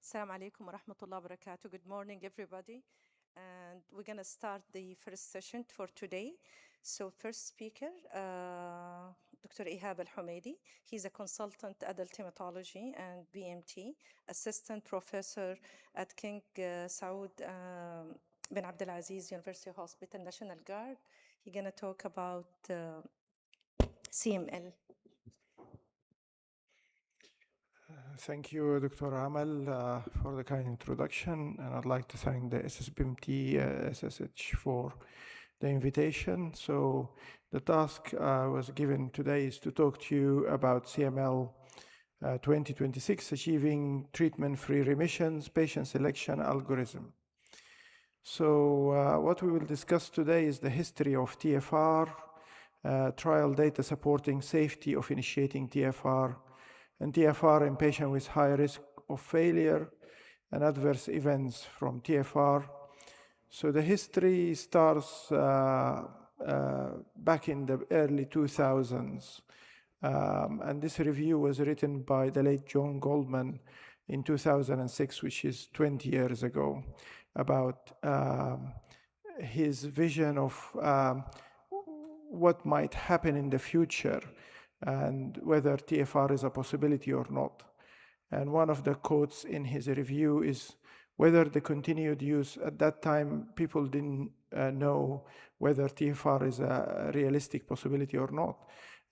Assalamu alaikum wa rahmatullahi wa barakatuh. Good morning, everybody. And we're going to start the first session for today. So first speaker, Dr. Ihab Al-Humaidi. He's a consultant adult hematology and BMT, assistant professor at King Saud bin Abdulaziz University Hospital, National Guard. He's going to talk about CML. Thank you, Dr. Amal, for the kind introduction, and I'd like to thank the SSBMT SSH for the invitation. So the task was given today is to talk to you about CML 2026, Achieving Treatment-Free Remissions, Patient Selection Algorithm. So what we will discuss today is the history of TFR, trial data supporting safety of initiating TFR, and TFR in patients with high risk of failure and adverse events from TFR. So the history starts back in the early 2000s. And this review was written by the late John Goldman in 2006, which is 20 years ago, about his vision of what might happen in the future and whether TFR is a possibility or not. And one of the quotes in his review is whether the continued use, at that time, people didn't know whether TFR is a realistic possibility or not.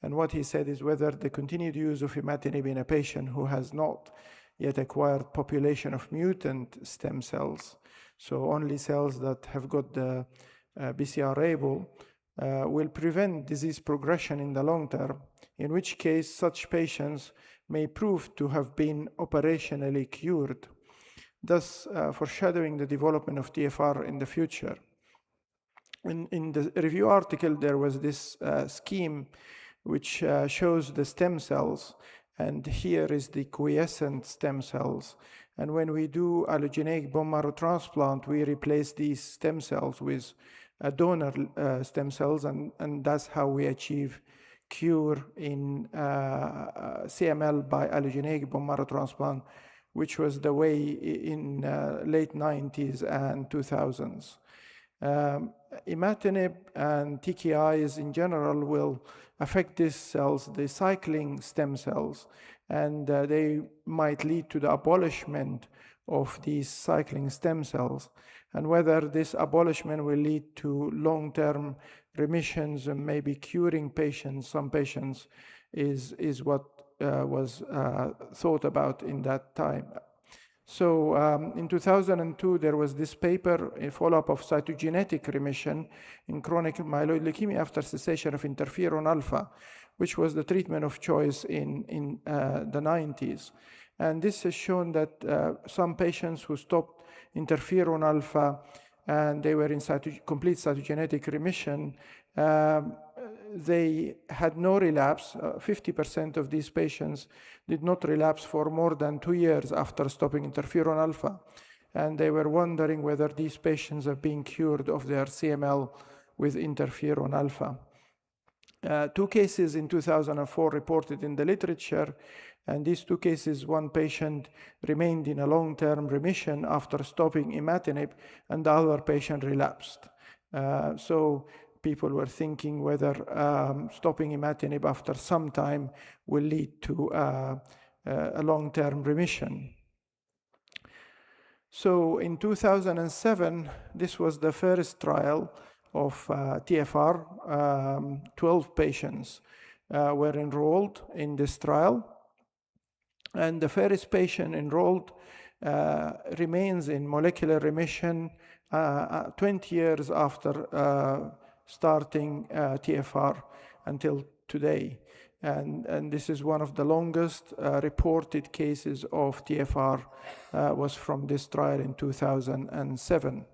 And what he said is whether the continued use of imatinib in a patient who has not yet acquired population of mutant stem cells, so only cells that have got the BCR-ABL, will prevent disease progression in the long term, in which case such patients may prove to have been operationally cured, thus foreshadowing the development of TFR in the future. In the review article, there was this scheme which shows the stem cells, and here is the quiescent stem cells. And when we do allogeneic bone marrow transplant, we replace these stem cells with donor stem cells, and that's how we achieve cure in CML by allogeneic bone marrow transplant, which was the way in late 90s and 2000s. Imatinib and TKIs in general will affect these cells, the cycling stem cells, and they might lead to the abolishment of these cycling stem cells. And whether this abolishment will lead to long-term remissions and maybe curing patients, some patients, is what was thought about in that time. So in 2002, there was this paper, a follow-up of cytogenetic remission in chronic myeloid leukemia after cessation of interferon alpha, which was the treatment of choice in the 90s. And this has shown that some patients who stopped interferon alpha and they were in complete cytogenetic remission, they had no relapse. 50% of these patients did not relapse for more than 2 years after stopping interferon alpha. And they were wondering whether these patients are being cured of their CML with interferon alpha. 2 cases in 2004 reported in the literature, and these 2 cases, one patient remained in a long-term remission after stopping imatinib, and the other patient relapsed. So people were thinking whether stopping imatinib after some time will lead to a long-term remission. So in 2007, this was the first trial of TFR. 12 patients were enrolled in this trial. And the first patient enrolled remains in molecular remission 20 years after starting TFR until today. And this is one of the longest reported cases of TFR was from this trial in 2007.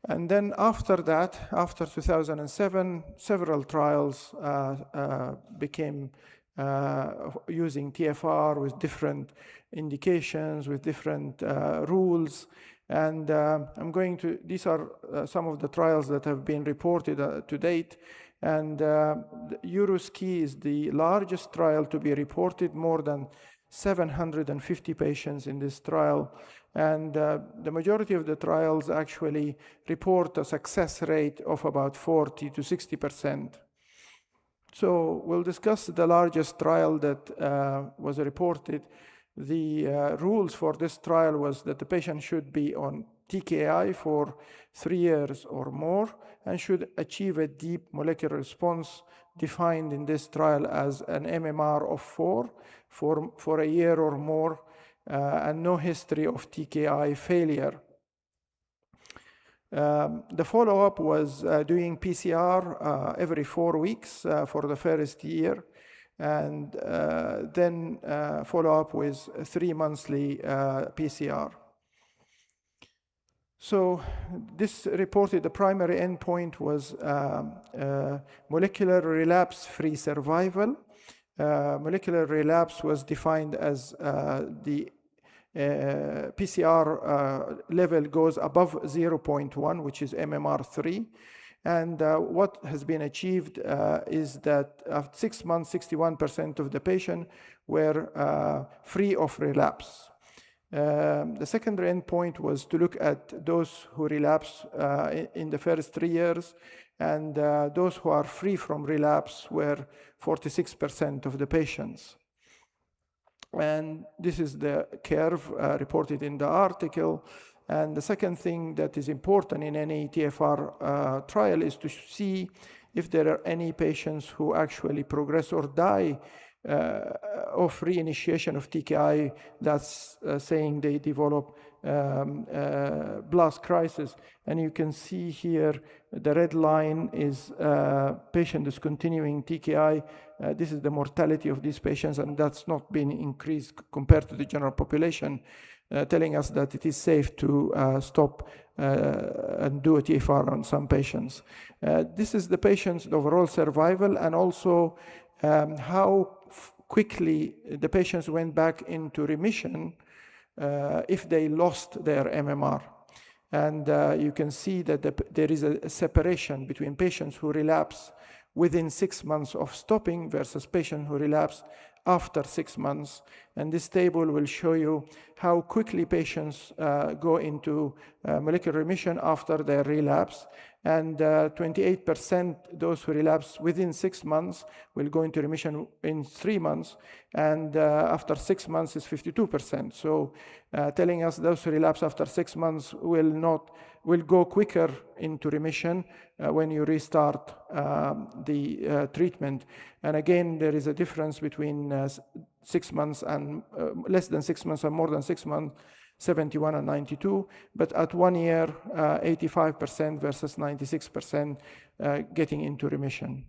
And then after that, after 2007, several trials became using TFR with different indications, with different rules. And these are some of the trials that have been reported to date. And the EuroSKI is the largest trial to be reported, more than 750 patients in this trial. And the majority of the trials actually report a success rate of about 40 to 60%. So we'll discuss the largest trial that was reported. The rules for this trial was that the patient should be on TKI for 3 years or more and should achieve a deep molecular response defined in this trial as an MMR of 4 for a year or more, and no history of TKI failure. The follow-up was doing PCR every 4 weeks for the first year, and then follow-up with 3 monthly PCR. So this reported the primary endpoint was molecular relapse-free survival. Molecular relapse was defined as the PCR level goes above 0.1, which is MMR3. And what has been achieved is that after 6 months, 61% of the patient were free of relapse. The secondary endpoint was to look at those who relapse in the first 3 years, and those who are free from relapse were 46% of the patients. And this is the curve reported in the article. And the second thing that is important in any TFR trial is to see if there are any patients who actually progress or die of reinitiation of TKI, that's saying they develop blast crisis. And you can see here the red line is patient discontinuing TKI. This is the mortality of these patients, and that's not been increased compared to the general population, telling us that it is safe to stop and do a TFR on some patients. This is the patient's overall survival, and also how quickly the patients went back into remission if they lost their MMR. And you can see that there is a separation between patients who relapse within 6 months of stopping versus patients who relapse after 6 months. And this table will show you how quickly patients go into molecular remission after their relapse. And 28%, those who relapse within 6 months, will go into remission in 3 months. And after 6 months is 52%. So telling us those who relapse after 6 months will go quicker into remission when you restart the treatment. And again, there is a difference between 6 months and less than 6 months and more than 6 months, 71 and 92, but at 1 year, 85% versus 96% getting into remission.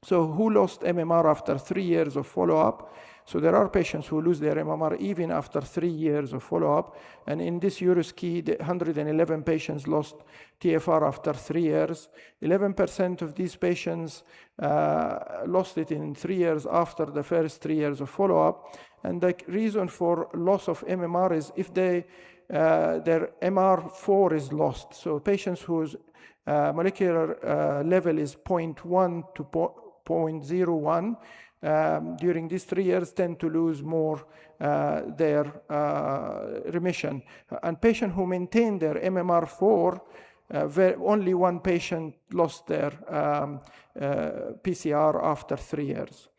So who lost MMR after 3 years of follow-up? So there are patients who lose their MMR even after 3 years of follow-up. And in this EuroSKI, 111 patients lost TFR after 3 years. 11% of these patients lost it in 3 years after the first 3 years of follow-up. And the reason for loss of MMR is if their MR4 is lost. So patients whose molecular level is 0.1 to 0.01 during these 3 years tend to lose more their remission. And patients who maintain their MMR4, only one patient lost their PCR after 3 years.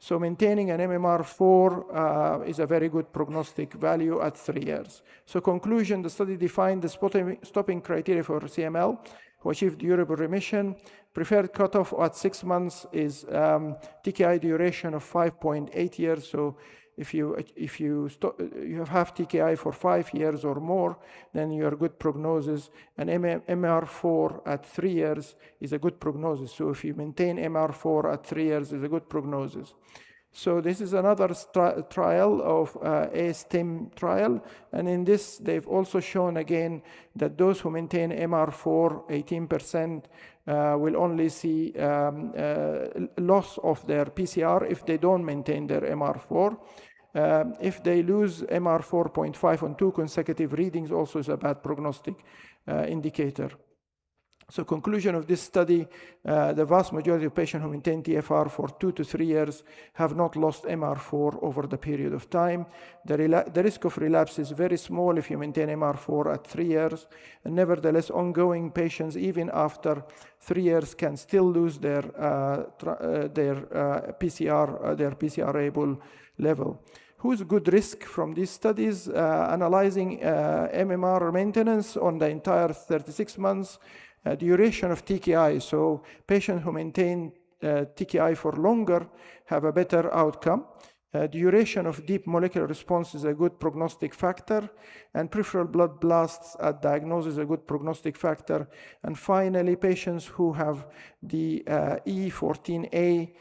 So maintaining an MMR4 is a very good prognostic value at 3 years. So conclusion, the study defined the stopping criteria for CML who achieved durable remission. Preferred cutoff at 6 months is TKI duration of 5.8 years. So if you have TKI for 5 years or more, then you are good prognosis. And MR4 at 3 years is a good prognosis. So if you maintain MR4 at 3 years, is a good prognosis. So this is another trial of ASTIM trial. And in this, they've also shown again that those who maintain MR4, 18%, will only see loss of their PCR if they don't maintain their MR4. If they lose MR 4.5 on 2 consecutive readings, also is a bad prognostic indicator. So conclusion of this study, the vast majority of patients who maintain TFR for 2 to 3 years have not lost MR4 over the period of time. The risk of relapse is very small if you maintain MR4 at 3 years. And nevertheless, ongoing patients, even after 3 years, can still lose their PCR-able level. Who's good risk from these studies? Analyzing MMR maintenance on the entire 36 months, duration of TKI. So patients who maintain TKI for longer have a better outcome. Duration of deep molecular response is a good prognostic factor, and peripheral blood blasts at diagnosis is a good prognostic factor. And finally, patients who have the E14A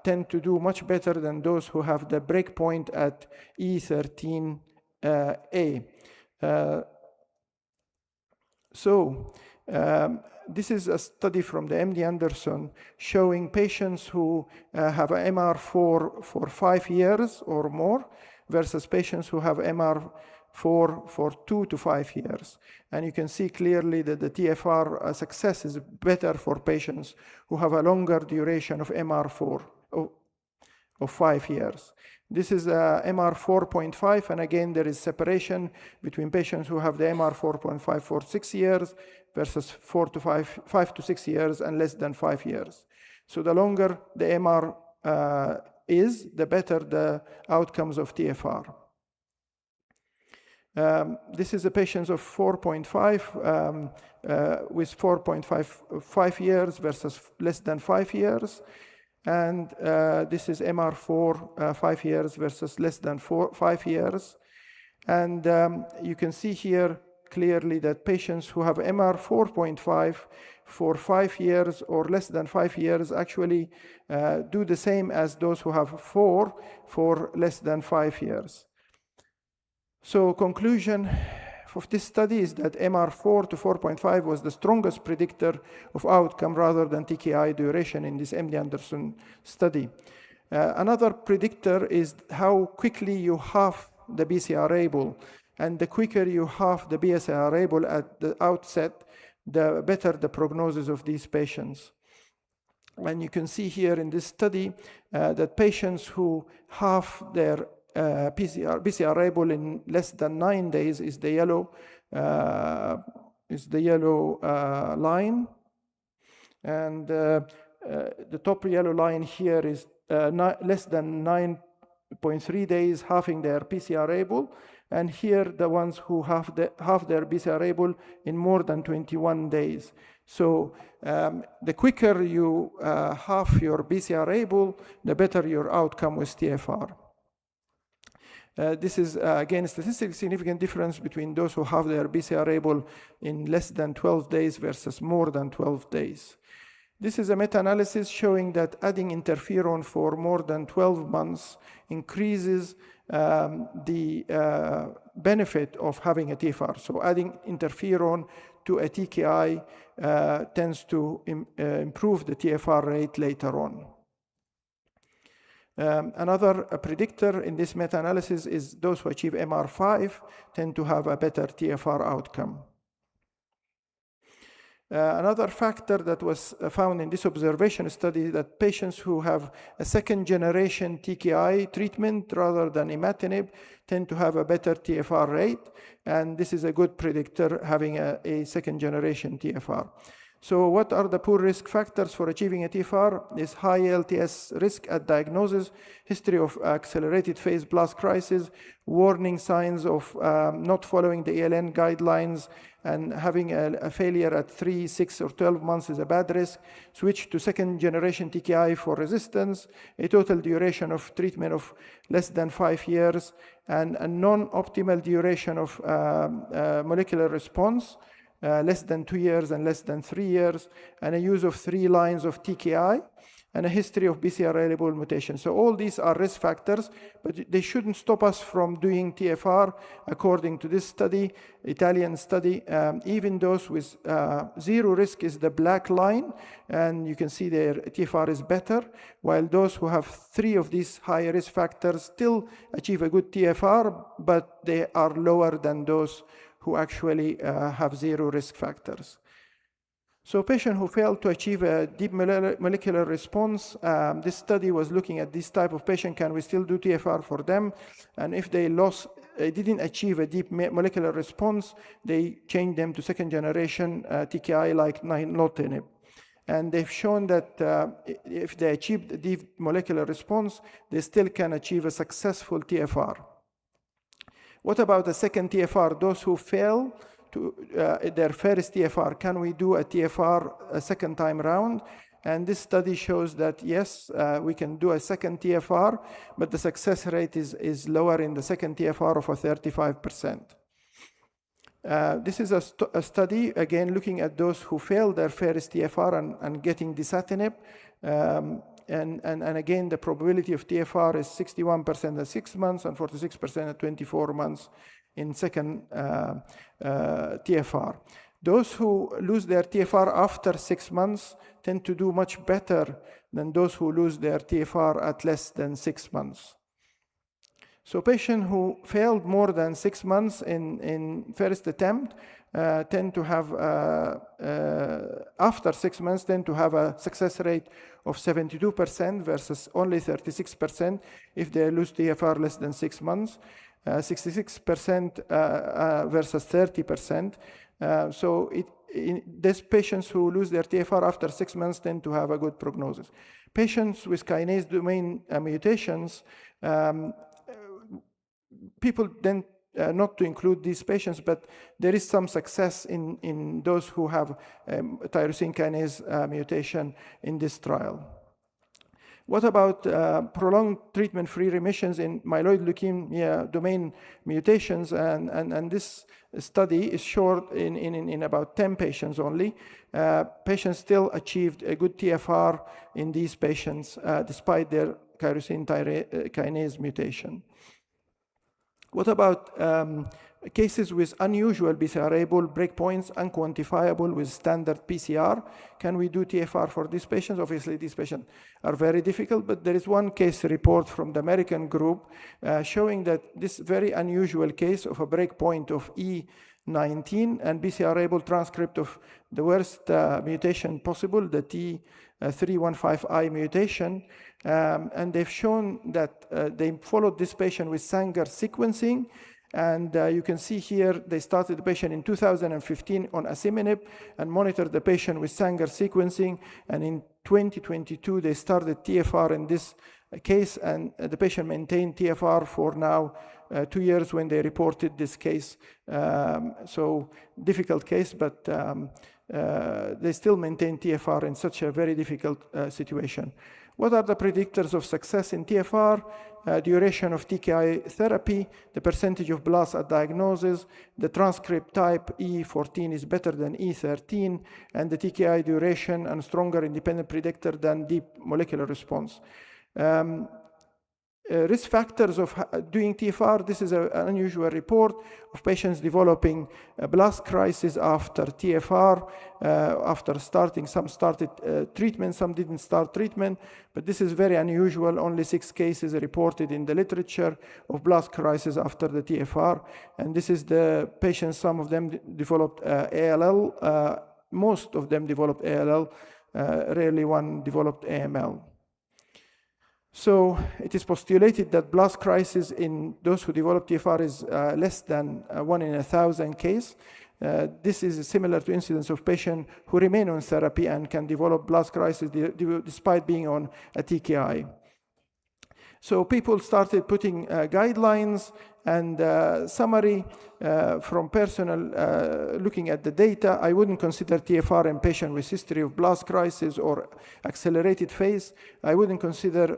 tend to do much better than those who have the breakpoint at E13A. This is a study from the MD Anderson showing patients who have a MR4 for 5 years or more versus patients who have MR4 for 2 to 5 years. And you can see clearly that the TFR success is better for patients who have a longer duration of MR4 of 5 years. This is MR 4.5, and again, there is separation between patients who have the MR 4.5 for 6 years versus 5 to 6 years and less than 5 years. So the longer the MR is, the better the outcomes of TFR. This is a patient of 4.5 with 4.5 years versus less than 5 years. And this is MR4 5 years versus less than 5 years. And you can see here clearly that patients who have MR 4.5 for 5 years or less than 5 years actually do the same as those who have 4 for less than 5 years. So conclusion of this study is that MR4 to 4.5 was the strongest predictor of outcome rather than TKI duration in this MD Anderson study. Another predictor is how quickly you halve the BCR-ABL. And the quicker you halve the BCR-ABL at the outset, the better the prognosis of these patients. And you can see here in this study that patients who halve their BCR-ABL in less than 9 days is the yellow line, and the top yellow line here is less than 9.3 days halving their PCR-ABL, and here the ones who halve their BCR-ABL in more than 21 days. So the quicker you halve your BCR-ABL, the better your outcome with TFR. This is, again, a statistically significant difference between those who have their BCR-ABL in less than 12 days versus more than 12 days. This is a meta-analysis showing that adding interferon for more than 12 months increases the benefit of having a TFR. So adding interferon to a TKI tends to improve the TFR rate later on. Another predictor in this meta-analysis is those who achieve MR5 tend to have a better TFR outcome. Another factor that was found in this observation study is that patients who have a second-generation TKI treatment rather than imatinib tend to have a better TFR rate, and this is a good predictor having a second-generation TFR. So what are the poor risk factors for achieving a TFR? Is high LTS risk at diagnosis, history of accelerated phase blast crisis, warning signs of not following the ELN guidelines, and having a failure at 3, 6, or 12 months is a bad risk, switch to second generation TKI for resistance, a total duration of treatment of less than 5 years, and a non-optimal duration of molecular response, less than 2 years and less than 3 years, and a use of 3 lines of TKI, and a history of BCR-ABL mutation. So all these are risk factors, but they shouldn't stop us from doing TFR. According to this study, Italian study, even those with zero risk is the black line, and you can see their TFR is better, while those who have 3 of these high risk factors still achieve a good TFR, but they are lower than those who actually have zero risk factors. So patients who failed to achieve a deep molecular response, this study was looking at this type of patient, can we still do TFR for them? And if they didn't achieve a deep molecular response, they changed them to second generation TKI like nilotinib. And they've shown that if they achieved a deep molecular response, they still can achieve a successful TFR. What about the second TFR? Those who fail to their first TFR, can we do a TFR a second time round? And this study shows that yes, we can do a second TFR, but the success rate is lower in the second TFR of 35%. This is a study, again, looking at those who failed their first TFR and getting dasatinib. And again, the probability of TFR is 61% at 6 months and 46% at 24 months in second TFR. Those who lose their TFR after 6 months tend to do much better than those who lose their TFR at less than 6 months. So patients who failed more than 6 months in first attempt tend to have, after 6 months, tend to have a success rate of 72% versus only 36% if they lose TFR less than 6 months, 66% versus 30%. So these patients who lose their TFR after 6 months tend to have a good prognosis. Patients with kinase domain mutations, people then not to include these patients, but there is some success in those who have tyrosine kinase mutation in this trial. What about prolonged treatment-free remissions in myeloid leukemia domain mutations? And this study is short in about 10 patients only. Patients still achieved a good TFR in these patients despite their tyrosine kinase mutation. What about cases with unusual BCR-ABL breakpoints, unquantifiable with standard PCR? Can we do TFR for these patients? Obviously, these patients are very difficult, but there is one case report from the American group showing that this very unusual case of a breakpoint of E19 and BCR-ABL transcript of the worst mutation possible, the T315I mutation, and they've shown that they followed this patient with Sanger sequencing, and you can see here they started the patient in 2015 on asciminib and monitored the patient with Sanger sequencing, and in 2022 they started TFR in this case, and the patient maintained TFR for now 2 years when they reported this case. So difficult case, but they still maintain TFR in such a very difficult situation. What are the predictors of success in TFR? Duration of TKI therapy, the percentage of blasts at diagnosis, the transcript type E14 is better than E13, and the TKI duration and stronger independent predictor than deep molecular response. Risk factors of doing TFR, this is an unusual report of patients developing a blast crisis after TFR, after starting, some started treatment, some didn't start treatment, but this is very unusual. Only 6 cases reported in the literature of blast crisis after the TFR, and this is the patients, some of them developed ALL, most of them developed ALL, rarely one developed AML. So it is postulated that blast crisis in those who develop TFR is less than 1 in 1,000 case. This is similar to incidence of patients who remain on therapy and can develop blast crisis despite being on a TKI. So people started putting guidelines and summary from personal looking at the data. I wouldn't consider TFR in patient with history of blast crisis or accelerated phase. I wouldn't consider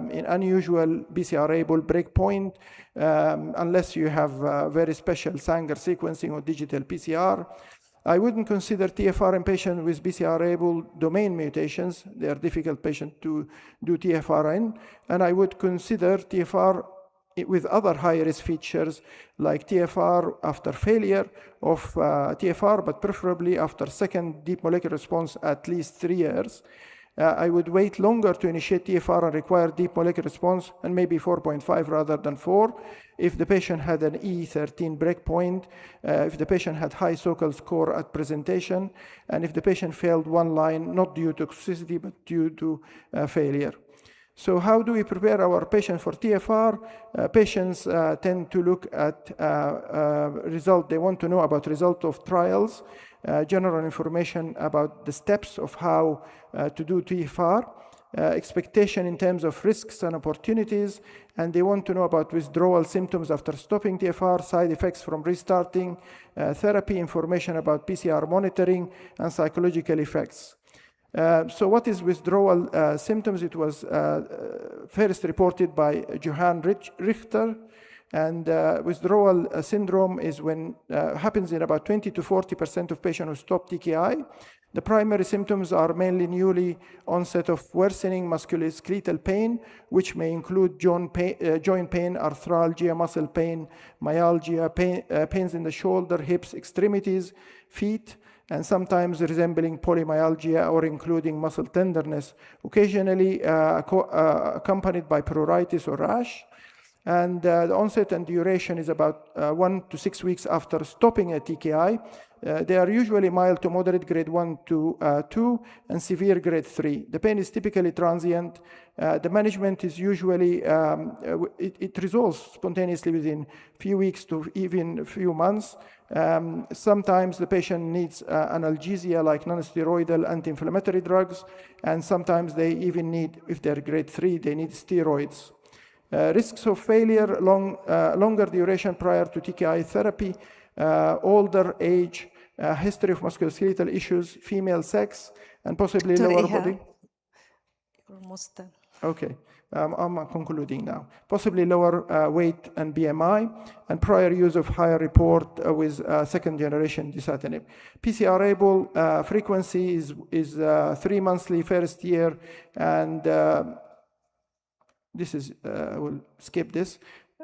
in unusual BCR-ABL breakpoint unless you have very special Sanger sequencing or digital PCR. I wouldn't consider TFR in patients with BCR-ABL domain mutations. They are difficult patients to do TFR in. And I would consider TFR with other high-risk features like TFR after failure of TFR, but preferably after second deep molecular response at least 3 years. I would wait longer to initiate TFR and require deep molecular response, and maybe 4.5 rather than 4. If the patient had an E13 breakpoint, if the patient had high so-called score at presentation, and if the patient failed one line, not due to toxicity, but due to failure. So how do we prepare our patients for TFR? Patients tend to look at result. They want to know about result of trials, general information about the steps of how to do TFR, expectation in terms of risks and opportunities, and they want to know about withdrawal symptoms after stopping TFR, side effects from restarting, therapy, information about PCR monitoring, and psychological effects. So what is withdrawal symptoms? It was first reported by Johann Richter, and withdrawal syndrome is when happens in about 20 to 40% of patients who stop TKI. The primary symptoms are mainly newly onset of worsening musculoskeletal pain, which may include joint pain, arthralgia, muscle pain, myalgia, pains in the shoulder, hips, extremities, feet, and sometimes resembling polymyalgia or including muscle tenderness, occasionally accompanied by pruritus or rash. And the onset and duration is about 1 to 6 weeks after stopping a TKI. They are usually mild to moderate grade 1 to 2 and severe grade 3. The pain is typically transient. The management is usually, it resolves spontaneously within few weeks to even a few months. Sometimes the patient needs analgesia like non-steroidal anti-inflammatory drugs, and sometimes they even need, if they're grade 3, they need steroids. Risks of failure, longer duration prior to TKI therapy, older age, history of musculoskeletal issues, female sex, and possibly Dr. lower Ihab, body. you're almost done. Okay, I'm concluding now. Possibly lower weight and BMI, and prior use of higher report with second generation dasatinib. PCR-able frequency is 3 monthly first year, and this is, we'll skip this.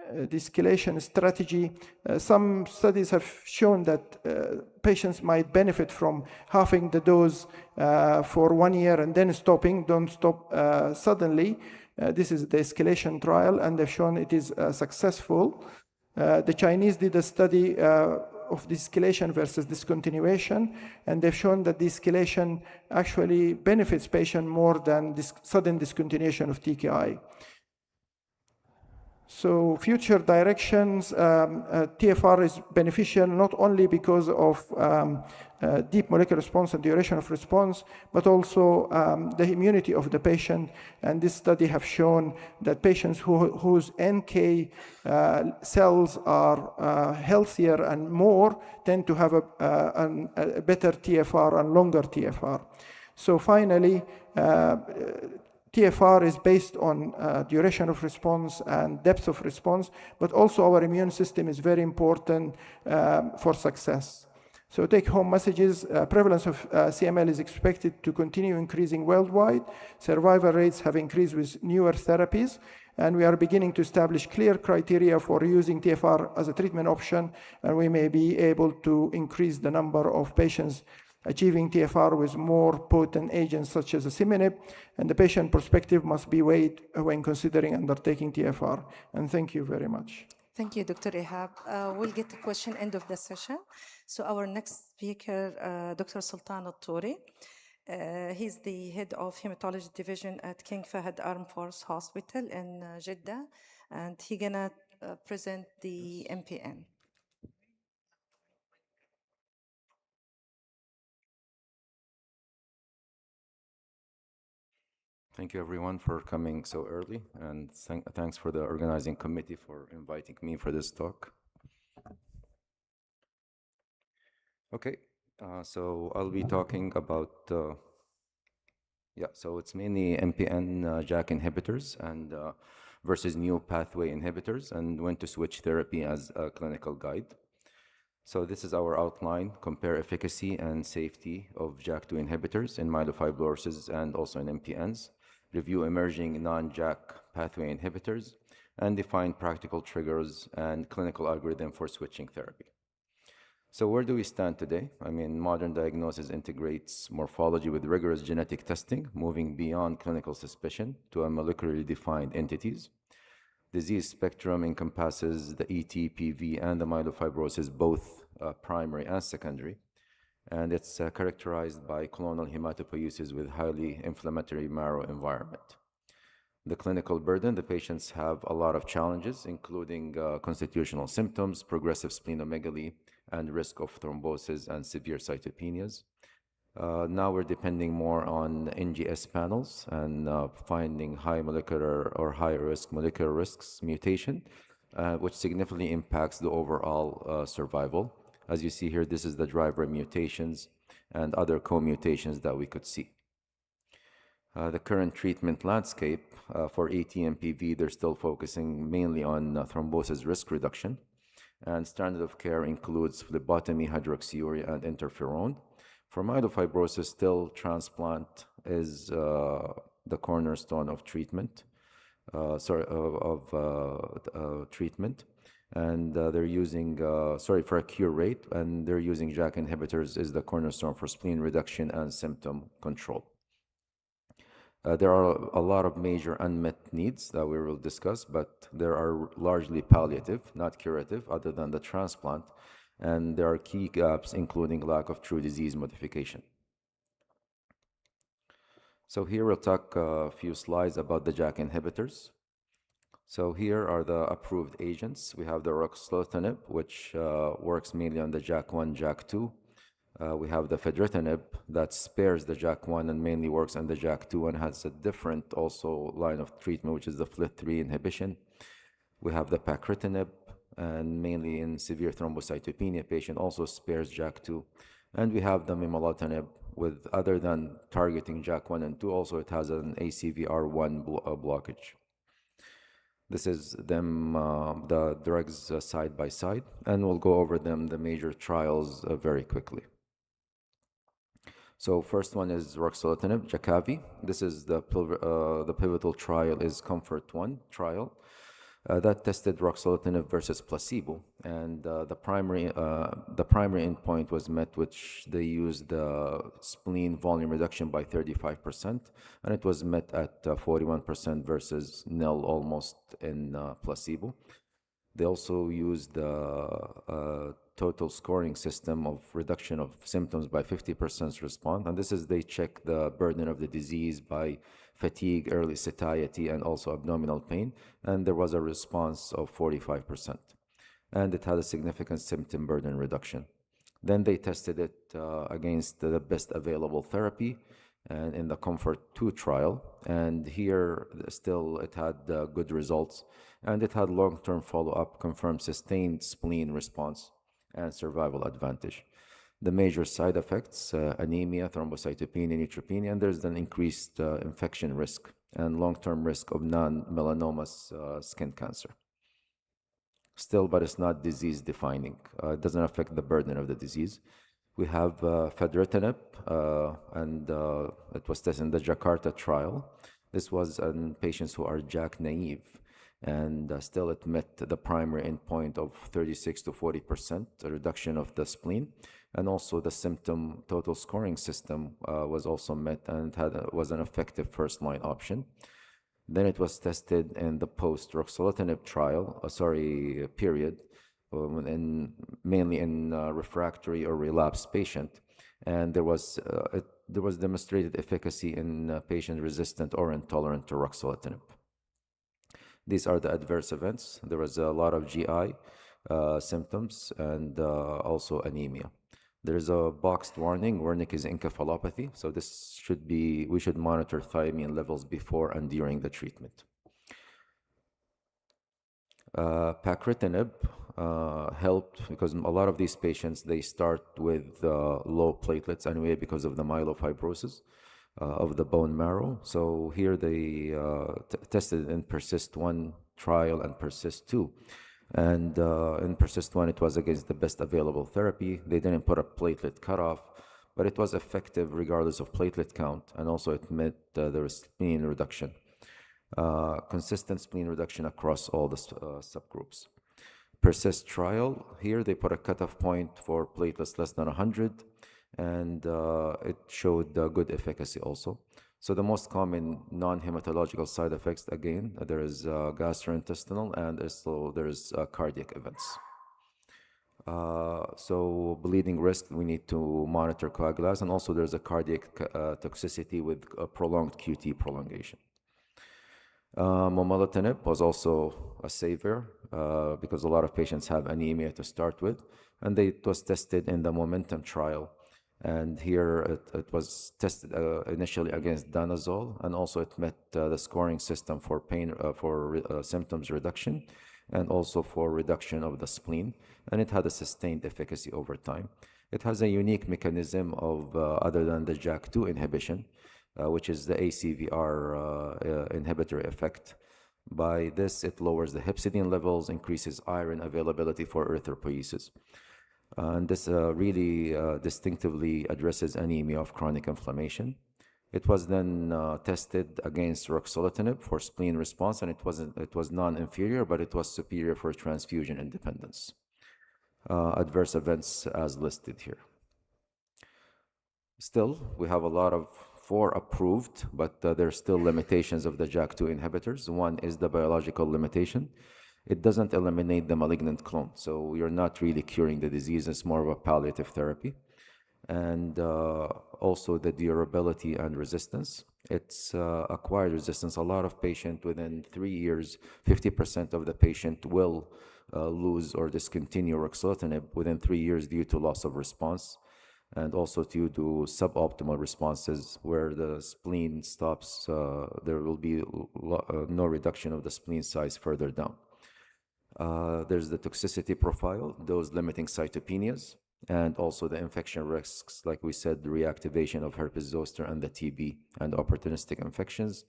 The escalation strategy. Some studies have shown that patients might benefit from halving the dose for 1 year and then stopping. Don't stop suddenly. This is the escalation trial, and they've shown it is successful. The Chinese did a study of the escalation versus discontinuation, and they've shown that the escalation actually benefits patient more than this sudden discontinuation of TKI. So future directions, TFR is beneficial not only because of deep molecular response and duration of response, but also the immunity of the patient. And this study have shown that patients whose NK cells are healthier and more tend to have a better TFR and longer TFR. So finally, TFR is based on duration of response and depth of response, but also our immune system is very important for success. So take-home messages, prevalence of CML is expected to continue increasing worldwide. Survival rates have increased with newer therapies, and we are beginning to establish clear criteria for using TFR as a treatment option, and we may be able to increase the number of patients achieving TFR with more potent agents such as asciminib, and the patient perspective must be weighed when considering undertaking TFR. And thank you very much. Thank you, Dr. Ihab. We'll get the question end of the session. So our next speaker, Dr. Sultan Al-Touri. He's the head of hematology division at King Fahd Armed Force Hospital in Jeddah, and he's gonna present the MPN. Thank you everyone for coming so early, and thanks for the organizing committee for inviting me for this talk. Okay, so I'll be talking about, so it's mainly MPN JAK inhibitors and versus new pathway inhibitors, and when to switch therapy as a clinical guide. So this is our outline, compare efficacy and safety of JAK2 inhibitors in myelofibrosis and also in MPNs, review emerging non-JAK pathway inhibitors, and define practical triggers and clinical algorithm for switching therapy. So where do we stand today? I mean, modern diagnosis integrates morphology with rigorous genetic testing, moving beyond clinical suspicion to a molecularly defined entities. Disease spectrum encompasses the ET, PV, and the myelofibrosis, both primary and secondary, and it's characterized by clonal hematopoiesis with highly inflammatory marrow environment. The clinical burden, the patients have a lot of challenges, including constitutional symptoms, progressive splenomegaly, and risk of thrombosis and severe cytopenias. Now we're depending more on NGS panels and finding high molecular or high risk molecular risks mutation, which significantly impacts the overall survival. As you see here, this is the driver mutations and other co-mutations that we could see. The current treatment landscape for AT and PV, they're still focusing mainly on thrombosis risk reduction. And standard of care includes phlebotomy, hydroxyurea, and interferon. For myelofibrosis, still transplant is the cornerstone of treatment. Treatment, and they're using for a cure rate, and they're using JAK inhibitors is the cornerstone for spleen reduction and symptom control. There are a lot of major unmet needs that we will discuss, but there are largely palliative, not curative, other than the transplant. And there are key gaps, including lack of true disease modification. So here we'll talk a few slides about the JAK inhibitors. So here are the approved agents. We have the ruxolitinib, which works mainly on the JAK1, JAK2. We have the fedratinib that spares the JAK1 and mainly works on the JAK2 and has a different also line of treatment, which is the FLT3 inhibition. We have the pacritinib, and mainly in severe thrombocytopenia patient, also spares JAK2. And we have the momelotinib, with other than targeting JAK1 and 2, also it has an ACVR1 blockage. This is them, the drugs side by side, and we'll go over them, the major trials very quickly. So first one is ruxolitinib, Jakavi. This is the pivotal trial is COMFORT-1 trial that tested ruxolitinib versus placebo, and the primary endpoint was met, which they used the spleen volume reduction by 35%, and it was met at 41% versus nil almost in placebo. They also used the total scoring system of reduction of symptoms by 50% response. And this is, they check the burden of the disease by fatigue, early satiety, and also abdominal pain. And there was a response of 45%. And it had a significant symptom burden reduction. Then they tested it against the best available therapy and in the COMFORT-2 trial. And here still it had good results. And it had long-term follow-up, confirmed sustained spleen response and survival advantage. The major side effects, anemia, thrombocytopenia, neutropenia, and there's an increased infection risk and long-term risk of non-melanomatous skin cancer. Still, but it's not disease-defining. It doesn't affect the burden of the disease. We have fedratinib, and it was tested in the Jakarta trial. This was in patients who are JAK naive, and still it met the primary endpoint of 36 to 40% reduction of the spleen, and also the symptom total scoring system was also met, and was an effective first-line option. Then it was tested in the post-ruxolitinib trial, period, mainly in refractory or relapsed patient, and there was demonstrated efficacy in patient resistant or intolerant to ruxolitinib. These are the adverse events. There was a lot of GI symptoms and also anemia. There is a boxed warning. Wernicke's encephalopathy. So this we should monitor thiamine levels before and during the treatment. Pacritinib helped because a lot of these patients, they start with low platelets anyway because of the myelofibrosis of the bone marrow. So here they tested in PERSIST-1 trial and PERSIST-2. And in PERSIST-1, it was against the best available therapy. They didn't put a platelet cutoff, but it was effective regardless of platelet count. And also it met the spleen reduction, consistent spleen reduction across all the subgroups. PERSIST trial, here they put a cutoff point for platelets less than 100, and it showed good efficacy also. So the most common non-hematological side effects, again, there is gastrointestinal and also there's cardiac events. So bleeding risk, we need to monitor coagulation, and also there's a cardiac toxicity with prolonged QT prolongation. Momelotinib was also a savior because a lot of patients have anemia to start with, and it was tested in the Momentum trial. And here it was tested initially against danazol, and also it met the scoring system for pain, for symptoms reduction, and also for reduction of the spleen, and it had a sustained efficacy over time. It has a unique mechanism of, other than the JAK2 inhibition, which is the ACVR inhibitory effect. By this, it lowers the hepcidin levels, increases iron availability for erythropoiesis. And this really distinctively addresses anemia of chronic inflammation. It was then tested against ruxolitinib for spleen response, and it was non-inferior, but it was superior for transfusion independence. Adverse events as listed here. Still, we have a lot of 4 approved, but there are still limitations of the JAK2 inhibitors. One is the biological limitation. It doesn't eliminate the malignant clone, so you're not really curing the disease. It's more of a palliative therapy. And also the durability and resistance. It's acquired resistance. A lot of patients within 3 years, 50% of the patient will lose or discontinue ruxolitinib within 3 years due to loss of response, and also due to suboptimal responses where the spleen stops. There will be no reduction of the spleen size further down. There's the toxicity profile, those limiting cytopenias, and also the infection risks, like we said, the reactivation of herpes zoster and the TB and opportunistic infections.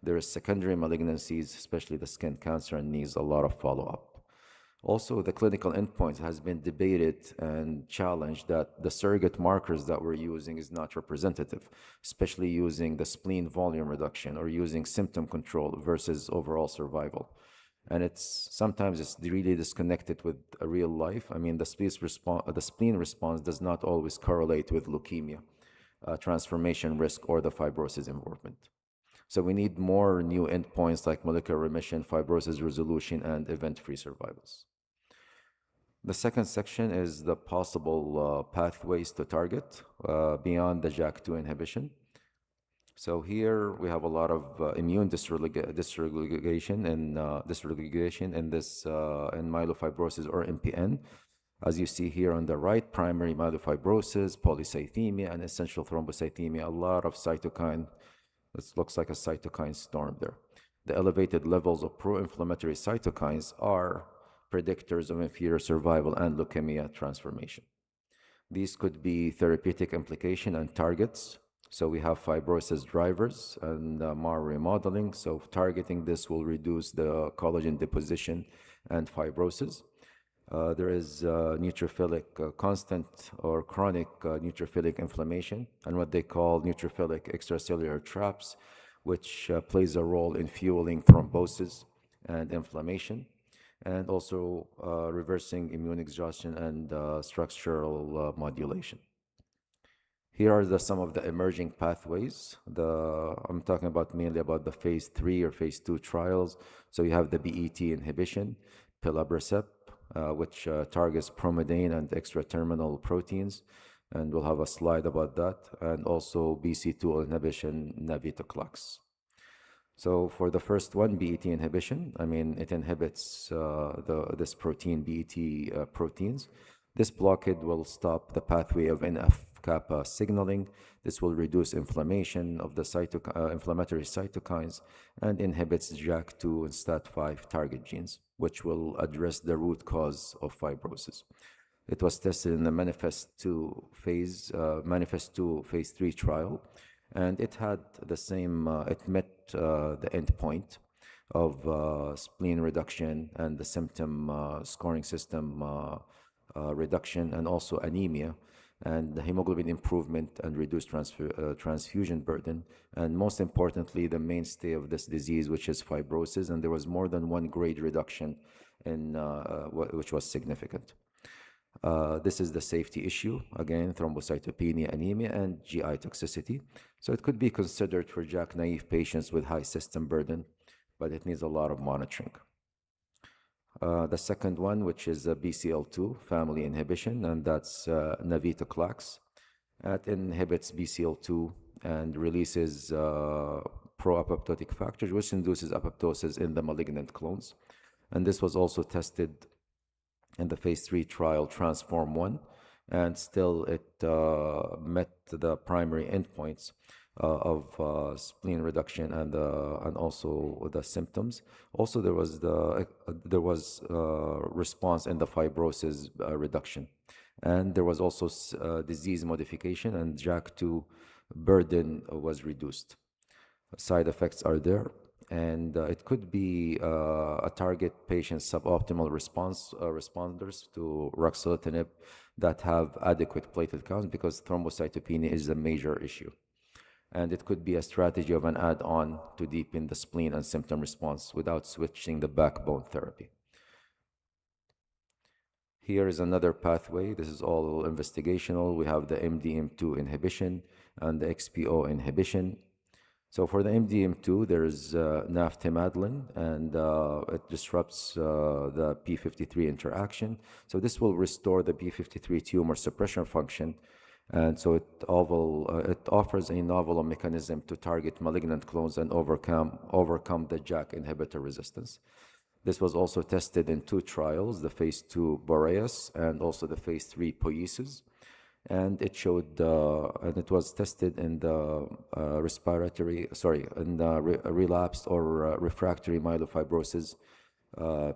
There is secondary malignancies, especially the skin cancer, and needs a lot of follow-up. Also, the clinical endpoint has been debated and challenged that the surrogate markers that we're using is not representative, especially using the spleen volume reduction or using symptom control versus overall survival. And sometimes it's really disconnected with a real life. I mean, the spleen response does not always correlate with leukemia, transformation risk, or the fibrosis involvement. So we need more new endpoints like molecular remission, fibrosis resolution, and event-free survivals. The second section is the possible pathways to target beyond the JAK2 inhibition. So here we have a lot of immune dysregulation in myelofibrosis or MPN. As you see here on the right, primary myelofibrosis, polycythemia, and essential thrombocythemia, a lot of cytokine. This looks like a cytokine storm there. The elevated levels of pro-inflammatory cytokines are predictors of inferior survival and leukemia transformation. These could be therapeutic implication and targets. So we have fibrosis drivers and MAR remodeling. So targeting this will reduce the collagen deposition and fibrosis. There is neutrophilic constant or chronic neutrophilic inflammation and what they call neutrophilic extracellular traps, which plays a role in fueling thrombosis and inflammation, and also reversing immune exhaustion and structural modulation. Here are some of the emerging pathways. I'm talking about mainly about the phase 3 or phase 2 trials. So you have the BET inhibition, pelabresib, which targets promethane and extra-terminal proteins, and we'll have a slide about that, and also BC2 inhibition, navitoclax. So for the first one, BET inhibition, I mean, it inhibits this protein, BET proteins. This blockade will stop the pathway of NF-kappa signaling. This will reduce inflammation of the inflammatory cytokines and inhibits JAK2 and STAT5 target genes, which will address the root cause of fibrosis. It was tested in the Manifest-2 phase 3 trial, and it had the same, it met the endpoint of spleen reduction and the symptom scoring system reduction, and also anemia, and the hemoglobin improvement and reduced transfusion burden, and most importantly, the mainstay of this disease, which is fibrosis, and there was more than 1 grade reduction which was significant. This is the safety issue, again, thrombocytopenia, anemia, and GI toxicity. So it could be considered for JAK-naive patients with high system burden, but it needs a lot of monitoring. The second one, which is a BCL2 family inhibition, and that's navitoclax. It inhibits BCL2 and releases pro-apoptotic factors, which induces apoptosis in the malignant clones. And this was also tested in the phase 3 trial Transform 1, and still it met the primary endpoints of spleen reduction and also the symptoms. Also, there was response in the fibrosis reduction, and there was also disease modification, and JAK2 burden was reduced. Side effects are there, and it could be a target patient suboptimal responders to ruxolitinib that have adequate platelet counts, because thrombocytopenia is a major issue. And it could be a strategy of an add-on to deepen the spleen and symptom response without switching the backbone therapy. Here is another pathway. This is all investigational. We have the MDM2 inhibition and the XPO inhibition. So for the MDM2, there is naftamadlin, and it disrupts the p53 interaction. So this will restore the p53 tumor suppression function, and so it offers a novel mechanism to target malignant clones and overcome the JAK inhibitor resistance. This was also tested in 2 trials, the phase 2 Boreas and also the phase 3 Poiesis. And it showed, and it was tested in the relapsed or refractory myelofibrosis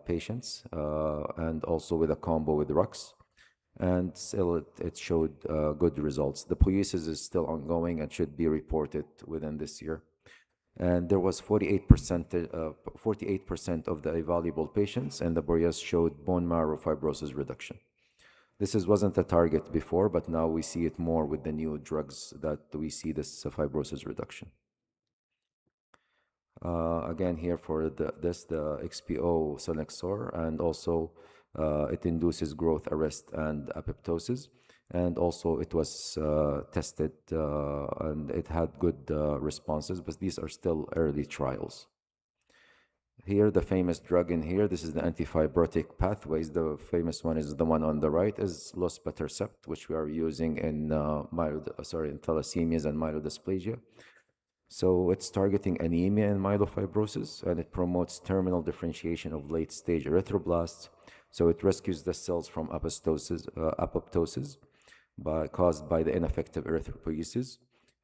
patients, and also with a combo with Rux. And still, it showed good results. The Poiesis is still ongoing and should be reported within this year. And there was 48% of the evaluable patients, and the Boreas showed bone marrow fibrosis reduction. This wasn't a target before, but now we see it more with the new drugs that we see this fibrosis reduction. Again, here for the XPO selinexor, and also it induces growth arrest and apoptosis. And also it was tested and it had good responses, but these are still early trials. Here, the famous drug in here, this is the antifibrotic pathways. The famous one is the one on the right, is luspatercept, which we are using in thalassemias and myelodysplasia. So it's targeting anemia and myelofibrosis, and it promotes terminal differentiation of late-stage erythroblasts. So it rescues the cells from apoptosis caused by the ineffective erythropoiesis.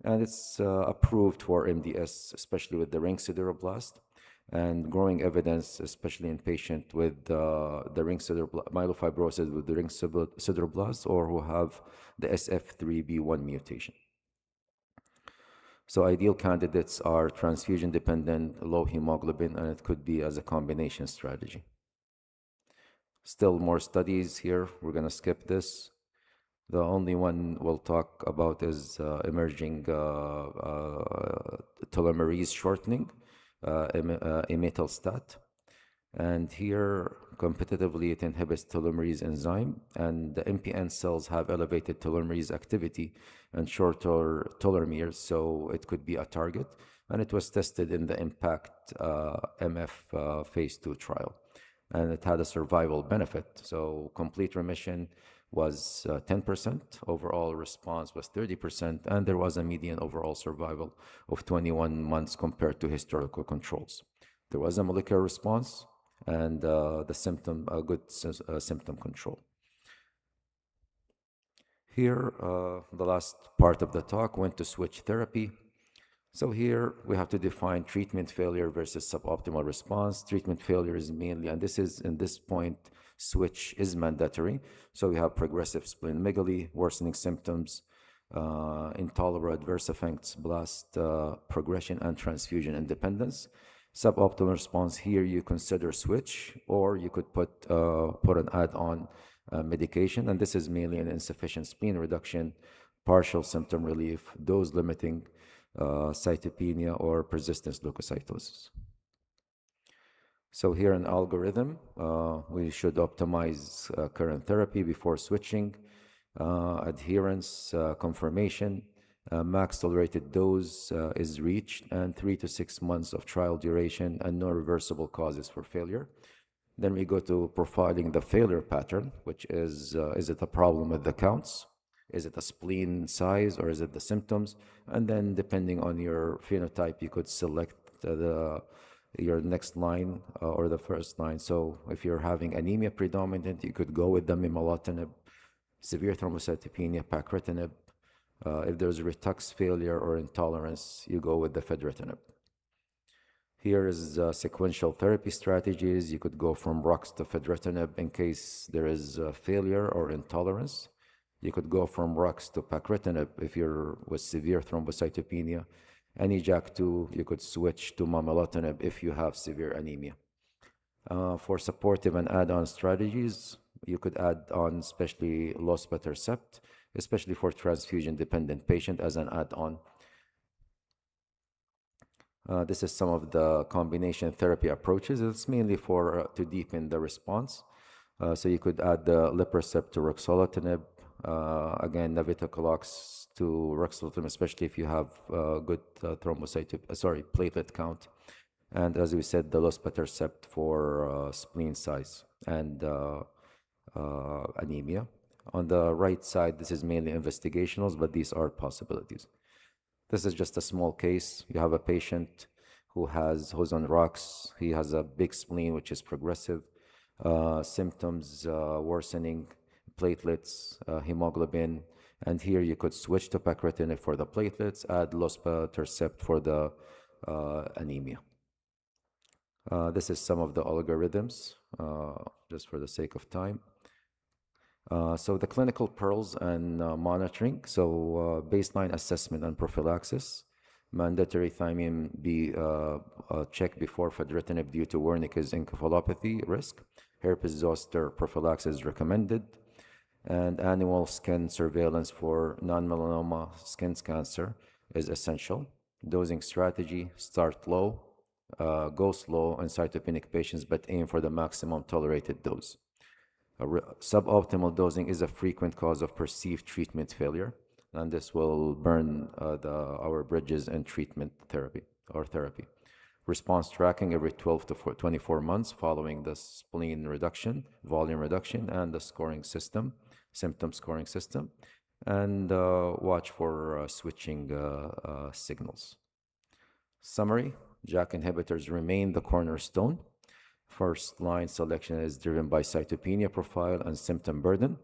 And it's approved for MDS, especially with the ring sideroblast, and growing evidence, especially in patients with the ring myelofibrosis with the ring sideroblast, or who have the SF3B1 mutation. So ideal candidates are transfusion-dependent, low hemoglobin, and it could be as a combination strategy. Still more studies here. We're going to skip this. The only one we'll talk about is emerging telomerase shortening, imetelstat. And here, competitively, it inhibits telomerase enzyme, and the MPN cells have elevated telomerase activity and shorter telomeres, so it could be a target. And it was tested in the IMPACT MF phase 2 trial. And it had a survival benefit. So complete remission was 10%, overall response was 30%, and there was a median overall survival of 21 months compared to historical controls. There was a molecular response and a good symptom control. Here, the last part of the talk went to switch therapy. So here we have to define treatment failure versus suboptimal response. Treatment failure is mainly, and this is in this point, switch is mandatory. So we have progressive splenomegaly, worsening symptoms, intolerable adverse effects, blast progression, and transfusion independence. Suboptimal response, here you consider switch, or you could put an add-on medication, and this is mainly an insufficient spleen reduction, partial symptom relief, dose limiting, cytopenia, or persistent leukocytosis. So here an algorithm, we should optimize current therapy before switching, adherence, confirmation, max tolerated dose is reached, and 3 to 6 months of trial duration and no reversible causes for failure. Then we go to profiling the failure pattern, which is it a problem with the counts? Is it a spleen size or is it the symptoms? And then depending on your phenotype, you could select your next line or the first line. So if you're having anemia predominant, you could go with the mimalotinib, severe thrombocytopenia, pacritinib. If there's retux failure or intolerance, you go with the fedratinib. Here is sequential therapy strategies. You could go from RUX to fedratinib in case there is failure or intolerance. You could go from RUX to pacritinib if you're with severe thrombocytopenia. Any JAK2, you could switch to momelotinib if you have severe anemia. For supportive and add-on strategies, you could add on especially lospatercept, especially for transfusion-dependent patient as an add-on. This is some of the combination therapy approaches. It's mainly for to deepen the response. So you could add the liprocept to ruxolitinib, again navitoclax to ruxolitinib, especially if you have good platelet count. And as we said, the lospatercept for spleen size and anemia. On the right side, this is mainly investigationals, but these are possibilities. This is just a small case. You have a patient who's on RUX. He has a big spleen, which is progressive. Symptoms worsening, platelets, hemoglobin. And here you could switch to pacritinib for the platelets, add lospatercept for the anemia. This is some of the algorithms, just for the sake of time. So the clinical pearls and monitoring. So baseline assessment and prophylaxis. Mandatory thiamine B check before fedratinib due to Wernicke's encephalopathy risk. Herpes zoster prophylaxis recommended. And annual skin surveillance for non-melanoma skin cancer is essential. Dosing strategy, start low, go slow in cytopenic patients, but aim for the maximum tolerated dose. Suboptimal dosing is a frequent cause of perceived treatment failure, and this will burn our bridges in treatment therapy. Response tracking every 12 to 24 months following the spleen reduction, volume reduction, and the scoring system, symptom scoring system, and watch for switching signals. Summary, JAK inhibitors remain the cornerstone. First line selection is driven by cytopenia profile and symptom burden.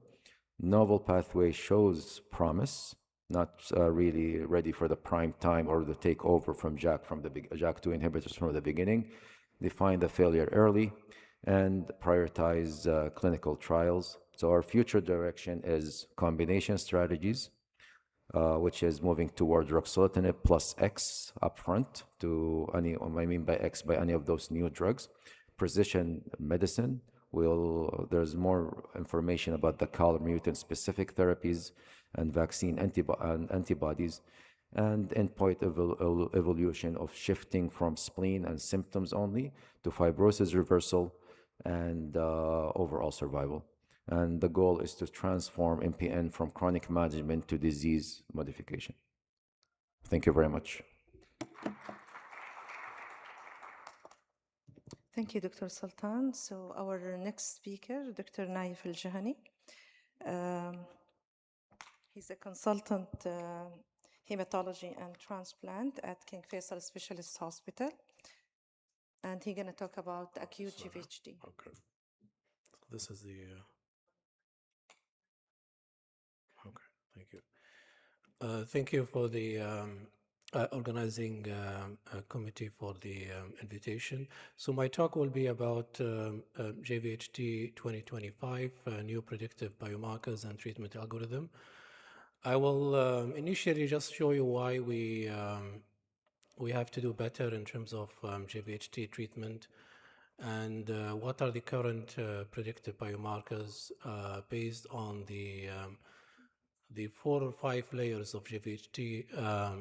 Novel pathway shows promise, not really ready for the prime time or the takeover from JAK2 inhibitors from the beginning. Define the failure early and prioritize clinical trials. So our future direction is combination strategies, which is moving toward ruxolitinib plus X upfront to any, I mean by X, by any of those new drugs. Precision medicine, there's more information about the CALR mutant specific therapies and vaccine antibodies, and endpoint evolution of shifting from spleen and symptoms only to fibrosis reversal and overall survival. And the goal is to transform MPN from chronic management to disease modification. Thank you very much. Thank you, Dr. Sultan. So our next speaker, Dr. Naif Al-Jahani. He's a consultant hematology and transplant at King Faisal Specialist Hospital. And he's going to talk about acute GVHD. Okay. This is the... Okay, thank you. Thank you for the organizing committee for the invitation. So my talk will be about GVHD 2025, new predictive biomarkers and treatment algorithm. I will initially just show you why we have to do better in terms of GVHD treatment and what are the current predictive biomarkers based on the 4 or 5 layers of GVHD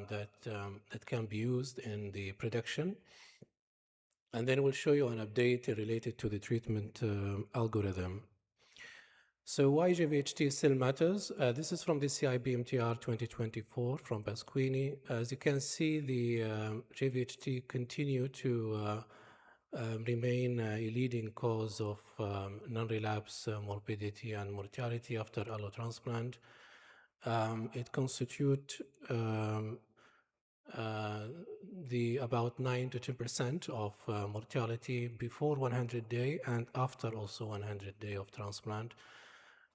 that can be used in the prediction. And then we'll show you an update related to the treatment algorithm. So why GVHT still matters? This is from the CIBMTR 2024 from Pasquini. As you can see, the GVHT continue to remain a leading cause of non-relapse morbidity and mortality after allotransplant. It constitutes the about 9 to 10% of mortality before 100 day and after also 100 day of transplant.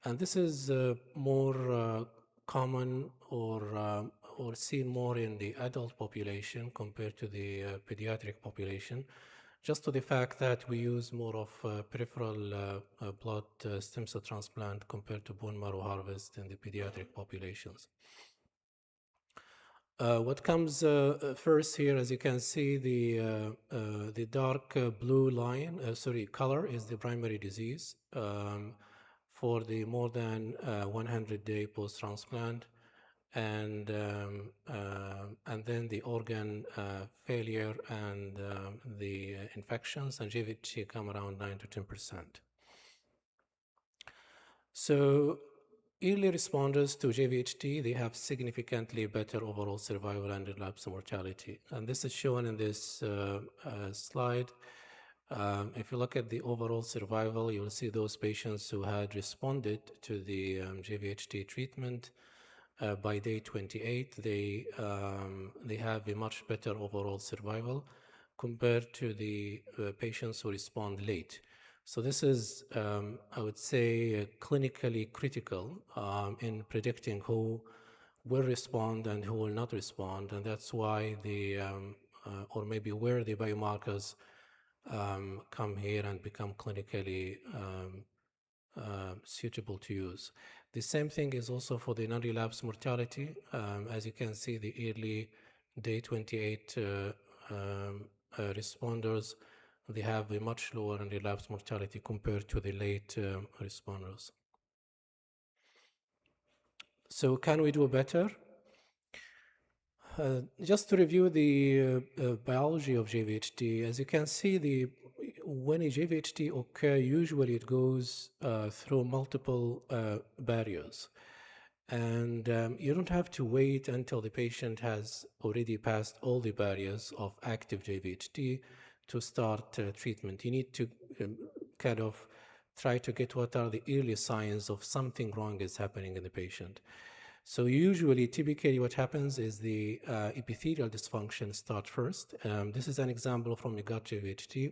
And this is more common or seen more in the adult population compared to the pediatric population, just to the fact that we use more of peripheral blood stem cell transplant compared to bone marrow harvest in the pediatric populations. What comes first here, as you can see, the dark blue line, color is the primary disease for the more than 100-day post-transplant, and then the organ failure and the infections, and GVHT come around 9 to 10%. So early responders to GVHT, they have significantly better overall survival and relapse mortality. And this is shown in this slide. If you look at the overall survival, you'll see those patients who had responded to the GVHT treatment by day 28, they have a much better overall survival compared to the patients who respond late. So this is, I would say, clinically critical in predicting who will respond and who will not respond, and that's why the, or maybe where the biomarkers come here and become clinically suitable to use. The same thing is also for the non-relapse mortality. As you can see, the early day 28 responders, they have a much lower relapse mortality compared to the late responders. So can we do better? Just to review the biology of GVHT, as you can see, when a GVHT occurs, usually it goes through multiple barriers. And you don't have to wait until the patient has already passed all the barriers of active GVHT to start treatment. You need to kind of try to get what are the early signs of something wrong is happening in the patient. So usually, typically what happens is the epithelial dysfunction starts first. This is an example from a gut GVHT.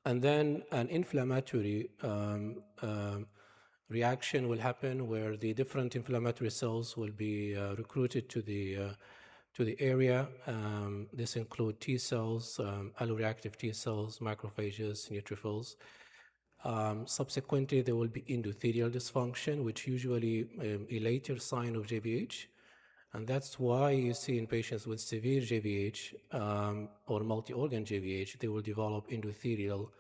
And then an inflammatory reaction will happen where the different inflammatory cells will be recruited to the area. This includes T cells, alloreactive T cells, macrophages, neutrophils. Subsequently, there will be endothelial dysfunction, which usually a later sign of JVH. And that's why you see in patients with severe JVH or multi-organ JVH, they will develop endothelial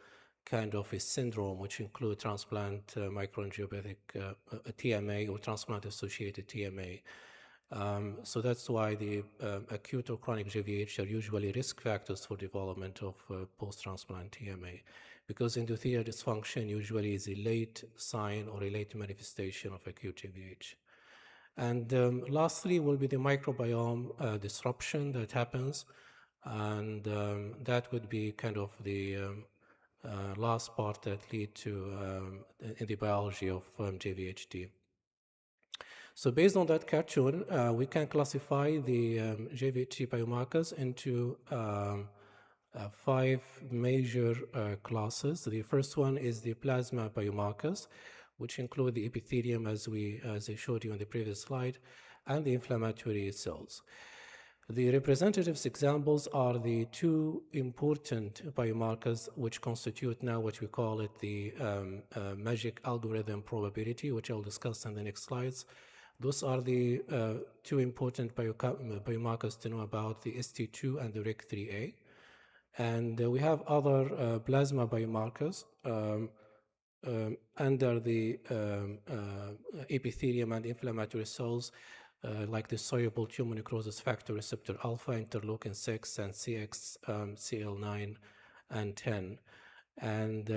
kind of a syndrome, which include transplant microangiopathic TMA or transplant-associated TMA. So that's why the acute or chronic JVH are usually risk factors for development of post-transplant TMA, because endothelial dysfunction usually is a late sign or a late manifestation of acute JVH. And lastly will be the microbiome disruption that happens, and that would be kind of the last part that lead to in the biology of JVHT. So based on that cartoon, we can classify the JVHT biomarkers into 5 major classes. The first one is the plasma biomarkers, which include the epithelium, as I showed you on the previous slide, and the inflammatory cells. The representative examples are the 2 important biomarkers which constitute now what we call it the magic algorithm probability, which I'll discuss in the next slides. Those are the 2 important biomarkers to know about, the ST2 and the REC3A. And we have other plasma biomarkers under the epithelium and inflammatory cells. like the soluble tumor necrosis factor receptor alpha, interleukin 6, and CL9 and 10. And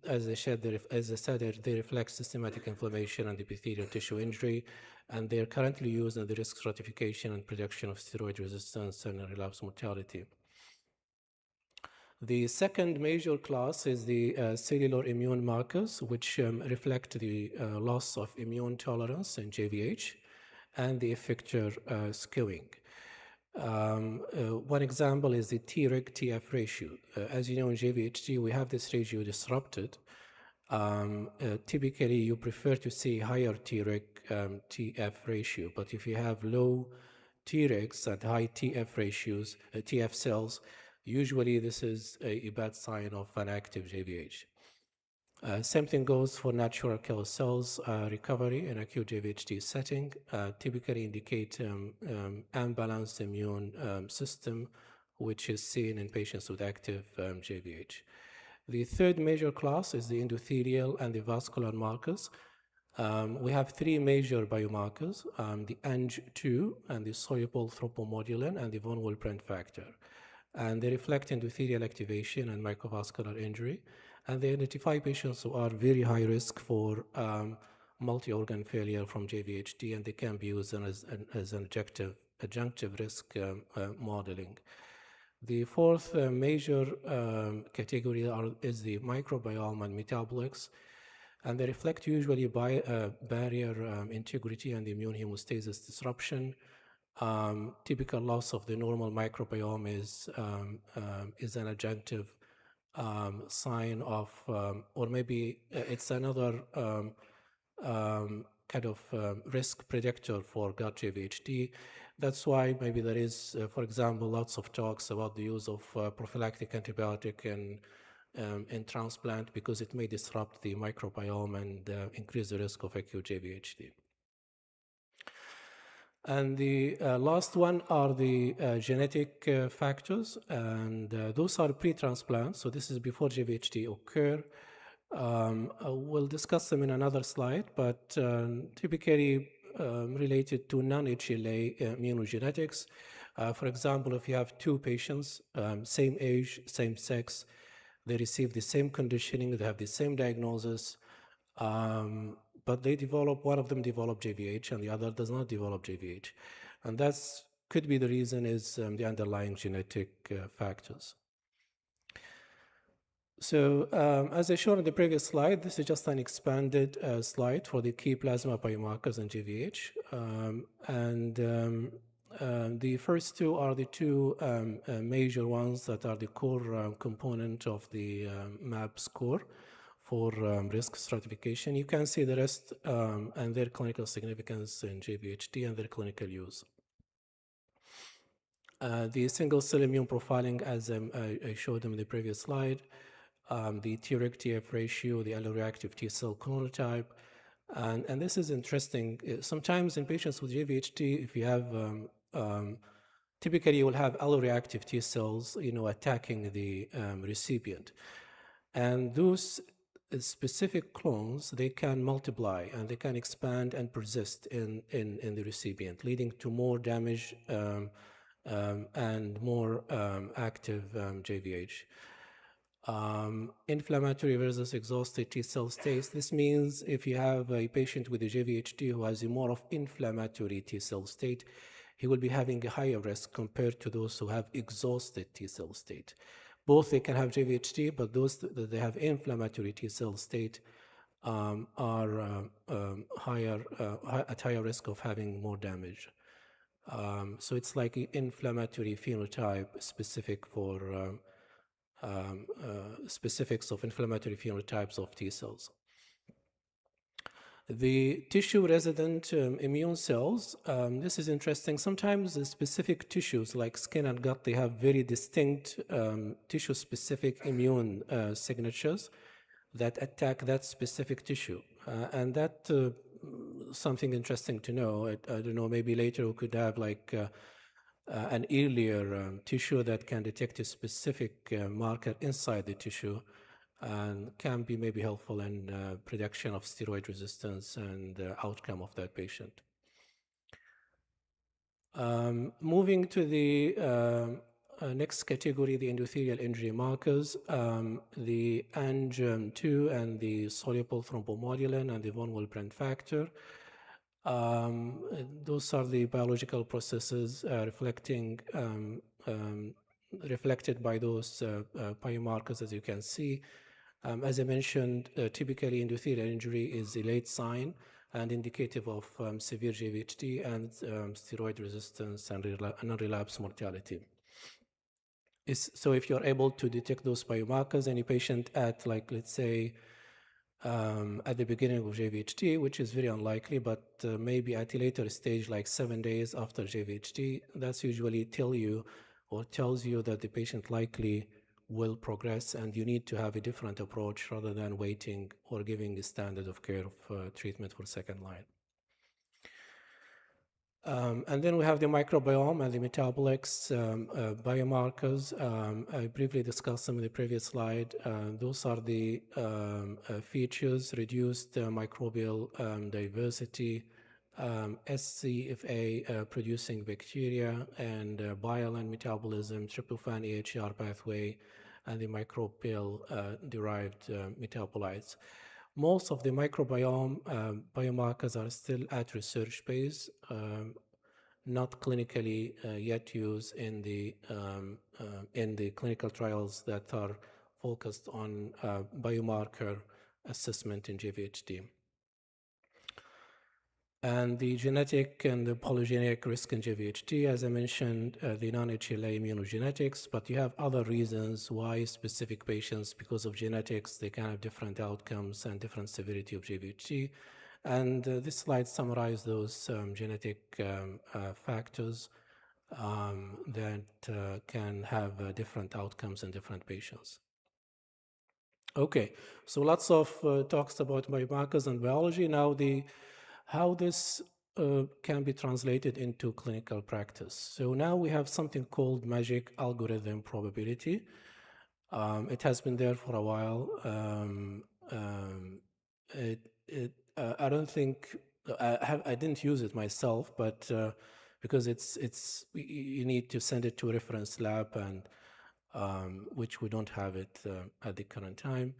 as I said, they reflect systematic inflammation and epithelial tissue injury, and they are currently used in the risk stratification and prediction of steroid resistance and relapse mortality. The second major class is the cellular immune markers, which reflect the loss of immune tolerance in JVH and the effector skewing. One example is the Treg-TF ratio. As you know, in JVHD, we have this ratio disrupted. Typically, you prefer to see higher Treg-TF ratio, but if you have low Tregs and high TF ratios, TF cells, usually this is a bad sign of an active JVH. Same thing goes for natural killer cells. Recovery in acute JVHD setting typically indicate unbalanced immune system, which is seen in patients with active JVH. The third major class is the endothelial and the vascular markers. We have three major biomarkers, the Ang2 and the soluble thrombomodulin and the von Willebrand factor. And they reflect endothelial activation and microvascular injury. And they identify patients who are very high risk for multi-organ failure from JVHD, and they can be used as an adjunctive risk modeling. The fourth major category is the microbiome and metabolics, and they reflect usually barrier integrity and immune hemostasis disruption. Typical loss of the normal microbiome is an adjunctive sign of, or maybe it's another kind of risk predictor for gut JVHD. That's why maybe there is, for example, lots of talks about the use of prophylactic antibiotic in transplant, because it may disrupt the microbiome and increase the risk of acute JVHD. And the last one are the genetic factors, and those are pre-transplant, so this is before JVHD occur. We'll discuss them in another slide, but typically related to non-HLA immunogenetics. For example, if you have two patients, same age, same sex, they receive the same conditioning, they have the same diagnosis, but one of them develop JVH and the other does not develop JVH. And that's could be the reason is the underlying genetic factors. So as I showed in the previous slide, this is just an expanded slide for the key plasma biomarkers in JVH. The first two are the two major ones that are the core component of the MAP score for risk stratification. You can see the rest and their clinical significance in JVHD and their clinical use. The single cell immune profiling, as I showed them in the previous slide, the Treg-TF ratio, the alloreactive T cell chronotype, and this is interesting. Sometimes in patients with JVHD, if you have typically you will have alloreactive T cells, attacking the recipient, and those specific clones, they can multiply and they can expand and persist in the recipient, leading to more damage and more active JVH. Inflammatory versus exhausted T cell states. This means if you have a patient with a JVHD who has a more of inflammatory T cell state, he will be having a higher risk compared to those who have exhausted T cell state. Both they can have JVHD, but those that they have inflammatory T cell state are at higher risk of having more damage. So it's like an inflammatory phenotype specific for specifics of inflammatory phenotypes of T cells. The tissue-resident immune cells, this is interesting. Sometimes the specific tissues like skin and gut, they have very distinct tissue-specific immune signatures that attack that specific tissue. And that something interesting to know. I don't know, maybe later we could have like an earlier tissue that can detect a specific marker inside the tissue and can be maybe helpful in prediction of steroid resistance and outcome of that patient. Moving to the next category, the endothelial injury markers, the Ang2 and the soluble thrombomodulin and the von Willebrand factor. Those are the biological processes reflected by those biomarkers, as you can see. As I mentioned, typically endothelial injury is a late sign and indicative of severe GVHD and steroid resistance and non-relapse mortality. So if you're able to detect those biomarkers, any patient at, like, let's say, at the beginning of GVHD, which is very unlikely, but maybe at a later stage, like 7 days after GVHD, that's usually tells you that the patient likely will progress and you need to have a different approach rather than waiting or giving a standard of care of treatment for second line. And then we have the microbiome and the metabolics biomarkers. I briefly discussed them in the previous slide. Those are the features: reduced microbial diversity, SCFA producing bacteria, and bile and metabolism, tryptophan AHR pathway, and the microbial derived metabolites. Most of the microbiome biomarkers are still at research phase, not clinically yet used in the clinical trials that are focused on biomarker assessment in GVHD. And the genetic and the polygenic risk in GVHD, as I mentioned, the non-HLA immunogenetics, but you have other reasons why specific patients, because of genetics, they can have different outcomes and different severity of GVHD. And this slide summarizes those genetic factors that can have different outcomes in different patients. Okay, so lots of talks about biomarkers and biology. Now how this can be translated into clinical practice. So now we have something called magic algorithm probability. It has been there for a while. I don't think I didn't use it myself, but because you need to send it to a reference lab, and which we don't have it at the current time.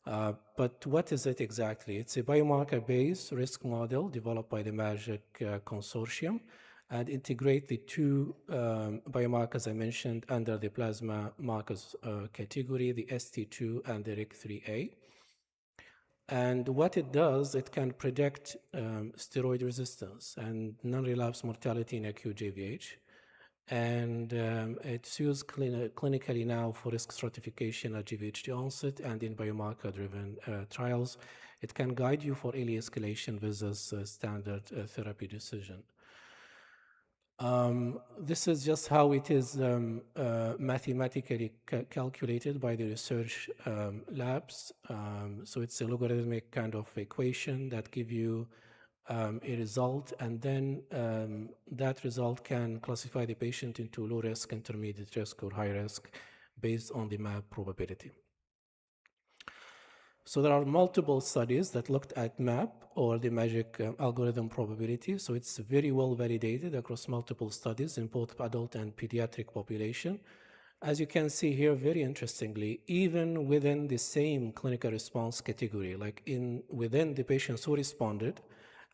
But what is it exactly? It's a biomarker-based risk model developed by the MAGIC consortium and integrate the two biomarkers I mentioned under the plasma markers category, the ST2 and the RIC3A. And what it does, it can predict steroid resistance and non-relapse mortality in acute GVH. And it's used clinically now for risk stratification at GVHD onset and in biomarker-driven trials. It can guide you for early escalation versus standard therapy decision. This is just how it is mathematically calculated by the research labs. So it's a logarithmic kind of equation that gives you a result, and then that result can classify the patient into low risk, intermediate risk, or high risk based on the MAP probability. So there are multiple studies that looked at MAP, or the magic algorithm probability. So it's very well validated across multiple studies in both adult and pediatric population. As you can see here, very interestingly, even within the same clinical response category, like within the patients who responded,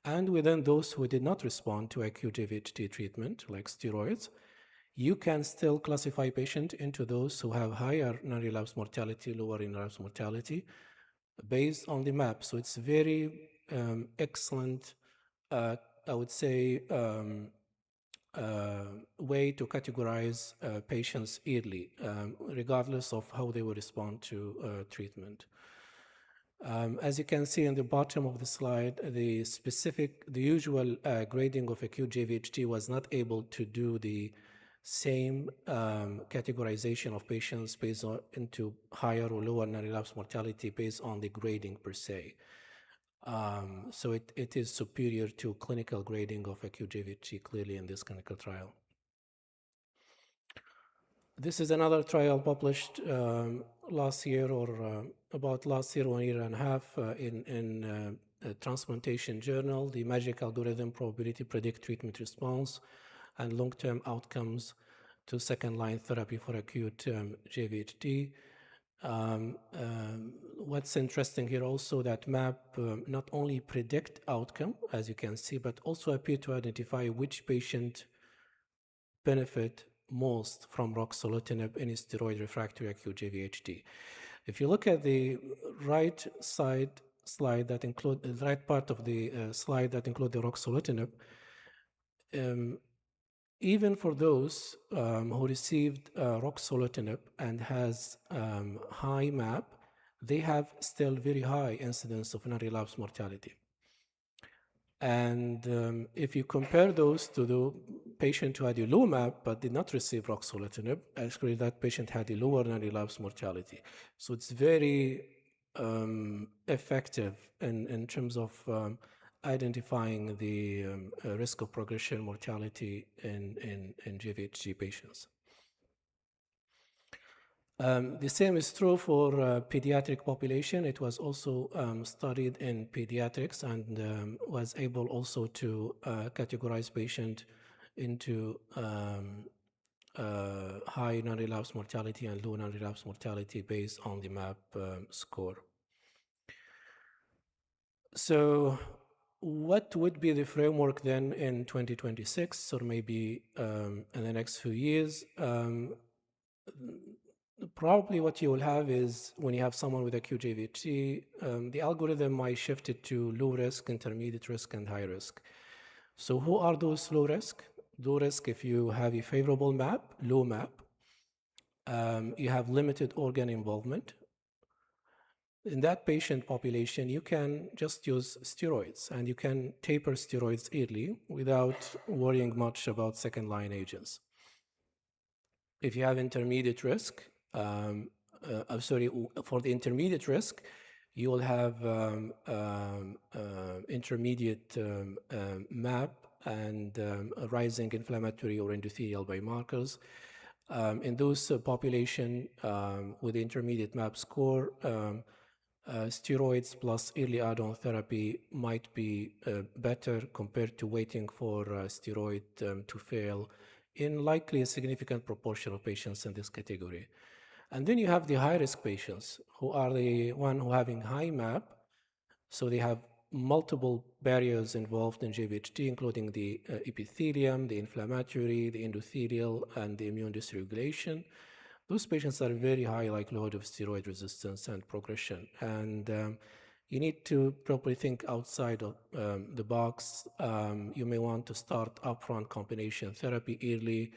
and within those who did not respond to acute GVHD treatment, like steroids, you can still classify patients into those who have higher non-relapse mortality, lower relapse mortality, based on the MAP. So it's very excellent, I would say, way to categorize patients early, regardless of how they will respond to treatment. As you can see in the bottom of the slide, the usual grading of acute GVHD was not able to do the same categorization of patients based into higher or lower non-relapse mortality based on the grading per se. So it is superior to clinical grading of acute GVHD clearly in this clinical trial. This is another trial published last year, or about last year, 1 year and a half, in a transplantation journal, the MAGIC algorithm probability predict treatment response. and long-term outcomes to second-line therapy for acute GVHD. What's interesting here also that MAP not only predict outcome, as you can see, but also appear to identify which patient benefit most from ruxolitinib in steroid refractory acute GVHD. If you look at the right side slide that include the right part of the slide that include the ruxolitinib, even for those who received ruxolitinib and has high MAP, they have still very high incidence of non-relapse mortality. And if you compare those to the patient who had a low MAP but did not receive ruxolitinib, actually that patient had a lower non-relapse mortality. So it's very effective in terms of identifying the risk of progression mortality in GVHD patients. The same is true for pediatric population. It was also studied in pediatrics and was able also to categorize patient into high non-relapse mortality and low non-relapse mortality based on the MAP score. So what would be the framework then in 2026 or maybe in the next few years? Probably what you will have is when you have someone with acute GVHD, the algorithm might shift it to low risk, intermediate risk, and high risk. So who are those low risk? Low risk if you have a favorable MAP, low MAP, you have limited organ involvement. In that patient population, you can just use steroids and you can taper steroids early without worrying much about second-line agents. If you have intermediate risk, for the intermediate risk, you will have intermediate MAP and rising inflammatory or endothelial biomarkers. In those population with intermediate MAP score, steroids plus early add-on therapy might be better compared to waiting for steroid to fail in likely a significant proportion of patients in this category. And then you have the high-risk patients who are the one who having high MAP, so they have multiple barriers involved in GVHD, including the epithelium, the inflammatory, the endothelial, and the immune dysregulation. Those patients are very high likelihood of steroid resistance and progression. And you need to properly think outside of the box. You may want to start upfront combination therapy early,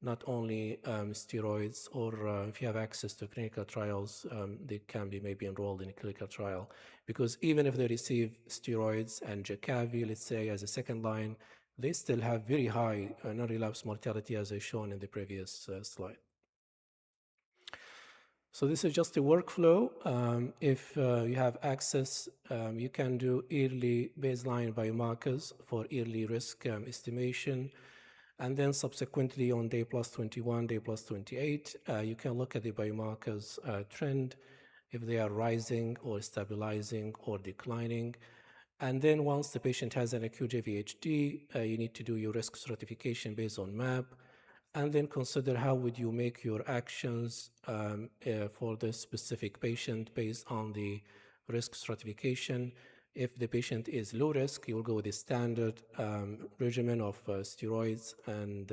not only steroids, or if you have access to clinical trials, they can be maybe enrolled in a clinical trial. Because even if they receive steroids and Jakavi, let's say, as a second line, they still have very high non-relapse mortality as I shown in the previous slide. So this is just a workflow. If you have access, you can do early baseline biomarkers for early risk estimation. And then subsequently on day plus 21, day plus 28, you can look at the biomarkers trend, if they are rising or stabilizing or declining. And then once the patient has an acute GVHD, you need to do your risk stratification based on MAP, and then consider how would you make your actions for this specific patient based on the risk stratification. If the patient is low risk, you will go with the standard regimen of steroids and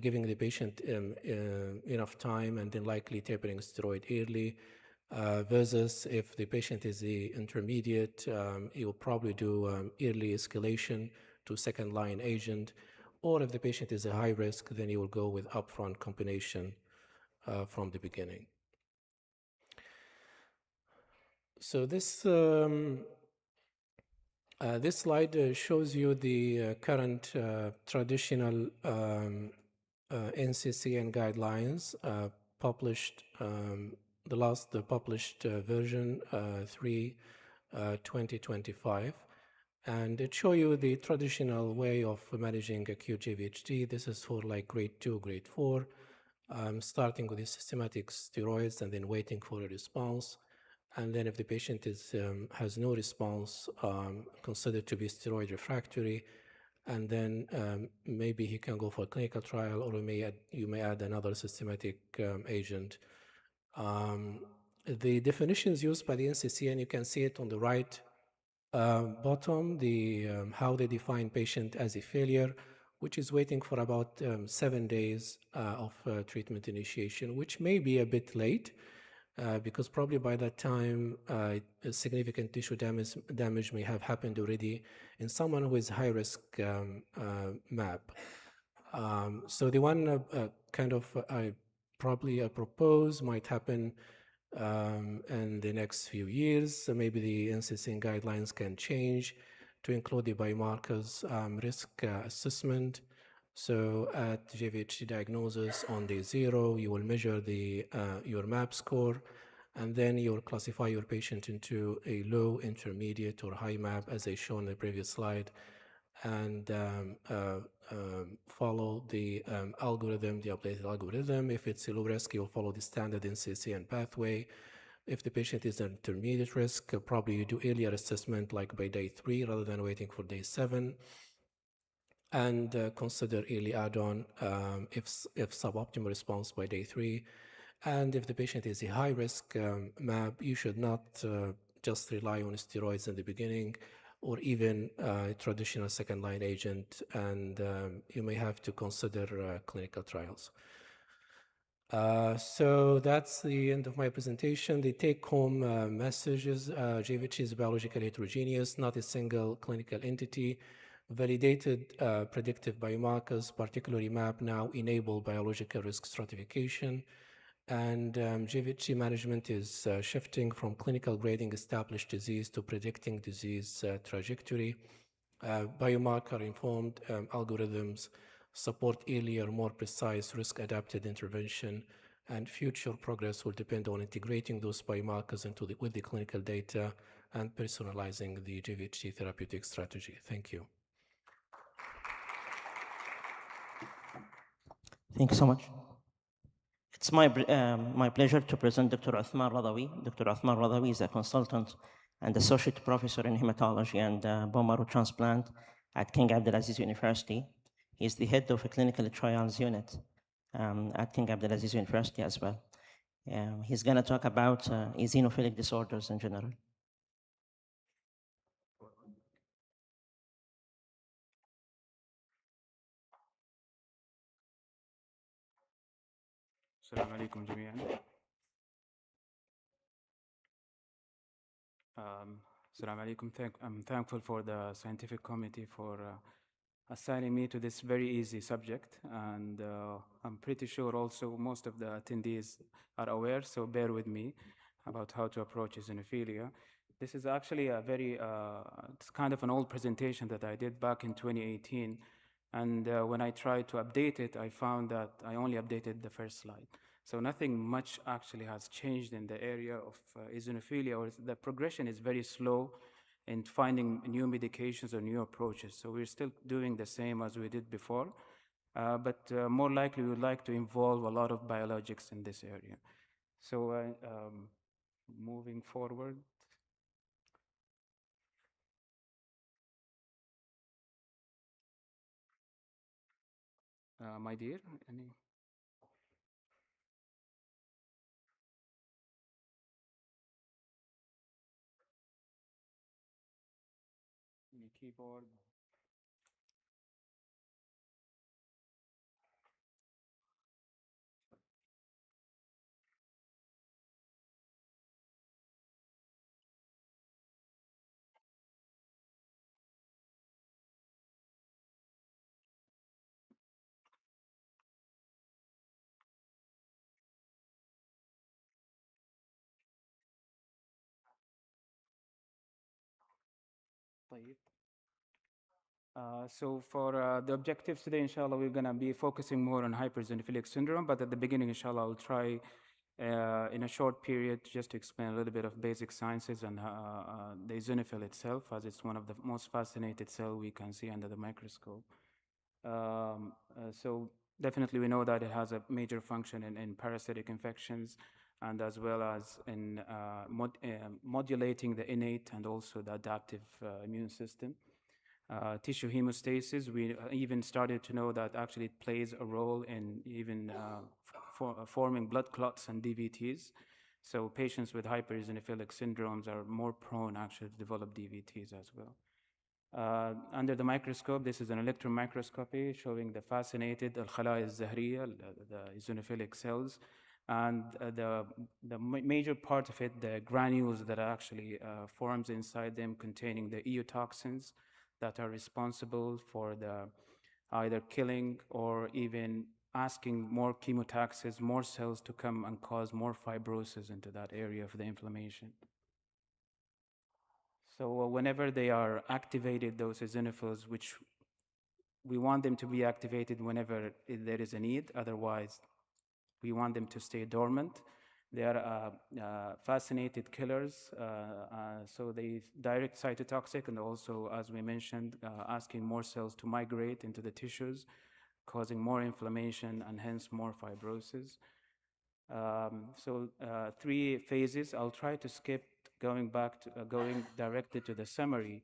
giving the patient enough time and then likely tapering steroid early. Versus if the patient is the intermediate, you will probably do early escalation to second line agent. Or if the patient is a high risk, then you will go with upfront combination from the beginning. So this this slide shows you the current traditional NCCN guidelines published, the last published version 3/2025. And it shows you the traditional way of managing acute GVHD. This is for like grade 2, grade 4, starting with the systematic steroids and then waiting for a response. And then if the patient is, has no response, considered to be steroid refractory, and then maybe he can go for a clinical trial, or you may add another systematic agent. The definitions used by the NCCN, you can see it on the right bottom, how they define patient as a failure, which is waiting for about 7 days of treatment initiation, which may be a bit late, because probably by that time, significant tissue damage may have happened already in someone who is high-risk MAP. So the one I probably propose might happen in the next few years. So maybe the NCCN guidelines can change to include the biomarkers risk assessment. So at JVHD diagnosis on day 0, you will measure your MAP score, and then you will classify your patient into a low, intermediate, or high MAP, as I shown in the previous slide, and follow the algorithm, the updated algorithm. If it's a low risk, you'll follow the standard NCCN pathway. If the patient is an intermediate risk, probably you do earlier assessment, like by day 3, rather than waiting for day 7. And consider early add-on if suboptimal response by day 3. And if the patient is a high-risk MAB, you should not just rely on steroids in the beginning, or even a traditional second-line agent, and you may have to consider clinical trials. So that's the end of my presentation. The take-home message is JVHD is biologically heterogeneous, not a single clinical entity. Validated predictive biomarkers, particularly MAP, now enable biological risk stratification. And JVHD management is shifting from clinical grading established disease to predicting disease trajectory. Biomarker-informed algorithms support earlier, more precise risk-adapted intervention, and future progress will depend on integrating those biomarkers with the clinical data and personalizing the JVHD therapeutic strategy. Thank you. Thank you so much. It's my pleasure to present Dr. Uthman Radawi. Dr. Uthman Radawi is a consultant and associate professor in hematology and bone marrow transplant at King Abdulaziz University. He's the head of a clinical trials unit at King Abdulaziz University as well. He's going to talk about eosinophilic disorders in general. السلام عليكم جميعا. Assalamu alaikum. I'm thankful for the scientific committee for assigning me to this very easy subject, and I'm pretty sure also most of the attendees are aware, so bear with me about how to approach eosinophilia. This is actually a very, it's kind of an old presentation that I did back in 2018, and when I tried to update it, I found that I only updated the first slide. So nothing much actually has changed in the area of eosinophilia, or the progression is very slow in finding new medications or new approaches. So we're still doing the same as we did before, but more likely we would like to involve a lot of biologics in this area. So moving forward. My dear, any? Any keyboard? So for the objectives today, inshallah, we're going to be focusing more on hypereosinophilic syndrome, but at the beginning, inshallah, I'll try in a short period just to explain a little bit of basic sciences and the eosinophil itself, as it's one of the most fascinated cells we can see under the microscope. So definitely we know that it has a major function in parasitic infections, and as well as in modulating the innate and also the adaptive immune system. tissue hemostasis. We even started to know that actually it plays a role in even forming blood clots and DVTs. So patients with hypereosinophilic syndromes are more prone actually to develop DVTs as well. Under the microscope, this is an electron microscopy showing the fascinated al-khalaya al-zahriya, the eosinophilic cells, and the major part of it, the granules that actually forms inside them containing the eotoxins that are responsible for the either killing or even asking more chemotaxis, more cells to come and cause more fibrosis into that area of the inflammation. So whenever they are activated, those eosinophils, which we want them to be activated whenever there is a need, otherwise we want them to stay dormant. They are fascinated killers, so they direct cytotoxic, and also, as we mentioned, asking more cells to migrate into the tissues, causing more inflammation and hence more fibrosis. So 3 phases. I'll try to skip going back to going directly to the summary,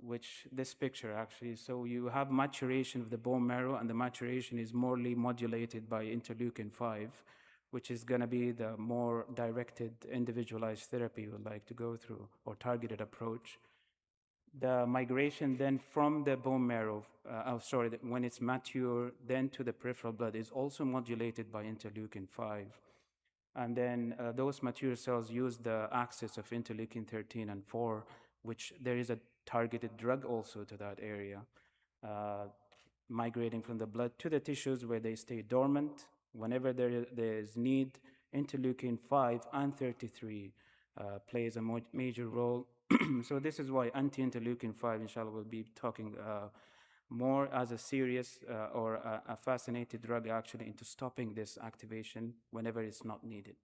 which this picture actually. So you have maturation of the bone marrow, and the maturation is morely modulated by interleukin-5, which is going to be the more directed, individualized therapy we would like to go through, or targeted approach. The migration then from the bone marrow, when it's mature, then to the peripheral blood is also modulated by interleukin-5. And then those mature cells use the axis of interleukin-13 and 4, which there is a targeted drug also to that area, migrating from the blood to the tissues where they stay dormant. Whenever there is need, interleukin-5 and 33 plays a major role. So this is why anti-interleukin-5, inshallah, we'll be talking more as a serious or a fascinated drug actually into stopping this activation whenever it's not needed.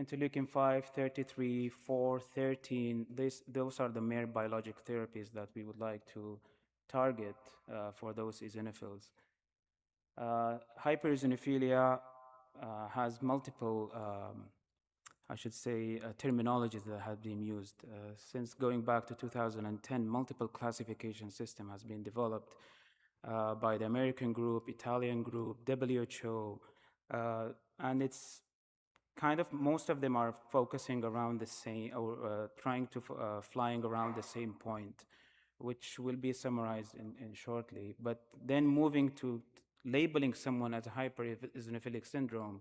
Interleukin-5, 33, 4, 13, those are the mere biologic therapies that we would like to target for those eosinophils. Hypereosinophilia has multiple terminologies that have been used. Since going back to 2010, multiple classification system has been developed by the American group, Italian group, WHO, and it's kind of, most of them are focusing around the same, or trying to flying around the same point, which will be summarized in shortly. But then moving to labeling someone as a hypereosinophilic syndrome,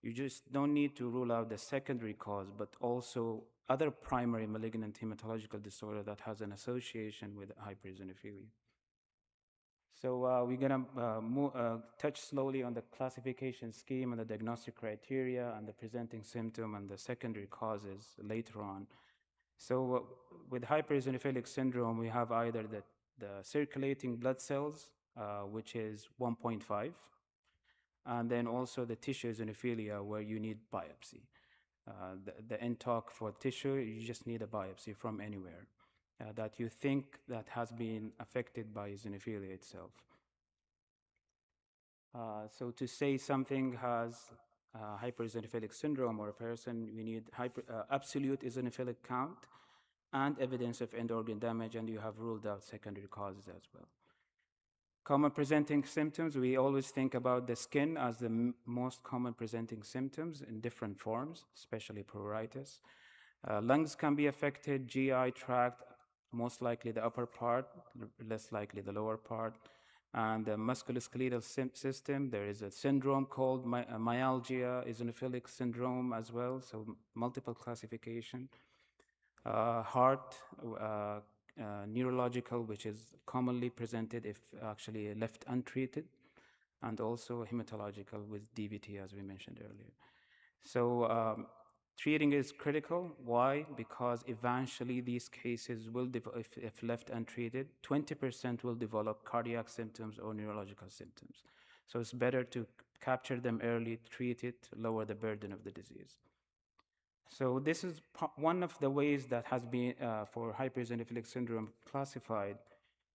you just don't need to rule out the secondary cause, but also other primary malignant hematological disorder that has an association with hypereosinophilia. So we're gonna touch slowly on the classification scheme and the diagnostic criteria and the presenting symptom and the secondary causes later on. So with hypereosinophilic syndrome, we have either the circulating blood cells, which is 1.5, and then also the tissue eosinophilia, where you need biopsy. The NTOC for tissue, you just need a biopsy from anywhere that you think that has been affected by eosinophilia itself. So to say something has hypereosinophilic syndrome or a person, we need absolute eosinophilic count and evidence of end organ damage, and you have ruled out secondary causes as well. Common presenting symptoms, we always think about the skin as the most common presenting symptoms in different forms, especially pruritus. Lungs can be affected, GI tract, most likely the upper part, less likely the lower part. And the musculoskeletal system, there is a syndrome called myalgia, eosinophilic syndrome as well, so multiple classification. Heart, neurological, which is commonly presented if actually left untreated, and also hematological with DVT, as we mentioned earlier. So treating is critical. Why? Because eventually these cases will, if left untreated, 20% will develop cardiac symptoms or neurological symptoms. So it's better to capture them early, treat it, lower the burden of the disease. So this is one of the ways that has been for hypereosinophilic syndrome classified.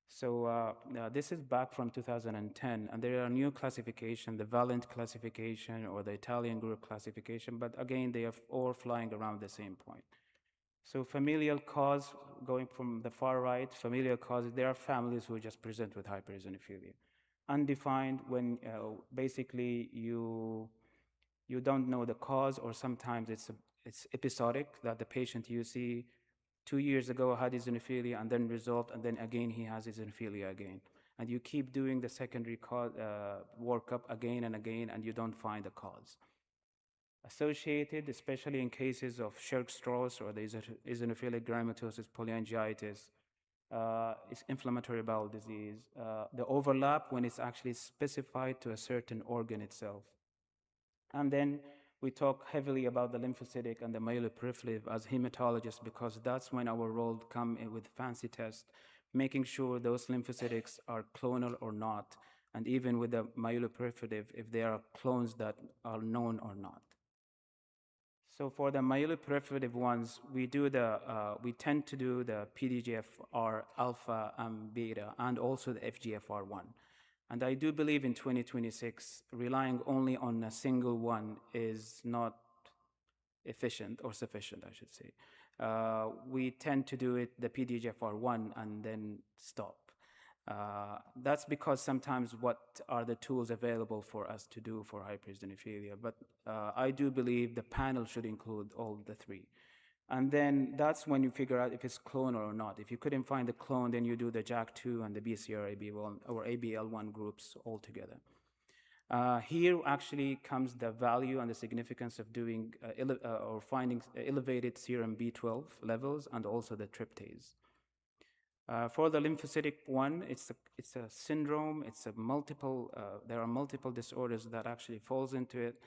So this is back from 2010, and there are new classification, the Valent classification or the Italian group classification, but again, they are all flying around the same point. So familial cause, going from the far right, familial causes, there are families who just present with hypereosinophilia. Undefined, when basically you don't know the cause, or sometimes it's episodic, that the patient you see 2 years ago had eosinophilia and then resolved, and then again he has eosinophilia again. And you keep doing the secondary workup again and again, and you don't find the cause. Associated, especially in cases of Churg-Strauss or the eosinophilic granulomatosis polyangiitis, is inflammatory bowel disease. The overlap when it's actually specified to a certain organ itself. And then we talk heavily about the lymphocytic and the myeloproliferative as hematologists, because that's when our role come in with fancy tests, making sure those lymphocytics are clonal or not, and even with the myeloproliferative, if they are clones that are known or not. So for the myeloproliferative ones, we tend to do the PDGFR alpha and beta, and also the FGFR1. And I do believe in 2026, relying only on a single one is not efficient or sufficient, I should say. We tend to do it, the PDGFR1, and then stop. That's because sometimes what are the tools available for us to do for hypereosinophilia, but I do believe the panel should include all the three. And then that's when you figure out if it's clonal or not. If you couldn't find the clone, then you do the JAK2 and the BCR-ABL1 or ABL1 groups all together. Here actually comes the value and the significance of doing or finding elevated serum B12 levels and also the tryptase. For the lymphocytic one, it's a syndrome. It's a multiple. There are multiple disorders that actually falls into it.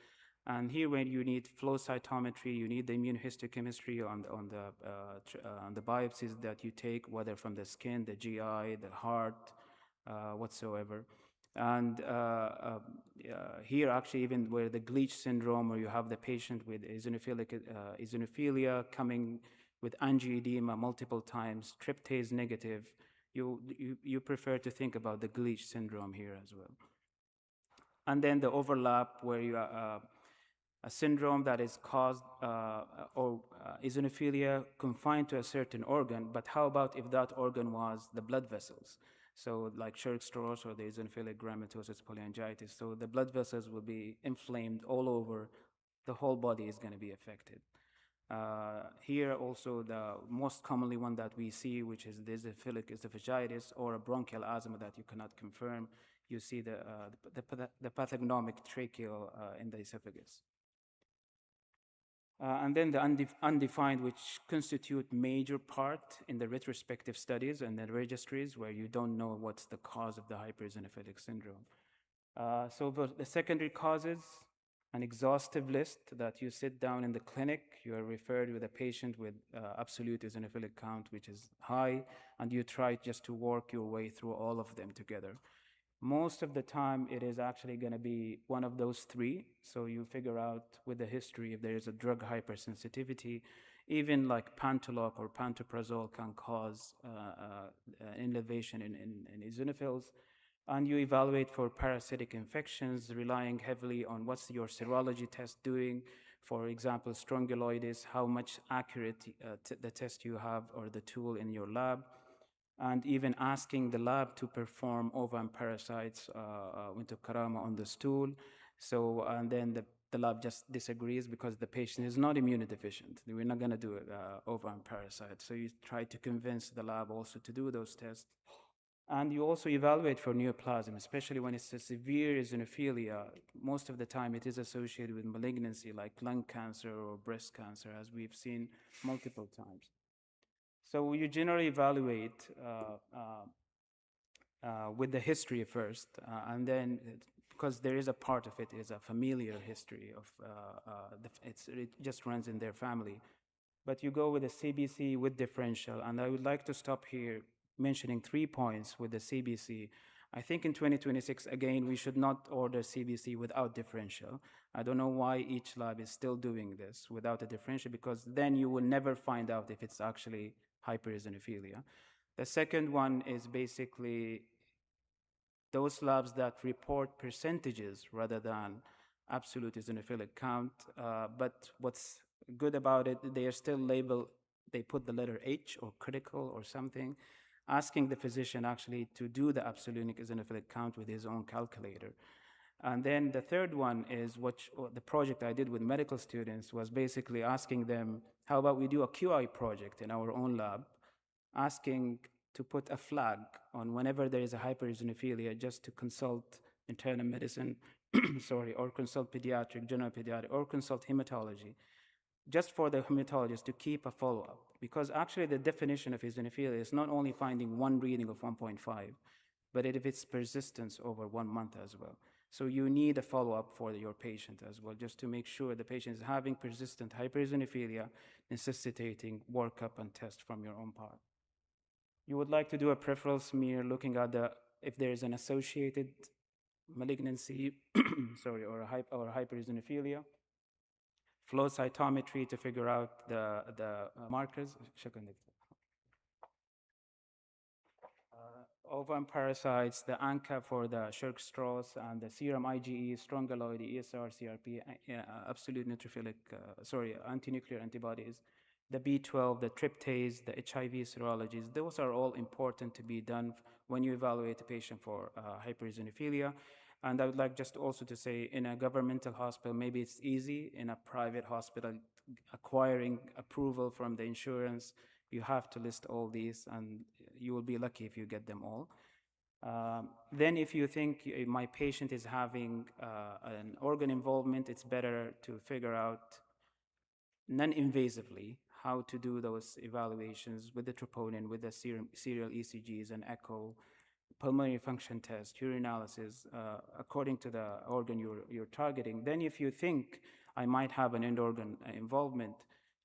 And here, when you need flow cytometry, you need the immunohistochemistry on the biopsies that you take, whether from the skin, the GI, the heart, whatsoever. And here, actually, even where the Gleach syndrome, where you have the patient with eosinophilia coming with angioedema multiple times, tryptase negative, you prefer to think about the Gleach syndrome here as well. And then the overlap where you a syndrome that is caused or eosinophilia confined to a certain organ, but how about if that organ was the blood vessels? So like Churg-Strauss or the eosinophilic granulomatosis polyangiitis. So the blood vessels will be inflamed all over, the whole body is going to be affected. Here also the most commonly one that we see, which is the eosinophilic esophagitis or a bronchial asthma that you cannot confirm. You see the pathognomic tracheal in the esophagus. And then the undefined, which constitute major part in the retrospective studies and the registries where you don't know what's the cause of the hypereosinophilic syndrome. So the secondary causes, an exhaustive list that you sit down in the clinic, you are referred with a patient with absolute eosinophilic count, which is high, and you try just to work your way through all of them together. Most of the time, it is actually going to be one of those three. So you figure out with the history if there is a drug hypersensitivity. Even like Pantoloc or pantoprazole can cause elevation in eosinophils. And you evaluate for parasitic infections, relying heavily on what's your serology test doing. For example, strongyloides, how much accurate the test you have or the tool in your lab. And even asking the lab to perform ovam parasites into karama on the stool. So, and then the lab just disagrees because the patient is not immunodeficient. We're not going to do ovam parasite. So you try to convince the lab also to do those tests. And you also evaluate for neoplasm, especially when it's a severe eosinophilia. Most of the time it is associated with malignancy like lung cancer or breast cancer, as we've seen multiple times. So you generally evaluate with the history first, and then because there is a part of it is a familial history of it just runs in their family. But you go with a CBC with differential, and I would like to stop here mentioning 3 points with the CBC. I think in 2026, again, we should not order CBC without differential. I don't know why each lab is still doing this without a differential, because then you will never find out if it's actually hypereosinophilia. The second one is basically those labs that report percentages rather than absolute eosinophilic count. But what's good about it, they are still labeled they put the letter H or critical or something, asking the physician actually to do the absolute eosinophilic count with his own calculator. And then the third one is the project I did with medical students was basically asking them, how about we do a QI project in our own lab, asking to put a flag on whenever there is a hypereosinophilia just to consult internal medicine, sorry, or consult pediatric, general pediatric, or consult hematology, just for the hematologist to keep a follow-up. Because actually the definition of eosinophilia is not only finding one reading of 1.5, but if it's persistence over 1 month as well. So you need a follow-up for your patient as well, just to make sure the patient is having persistent hypereosinophilia, necessitating workup and test from your own part. You would like to do a peripheral smear looking at if there is an associated malignancy, sorry, or hypereosinophilia. Flow cytometry to figure out the markers. Ovum parasites, the ANCA for the Shirk-Strauss, and the serum IgE, strong alloid, ESR, CRP, absolute neutrophilic, anti-nuclear antibodies, the B12, the tryptase, the HIV serologies. Those are all important to be done when you evaluate a patient for hypereosinophilia. And I would like just also to say, in a governmental hospital, maybe it's easy. In a private hospital, acquiring approval from the insurance, you have to list all these, and you will be lucky if you get them all. Then if you think my patient is having an organ involvement, it's better to figure out non-invasively how to do those evaluations with the troponin, with the serial ECGs and echo, pulmonary function test, urinalysis, according to the organ you're targeting. Then if you think I might have an end organ involvement,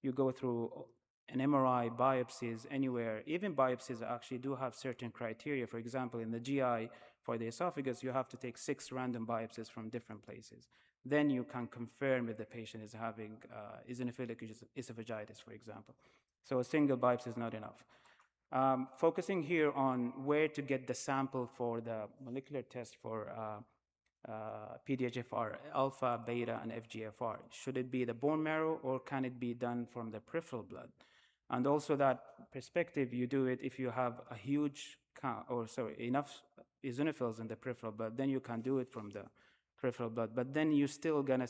you go through an MRI, biopsies, anywhere. Even biopsies actually do have certain criteria. For example, in the GI, for the esophagus, you have to take 6 random biopsies from different places. Then you can confirm if the patient is having eosinophilic esophagitis, for example. So a single biopsy is not enough. Focusing here on where to get the sample for the molecular test for PDHFR, alpha, beta, and FGFR. Should it be the bone marrow, or can it be done from the peripheral blood? And also that perspective, you do it if you have a huge count, enough eosinophils in the peripheral blood, then you can do it from the peripheral blood. But then you're still gonna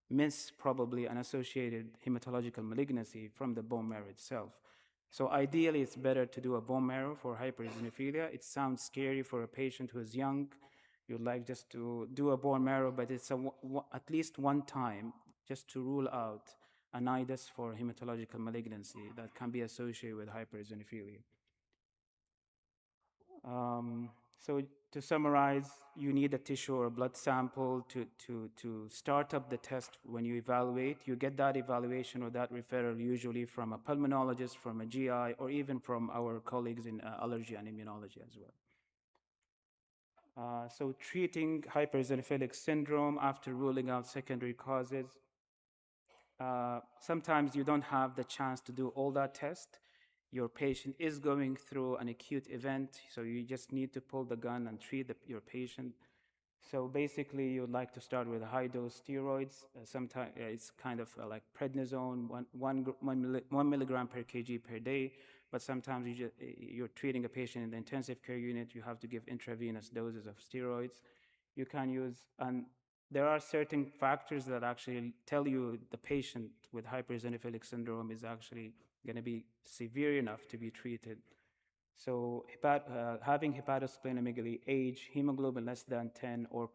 miss probably an associated hematological malignancy from the bone marrow itself. So ideally, it's better to do a bone marrow for hypereosinophilia. It sounds scary for a patient who is young. You'd like just to do a bone marrow, but it's at least one time just to rule out a nidus for hematological malignancy that can be associated with hypereosinophilia. So to summarize, you need a tissue or a blood sample to start up the test. When you evaluate, you get that evaluation or that referral usually from a pulmonologist, from a GI, or even from our colleagues in allergy and immunology as well. So treating hypereosinophilic syndrome after ruling out secondary causes. Sometimes you don't have the chance to do all that test. Your patient is going through an acute event, so you just need to pull the gun and treat your patient. So basically, you'd like to start with high-dose steroids. Sometimes it's kind of like prednisone, 1 milligram per kg per day. But sometimes you're treating a patient in the intensive care unit. You have to give intravenous doses of steroids. You can use, and there are certain factors that actually tell you the patient with hypereosinophilic syndrome is actually going to be severe enough to be treated. So having hepatosplenomegaly, age, hemoglobin less than 10, or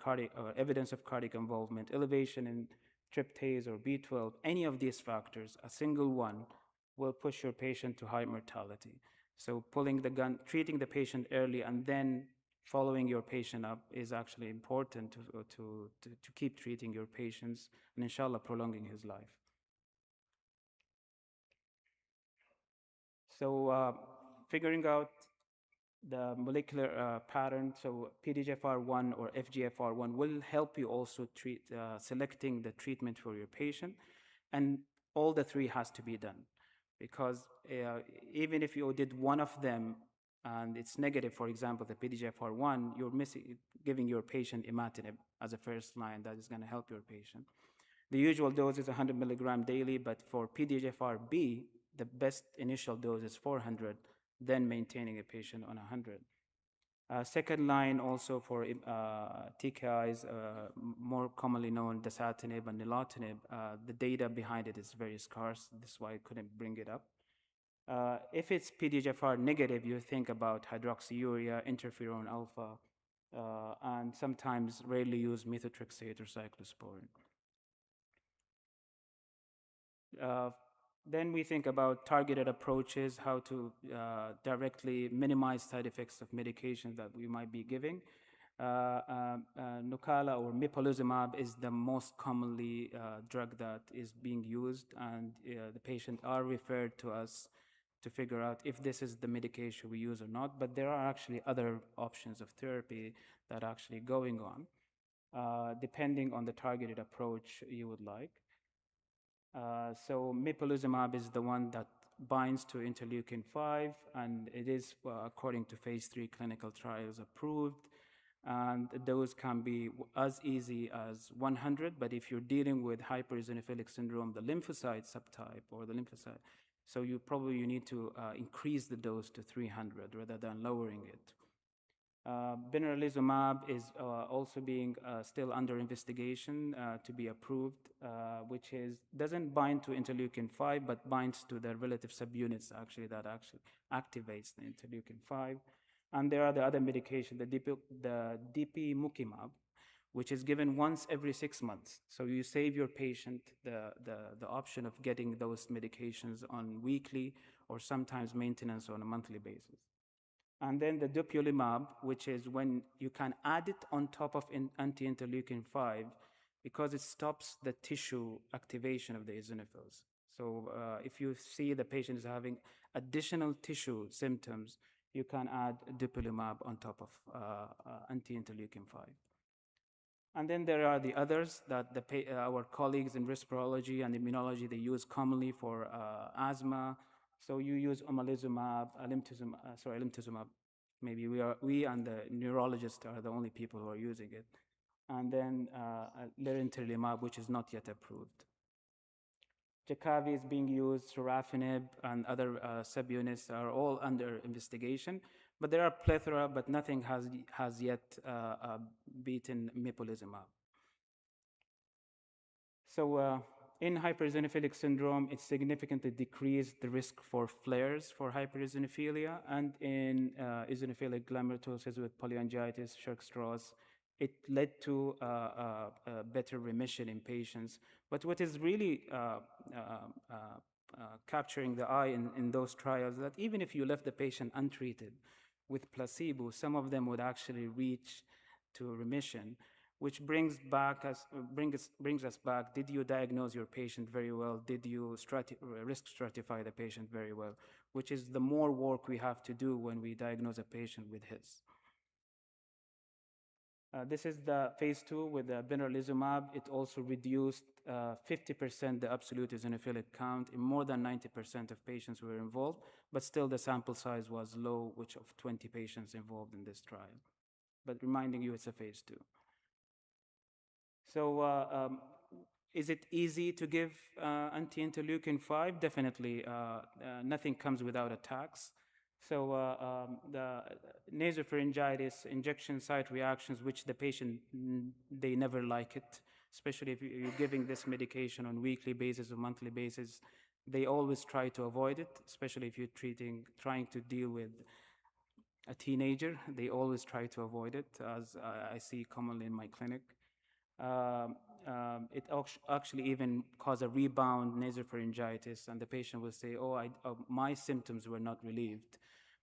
evidence of cardiac involvement, elevation in tryptase or B12, any of these factors, a single one, will push your patient to high mortality. So pulling the gun, treating the patient early, and then following your patient up is actually important to keep treating your patients and inshallah prolonging his life. So figuring out the molecular pattern, so PDGFR1 or FGFR1 will help you also selecting the treatment for your patient, and all the 3 has to be done, because even if you did one of them and it's negative, for example, the PDGFR1, you're giving your patient imatinib as a first line that is going to help your patient. The usual dose is 100 milligram daily, but for PDGFRB, the best initial dose is 400, then maintaining a patient on 100. Second line also for TKIs, more commonly known dasatinib and nilotinib, the data behind it is very scarce. This is why I couldn't bring it up. If it's PDGFR negative, you think about hydroxyurea, interferon alpha, and sometimes rarely use methotrexate or cyclosporin. Then we think about targeted approaches, how to directly minimize side effects of medications that we might be giving. Nucala or mepolizumab is the most commonly drug that is being used, and the patient are referred to us to figure out if this is the medication we use or not. But there are actually other options of therapy that are actually going on, depending on the targeted approach you would like. So mepolizumab is the one that binds to interleukin-5, and it is, according to phase 3 clinical trials, approved. And those can be as easy as 100, but if you're dealing with hypereosinophilic syndrome, the lymphocyte subtype or the lymphocyte, so you need to increase the dose to 300 rather than lowering it. Benralizumab is also being still under investigation to be approved, which doesn't bind to interleukin-5, but binds to the relative subunits that actually activates the interleukin-5. And there are the other medication, the depemokimab, which is given once every 6 months. So you save your patient the option of getting those medications on weekly or sometimes maintenance on a monthly basis. And then the dupilumab, which is when you can add it on top of anti-interleukin-5 because it stops the tissue activation of the eosinophils. So if you see the patient is having additional tissue symptoms, you can add dupilumab on top of anti-interleukin-5. And then there are the others that our colleagues in respirology and immunology, they use commonly for asthma. So you use omalizumab, alimtuzumab. Maybe we and the neurologists are the only people who are using it. And then lirentelimab, which is not yet approved. Jakavi is being used, sorafenib and other subunits are all under investigation. But there are plethora, but nothing has yet beaten mepolizumab. So in hypereosinophilic syndrome, it significantly decreased the risk for flares for hypereosinophilia, and in eosinophilic glomerulosclerosis with polyangiitis, Churg-Strauss, it led to better remission in patients. But what is really capturing the eye in those trials, that even if you left the patient untreated with placebo, some of them would actually reach to remission, which brings us back. Did you diagnose your patient very well? Did you risk stratify the patient very well? Which is the more work we have to do when we diagnose a patient with HIS. This is the phase 2 with the benralizumab. It also reduced 50% the absolute eosinophilic count in more than 90% of patients who were involved, but still the sample size was low, which of 20 patients involved in this trial. But reminding you, it's a phase 2. So is it easy to give anti-interleukin-5? Definitely. Nothing comes without attacks. So the nasopharyngitis, injection site reactions, which the patient, they never like it, especially if you're giving this medication on weekly basis or monthly basis. They always try to avoid it, especially if you're trying to deal with a teenager. They always try to avoid it, as I see commonly in my clinic. It actually even cause a rebound nasopharyngitis, and the patient will say, my symptoms were not relieved.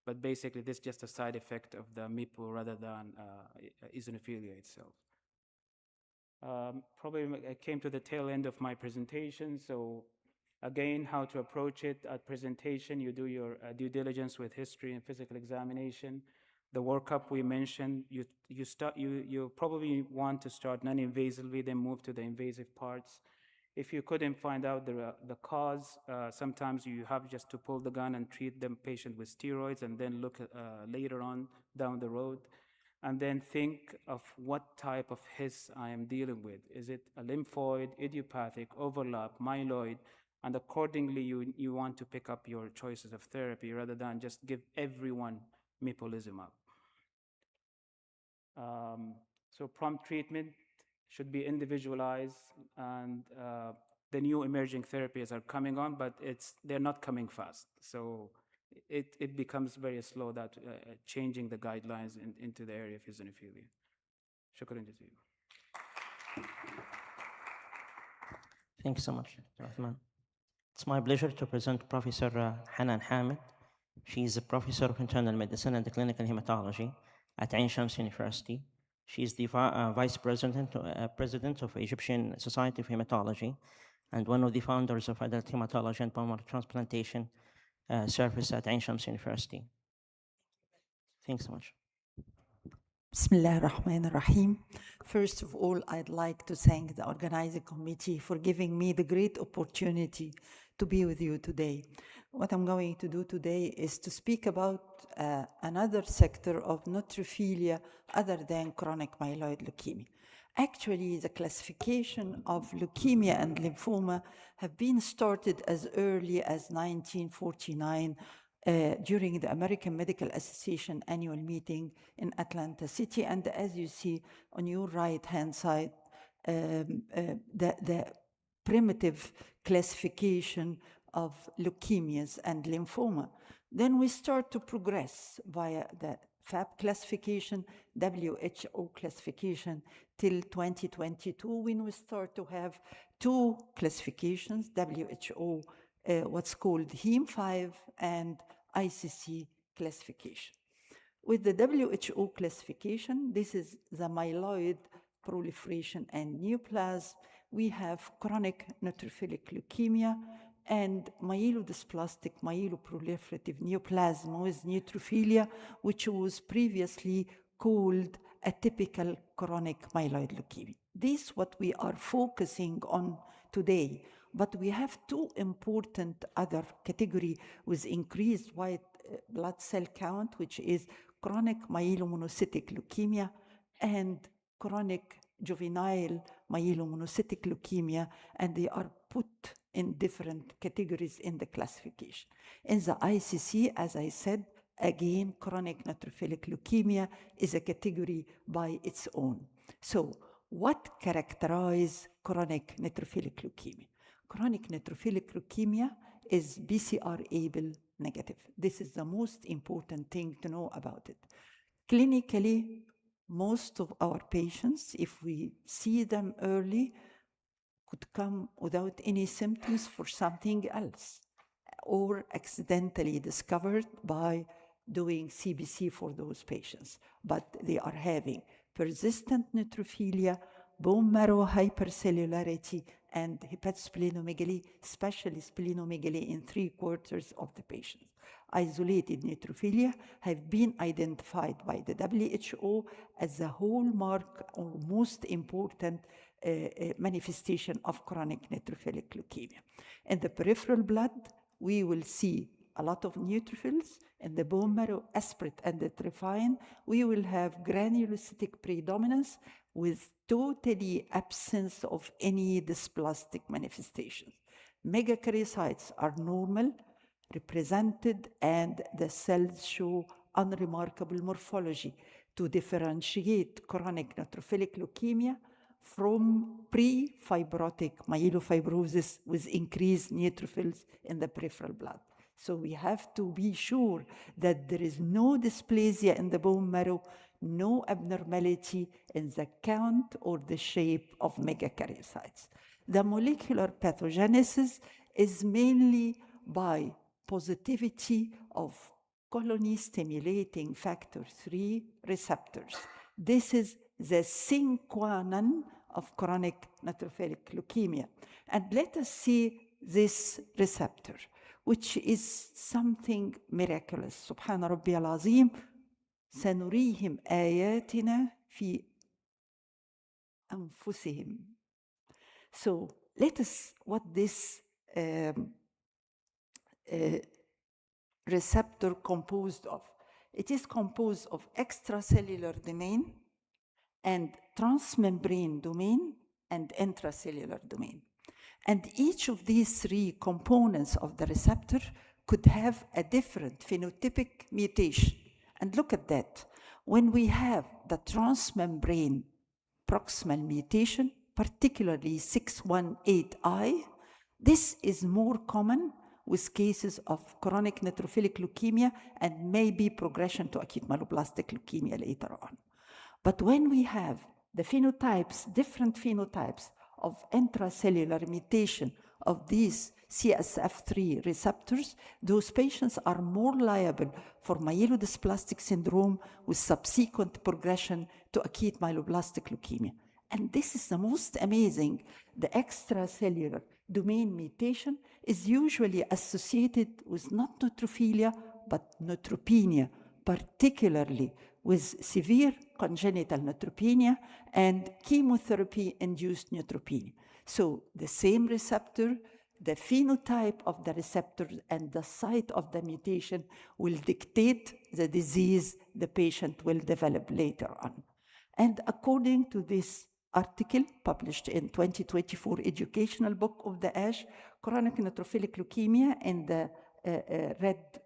But basically, this is just a side effect of the MIPO rather than eosinophilia itself. Probably I came to the tail end of my presentation. So again, how to approach it at presentation, you do your due diligence with history and physical examination. The workup we mentioned, you probably want to start non-invasively, then move to the invasive parts. If you couldn't find out the cause, sometimes you have just to pull the gun and treat the patient with steroids, and then look at, later on down the road, and then think of what type of HIS I am dealing with. Is it a lymphoid, idiopathic, overlap, myeloid? And accordingly, you want to pick up your choices of therapy rather than just give everyone mepolizumab. So prompt treatment should be individualized, and the new emerging therapies are coming on, but they're not coming fast. So it becomes very slow that changing the guidelines into the area of eosinophilia. Shukran jazeelan. Thank you so much, Dr. Uthman. It's my pleasure to present Professor Hanan Hamid. She is a professor of internal medicine and clinical hematology at Ain Shams University. She is the vice president of Egyptian Society of Hematology and one of the founders of adult hematology and bone marrow transplantation service at Ain Shams University. Thanks so much. Bismillah ar-Rahman ar-Rahim. First of all, I'd like to thank the organizing committee for giving me the great opportunity to be with you today. What I'm going to do today is to speak about another sector of neutrophilia other than chronic myeloid leukemia. Actually, the classification of leukemia and lymphoma have been started as early as 1949 during the American Medical Association annual meeting in Atlanta City. And as you see on your right-hand side, the primitive classification of leukemias and lymphoma. Then we start to progress via the FAB classification, WHO classification, till 2022, when we start to have two classifications, WHO, what's called HEM5 and ICC classification. With the WHO classification, this is the myeloid proliferation and neoplasm. We have chronic neutrophilic leukemia and myelodysplastic myeloproliferative neoplasm with neutrophilia, which was previously called atypical chronic myeloid leukemia. This is what we are focusing on today. But we have two important other categories with increased white blood cell count, which is chronic myelomonocytic leukemia and chronic juvenile myelomonocytic leukemia, and they are put in different categories in the classification. In the ICC, as I said, again, chronic neutrophilic leukemia is a category by its own. So what characterizes chronic neutrophilic leukemia? Chronic neutrophilic leukemia is BCR-ABL negative. This is the most important thing to know about it. Clinically, most of our patients, if we see them early, could come without any symptoms for something else, or accidentally discovered by doing CBC for those patients. But they are having persistent neutrophilia, bone marrow hypercellularity, and hepatosplenomegaly, especially splenomegaly in 3/4 of the patients. Isolated neutrophilia have been identified by the WHO as the hallmark or most important manifestation of chronic neutrophilic leukemia. In the peripheral blood, we will see a lot of neutrophils. In the bone marrow, aspirate and atropine, we will have granulocytic predominance with totally absence of any dysplastic manifestations. Megakaryocytes are normal, represented, and the cells show unremarkable morphology to differentiate chronic neutrophilic leukemia from pre-fibrotic myelofibrosis with increased neutrophils in the peripheral blood. So we have to be sure that there is no dysplasia in the bone marrow, no abnormality in the count or the shape of megakaryocytes. The molecular pathogenesis is mainly by positivity of colony-stimulating factor 3 receptors. This is the sine qua non of chronic neutrophilic leukemia. And let us see this receptor, which is something miraculous. Subhana Rabbi al-Azim, سنريهم آياتنا في أنفسهم. So let us, what this receptor composed of. It is composed of extracellular domain and transmembrane domain and intracellular domain. And each of these three components of the receptor could have a different phenotypic mutation. And look at that. When we have the transmembrane proximal mutation, particularly 618I, this is more common with cases of chronic neutrophilic leukemia and maybe progression to acute myeloblastic leukemia later on. But when we have the phenotypes, different phenotypes of intracellular mutation of these CSF3 receptors, those patients are more liable for myelodysplastic syndrome with subsequent progression to acute myeloblastic leukemia. And this is the most amazing. The extracellular domain mutation is usually associated with not neutrophilia, but neutropenia, particularly with severe congenital neutropenia and chemotherapy-induced neutropenia. So the same receptor, the phenotype of the receptor and the site of the mutation will dictate the disease the patient will develop later on. And according to this article published in 2024 educational book of the ASH, chronic neutrophilic leukemia in the red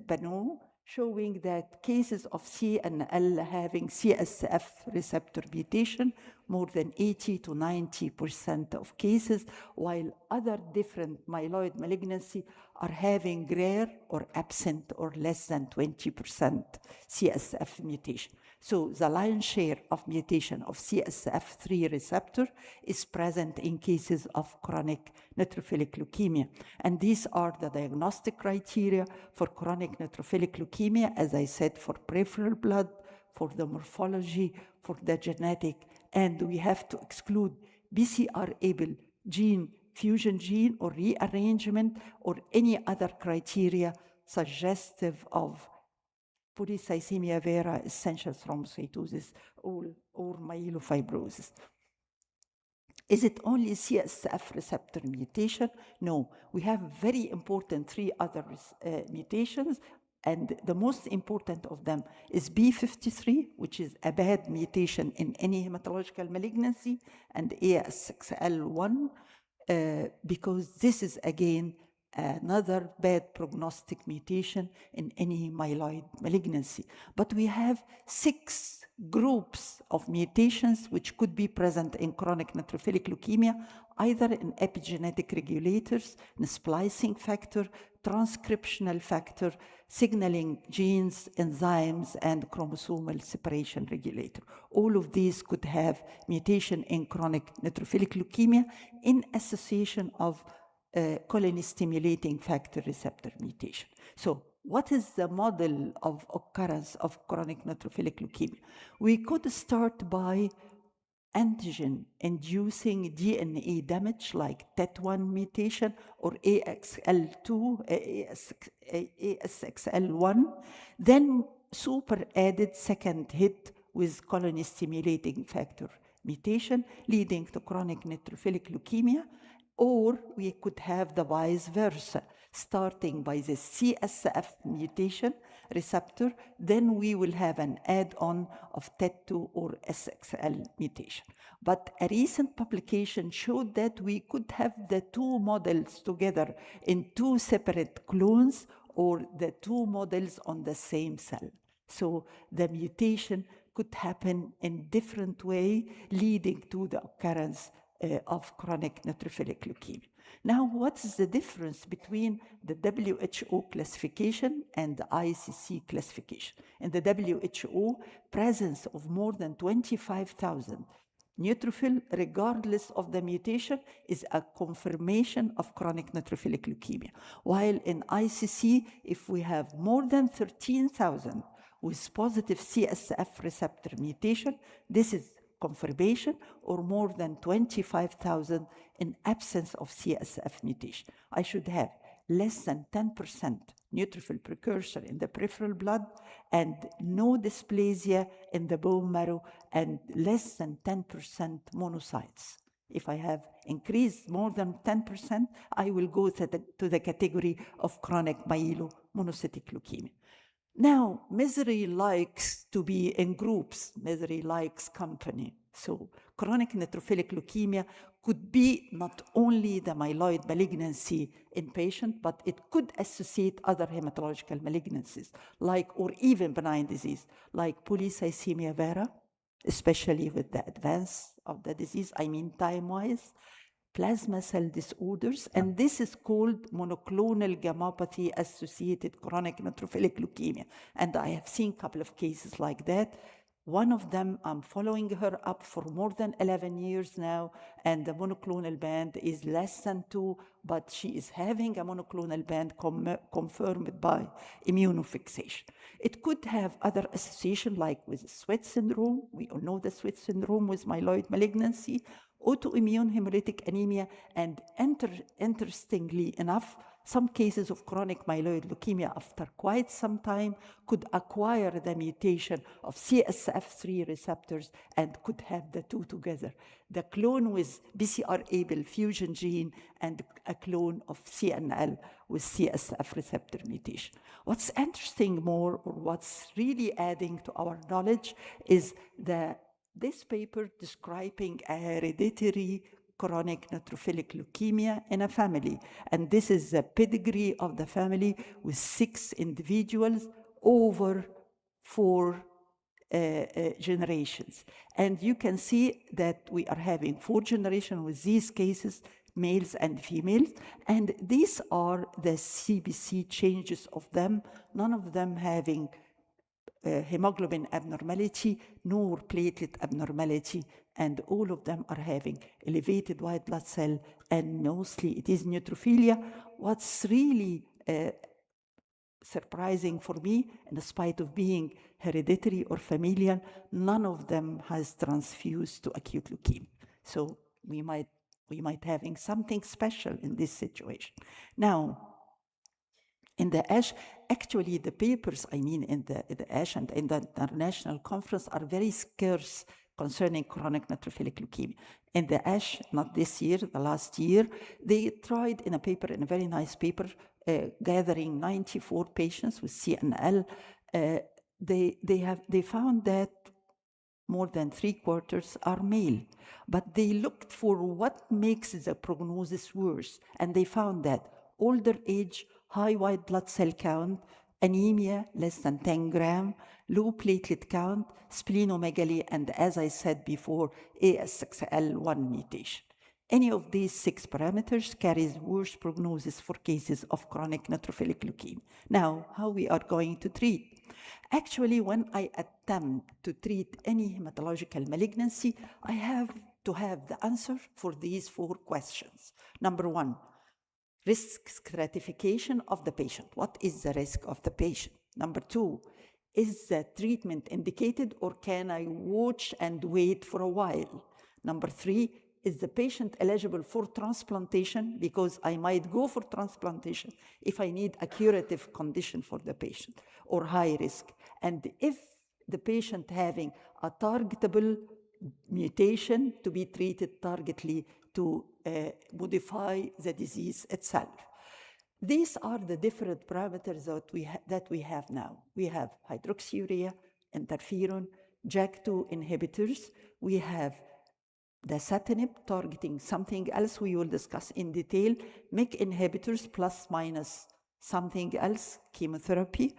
panel, showing that cases of CNL having CSF receptor mutation, more than 80 to 90% of cases, while other different myeloid malignancy are having rare or absent or less than 20% CSF mutation. So the lion's share of mutation of CSF3 receptor is present in cases of chronic neutrophilic leukemia. And these are the diagnostic criteria for chronic neutrophilic leukemia, as I said, for peripheral blood, for the morphology, for the genetic, and we have to exclude BCR-ABL gene, fusion gene, or rearrangement, or any other criteria suggestive of polycythemia vera, essential thrombocytosis, or myelofibrosis. Is it only CSF receptor mutation? No, we have very important three other mutations, and the most important of them is B53, which is a bad mutation in any hematological malignancy, and ASXL1, because this is again another bad prognostic mutation in any myeloid malignancy. But we have 6 groups of mutations which could be present in chronic neutrophilic leukemia, either in epigenetic regulators, in splicing factor, transcriptional factor, signaling genes, enzymes, and chromosomal separation regulator. All of these could have mutation in chronic neutrophilic leukemia in association of colony-stimulating factor receptor mutation. So what is the model of occurrence of chronic neutrophilic leukemia? We could start by antigen-inducing DNA damage like TET1 mutation or AXL2, ASXL1, then super added second hit with colony-stimulating factor mutation leading to chronic neutrophilic leukemia, or we could have the vice versa, starting by the CSF mutation receptor, then we will have an add-on of TET2 or SXL mutation. But a recent publication showed that we could have the 2 models together in 2 separate clones or the 2 models on the same cell. So the mutation could happen in different way, leading to the occurrence of chronic neutrophilic leukemia. Now, what is the difference between the WHO classification and the ICC classification? In the WHO, presence of more than 25,000 neutrophil, regardless of the mutation, is a confirmation of chronic neutrophilic leukemia. While in ICC, if we have more than 13,000 with positive CSF receptor mutation, this is confirmation, or more than 25,000 in absence of CSF mutation. I should have less than 10% neutrophil precursor in the peripheral blood and no dysplasia in the bone marrow and less than 10% monocytes. If I have increased more than 10%, I will go to the category of chronic myelomonocytic leukemia. Now, misery likes to be in groups. Misery likes company. So chronic neutrophilic leukemia could be not only the myeloid malignancy in patient, but it could associate other hematological malignancies, like, or even benign disease, like polycythemia vera, especially with the advance of the disease, I mean time-wise, plasma cell disorders, and this is called monoclonal gammopathy associated chronic neutrophilic leukemia. And I have seen a couple of cases like that. One of them, I'm following her up for more than 11 years now, and the monoclonal band is less than 2, but she is having a monoclonal band confirmed by immunofixation. It could have other association, like with Sweat syndrome. We all know the Sweat syndrome with myeloid malignancy, autoimmune hemolytic anemia, and interestingly enough, some cases of chronic myeloid leukemia after quite some time could acquire the mutation of CSF3 receptors and could have the two together. The clone with BCR-ABL fusion gene and a clone of CNL with CSF receptor mutation. What's interesting more, or what's really adding to our knowledge, is this paper describing a hereditary chronic neutrophilic leukemia in a family. And this is the pedigree of the family with 6 individuals over 4 generations. And you can see that we are having 4 generations with these cases, males and females. And these are the CBC changes of them, none of them having hemoglobin abnormality nor platelet abnormality, and all of them are having elevated white blood cell, and mostly it is neutrophilia. What's really surprising for me, in spite of being hereditary or familial, none of them has transfused to acute leukemia. So we might having something special in this situation. Now, in the ASH, actually the papers, I mean in the ASH and in the international conference, are very scarce concerning chronic neutrophilic leukemia. In the ASH, not this year, the last year, they tried in a paper, in a very nice paper, gathering 94 patients with CNL. They found that more than 3/4 are male, but they looked for what makes the prognosis worse, and they found that older age, high white blood cell count, anemia less than 10 gram, low platelet count, splenomegaly, and as I said before, AS6L1 mutation. Any of these 6 parameters carries worse prognosis for cases of chronic neutrophilic leukemia. Now, how we are going to treat? Actually, when I attempt to treat any hematological malignancy, I have to have the answer for these 4 questions. Number 1, risk stratification of the patient. What is the risk of the patient? Number 2, is the treatment indicated, or can I watch and wait for a while? Number 3, is the patient eligible for transplantation? Because I might go for transplantation if I need a curative condition for the patient, or high risk. And if the patient having a targetable mutation to be treated targetedly to modify the disease itself. These are the different parameters that we have now. We have hydroxyurea, interferon, JAK2 inhibitors. We have dasatinib targeting something else we will discuss in detail, MEK inhibitors plus minus something else, chemotherapy.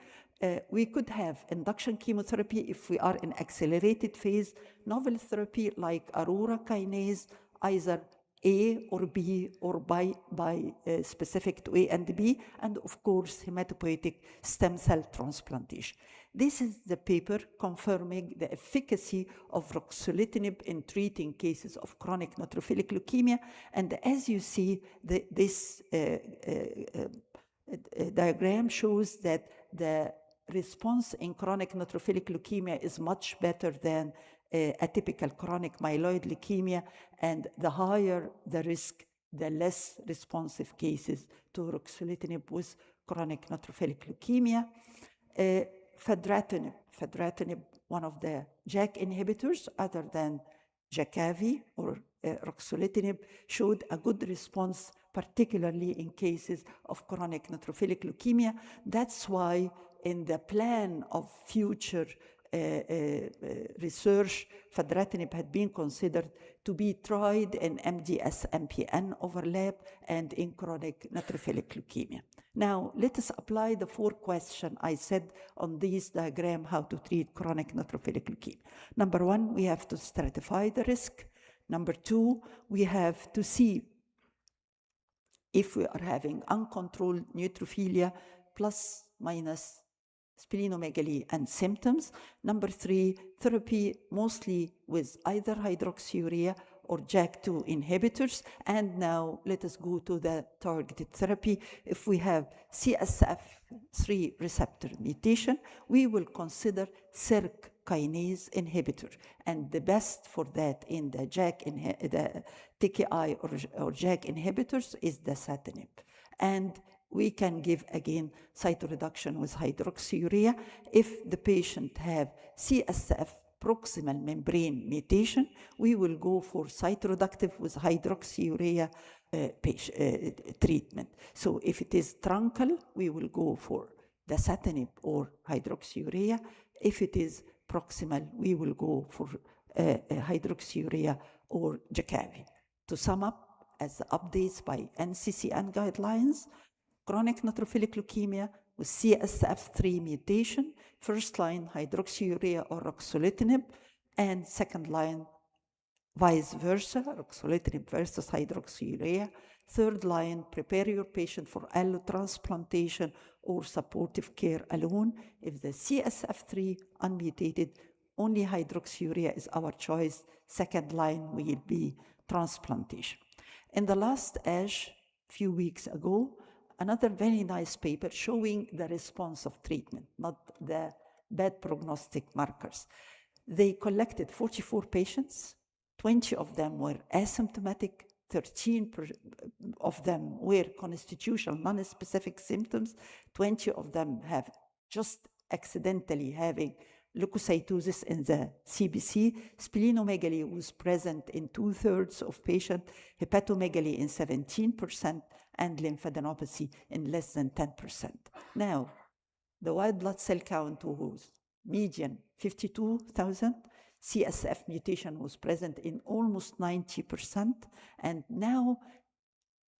We could have induction chemotherapy if we are in accelerated phase, novel therapy like Aurora kinase, either A or B or by specific to A and B, and of course hematopoietic stem cell transplantation. This is the paper confirming the efficacy of ruxolitinib in treating cases of chronic neutrophilic leukemia. And as you see, this diagram shows that the response in chronic neutrophilic leukemia is much better than a typical chronic myeloid leukemia, and the higher the risk, the less responsive cases to ruxolitinib with chronic neutrophilic leukemia. Fedratinib, one of the JAK inhibitors other than Jakavi or ruxolitinib, showed a good response, particularly in cases of chronic neutrophilic leukemia. That's why in the plan of future research, fedratinib had been considered to be tried in MDS-MPN overlap and in chronic neutrophilic leukemia. Now, let us apply the 4 questions I said on this diagram, how to treat chronic neutrophilic leukemia. Number 1, we have to stratify the risk. Number 2, we have to see if we are having uncontrolled neutrophilia plus minus splenomegaly and symptoms. Number 3, therapy mostly with either hydroxyurea or JAK2 inhibitors. And now let us go to the targeted therapy. If we have CSF3 receptor mutation, we will consider SERC kinase inhibitor. And the best for that in the the TKI or JAK inhibitors is the dasatinib. And we can give again cytoreduction with hydroxyurea. If the patient have CSF proximal membrane mutation, we will go for cytoreductive with hydroxyurea treatment. So if it is truncal, we will go for dasatinib or hydroxyurea. If it is proximal, we will go for hydroxyurea or Jakavi. To sum up, as the updates by NCCN guidelines, chronic neutrophilic leukemia with CSF3 mutation, first line hydroxyurea or ruxolitinib, and second line vice versa, ruxolitinib versus hydroxyurea. Third line, prepare your patient for allotransplantation or supportive care alone. If the CSF3 unmutated, only hydroxyurea is our choice. Second line will be transplantation. In the last ASH, few weeks ago, another very nice paper showing the response of treatment, not the bad prognostic markers. They collected 44 patients, 20 of them were asymptomatic, 13 of them were constitutional non-specific symptoms, 20 of them have just accidentally having leukocytosis in the CBC. Splenomegaly was present in 2/3 of patients, hepatomegaly in 17%, and lymphadenopathy in less than 10%. Now, the white blood cell count was median 52,000. CSF mutation was present in almost 90%. And now,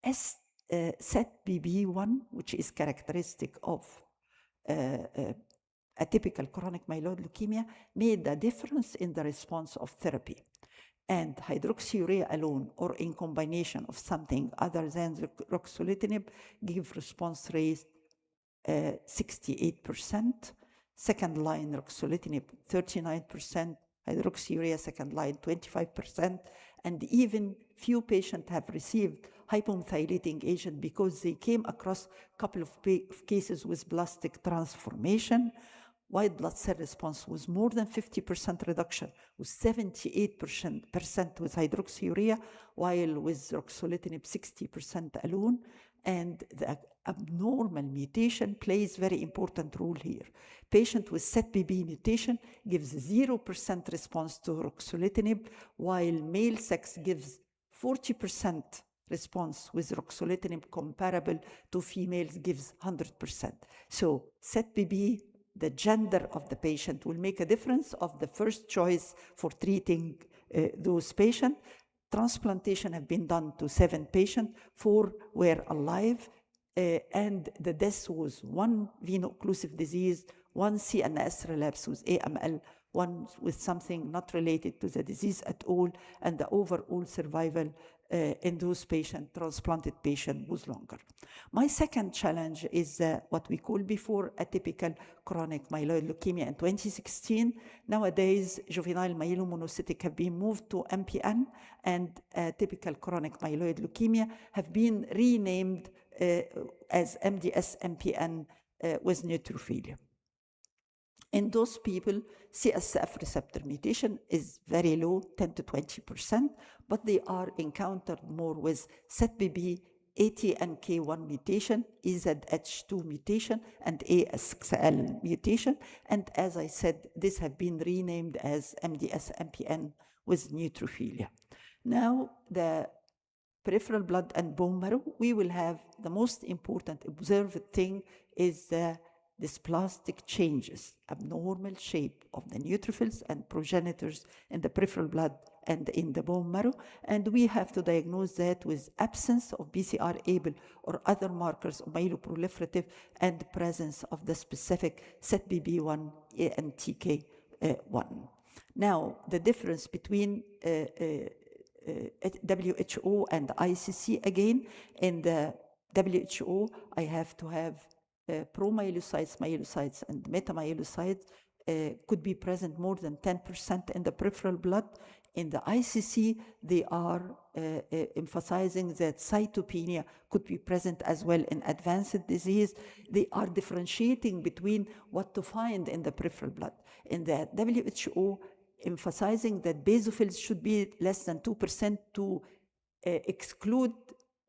SSBMT1, which is characteristic of atypical chronic myeloid leukemia, made a difference in the response of therapy. And hydroxyurea alone or in combination of something other than ruxolitinib give response rate 68%. Second line ruxolitinib 39%, hydroxyurea second line 25%, and even few patients have received hypomethylating agent because they came across a couple of cases with plastic transformation. White blood cell response was more than 50% reduction, with 78% with hydroxyurea, while with ruxolitinib 60% alone. And the abnormal mutation plays very important role here. Patient with SSBMT mutation gives 0% response to ruxolitinib, while male sex gives 40% response with ruxolitinib, comparable to females gives 100%. So SSBMT, the gender of the patient, will make a difference of the first choice for treating those patients. Transplantation have been done to 7 patients, 4 were alive, and the death was 1 veno-occlusive disease, 1 CNS relapse with AML, 1 with something not related to the disease at all, and the overall survival in those patients, transplanted patient, was longer. My second challenge is what we call before atypical chronic myeloid leukemia in 2016. Nowadays, juvenile myelomonocytic have been moved to MPN, and typical chronic myeloid leukemia have been renamed as MDS-MPN with neutrophilia. In those people, CSF receptor mutation is very low, 10 to 20%, but they are encountered more with SSBMT, ATNK1 mutation, EZH2 mutation, and ASXL mutation. And as I said, these have been renamed as MDS-MPN with neutrophilia. Now, the peripheral blood and bone marrow, we will have the most important observed thing is the dysplastic changes, abnormal shape of the neutrophils and progenitors in the peripheral blood and in the bone marrow. And we have to diagnose that with absence of BCR-ABL or other markers of myeloproliferative and presence of the specific SSBMT1 and TK1. Now, the difference between WHO and ICC, again, in the WHO, I have to have promyelocytes, myelocytes, and metamyelocytes could be present more than 10% in the peripheral blood. In the ICC, they are emphasizing that cytopenia could be present as well in advanced disease. They are differentiating between what to find in the peripheral blood. In the WHO, emphasizing that basophils should be less than 2% to exclude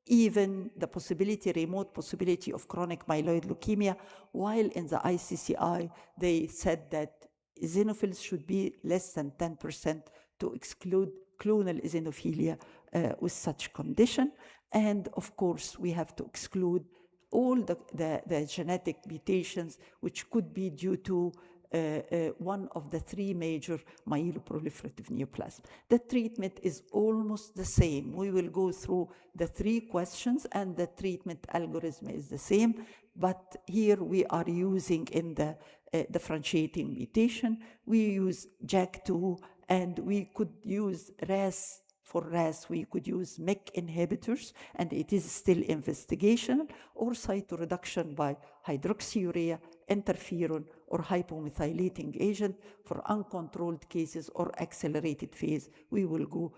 even the possibility, remote possibility of chronic myeloid leukemia, while in the ICCI, they said that eosinophils should be less than 10% to exclude clonal eosinophilia with such condition. And of course, we have to exclude all the genetic mutations which could be due to one of the three major myeloproliferative neoplasms. The treatment is almost the same. We will go through the three questions and the treatment algorithm is the same, but here we are using in the differentiating mutation, we use JAK2 and we could use RAS. For RAS, we could use MEK inhibitors, and it is still investigational, or cytoreduction by hydroxyurea, interferon, or hypomethylating agent. For uncontrolled cases or accelerated phase, we will go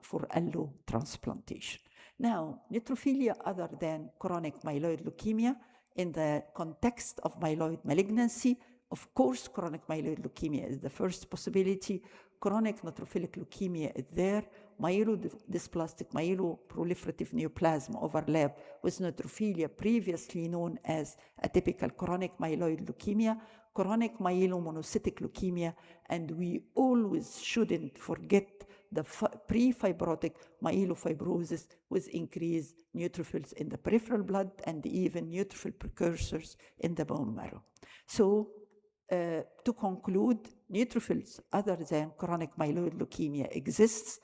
for allotransplantation. Now, neutrophilia other than chronic myeloid leukemia, in the context of myeloid malignancy, of course, chronic myeloid leukemia is the first possibility. Chronic neutrophilic leukemia is there. Myelodysplastic myeloproliferative neoplasm overlap with neutrophilia previously known as atypical chronic myeloid leukemia, chronic myelomonocytic leukemia, and we always shouldn't forget the pre-fibrotic myelofibrosis with increased neutrophils in the peripheral blood and even neutrophil precursors in the bone marrow. So to conclude, neutrophils other than chronic myeloid leukemia exists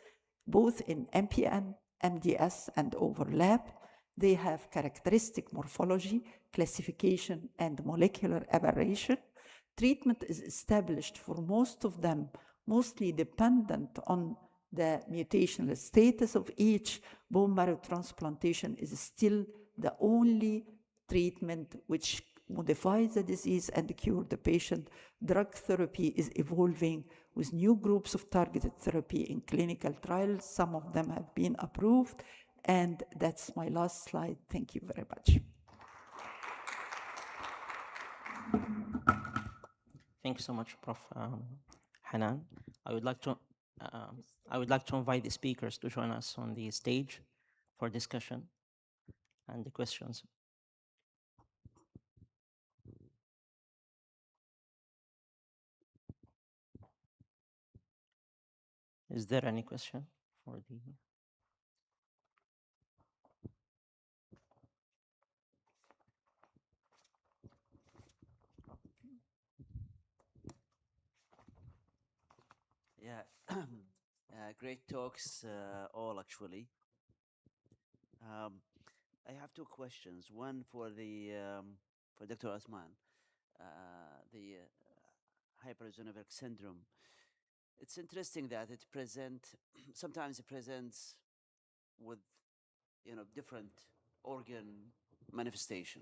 both in MPN, MDS, and overlap. They have characteristic morphology, classification, and molecular aberration. Treatment is established for most of them, mostly dependent on the mutational status of each. Bone marrow transplantation is still the only treatment which modifies the disease and cure the patient. Drug therapy is evolving with new groups of targeted therapy in clinical trials. Some of them have been approved. And that's my last slide. Thank you very much. Thank you so much, Prof. Hanan. I would like to invite the speakers to join us on the stage for discussion and the questions. Is there any question for the? Yeah, great talks, all actually. I have two questions. One for Dr. Osman, the hypereosinophilic syndrome. It's interesting that sometimes it presents with, different organ manifestation,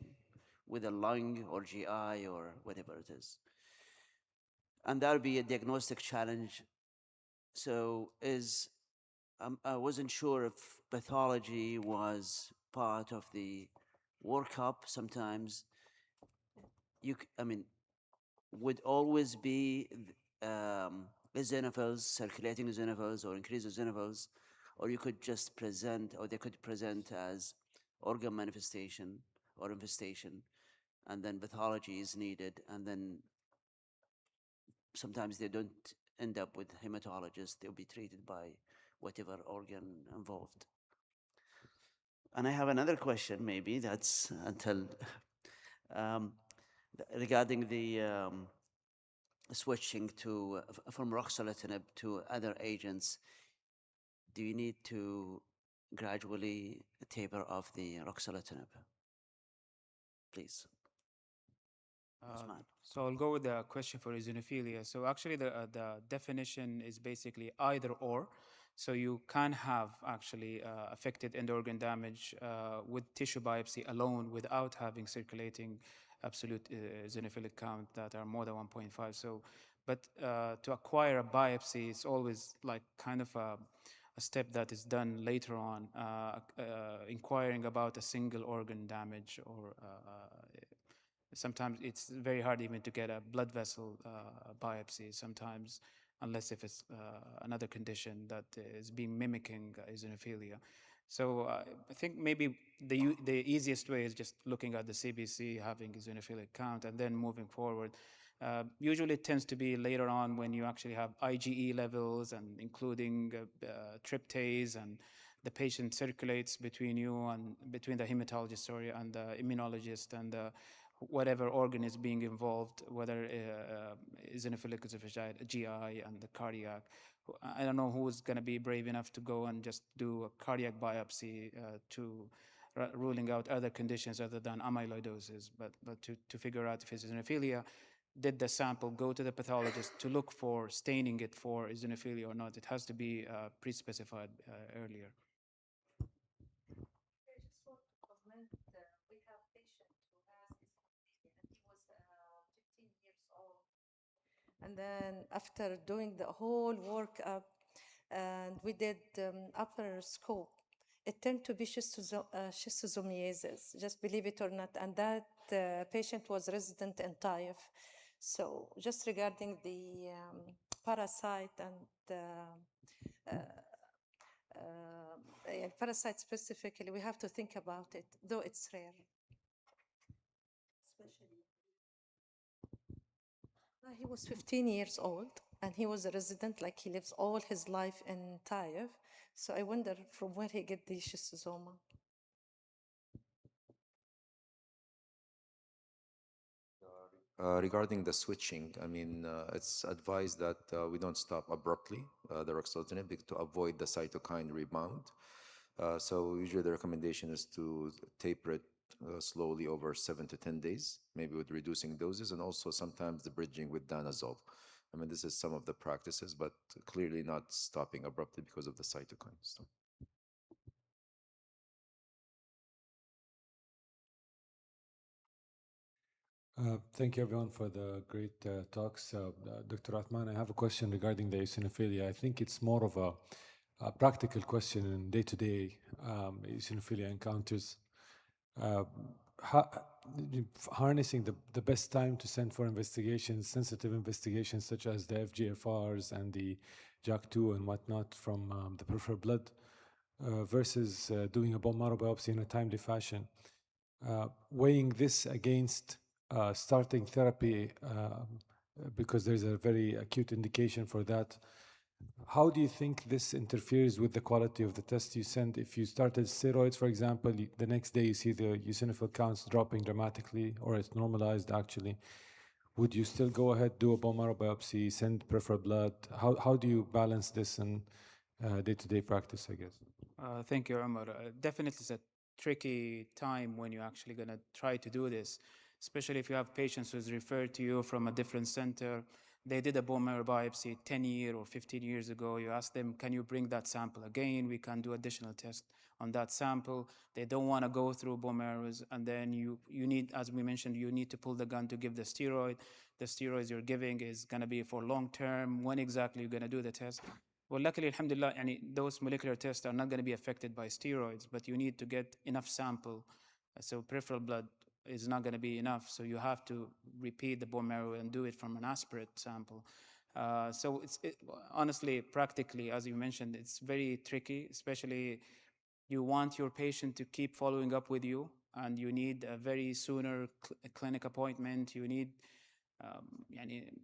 with a lung or GI or whatever it is. And that would be a diagnostic challenge. So I wasn't sure if pathology was part of the workup. Sometimes would always be eosinophils, circulating eosinophils or increased eosinophils, or you could just present, or they could present as organ manifestation or infestation, and then pathology is needed, and then sometimes they don't end up with hematologists. They'll be treated by whatever organ involved. And I have another question, maybe that's until regarding the switching to from ruxolitinib to other agents, do you need to gradually taper off the ruxolitinib? Please. Usman. So I'll go with the question for eosinophilia. So actually the definition is basically either or. So you can have actually affected end organ damage with tissue biopsy alone without having circulating absolute eosinophilic count that are more than 1.5. So, but to acquire a biopsy is always like kind of a step that is done later on, inquiring about a single organ damage or sometimes it's very hard even to get a blood vessel biopsy sometimes, unless if it's another condition that is being mimicking eosinophilia. So I think maybe the easiest way is just looking at the CBC, having eosinophilic count, and then moving forward. Usually it tends to be later on when you actually have IgE levels and including tryptase, and the patient circulates between you and between the hematologist, sorry, and the immunologist and whatever organ is being involved, whether eosinophilic esophagitis, GI, and the cardiac. I don't know who's going to be brave enough to go and just do a cardiac biopsy to ruling out other conditions other than amyloidosis, but to figure out if it's eosinophilia, did the sample go to the pathologist to look for staining it for eosinophilia or not? It has to be pre-specified earlier. I just want to comment. We have patient who has eosinophilia, and he was 15 years old. And then after doing the whole workup, and we did upper scope, it turned to be schistosomiasis, just believe it or not. And that patient was resident in Taif. So just regarding the parasite and parasite specifically, we have to think about it, though it's rare. Especially. He was 15 years old and he was a resident, like he lives all his life in Taif. So I wonder from where he get the schistosoma. Regarding the switching, I mean, it's advised that we don't stop abruptly the ruxolitinib to avoid the cytokine rebound. So usually the recommendation is to taper it slowly over 7 to 10 days, maybe with reducing doses, and also sometimes the bridging with danazol. I mean, this is some of the practices, but clearly not stopping abruptly because of the cytokines. Thank you, everyone, for the great talks. Dr. Athman, I have a question regarding the eosinophilia. I think it's more of a practical question in day-to-day eosinophilia encounters. Harnessing the best time to send for investigations, sensitive investigations such as the FGFRs and the JAK2 and whatnot from the peripheral blood versus doing a bone marrow biopsy in a timely fashion. Weighing this against starting therapy because there's a very acute indication for that. How do you think this interferes with the quality of the test you send? If you started steroids, for example, the next day you see the eosinophil counts dropping dramatically, or it's normalized actually, would you still go ahead, do a bone marrow biopsy, send peripheral blood? How do you balance this in day-to-day practice, I guess? Thank you, Umar. Definitely it's a tricky time when you're actually going to try to do this, especially if you have patients who's referred to you from a different center. They did a bone marrow biopsy 10 years or 15 years ago. You ask them, can you bring that sample again? We can do additional tests on that sample. They don't want to go through bone marrows. And then you need, as we mentioned, you need to pull the gun to give the steroid. The steroids you're giving is going to be for long term. When exactly you're going to do the test? Well, luckily, alhamdulillah, those molecular tests are not going to be affected by steroids, but you need to get enough sample. So peripheral blood is not going to be enough. So you have to repeat the bone marrow and do it from an aspirate sample. So honestly, practically, as you mentioned, it's very tricky, especially you want your patient to keep following up with you, and you need a very sooner clinic appointment. You need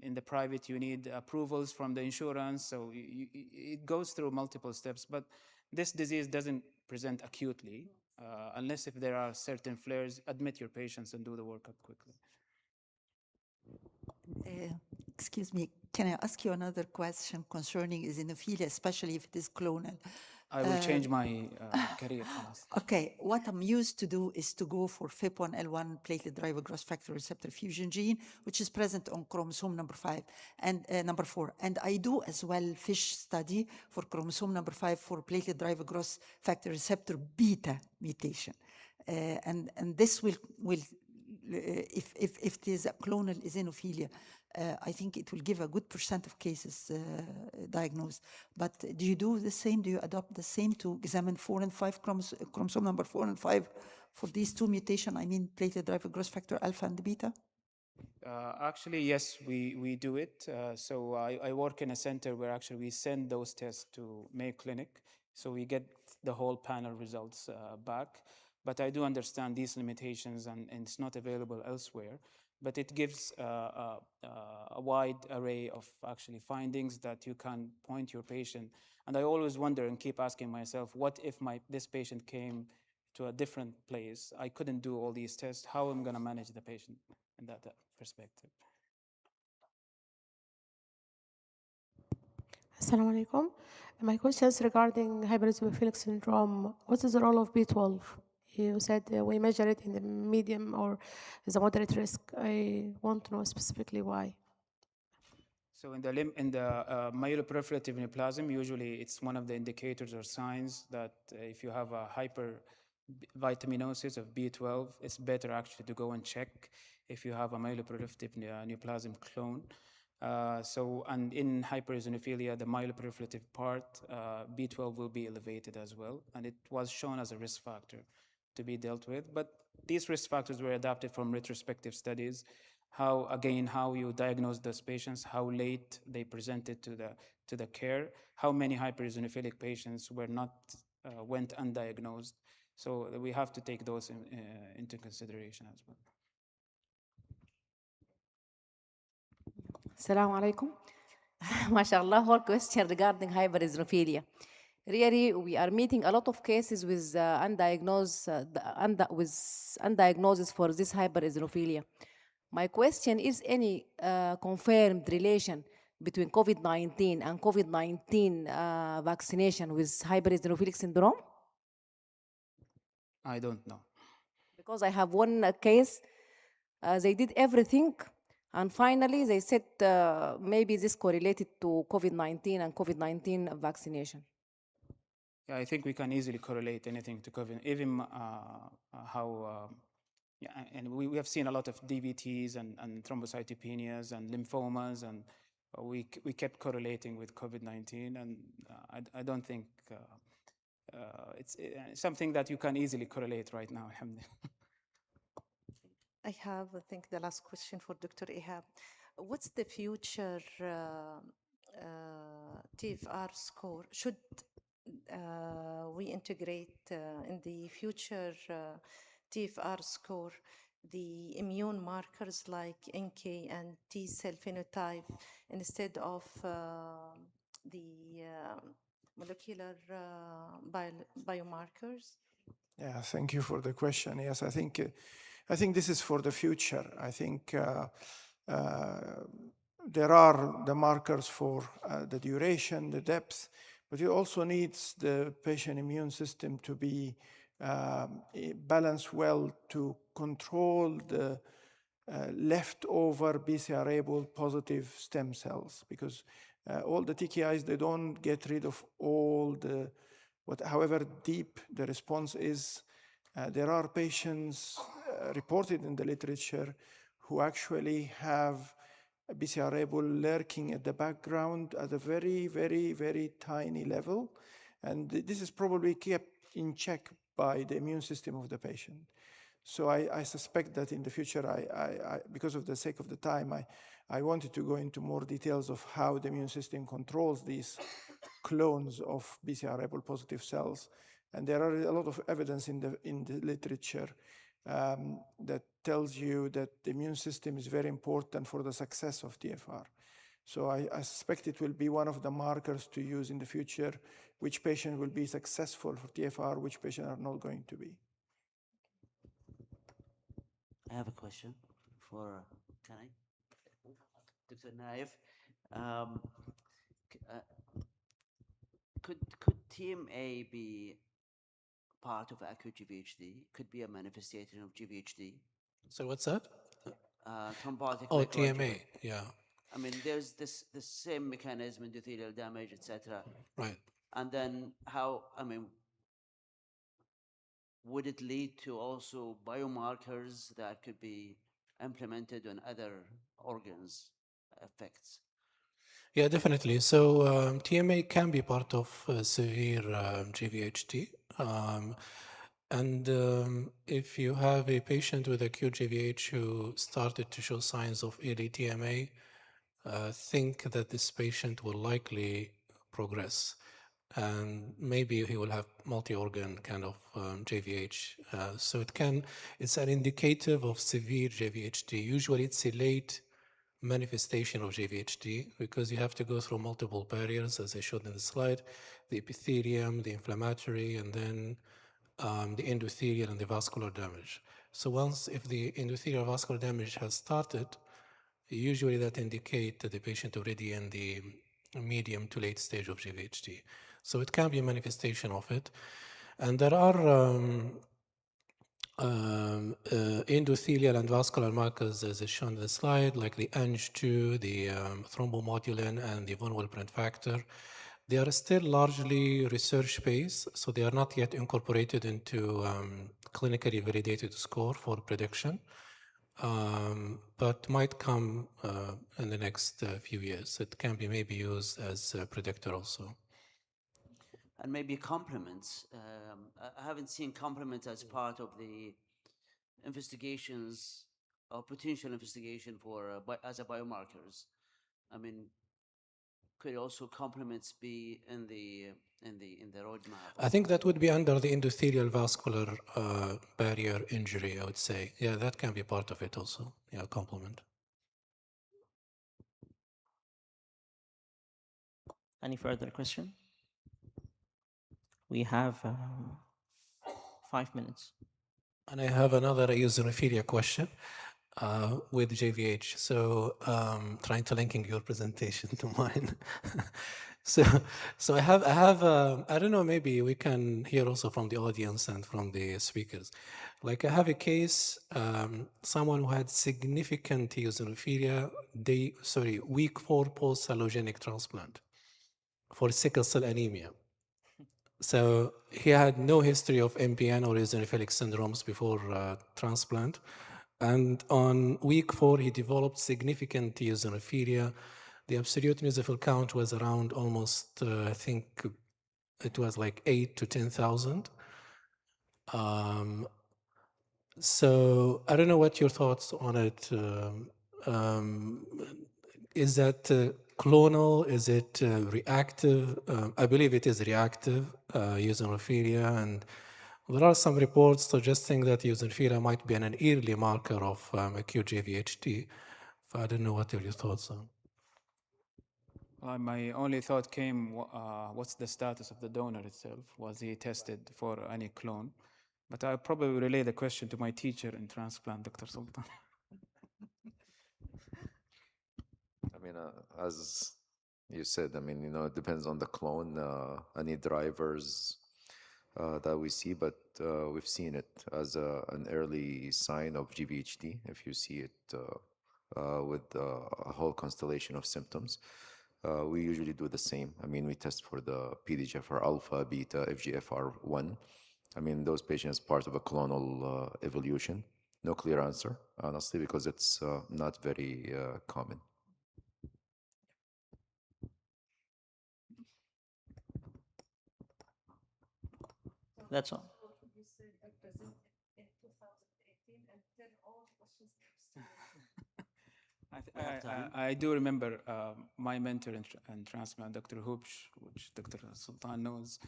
in the private, you need approvals from the insurance. So it goes through multiple steps, but this disease doesn't present acutely unless if there are certain flares. Admit your patients and do the workup quickly. Excuse me, can I ask you another question concerning eosinophilia, especially if it is clonal? I will change my career. خلاص. Okay, what I'm used to do is to go for FIP1L1 platelet-derived growth factor receptor fusion gene, which is present on chromosome number 5 and number 4. And I do as well FISH study for chromosome number 5 for platelet-derived growth factor receptor beta mutation. And this will if it is a clonal eosinophilia, I think it will give a good % of cases diagnosed. But do you do the same? Do you adopt the same to examine 4 and 5 chromosome number 4 and 5 for these two mutations? I mean, platelet-derived growth factor alpha and beta? Actually, yes, we do it. So I work in a center where actually we send those tests to Mayo Clinic. So we get the whole panel results back. But I do understand these limitations and it's not available elsewhere. But it gives a wide array of actually findings that you can point your patient. And I always wonder and keep asking myself, what if this patient came to a different place? I couldn't do all these tests. How am I going to manage the patient in that perspective? Assalamu alaikum. My question is regarding hypereosinophilic syndrome. What is the role of B12? You said we measure it in the medium or the moderate risk. I want to know specifically why. So in the myeloproliferative neoplasm, usually it's one of the indicators or signs that if you have a hypervitaminosis of B12, it's better actually to go and check if you have a myeloproliferative neoplasm clone. And in hypereosinophilia, the myeloproliferative part, B12 will be elevated as well, and it was shown as a risk factor to be dealt with. But these risk factors were adapted from retrospective studies. How you diagnose those patients, how late they presented to the care, how many hypereosinophilic patients went undiagnosed. So we have to take those into consideration as well. Assalamu alaikum. MashaAllah, whole question regarding hypereosinophilia. Really, we are meeting a lot of cases with undiagnosis for this hypereosinophilia. My question is any confirmed relation between COVID-19 and COVID-19 vaccination with hypereosinophilic syndrome? I don't know. Because I have one case, they did everything, and finally they said maybe this correlated to COVID-19 and COVID-19 vaccination. Yeah, I think we can easily correlate anything to COVID, even and we have seen a lot of DVTs and thrombocytopenias and lymphomas, and we kept correlating with COVID-19, and I don't think it's something that you can easily correlate right now, alhamdulillah. I have, I think, the last question for Dr. Ihab. What's the future TFR score? Should we integrate in the future TFR score the immune markers like NK and T cell phenotype instead of the molecular biomarkers? Yeah, thank you for the question. Yes, I think this is for the future. I think there are the markers for the duration, the depth, but it also needs the patient immune system to be balanced well to control the leftover BCR-ABL positive stem cells, because all the TKIs, they don't get rid of all the, however deep the response is. There are patients reported in the literature who actually have BCR-ABL lurking at the background at a very, very, very tiny level. And this is probably kept in check by the immune system of the patient. So I suspect that in the future, because of the sake of the time, I wanted to go into more details of how the immune system controls these clones of BCR-ABL positive cells. And there are a lot of evidence in the literature that tells you that the immune system is very important for the success of TFR. So I suspect it will be one of the markers to use in the future, which patient will be successful for TFR, which patients are not going to be. I have a question for, can I? Dr. Naif. Could TMA be part of acute GVHD? Could be a manifestation of GVHD? So what's that? Thrombotic Oh, microangiopathy. TMA, yeah. I mean, there's this same mechanism, endothelial damage, etc. Right. And then how? I mean, would it lead to also biomarkers that could be implemented on other organs effects? Yeah, definitely. So TMA can be part of severe GVHD. And if you have a patient with acute GVH who started to show signs of early TMA, think that this patient will likely progress. And maybe he will have multi-organ kind of JVH. So it's an indicative of severe JVHD. Usually it's a late manifestation of GVHD because you have to go through multiple barriers, as I showed in the slide, the epithelium, the inflammatory, and then the endothelial and the vascular damage. So if the endothelial vascular damage has started, usually that indicates that the patient already in the medium to late stage of GVHD. So it can be a manifestation of it. And there are endothelial and vascular markers, as is shown in the slide, like the Ang2, the thrombomodulin, and the von Willebrand factor. They are still largely research-based, so they are not yet incorporated into clinically validated score for prediction, but might come in the next few years. It can be maybe used as a predictor also. And maybe complements. I haven't seen complements as part of the investigations or potential investigation for as a biomarkers. I mean, could also complements be in the roadmap? I think that would be under the endothelial vascular barrier injury, I would say. Yeah, that can be part of it also. Yeah, complement. Any further question? We have 5 minutes. And I have another eosinophilia question with JVH. So trying to linking your presentation to mine. so I have I don't know, maybe we can hear also from the audience and from the speakers. Like I have a case, someone who had significant eosinophilia, week 4 post-allogenic transplant for sickle cell anemia. So he had no history of MPN or eosinophilic syndromes before transplant. And on week 4, he developed significant eosinophilia. The absolute neutrophil count was around almost, I think it was like 8 to 10,000. So I don't know what your thoughts on it. Is that clonal? Is it reactive? I believe it is reactive, eosinophilia, and there are some reports suggesting that eosinophilia might be an early marker of acute GVHD. I don't know what are your thoughts on. My only thought came, what's the status of the donor itself? Was he tested for any clone? But I'll probably relay the question to my teacher in transplant, Dr. Sultan. I mean, as you said, I mean, it depends on the clone, any drivers that we see, but we've seen it as an early sign of GVHD, if you see it with a whole constellation of symptoms. We usually do the same. I mean, we test for the PDGFR alpha, beta, FGFR1. I mean, those patients part of a clonal evolution. No clear answer, honestly, because it's not very common. That's all. I do remember my mentor in transplant, Dr. Hoopsh, which Dr. Sultan knows.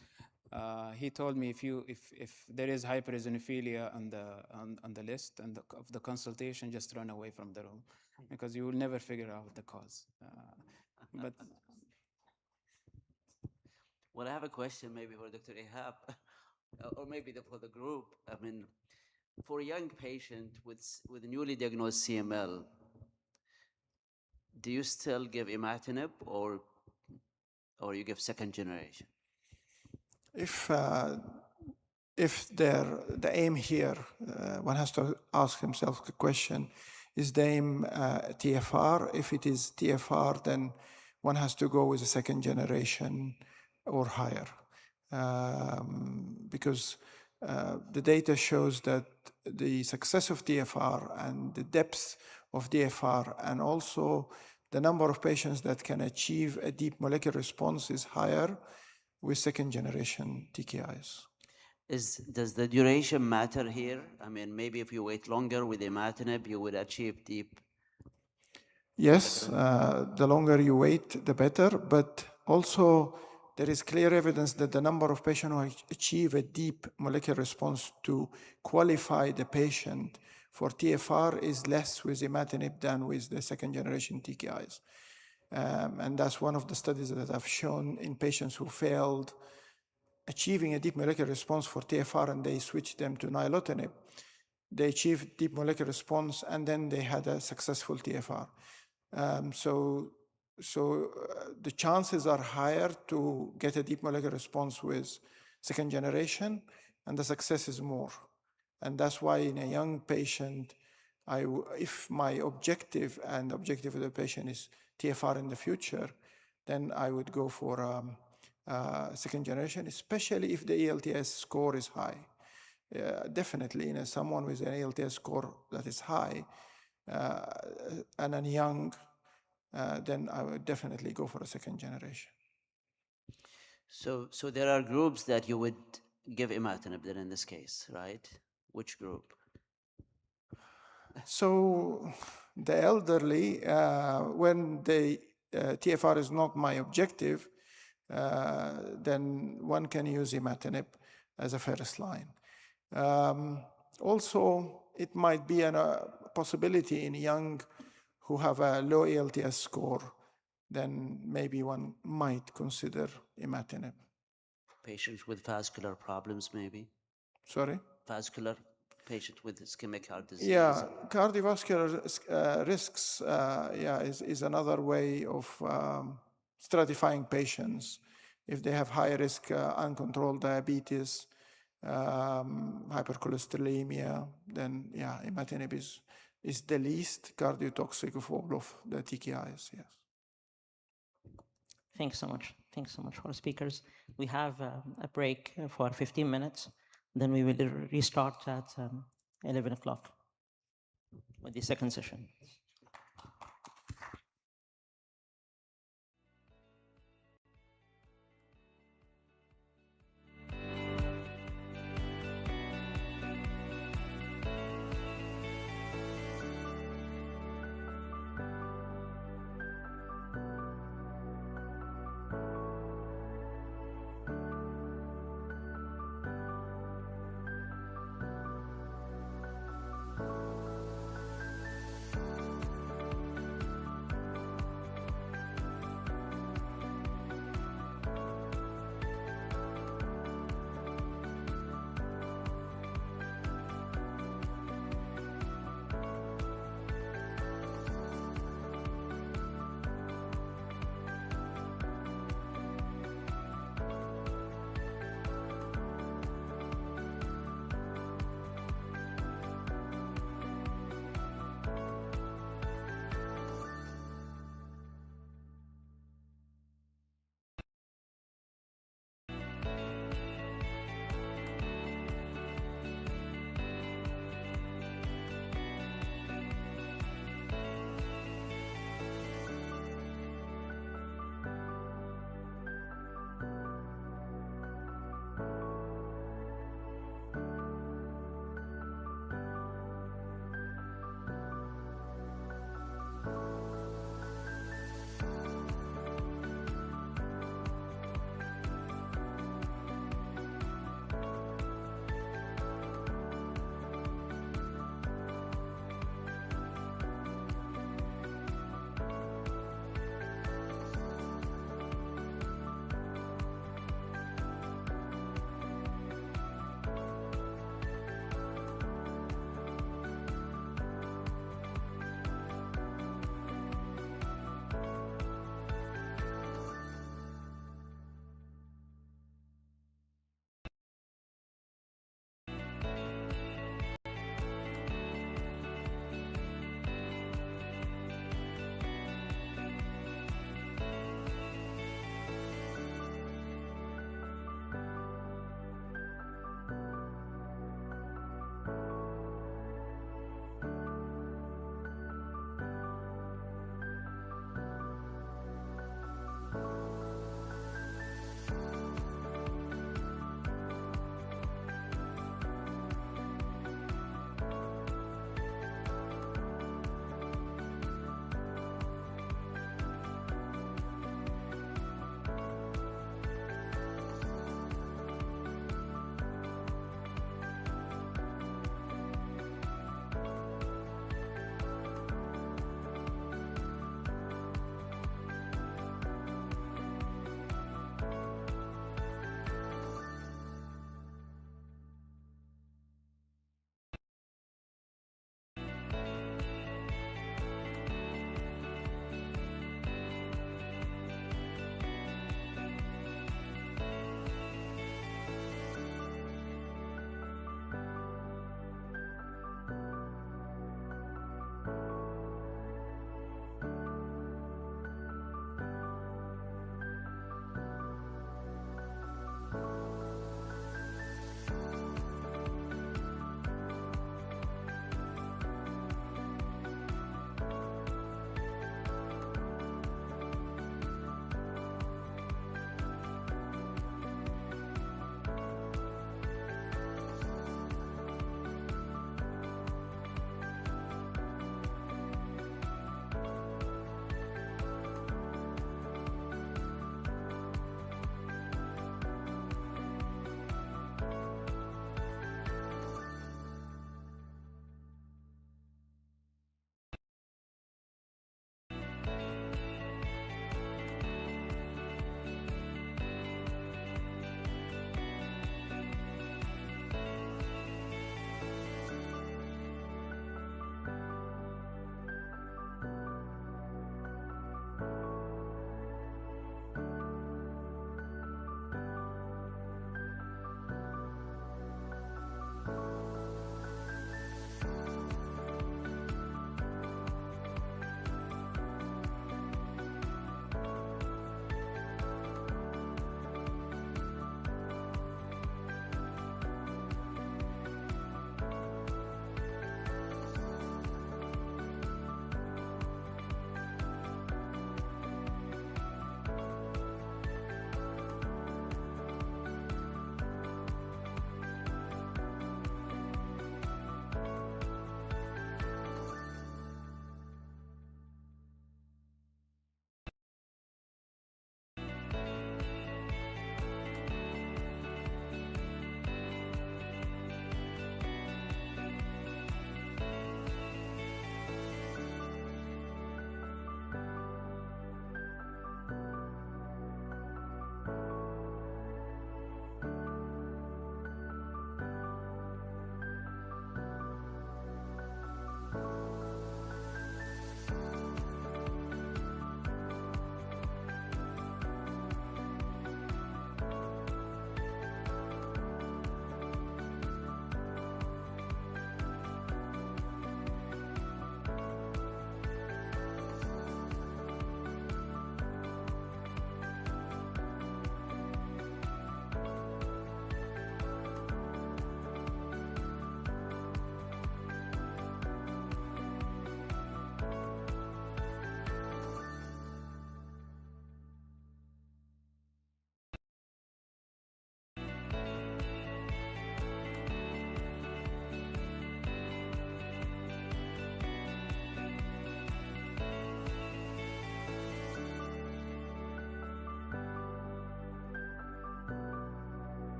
He told me if there is hypereosinophilia on the list and of the consultation, just run away from the room because you will never figure out the cause. But well, I have a question maybe for Dr. Ihab, or maybe for the group. I mean, for a young patient with newly diagnosed CML, do you still give imatinib or you give second generation? If the aim here, one has to ask himself the question, is the aim TFR? If it is TFR, then one has to go with a second generation or higher. Because the data shows that the success of TFR and the depth of DFR and also the number of patients that can achieve a deep molecular response is higher with second generation TKIs. Does the duration matter here? I mean, maybe if you wait longer with imatinib, you would achieve deep. Yes, the longer you wait, the better, but also there is clear evidence that the number of patients who achieve a deep molecular response to qualify the patient for TFR is less with imatinib than with the second generation TKIs. And that's one of the studies that I've shown in patients who failed achieving a deep molecular response for TFR and they switched them to nilotinib. They achieved deep molecular response and then they had a successful TFR. So the chances are higher to get a deep molecular response with second generation, and the success is more. And that's why in a young patient, if my objective and the objective of the patient is TFR in the future, then I would go for second generation, especially if the ELTS score is high. Definitely, in someone with an ELTS score that is high and a young, then I would definitely go for a second generation. So there are groups that you would give imatinib then in this case, right? Which group? So the elderly, when the TFR is not my objective, then one can use imatinib as a first line. Also, it might be a possibility in young who have a low ELTS score, then maybe one might consider imatinib. Patients with vascular problems, maybe? Sorry? Vascular patient with ischemic heart disease. Yeah, cardiovascular risks is another way of stratifying patients. If they have high risk uncontrolled diabetes, hypercholesterolemia, then yeah, imatinib is the least cardiotoxic of all of the TKIs, yes. Thanks so much. Thanks so much for the speakers. We have a break for 15 minutes. Then we will restart at 11 o'clock with the second session.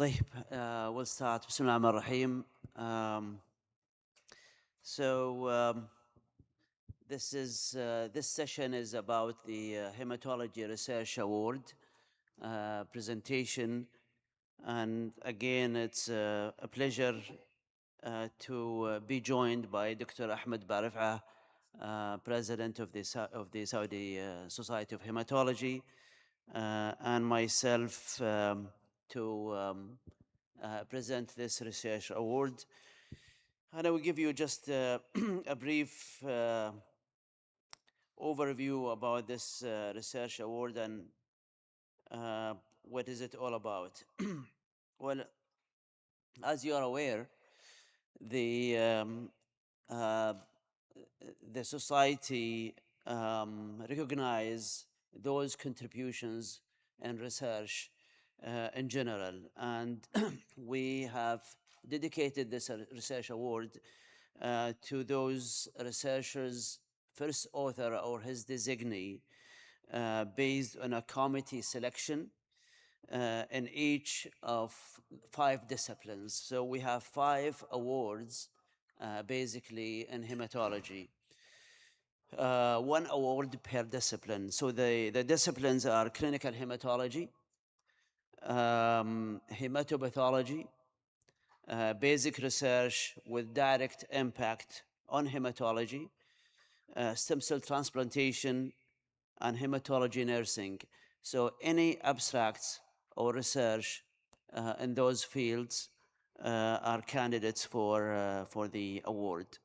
طيب, we'll start. Bismillah ar-Rahman ar-Rahim. This session is about the Hematology Research Award presentation, and again, it's a pleasure to be joined by Dr. Ahmed Barifah, President of the Saudi Society of Hematology, and myself to present this research award. And I will give you just a brief overview about this research award and what is it all about. Well, as you are aware, the society recognize those contributions in research in general, and we have dedicated this research award to those researchers, first author or his designee, based on a committee selection in each of 5 disciplines. So we have 5 awards basically in hematology. 1 award per discipline. So the disciplines are clinical hematology, hematopathology, basic research with direct impact on hematology, stem cell transplantation, and hematology nursing. So any abstracts or research in those fields are candidates for the award.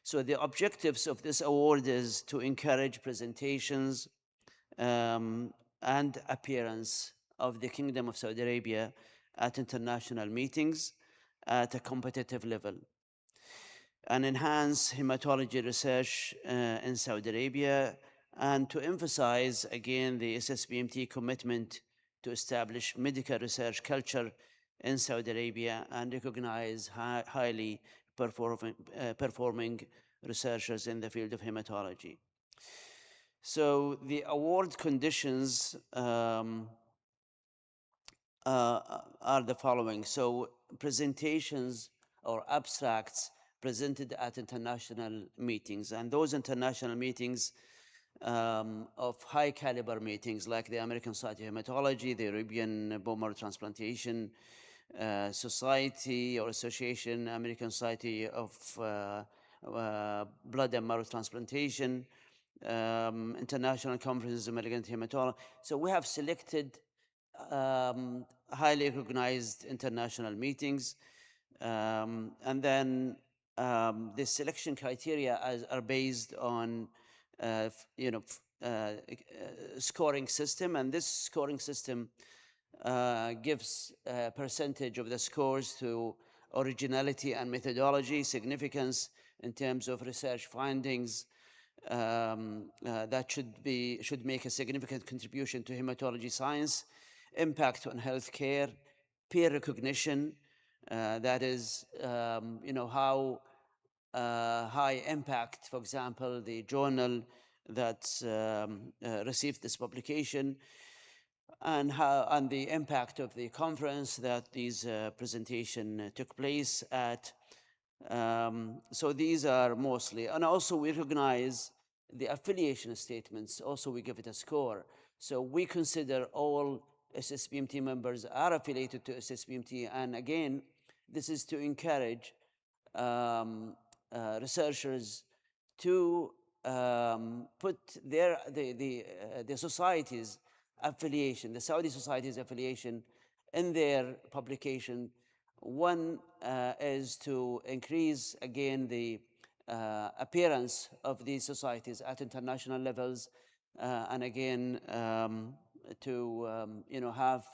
So the objectives of this award is to encourage presentations and appearance of the Kingdom of Saudi Arabia at international meetings at a competitive level, and enhance hematology research in Saudi Arabia, and to emphasize again the SSBMT commitment to establish medical research culture in Saudi Arabia and recognize highly performing researchers in the field of hematology. So the award conditions are the following. So presentations or abstracts presented at international meetings, and those international meetings of high caliber meetings like the American Society of Hematology, the European Bone Marrow Transplantation Society or Association, American Society of Blood and Marrow Transplantation, international conferences of malignant hematology. So we have selected highly recognized international meetings, and then the selection criteria are based on scoring system, and this scoring system gives a percentage of the scores to originality and methodology, significance in terms of research findings that should make a significant contribution to hematology science, impact on healthcare, peer recognition, that is, how high impact, for example, the journal that received this publication, and the impact of the conference that these presentation took place at. So these are mostly, and also we recognize the affiliation statements. Also, we give it a score. So we consider all SSBMT members are affiliated to SSBMT, and again, this is to encourage researchers to put the society's affiliation, the Saudi Society's affiliation, in their publication. One is to increase again the appearance of these societies at international levels, and again to have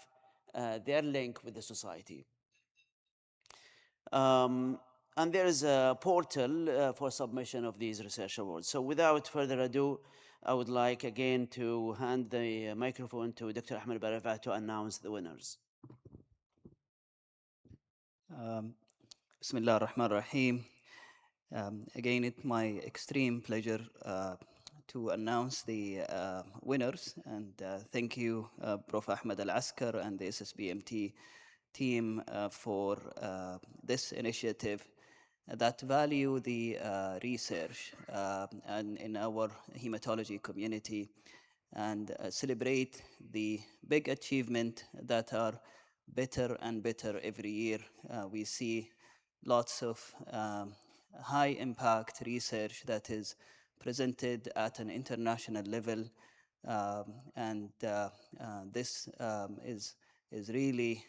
their link with the society. And there is a portal for submission of these research awards. So without further ado, I would like again to hand the microphone to Dr. Ahmed Barifah to announce the winners. Bismillah ar-Rahman ar-Rahim. Again, it's my extreme pleasure to announce the winners, and thank you, Prof. Ahmed Al-Askar and the SSBMT team for this initiative that value the research and in our hematology community and celebrate the big achievement that are better and better every year. We see lots of high impact research that is presented at an international level, and this is really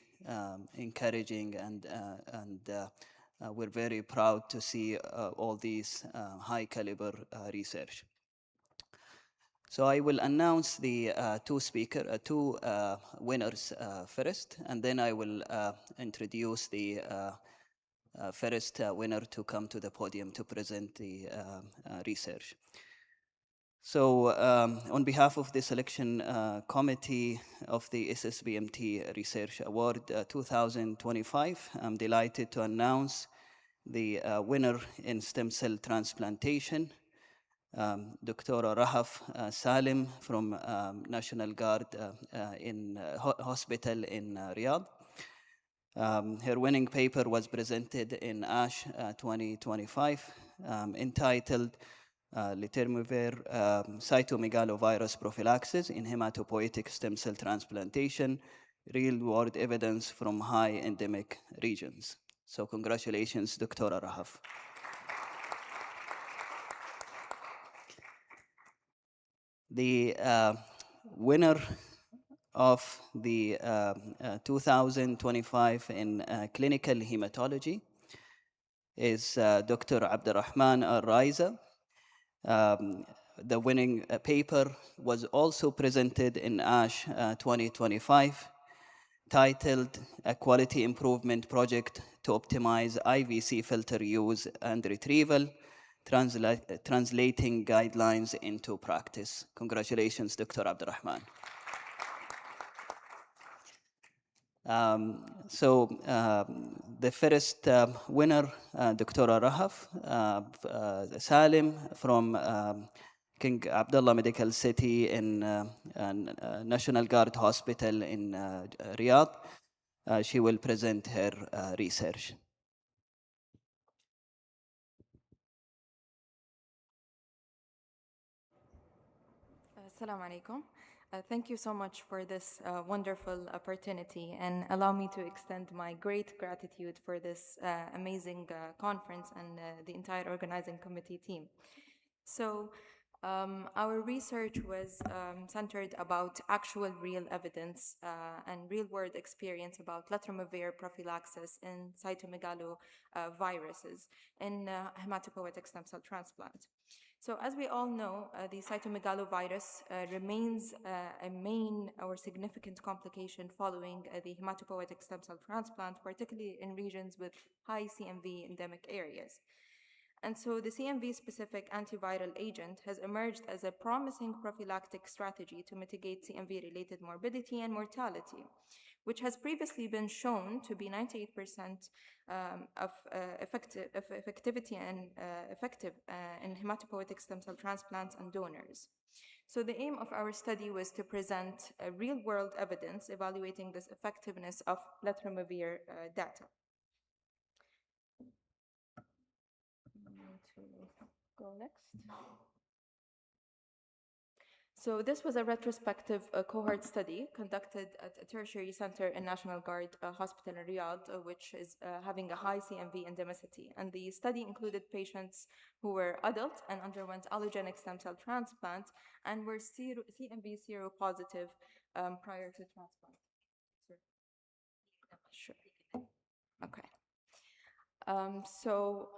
encouraging, and we're very proud to see all these high caliber research. So I will announce the two winners first, and then I will introduce the first winner to come to the podium to present the research. So on behalf of the selection committee of the SSBMT Research Award 2025, I'm delighted to announce the winner in stem cell transplantation, Dr. Rahaf Salim from National Guard in Hospital in Riyadh. Her winning paper was presented in ASH 2025, entitled Letermovir cytomegalovirus prophylaxis in hematopoietic stem cell transplantation, real-world evidence from high endemic regions. So congratulations, Dr. Rahaf. The winner of the 2025 in clinical hematology is Dr. Abdurrahman Al-Raiza. The winning paper was also presented in ASH 2025, titled A Quality Improvement Project to Optimize IVC Filter Use and Retrieval, Translating Guidelines into Practice. Congratulations, Dr. Abdurrahman. The first winner, Dr. Rahaf Salim from King Abdullah Medical City in National Guard Hospital in Riyadh. She will present her research. Assalamu alaikum. Thank you so much for this wonderful opportunity, and allow me to extend my great gratitude for this amazing conference and the entire organizing committee team. So our research was centered about actual real evidence and real-world experience about letermovir prophylaxis in cytomegaloviruses in hematopoietic stem cell transplant. So as we all know, the cytomegalovirus remains a main or significant complication following the hematopoietic stem cell transplant, particularly in regions with high CMV endemic areas. And so the CMV-specific antiviral agent has emerged as a promising prophylactic strategy to mitigate CMV-related morbidity and mortality, which has previously been shown to be 98% effectivity and effective in hematopoietic stem cell transplants and donors. So the aim of our study was to present real-world evidence evaluating this effectiveness of letermovir data. To go next. So this was a retrospective cohort study conducted at a tertiary center in National Guard Hospital in Riyadh, which is having a high CMV endemicity. And the study included patients who were adult and underwent allogenic stem cell transplant and were CMV seropositive prior to transplant. Sure. Okay. So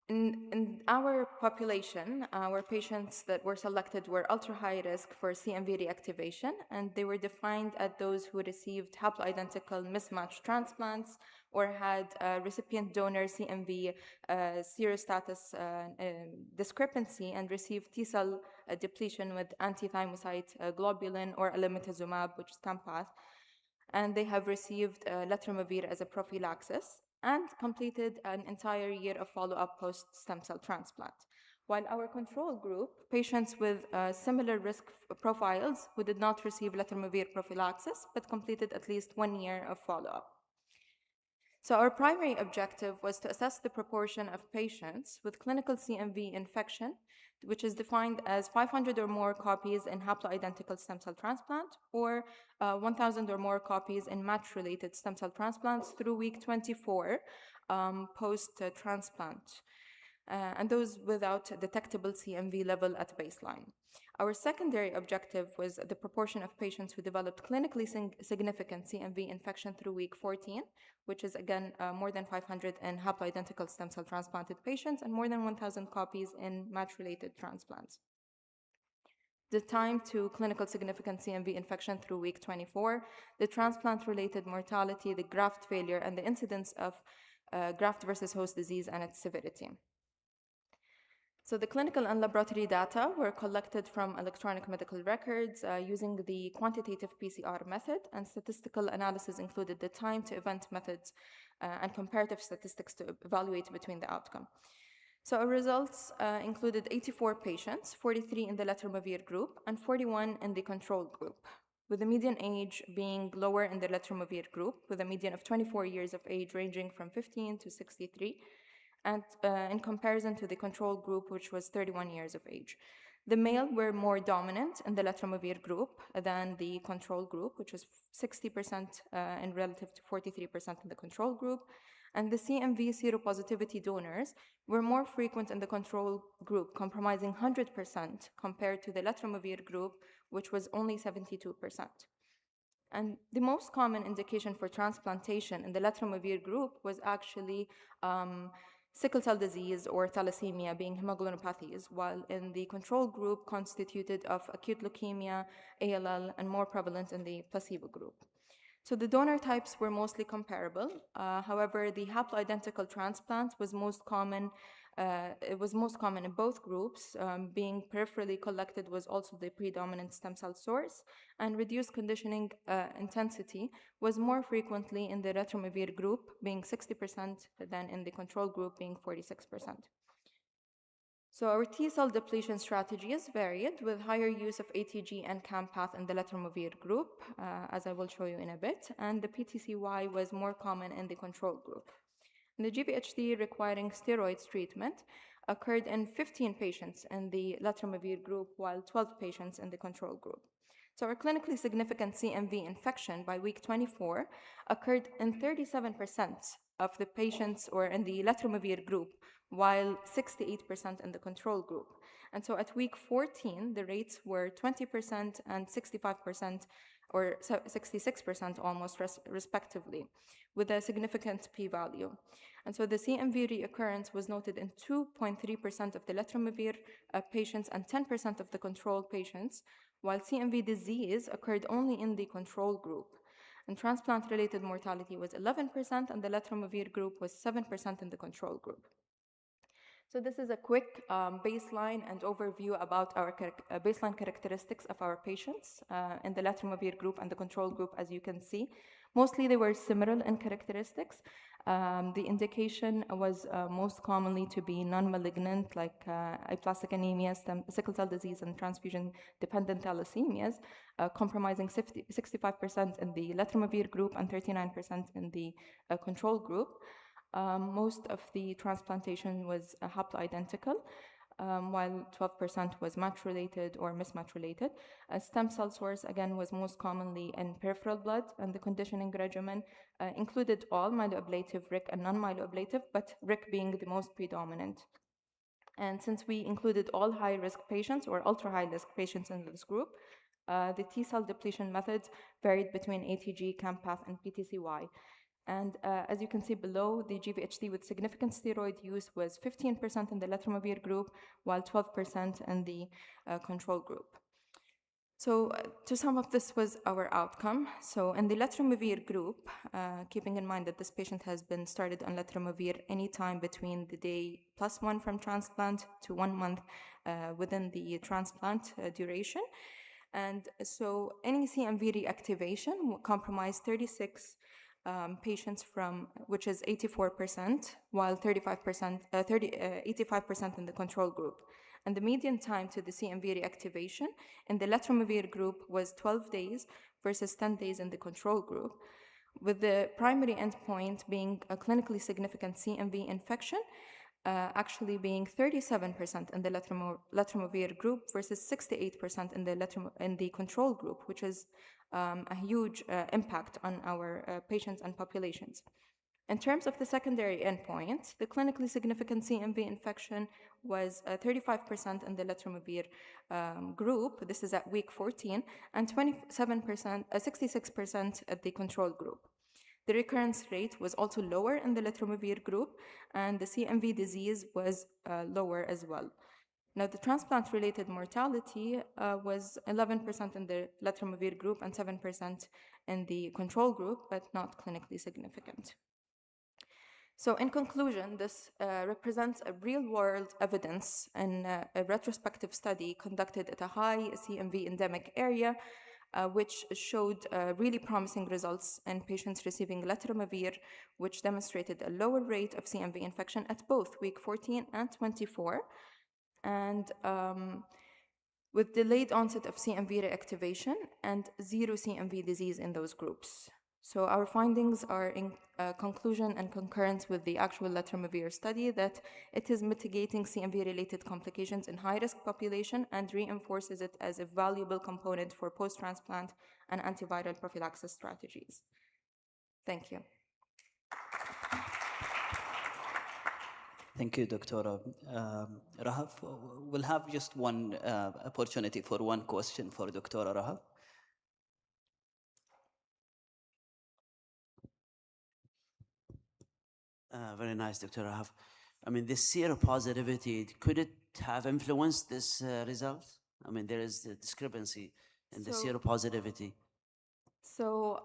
in our population, our patients that were selected were ultra-high risk for CMV reactivation, and they were defined as those who received haploidentical mismatch transplants or had recipient donor CMV serostatus discrepancy and received T-cell depletion with anti-thymocyte globulin or alemtuzumab, which is Campath, and they have received letermovir as a prophylaxis and completed an entire year of follow-up post-stem cell transplant. While our control group, patients with similar risk profiles who did not receive letermovir prophylaxis but completed at least 1 year of follow-up. So our primary objective was to assess the proportion of patients with clinical CMV infection, which is defined as 500 or more copies in haploidentical stem cell transplant, or 1,000 or more copies in match-related stem cell transplants through week 24 post-transplant, and those without detectable CMV level at baseline. Our secondary objective was the proportion of patients who developed clinically significant CMV infection through week 14, which is again more than 500 in haploidentical stem cell transplanted patients and more than 1,000 copies in match-related transplants. The time to clinical significant CMV infection through week 24, the transplant-related mortality, the graft failure, and the incidence of graft versus host disease and its severity. So the clinical and laboratory data were collected from electronic medical records using the quantitative PCR method, and statistical analysis included the time to event methods and comparative statistics to evaluate between the outcome. So our results included 84 patients, 43 in the letermovir group and 41 in the control group, with the median age being lower in the letermovir group, with a median of 24 years of age ranging from 15 to 63, and in comparison to the control group, which was 31 years of age. The male were more dominant in the letermovir group than the control group, which was 60% in relative to 43% in the control group, and the CMV seropositivity donors were more frequent in the control group, comprising 100% compared to the letermovir group, which was only 72%. And the most common indication for transplantation in the letermovir group was actually sickle cell disease or thalassemia, being hemoglobinopathies, while in the control group constituted of acute leukemia, ALL, and more prevalent in the placebo group. So the donor types were mostly comparable. However, the haploidentical transplant was most common. It was most common in both groups. Being peripherally collected was also the predominant stem cell source, and reduced conditioning intensity was more frequently in the letermovir group, being 60%, than in the control group, being 46%. So our T-cell depletion strategies varied, with higher use of ATG and CAM-PATH in the letermovir group, as I will show you in a bit, and the PTCY was more common in the control group. The GVHD requiring steroids treatment occurred in 15 patients in the letermovir group, while 12 patients in the control group. So our clinically significant CMV infection by week 24 occurred in 37% of the patients or in the letermovir group, while 68% in the control group. And so at week 14, the rates were 20% and 65%, or 66% almost, respectively, with a significant p-value. And so the CMV reoccurrence was noted in 2.3% of the letermovir patients and 10% of the control patients, while CMV disease occurred only in the control group. And transplant-related mortality was 11%, and the letermovir group was 7% in the control group. So this is a quick baseline and overview about our baseline characteristics of our patients in the letermovir group and the control group, as you can see. Mostly they were similar in characteristics. The indication was most commonly to be non-malignant, like aplastic anemia, sickle cell disease, and transfusion-dependent thalassemias, comprising 65% in the letermovir group and 39% in the control group. Most of the transplantation was haploidentical, while 12% was match-related or mismatch-related. A stem cell source, again, was most commonly in peripheral blood, and the conditioning regimen included all myeloablative, RIC, and non-myeloablative, but RIC being the most predominant. And since we included all high-risk patients or ultra-high-risk patients in this group, the T-cell depletion methods varied between ATG, CAM-PATH, and PTCY. And as you can see below, the GVHD with significant steroid use was 15% in the letermovir group, while 12% in the control group. So to sum up, this was our outcome. So in the letermovir group, keeping in mind that this patient has been started on letermovir anytime between the day +1 from transplant to 1 month within the transplant duration. And so any CMV reactivation compromised 36 patients from, which is 84%, while 85% in the control group. And the median time to the CMV reactivation in the letermovir group was 12 days versus 10 days in the control group, with the primary endpoint being a clinically significant CMV infection, actually being 37% in the letermovir group versus 68% in the control group, which is a huge impact on our patients and populations. In terms of the secondary endpoint, the clinically significant CMV infection was 35% in the letermovir group, this is at week 14, and 66% at the control group. The recurrence rate was also lower in the letermovir group, and the CMV disease was lower as well. Now, the transplant-related mortality was 11% in the letermovir group and 7% in the control group, but not clinically significant. So in conclusion, this represents a real-world evidence in a retrospective study conducted at a high CMV endemic area, which showed really promising results in patients receiving letermovir, which demonstrated a lower rate of CMV infection at both week 14 and 24, and with delayed onset of CMV reactivation and zero CMV disease in those groups. So our findings are in conclusion and concurrence with the actual letermovir study that it is mitigating CMV-related complications in high-risk population and reinforces it as a valuable component for post-transplant and antiviral prophylaxis strategies. Thank you. Thank you, Dr. Rahaf. We'll have just one opportunity for one question for Dr. Rahaf. Very nice, Dr. Rahaf. I mean, this seropositivity, could it have influenced this result? I mean, there is a discrepancy in the seropositivity. So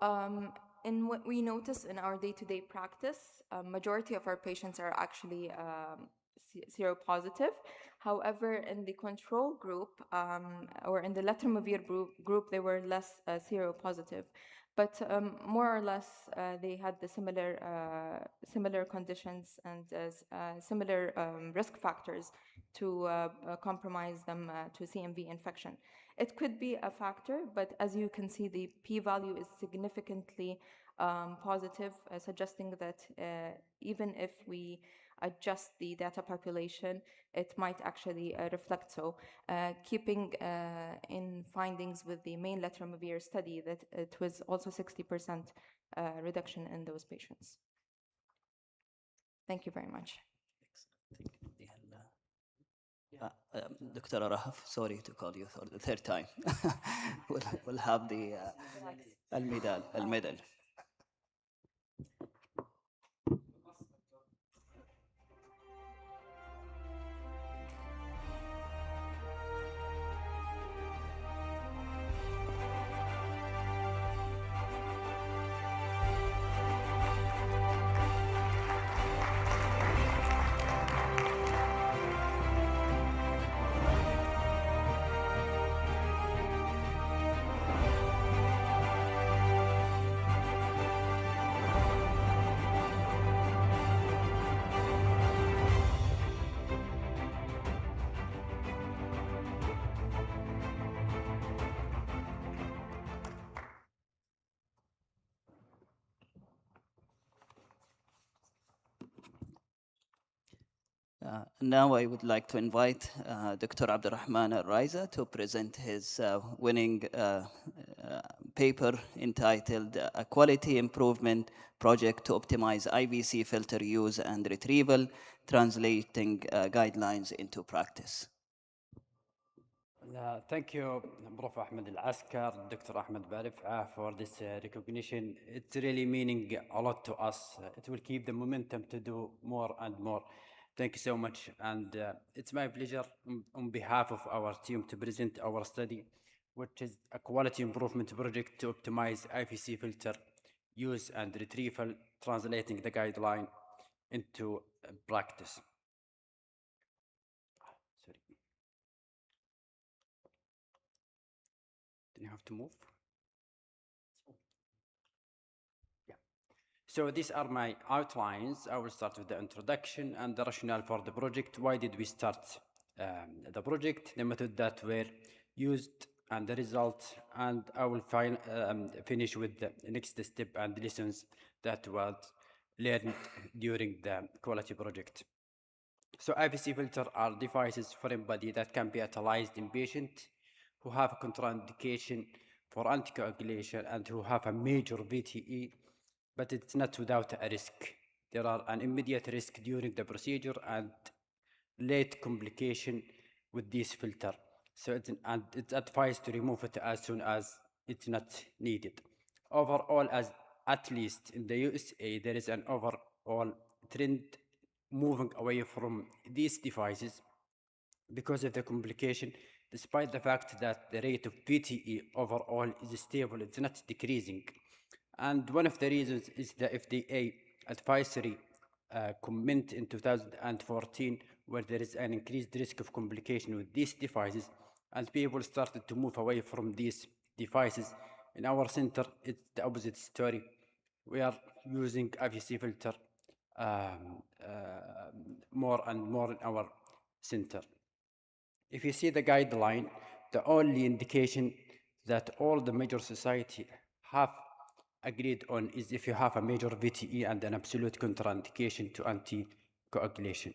in what we notice in our day-to-day practice, majority of our patients are actually seropositive. However, in the control group or in the letermovir group, they were less seropositive. But more or less, they had the similar conditions and similar risk factors to compromise them to CMV infection. It could be a factor, but as you can see, the p-value is significantly positive, suggesting that even if we adjust the data population, it might actually reflect so, keeping in findings with the main letermovir study that it was also 60% reduction in those patients. Thank you very much. Dr. Rahaf, sorry to call you for the third time. we'll have the medal. Now I would like to invite Dr. Abdurrahman Al-Raiza to present his winning paper entitled A Quality Improvement Project to Optimize IVC Filter Use and Retrieval, Translating Guidelines into Practice. Thank you, Prof. Ahmed Al-Askar, Dr. Ahmed Barif'a for this recognition. It's really meaning a lot to us. It will keep the momentum to do more and more. Thank you so much. And it's my pleasure on behalf of our team to present our study, which is a quality improvement project to optimize IVC filter use and retrieval, translating the guideline into practice. Sorry. Do you have to move? So these are my outlines. I will start with the introduction and the rationale for the project. Why did we start the project? The method that were used and the result, and I will finish with the next step and lessons that was learned during the quality project. So IVC filter are devices for embody that can be utilized in patients who have a contraindication for anticoagulation and who have a major VTE, but it's not without a risk. There are an immediate risk during the procedure and late complication with this filter. So it's advised to remove it as soon as it's not needed. Overall, as at least in the USA, there is an overall trend moving away from these devices because of the complication, despite the fact that the rate of VTE overall is stable, it's not decreasing. And one of the reasons is the FDA advisory comment in 2014, where there is an increased risk of complication with these devices, and people started to move away from these devices. In our center, it's the opposite story. We are using IVC filter more and more in our center. If you see the guideline, the only indication that all the major society have agreed on is if you have a major VTE and an absolute contraindication to anticoagulation.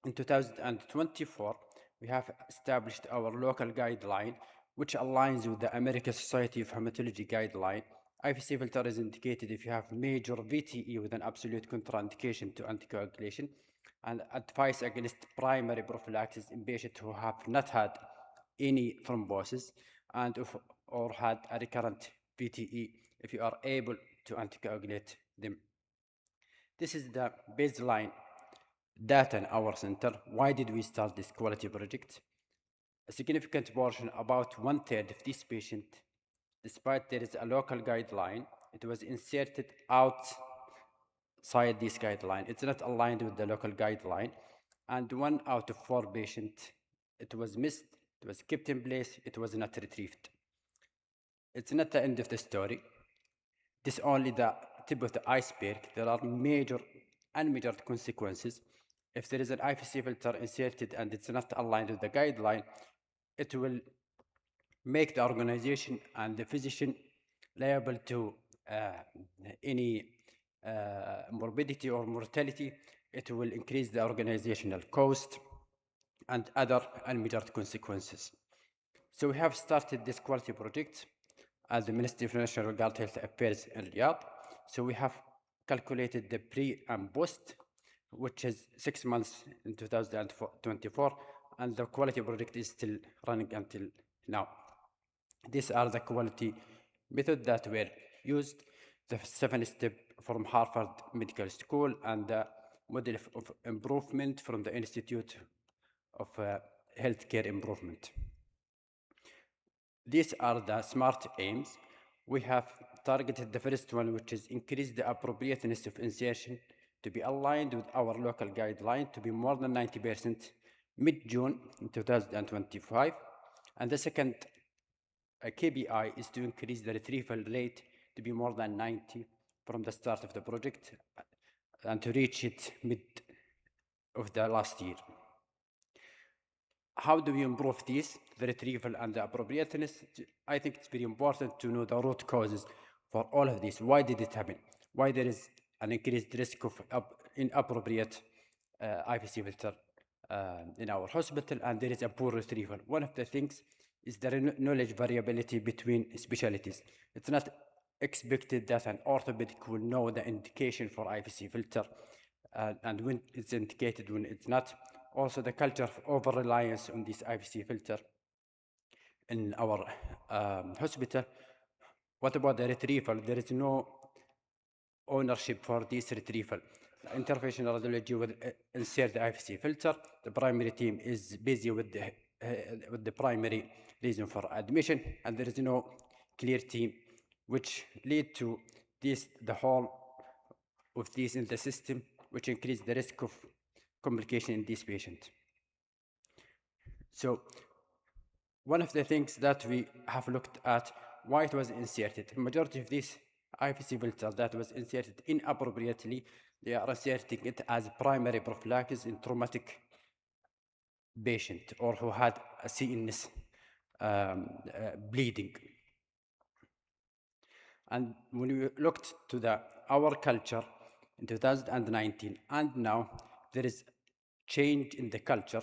In 2024, we have established our local guideline, which aligns with the American Society of Hematology guideline. IVC filter is indicated if you have major VTE with an absolute contraindication to anticoagulation, and advice against primary prophylaxis in patients who have not had any thrombosis and or had a recurrent VTE if you are able to anticoagulate them. This is the baseline data in our center. Why did we start this quality project? A significant portion, about 1/3 of these patients, despite there is a local guideline, it was inserted outside this guideline. It's not aligned with the local guideline. And 1 out of 4 patients, it was missed, it was kept in place, it was not retrieved. It's not the end of the story. This is only the tip of the iceberg. There are major unmeasured consequences. If there is an IVC filter inserted and it's not aligned with the guideline, it will make the organization and the physician liable to any morbidity or mortality. It will increase the organizational cost and other unmeasured consequences. So we have started this quality project at the Ministry of National Guard Health Affairs in Riyadh. So we have calculated the pre and post, which is 6 months in 2024, and the quality project is still running until now. These are the quality methods that were used, the 7-step from Harvard Medical School and the model of improvement from the Institute of Healthcare Improvement. These are the SMART aims. We have targeted the first one, which is increase the appropriateness of insertion to be aligned with our local guideline to be more than 90% mid-June in 2025. And the second KPI is to increase the retrieval rate to be more than 90 from the start of the project and to reach it mid of the last year. How do we improve this, the retrieval and the appropriateness? I think it's very important to know the root causes for all of this. Why did it happen? Why there is an increased risk of inappropriate IVC filter in our hospital, and there is a poor retrieval? One of the things is the knowledge variability between specialties. It's not expected that an orthopedic will know the indication for IVC filter and when it's indicated, when it's not. Also, the culture of over-reliance on this IVC filter in our hospital. What about the retrieval? There is no ownership for this retrieval. The interventional radiology will insert the IVC filter. The primary team is busy with the primary reason for admission, and there is no clear team, which lead to this, the whole of this in the system, which increase the risk of complication in this patient. So one of the things that we have looked at, why it was inserted. The majority of these IVC filters that was inserted inappropriately, they are inserting it as primary prophylaxis in traumatic patient or who had a CNS bleeding. And when we looked to our culture in 2019 and now, there is change in the culture,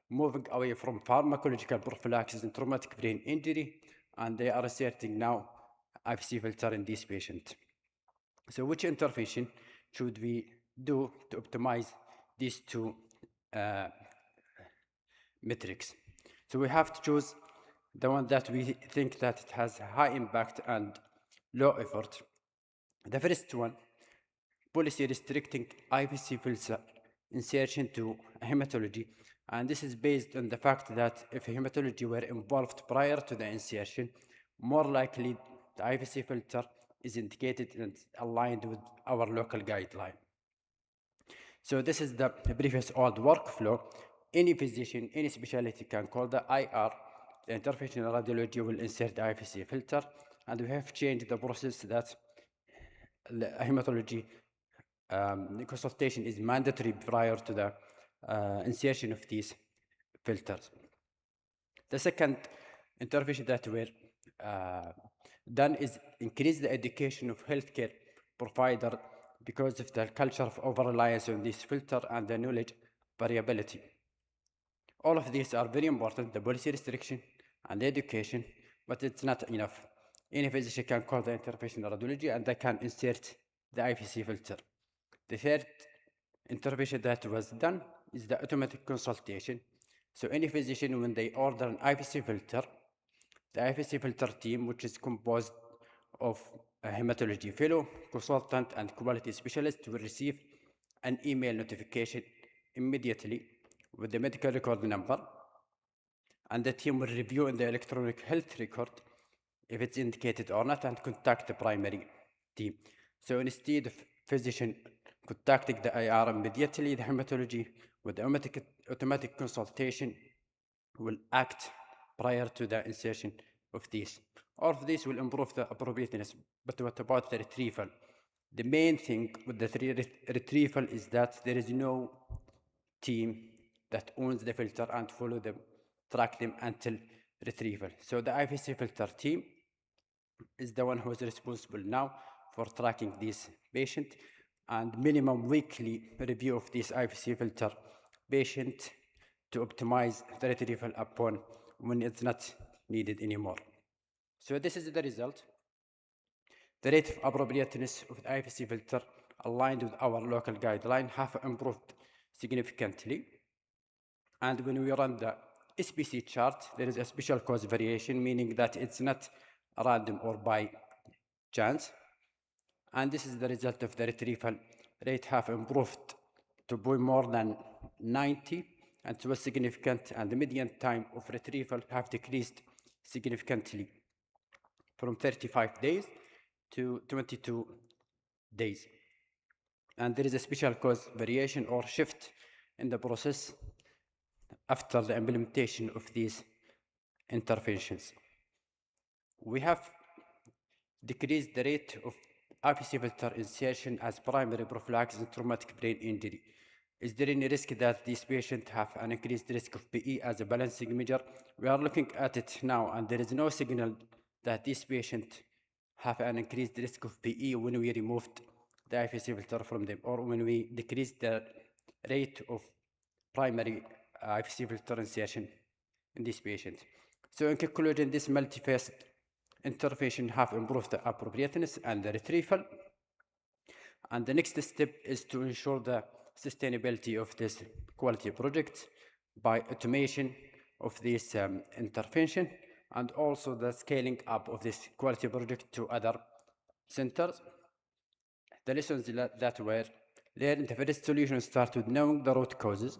moving away from pharmacological prophylaxis and traumatic brain injury, and they are asserting now IVC filter in these patients. So which intervention should we do to optimize these two metrics? So we have to choose the one that we think that it has high impact and low effort. The first one, policy restricting IVC filter insertion to hematology, and this is based on the fact that if hematology were involved prior to the insertion, more likely the IVC filter is indicated and aligned with our local guideline. So this is the previous old workflow. Any physician, any specialty can call the IR, the interventional radiology will insert the IVC filter, and we have changed the process that the hematology consultation is mandatory prior to the insertion of these filters. The second intervention that were done is increase the education of healthcare provider because of the culture of over-reliance on this filter and the knowledge variability. All of these are very important, the policy restriction and the education, but it's not enough. Any physician can call the interventional radiology and they can insert the IVC filter. The third intervention that was done is the automatic consultation. So any physician, when they order an IVC filter, the IVC filter team, which is composed of a hematology fellow, consultant, and quality specialist, will receive an email notification immediately with the medical record number, and the team will review in the electronic health record if it's indicated or not and contact the primary team. So instead of physician contacting the IR immediately, the hematology with the automatic consultation will act prior to the insertion of these. All of these will improve the appropriateness, but what about the retrieval? The main thing with the retrieval is that there is no team that owns the filter and follow them, track them until retrieval. So the IVC filter team is the one who is responsible now for tracking these patients and minimum weekly review of this IVC filter patient to optimize the retrieval upon when it's not needed anymore. So this is the result. The rate of appropriateness of the IVC filter aligned with our local guideline have improved significantly. And when we run the SPC chart, there is a special cause variation, meaning that it's not random or by chance. And this is the result of the retrieval rate have improved to be more than 90, and it was significant, and the median time of retrieval have decreased significantly from 35 days to 22 days. And there is a special cause variation or shift in the process after the implementation of these interventions. We have decreased the rate of IVC filter insertion as primary prophylaxis in traumatic brain injury. Is there any risk that these patients have an increased risk of PE as a balancing measure? We are looking at it now, and there is no signal that these patients have an increased risk of PE when we removed the IVC filter from them, or when we decreased the rate of primary IVC filter insertion in these patients. So in conclusion, this multi-phased intervention have improved the appropriateness and the retrieval. And the next step is to ensure the sustainability of this quality project by automation of this intervention, and also the scaling up of this quality project to other centers. The lessons that were learned, the first solution starts with knowing the root causes.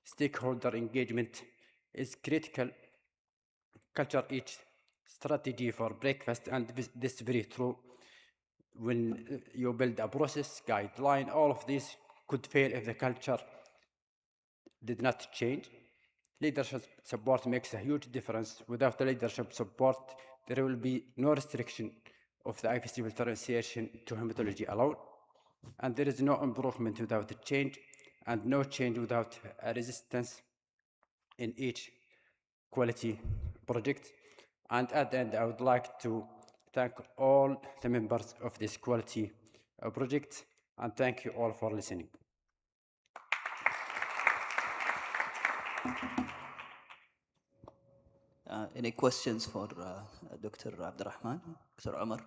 Stakeholder engagement is critical. Culture each strategy for breakfast, and this is very true. When you build a process, guideline, all of these could fail if the culture did not change. Leadership support makes a huge difference. Without the leadership support, there will be no restriction of the IVC filter insertion to hematology alone. And there is no improvement without a change, and no change without a resistance in each quality project. And at the end, I would like to thank all the members of this quality project, and thank you all for listening. Any questions for Dr. Abdurrahman, Dr. Omar?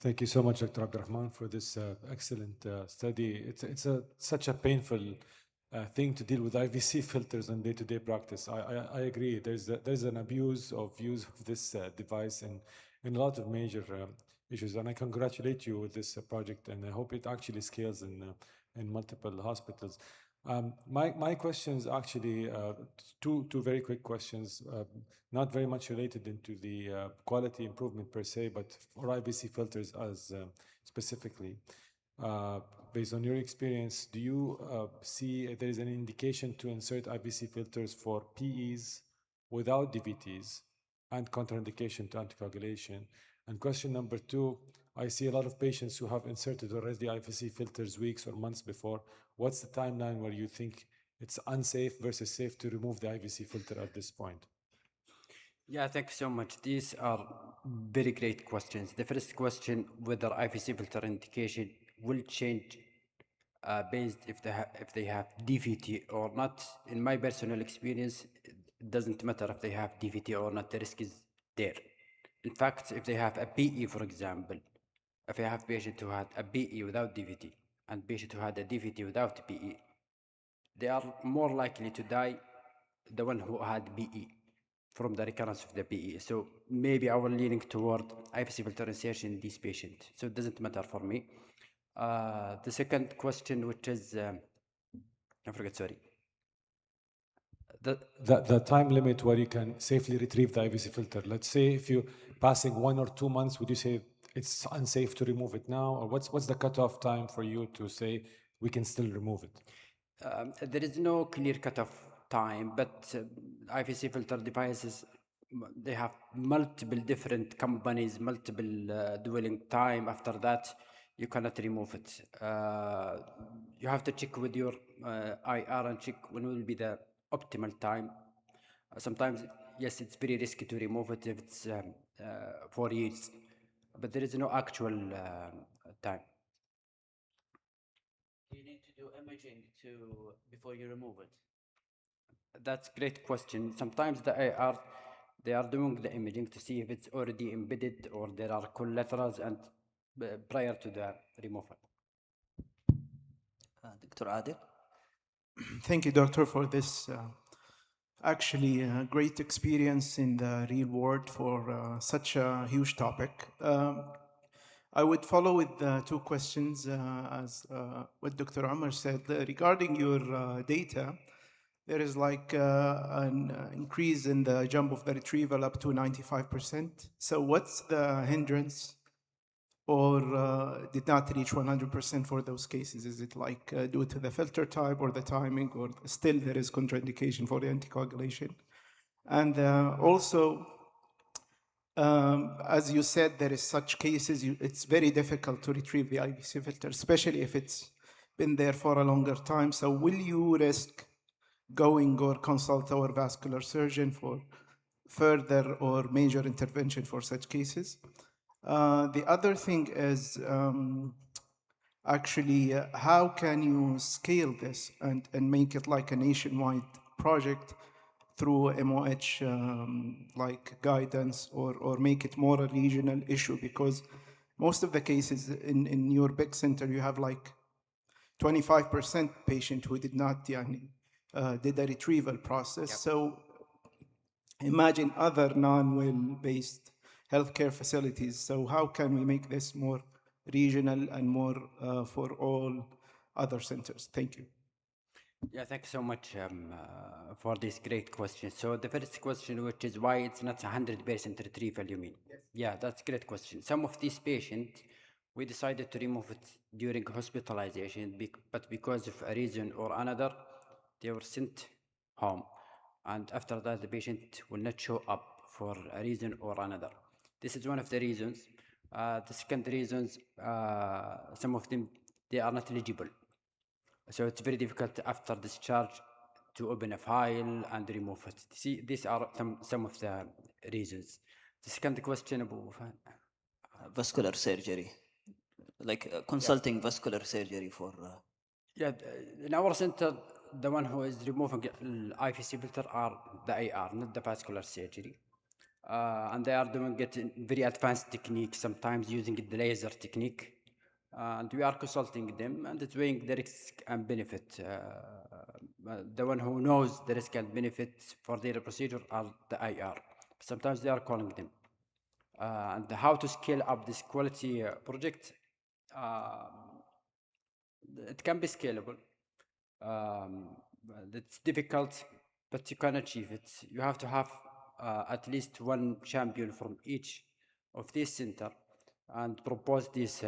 Thank you so much, Dr. Abdurrahman, for this excellent study. It's such a painful thing to deal with IVC filters on day-to-day practice. I agree. There's an abuse of use of this device in a lot of major issues, and I congratulate you with this project, and I hope it actually scales in multiple hospitals. My questions actually, two very quick questions, not very much related into the quality improvement per se, but for IVC filters as specifically. Based on your experience, do you see there is an indication to insert IVC filters for PEs without DVTs and contraindication to anticoagulation? And question number two, I see a lot of patients who have inserted already IVC filters weeks or months before. What's the timeline where you think it's unsafe versus safe to remove the IVC filter at this point? Yeah, thank you so much. These are very great questions. The first question, whether IVC filter indication will change based if they have DVT or not. In my personal experience, it doesn't matter if they have DVT or not. The risk is there. In fact, if they have a PE, for example, if I have patient who had a PE without DVT and patient who had a DVT without PE, they are more likely to die the one who had PE from the recurrence of the PE. So maybe I will leaning toward IVC filter insertion in this patient. So it doesn't matter for me. The second question, which is, I forget, sorry. The time limit where you can safely retrieve the IVC filter. Let's say if you're passing 1 or 2 months, would you say it's unsafe to remove it now? Or what's the cutoff time for you to say we can still remove it? There is no clear cutoff time, but IVC filter devices, they have multiple different companies, multiple dwelling time. After that, you cannot remove it. You have to check with your IR and check when will be the optimal time. Sometimes, yes, it's very risky to remove it if it's 4 years, but there is no actual time. Do you need to do imaging before you remove it? That's a great question. Sometimes the IR, they are doing the imaging to see if it's already embedded or there are collaterals and prior to the removal. Dr. Adil? Thank you, doctor, for this actually great experience in the real world for such a huge topic. I would follow with two questions as what Dr. Omar said. Regarding your data, there is like an increase in the jump of the retrieval up to 95%. So what's the hindrance or did not reach 100% for those cases? Is it like due to the filter type or the timing, or still there is contraindication for the anticoagulation? And also, as you said, there is such cases, it's very difficult to retrieve the IVC filter, especially if it's been there for a longer time. So will you risk going or consult our vascular surgeon for further or major intervention for such cases? The other thing is actually how can you scale this and make it like a nationwide project through MOH like guidance, or make it more a regional issue? Because most of the cases in your big center, you have like 25% patient who did not did a retrieval process. Yep. So imagine other non-will based healthcare facilities. So how can we make this more regional and more for all other centers? Thank you. Yeah, thank you so much for this great question. So the first question, which is why it's not 100% retrieval, you mean? Yes. Yeah, that's a great question. Some of these patients, we decided to remove it during hospitalization, but because of a reason or another, they were sent home. And after that, the patient will not show up for a reason or another. This is one of the reasons. The second reasons, some of them, they are not eligible. So it's very difficult after discharge to open a file and remove it. See, these are some of the reasons. The second question, Abu Wafan. Vascular surgery, like consulting vascular surgery for. Yeah, in our center, the one who is removing IVC filter are the AR, not the vascular surgery. And they are doing it in very advanced technique, sometimes using the laser technique. And we are consulting them and it's weighing the risk and benefit. The one who knows the risk and benefit for their procedure are the IR. Sometimes they are calling them. And how to scale up this quality project, it can be scalable. It's difficult, but you can achieve it. You have to have at least one champion from each of these center and propose this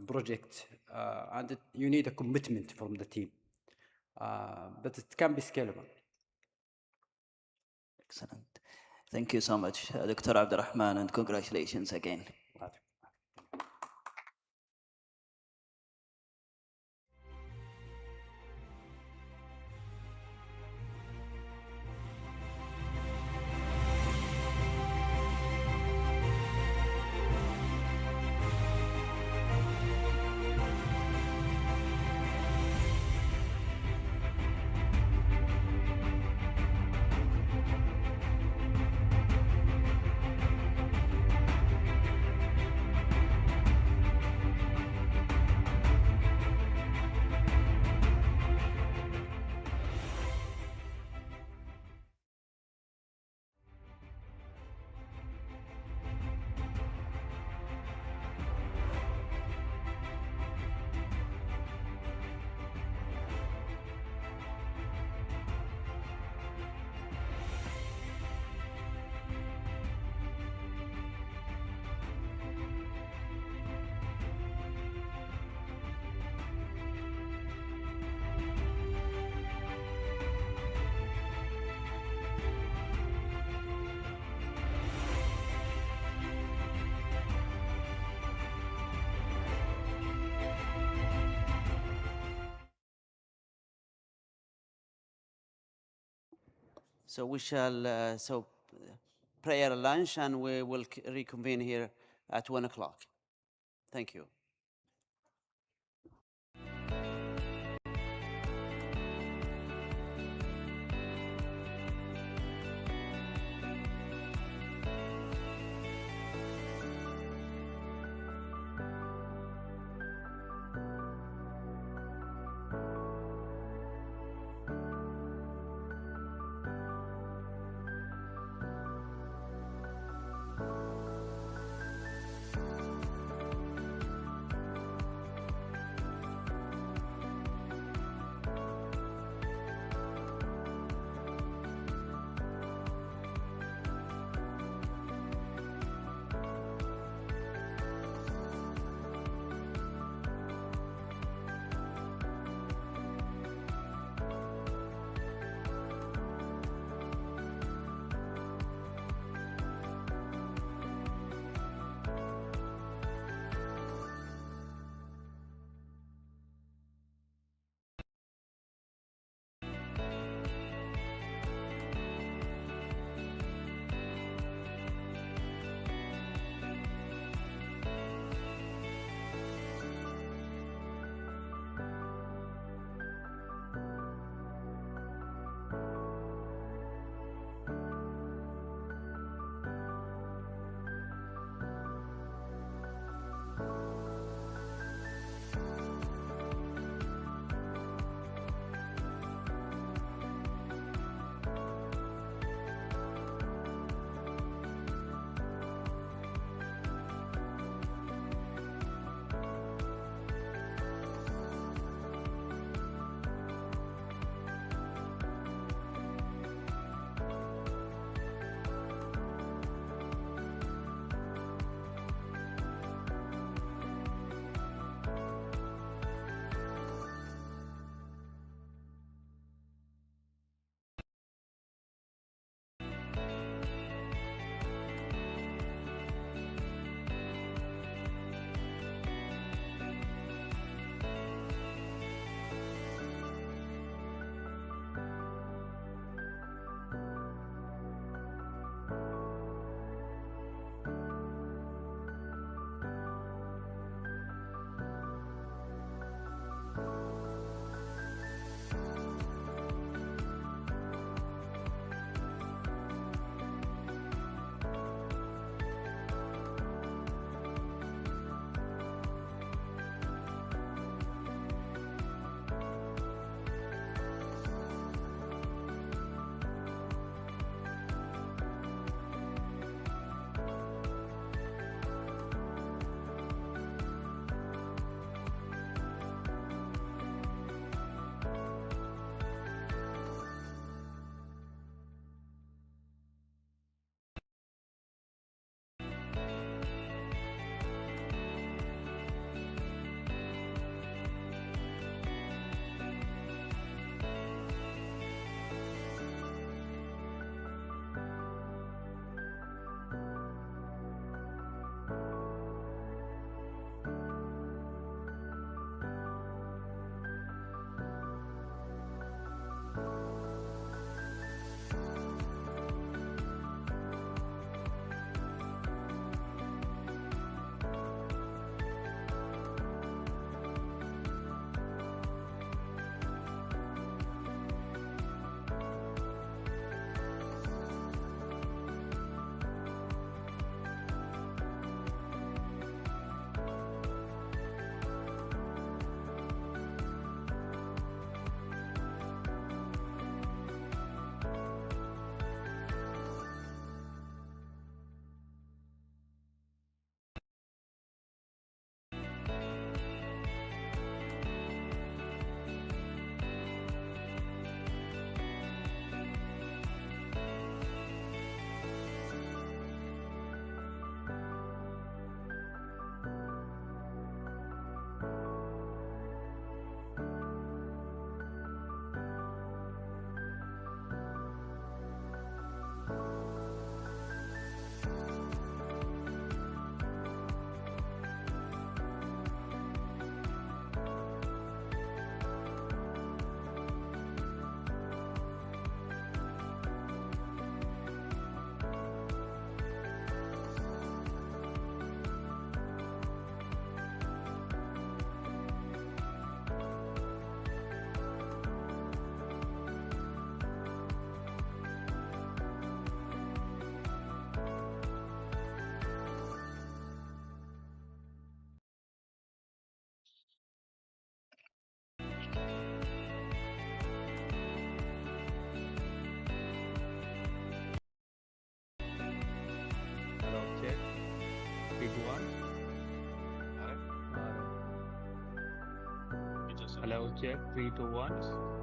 project, and you need a commitment from the team. But it can be scalable. Excellent. Thank you so much, Dr. Abdurrahman, and congratulations again. So we shall prayer lunch, and we will reconvene here at 1 o'clock. Thank you. Hello, check 3, 2, 1.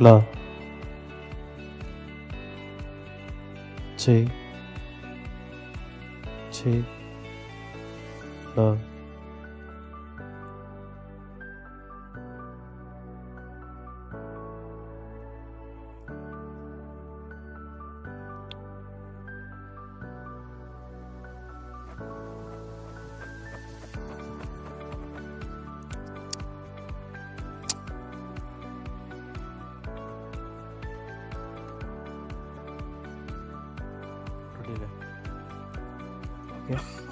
لا T T لا Okay.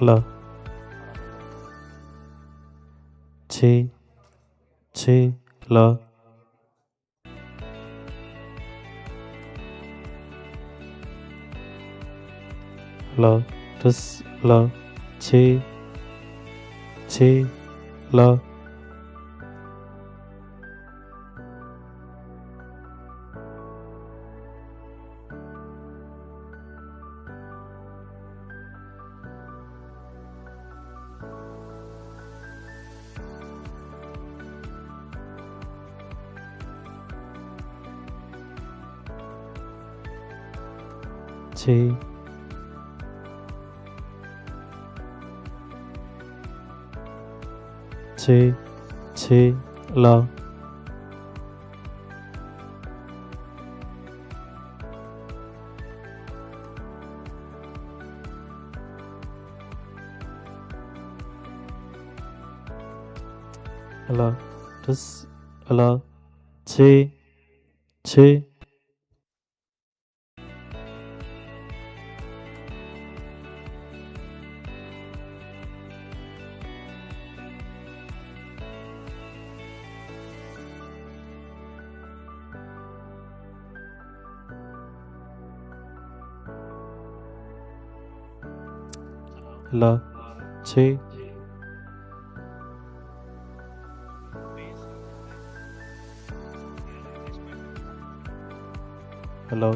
لا chi chi la la tis la chi chi la chi chi chi la la tis la chi chi la chi hello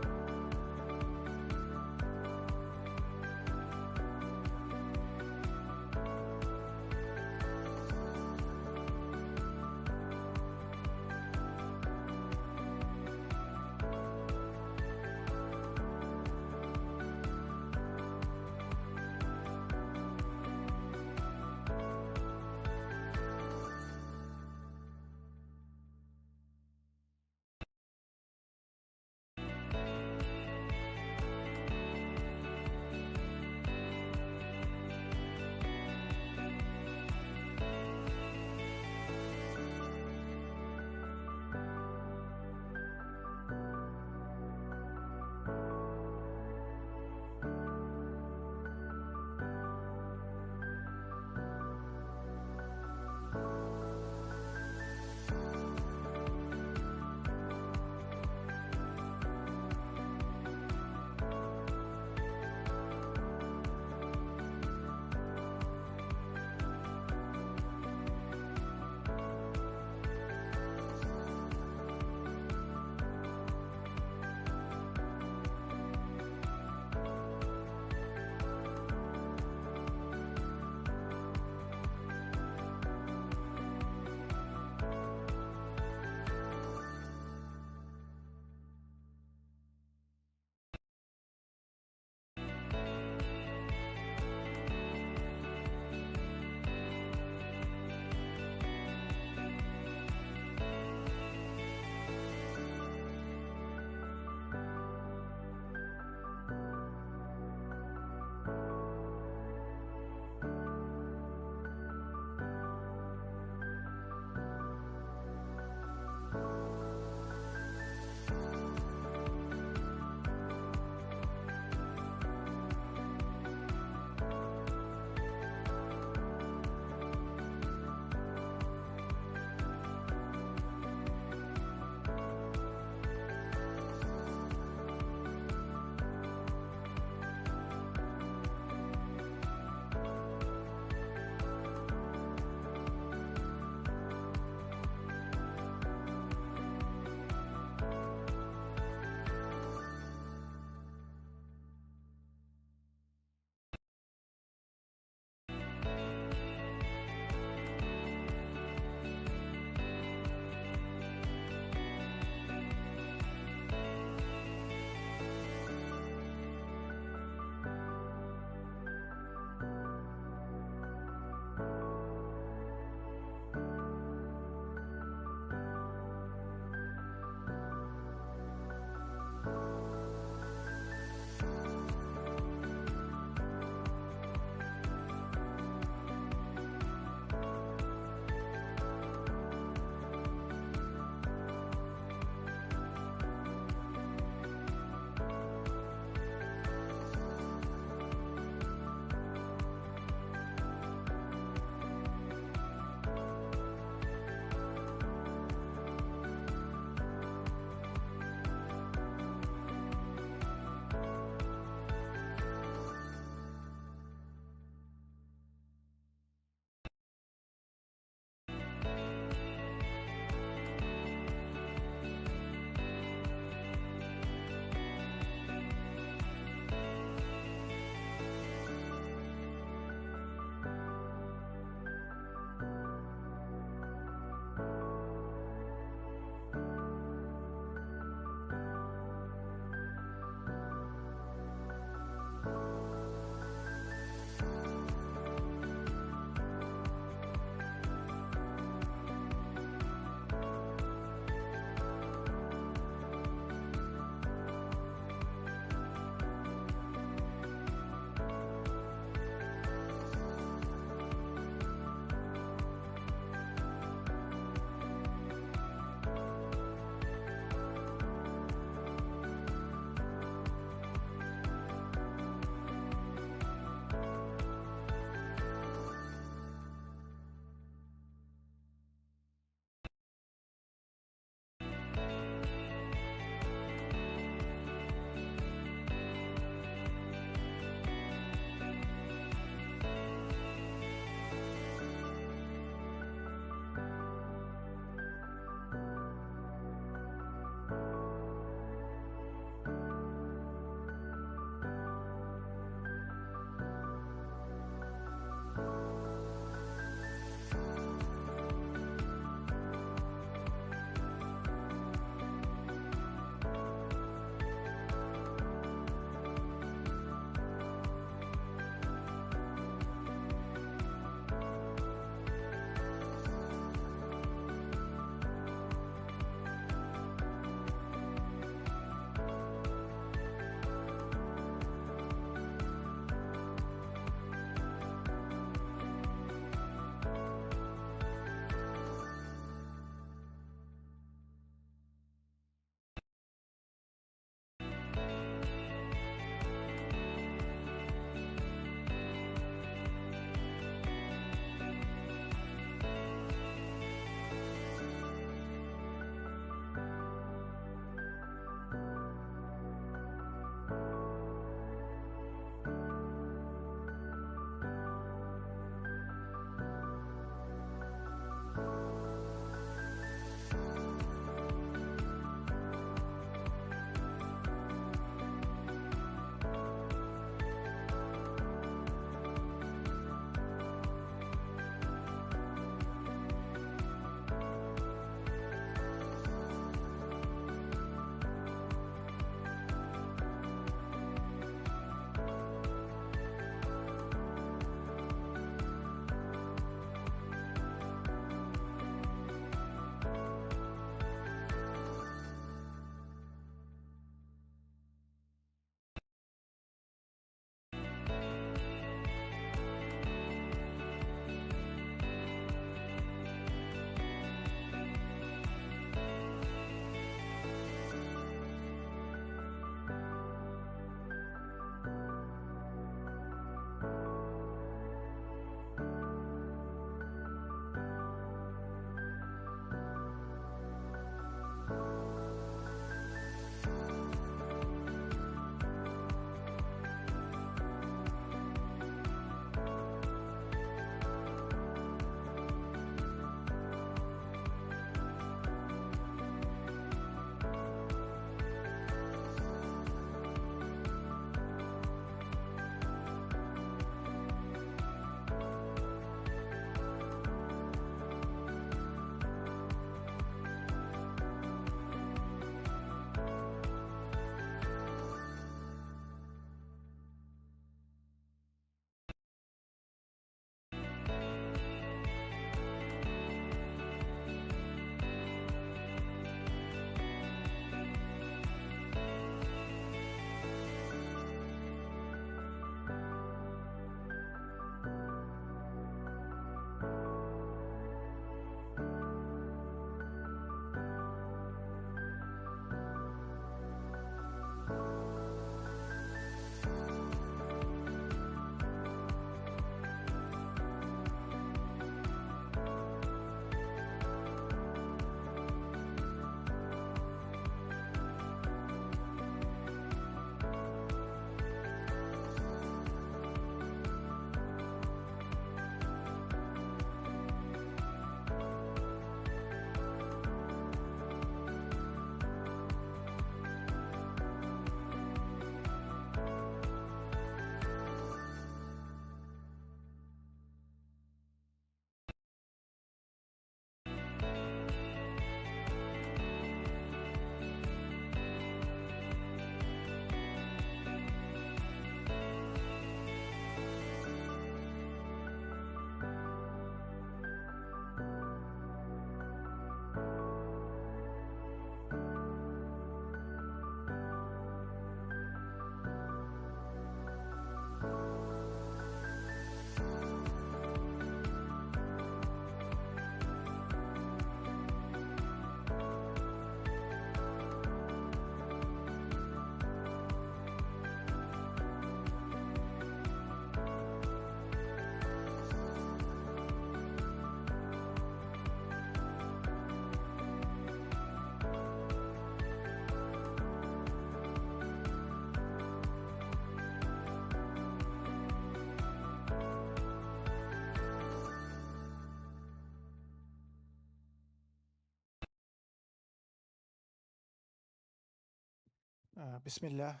Bismillah.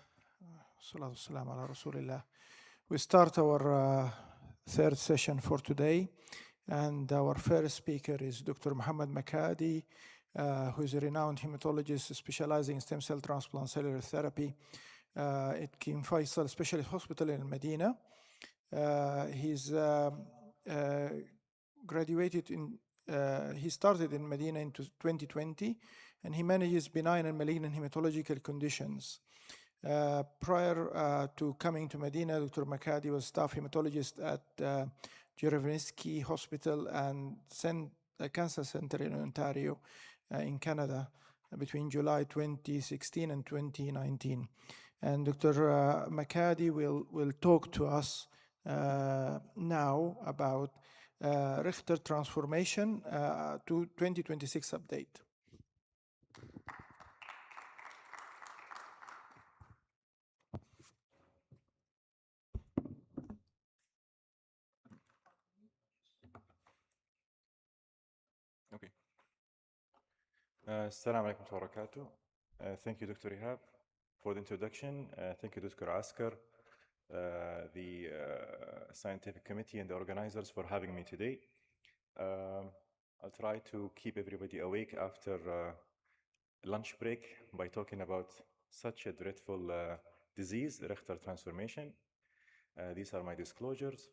Salatu wassalam ala Rasulillah. We start our third session for today, and our first speaker is Dr. Muhammad Makadi, who is a renowned hematologist specializing in stem cell transplant cellular therapy at King Faisal Specialist Hospital in Medina. He's graduated in, he started in Medina in 2020, and he manages benign and malignant hematological conditions. Prior to coming to Medina, Dr. Makadi was staff hematologist at Jurevensky Hospital and Cancer Center in Ontario, in Canada, between July 2016 and 2019. And Dr. Makadi will talk to us now about Richter transformation to 2026 update. Okay. Assalamu alaikum wa barakatuh. Thank you, Dr. Ihab, for the introduction. Thank you, Dr. Askar, the scientific committee and the organizers for having me today. I'll try to keep everybody awake after lunch break by talking about such a dreadful disease, Richter transformation. These are my disclosures.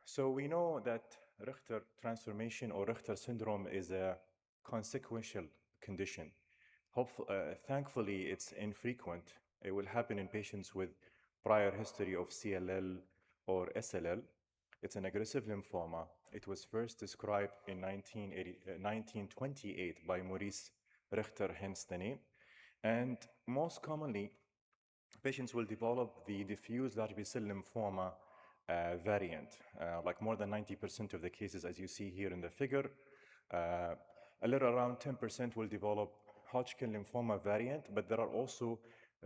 So we know that Richter transformation or Richter syndrome is a consequential condition. Thankfully, it's infrequent. It will happen in patients with prior history of CLL or SLL. It's an aggressive lymphoma. It was first described in 1928 by Maurice Richter, hence the name. And most commonly, patients will develop the diffuse large B-cell lymphoma variant, like more than 90% of the cases, as you see here in the figure. A little around 10% will develop Hodgkin lymphoma variant, but there are also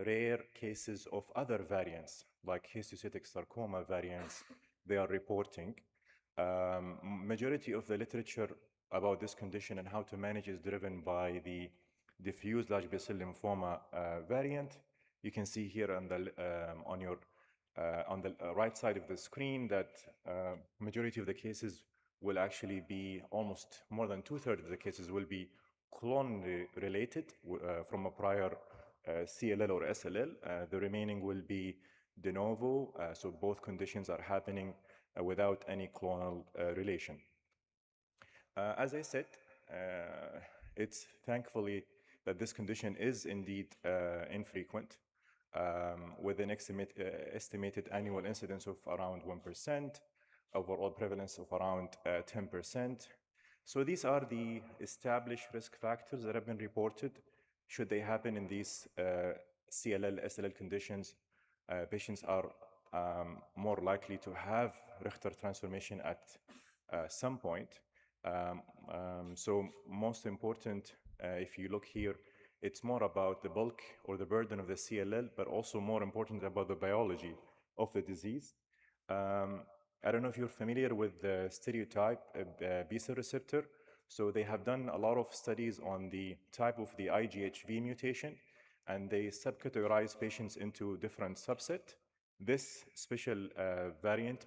rare cases of other variants, like histiocytic sarcoma variants they are reporting. Majority of the literature about this condition and how to manage is driven by the diffuse large B-cell lymphoma variant. You can see here on the on the right side of the screen that majority of the cases will actually be almost more than 2/3 of the cases will be clone related from a prior CLL or SLL. The remaining will be de novo, so both conditions are happening without any clonal relation. As I said, it's thankfully that this condition is indeed infrequent, with an estimated annual incidence of around 1%, overall prevalence of around 10%. So these are the established risk factors that have been reported. Should they happen in these CLL, SLL conditions, patients are more likely to have Richter transformation at some point. So most important, if you look here, it's more about the bulk or the burden of the CLL, but also more important about the biology of the disease. I don't know if you're familiar with the stereotype B-cell receptor. So they have done a lot of studies on the type of the IGHV mutation, and they subcategorize patients into different subset. This special variant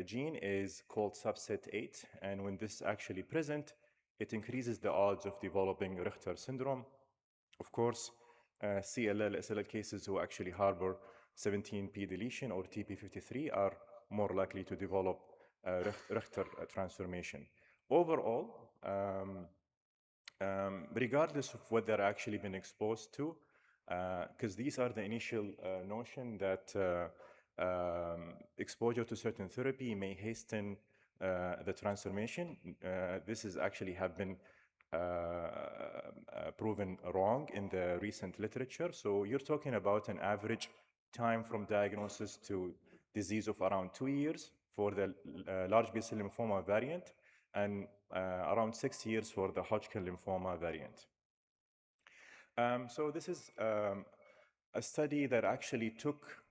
gene is called subset 8, and when this actually present, it increases the odds of developing Richter syndrome. Of course, CLL, SLL cases who actually harbor 17p deletion or TP53 are more likely to develop Richter transformation. Overall, regardless of what they're actually been exposed to, because these are the initial notion that exposure to certain therapy may hasten the transformation. This is actually have been proven wrong in the recent literature. So you're talking about an average time from diagnosis to disease of around 2 years for the large B-cell lymphoma variant, and around 6 years for the Hodgkin lymphoma variant. So this is a study that actually took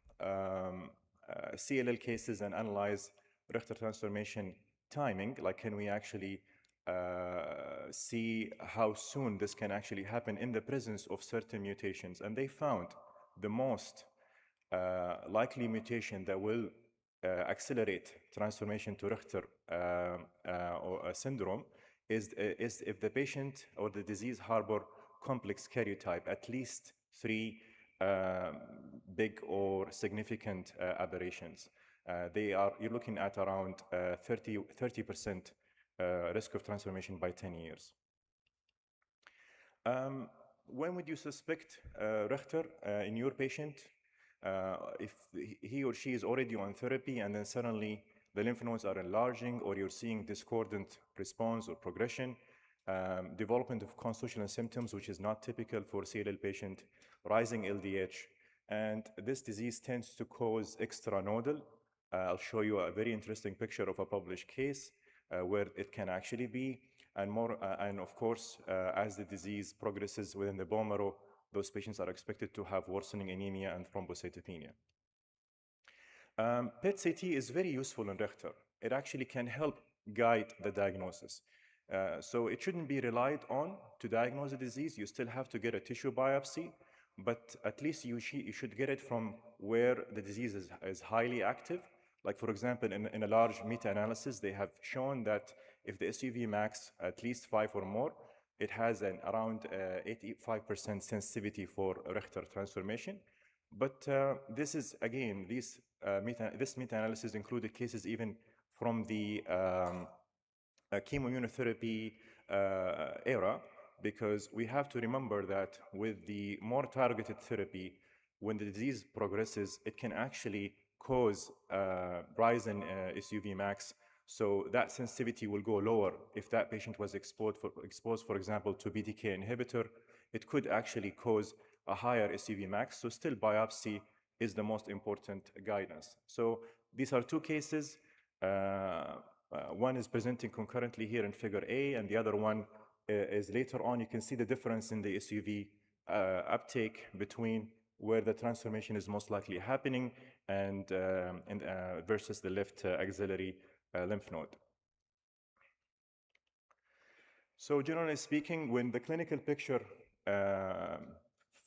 CLL cases and analyzed Richter transformation timing, like can we actually see how soon this can actually happen in the presence of certain mutations. And they found the most likely mutation that will accelerate transformation to Richter syndrome is if the patient or the disease harbor complex karyotype, at least 3 big or significant aberrations. You're looking at around 30% risk of transformation by 10 years. When would you suspect Richter in your patient? If he or she is already on therapy and then suddenly the lymph nodes are enlarging, or you're seeing discordant response or progression, development of constitutional symptoms, which is not typical for CLL patient, rising LDH, and this disease tends to cause extranodal. I'll show you a very interesting picture of a published case where it can actually be, and of course, as the disease progresses within the bone marrow, those patients are expected to have worsening anemia and thrombocytopenia. PET-CT is very useful in Richter. It actually can help guide the diagnosis. So it shouldn't be relied on to diagnose the disease. You still have to get a tissue biopsy, but at least you should get it from where the disease is highly active. Like, for example, in a large meta-analysis, they have shown that if the SUV max at least 5 or more, it has an around 85% sensitivity for Richter transformation. But this is, again, this meta-analysis included cases even from the chemoimmunotherapy era, because we have to remember that with the more targeted therapy, when the disease progresses, it can actually cause rise in SUV max. So that sensitivity will go lower. If that patient was exposed, for example, to BTK inhibitor, it could actually cause a higher SUV max. So still biopsy is the most important guidance. So these are two cases. One is presenting concurrently here in figure A, and the other one is later on. You can see the difference in the SUV uptake between where the transformation is most likely happening and versus the left axillary lymph node. So generally speaking, when the clinical picture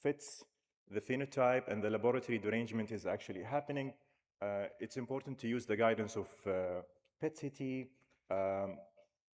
fits the phenotype and the laboratory derangement is actually happening, it's important to use the guidance of PET-CT.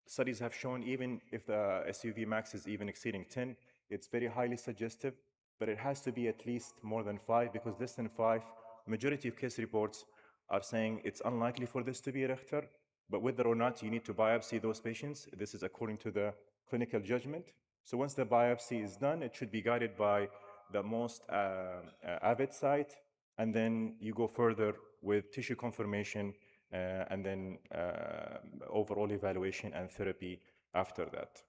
Studies have shown even if the SUV max is even exceeding 10, it's very highly suggestive, but it has to be at least more than 5, because less than 5, majority of case reports are saying it's unlikely for this to be Richter, but whether or not you need to biopsy those patients, this is according to the clinical judgment. So once the biopsy is done, it should be guided by the most avid site, and then you go further with tissue confirmation and then overall evaluation and therapy after that.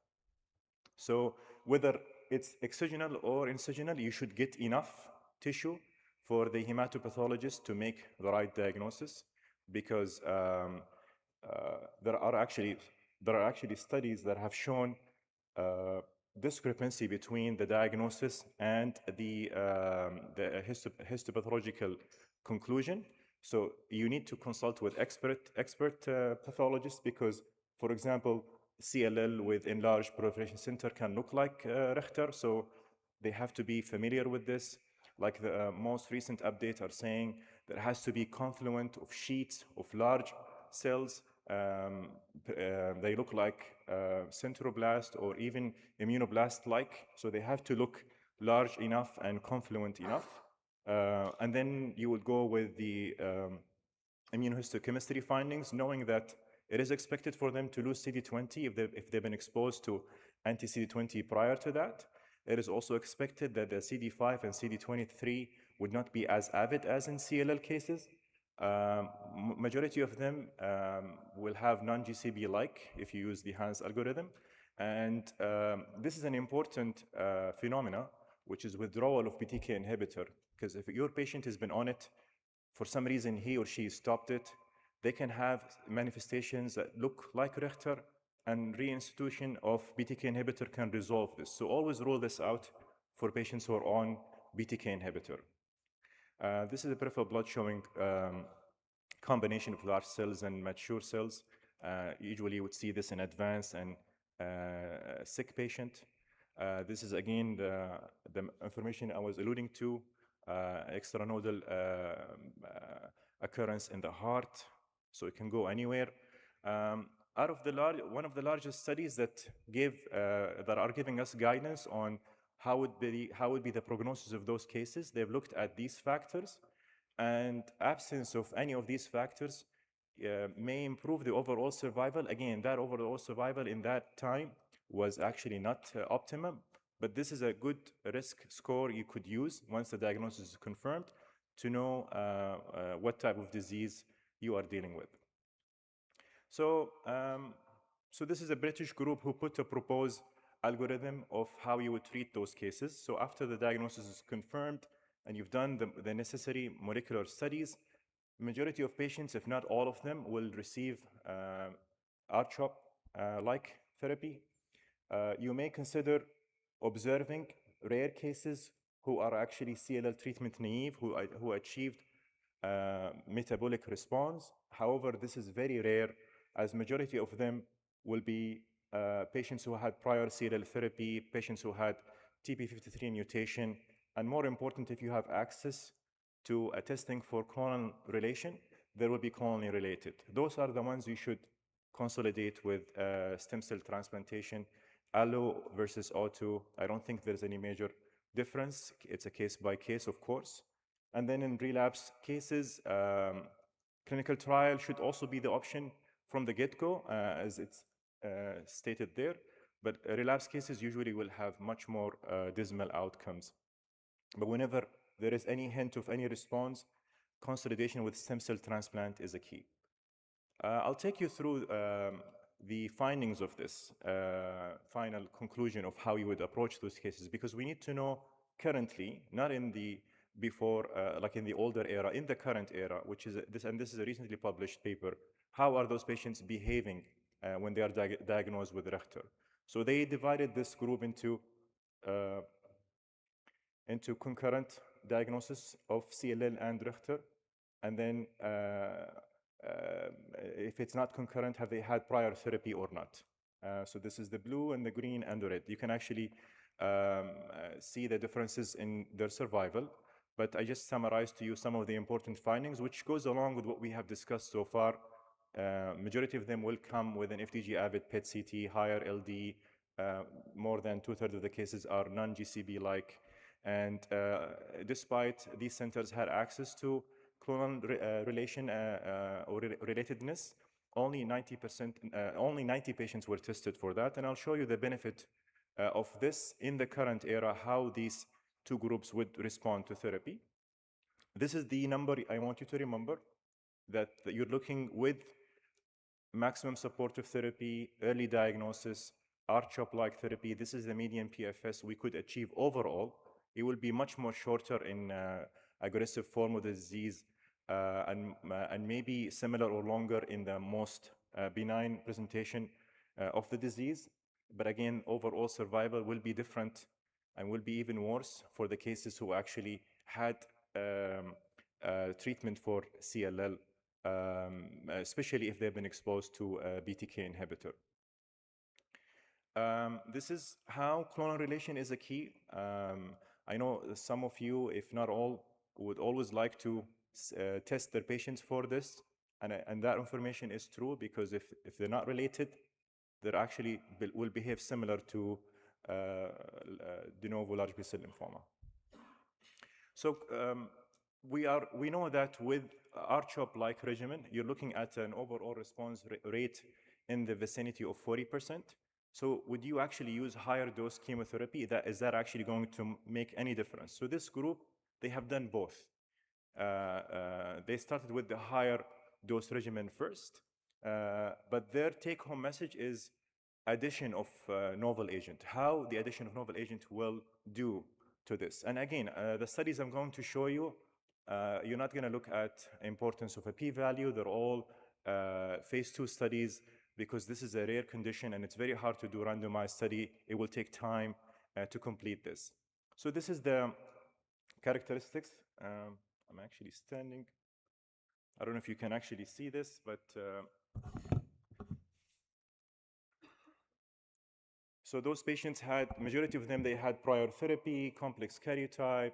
So whether it's exogenal or incisional, you should get enough tissue for the hematopathologist to make the right diagnosis, because there are actually studies that have shown discrepancy between the diagnosis and the histopathological conclusion. So you need to consult with expert pathologists, because, for example, CLL with enlarged proliferation center can look like Richter, so they have to be familiar with this. Like the most recent updates are saying there has to be confluent of sheets of large cells. They look like centroblast or even immunoblast-like, so they have to look large enough and confluent enough. And then you would go with the immunohistochemistry findings, knowing that it is expected for them to lose CD20 if they've been exposed to anti-CD20 prior to that. It is also expected that the CD5 and CD23 would not be as avid as in CLL cases. Majority of them will have non-GCB-like if you use the Hans algorithm. And this is an important phenomena, which is withdrawal of BTK inhibitor. Because if your patient has been on it, for some reason he or she stopped it, they can have manifestations that look like Richter, and reinstitution of BTK inhibitor can resolve this. So always rule this out for patients who are on BTK inhibitor. This is a peripheral blood showing combination of large cells and mature cells. Usually you would see this in advanced and sick patient. This is again the information I was alluding to, extranodal occurrence in the heart, so it can go anywhere. Out of the one of the largest studies that are giving us guidance on how would be the prognosis of those cases, they've looked at these factors, and absence of any of these factors may improve the overall survival. Again, that overall survival in that time was actually not optimum, but this is a good risk score you could use once the diagnosis is confirmed to know what type of disease you are dealing with. So, so this is a British group who put a proposed algorithm of how you would treat those cases. So after the diagnosis is confirmed and you've done the necessary molecular studies, majority of patients, if not all of them, will receive R-CHOP-like therapy. You may consider observing rare cases who are actually CLL treatment naive, who achieved metabolic response. However, this is very rare, as majority of them will be patients who had prior CLL therapy, patients who had TP53 mutation, and more important, if you have access to a testing for clonal relation, there will be clonally related. Those are the ones you should consolidate with stem cell transplantation. Allo versus auto, I don't think there's any major difference. It's a case by case, of course. And then in relapse cases, clinical trial should also be the option from the get-go, as it's stated there. But relapse cases usually will have much more dismal outcomes. But whenever there is any hint of any response, consolidation with stem cell transplant is a key. I'll take you through the findings of this final conclusion of how you would approach those cases, because we need to know currently, not in the before, like in the older era, in the current era, which is this, and this is a recently published paper, how are those patients behaving when they are diagnosed with Richter? So they divided this group into concurrent diagnosis of CLL and Richter, and then if it's not concurrent, have they had prior therapy or not? So this is the blue and the green and the red. You can actually see the differences in their survival, but I just summarized to you some of the important findings, which goes along with what we have discussed so far. Majority of them will come with an FDG-avid PET-CT, higher LD. More than 2/3 of the cases are non-GCB-like. And despite these centers had access to clonal relation or relatedness, only 90 patients were tested for that. And I'll show you the benefit of this in the current era, how these two groups would respond to therapy. This is the number I want you to remember, that you're looking with maximum supportive therapy, early diagnosis, R-CHOP-like therapy. This is the median PFS we could achieve overall. It will be much more shorter in aggressive form of the disease, and maybe similar or longer in the most benign presentation of the disease. But again, overall survival will be different and will be even worse for the cases who actually had treatment for CLL, especially if they've been exposed to a BTK inhibitor. This is how clonal relation is a key. I know some of you, if not all, would always like to test their patients for this, and that information is true, because if they're not related, they actually will behave similar to de novo large B-cell lymphoma. So we know that with R-CHOP-like regimen, you're looking at an overall response rate in the vicinity of 40%. So would you actually use higher dose chemotherapy? Is that actually going to make any difference? So this group, they have done both. They started with the higher dose regimen first, but their take-home message is addition of novel agent, how the addition of novel agent will do to this. And again, the studies I'm going to show you, you're not going to look at importance of a p-value. They're all phase 2 studies, because this is a rare condition and it's very hard to do randomized study. It will take time to complete this. So this is the characteristics. I'm actually standing. I don't know if you can actually see this, but So those patients had, majority of them, they had prior therapy, complex karyotype,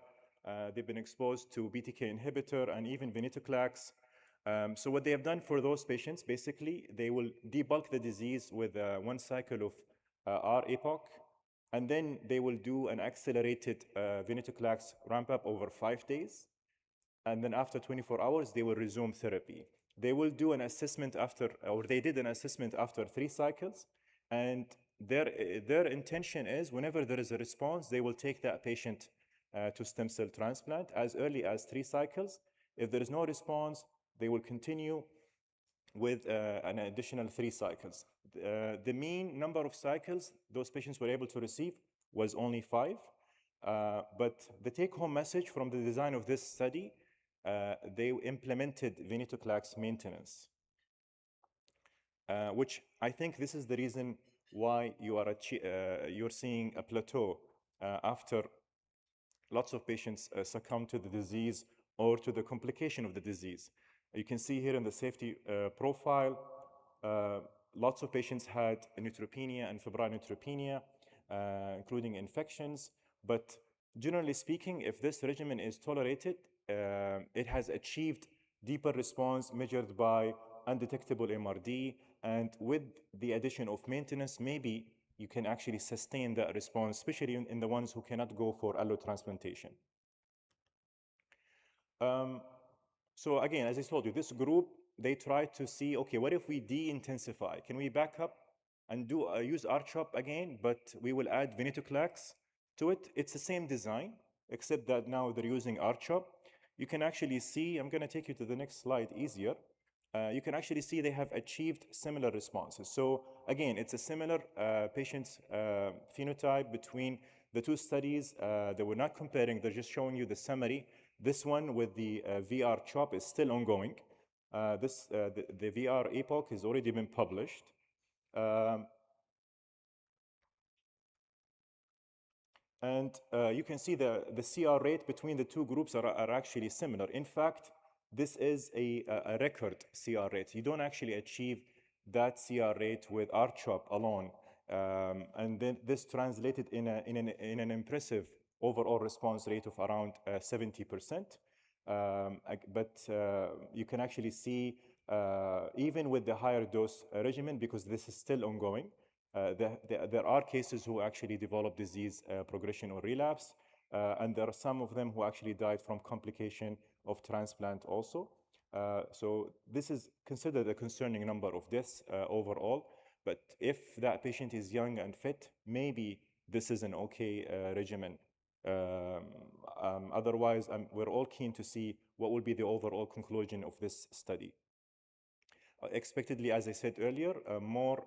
they've been exposed to BTK inhibitor and even venetoclax. So what they have done for those patients, basically, they will debulk the disease with one cycle of R-APOC, and then they will do an accelerated venetoclax ramp up over 5 days. And then after 24 hours, they will resume therapy. They will do an assessment after, or they did an assessment after 3 cycles. And their intention is whenever there is a response, they will take that patient to stem cell transplant as early as 3 cycles. If there is no response, they will continue with an additional 3 cycles. The mean number of cycles those patients were able to receive was only 5. But the take-home message from the design of this study, they implemented venetoclax maintenance, which I think this is the reason why you're seeing a plateau after lots of patients succumb to the disease or to the complication of the disease. You can see here in the safety profile, lots of patients had neutropenia and febrile neutropenia, including infections. But generally speaking, if this regimen is tolerated, it has achieved deeper response measured by undetectable MRD. And with the addition of maintenance, maybe you can actually sustain that response, especially in the ones who cannot go for allotransplantation. So again, as I told you, this group, they tried to see, okay, what if we de-intensify? Can we back up and use R-CHOP again, but we will add venetoclax to it? It's the same design, except that now they're using R-CHOP. You can actually see, I'm going to take you to the next slide easier. You can actually see they have achieved similar responses. So again, it's a similar patient phenotype between the 2 studies. They were not comparing, they're just showing you the summary. This one with the VR CHOP is still ongoing. The VR epoch has already been published. And you can see the CR rate between the 2 groups are actually similar. In fact, this is a record CR rate. You don't actually achieve that CR rate with R-CHOP alone. And then this translated in an impressive overall response rate of around 70%. But you can actually see, even with the higher dose regimen, because this is still ongoing, there are cases who actually develop disease progression or relapse, and there are some of them who actually died from complication of transplant also. So this is considered a concerning number of deaths overall, but if that patient is young and fit, maybe this is an okay regimen. Otherwise, we're all keen to see what will be the overall conclusion of this study. Expectedly, as I said earlier, more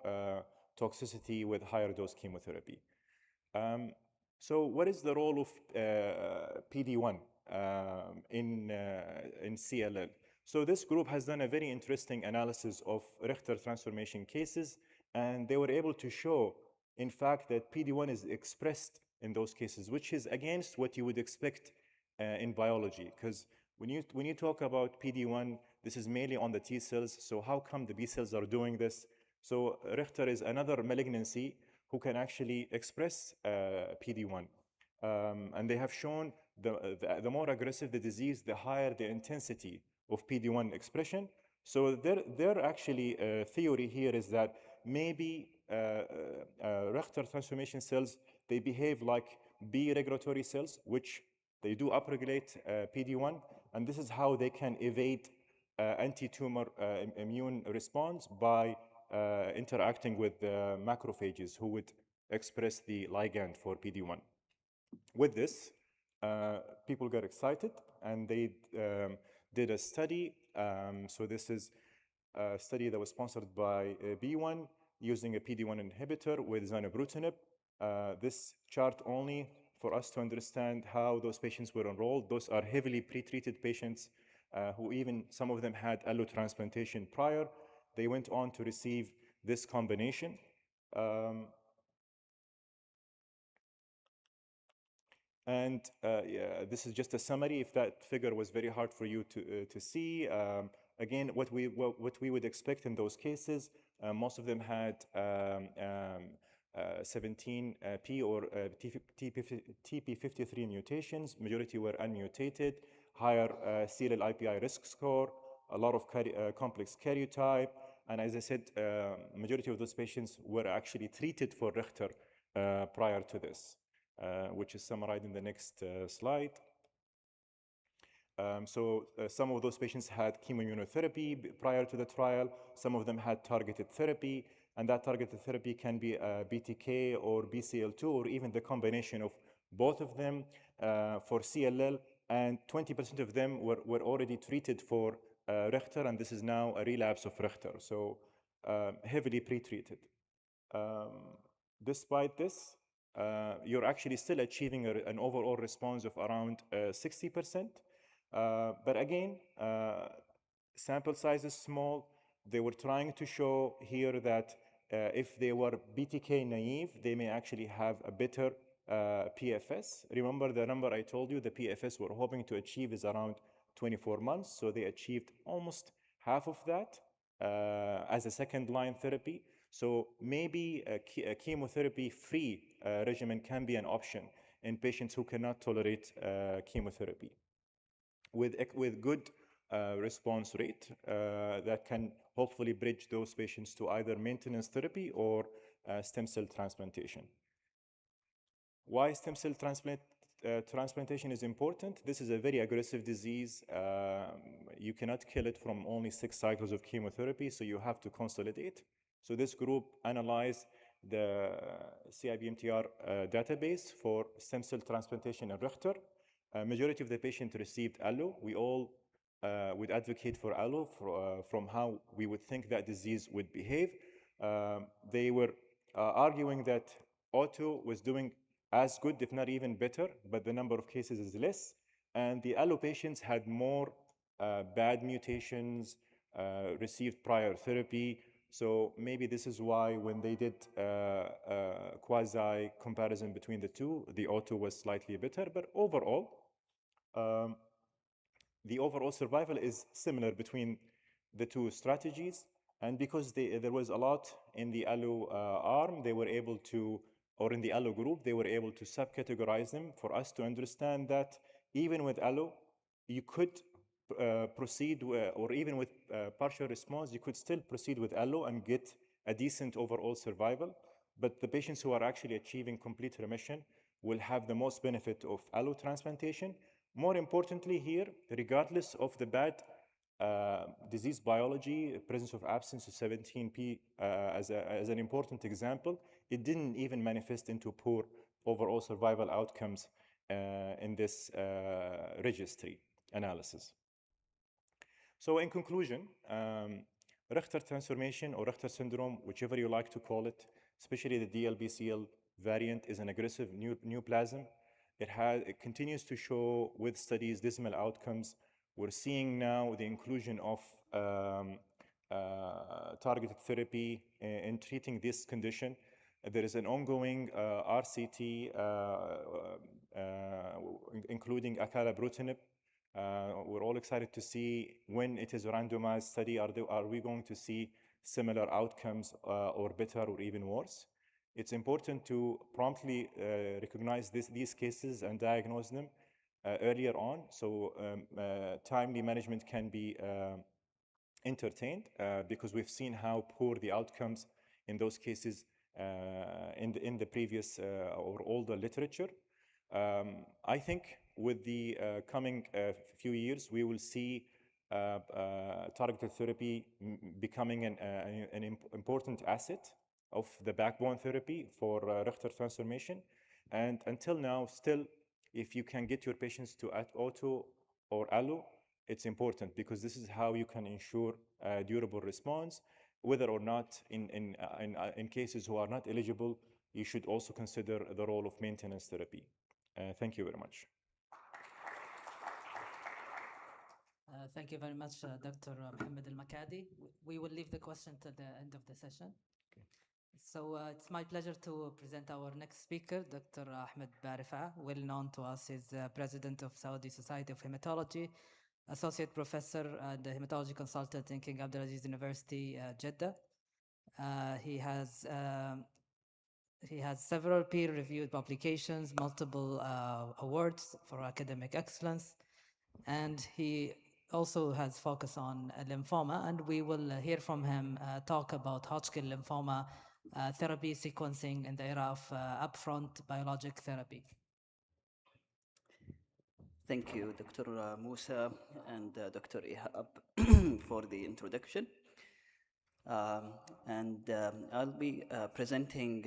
toxicity with higher dose chemotherapy. So what is the role of PD-1 in CLL? So this group has done a very interesting analysis of Richter transformation cases, and they were able to show, in fact, that PD-1 is expressed in those cases, which is against what you would expect in biology. Because when you talk about PD-1, this is mainly on the T cells. So how come the B cells are doing this? So Richter is another malignancy who can actually express PD-1. And they have shown the more aggressive the disease, the higher the intensity of PD-1 expression. So their actually theory here is that maybe Richter transformation cells, they behave like B regulatory cells, which they do upregulate PD-1, and this is how they can evade anti-tumor immune response by interacting with macrophages who would express the ligand for PD-1. With this, people got excited and they did a study. So this is a study that was sponsored by B1 using a PD-1 inhibitor with zanubrutinib. This chart only for us to understand how those patients were enrolled. Those are heavily pretreated patients who even some of them had allotransplantation prior. They went on to receive this combination. And yeah, this is just a summary. If that figure was very hard for you to see, again, what we would expect in those cases, most of them had 17p or TP53 mutations. Majority were unmutated, higher CLL-IPI risk score, a lot of complex karyotype, and as I said, majority of those patients were actually treated for Richter prior to this, which is summarized in the next slide. Some of those patients had chemoimmunotherapy prior to the trial. Some of them had targeted therapy, and that targeted therapy can be BTK or BCL2 or even the combination of both of them for CLL, and 20% of them were already treated for Richter, and this is now a relapse of Richter, so heavily pretreated. Despite this, you're actually still achieving an overall response of around 60%. But again, sample size is small. They were trying to show here that if they were BTK naive, they may actually have a better PFS. Remember the number I told you, the PFS we're hoping to achieve is around 24 months. So they achieved almost half of that as a second-line therapy. So maybe a chemotherapy-free regimen can be an option in patients who cannot tolerate chemotherapy with good response rate that can hopefully bridge those patients to either maintenance therapy or stem cell transplantation. Why stem cell transplantation is important? This is a very aggressive disease. You cannot kill it from only 6 cycles of chemotherapy, so you have to consolidate. So this group analyzed the CIBMTR database for stem cell transplantation in Richter. Majority of the patients received allo. We all would advocate for allo from how we would think that disease would behave. They were arguing that auto was doing as good, if not even better, but the number of cases is less. And the allo patients had more bad mutations, received prior therapy. So maybe this is why when they did quasi comparison between the two, the auto was slightly better, but overall, the overall survival is similar between the two strategies. And because there was a lot in the allo arm, they were able to, or in the allo group, they were able to subcategorize them for us to understand that even with allo, you could proceed, or even with partial response, you could still proceed with allo and get a decent overall survival. But the patients who are actually achieving complete remission will have the most benefit of allo transplantation. More importantly here, regardless of the bad disease biology, presence of absence of 17p as an important example, it didn't even manifest into poor overall survival outcomes in this registry analysis. So in conclusion, Richter transformation or Richter syndrome, whichever you like to call it, especially the DLBCL variant, is an aggressive neoplasm. It continues to show with studies dismal outcomes. We're seeing now the inclusion of targeted therapy in treating this condition. There is an ongoing RCT, including acalabrutinib. We're all excited to see when it is a randomized study, are we going to see similar outcomes or better or even worse? It's important to promptly recognize these cases and diagnose them earlier on, so timely management can be entertained, because we've seen how poor the outcomes in those cases in the previous or older literature. I think with the coming few years, we will see targeted therapy becoming an important asset of the backbone therapy for Richter transformation. And until now, still, if you can get your patients to auto or allo, it's important, because this is how you can ensure a durable response. Whether or not in cases who are not eligible, you should also consider the role of maintenance therapy. Thank you very much. Thank you very much, Dr. Mohammed Al-Makadi. We will leave the question to the end of the session. Okay. So it's my pleasure to present our next speaker, Dr. Ahmed Barifa, well known to us as President of Saudi Society of Hematology, Associate Professor and Hematology Consultant in King Abdulaziz University, Jeddah. He has He has several peer-reviewed publications, multiple awards for academic excellence, and he also has focus on lymphoma, and we will hear from him talk about Hodgkin lymphoma therapy sequencing in the era of upfront biologic therapy. Thank you, Dr. Musa and Dr. Ihab for the introduction. I'll be presenting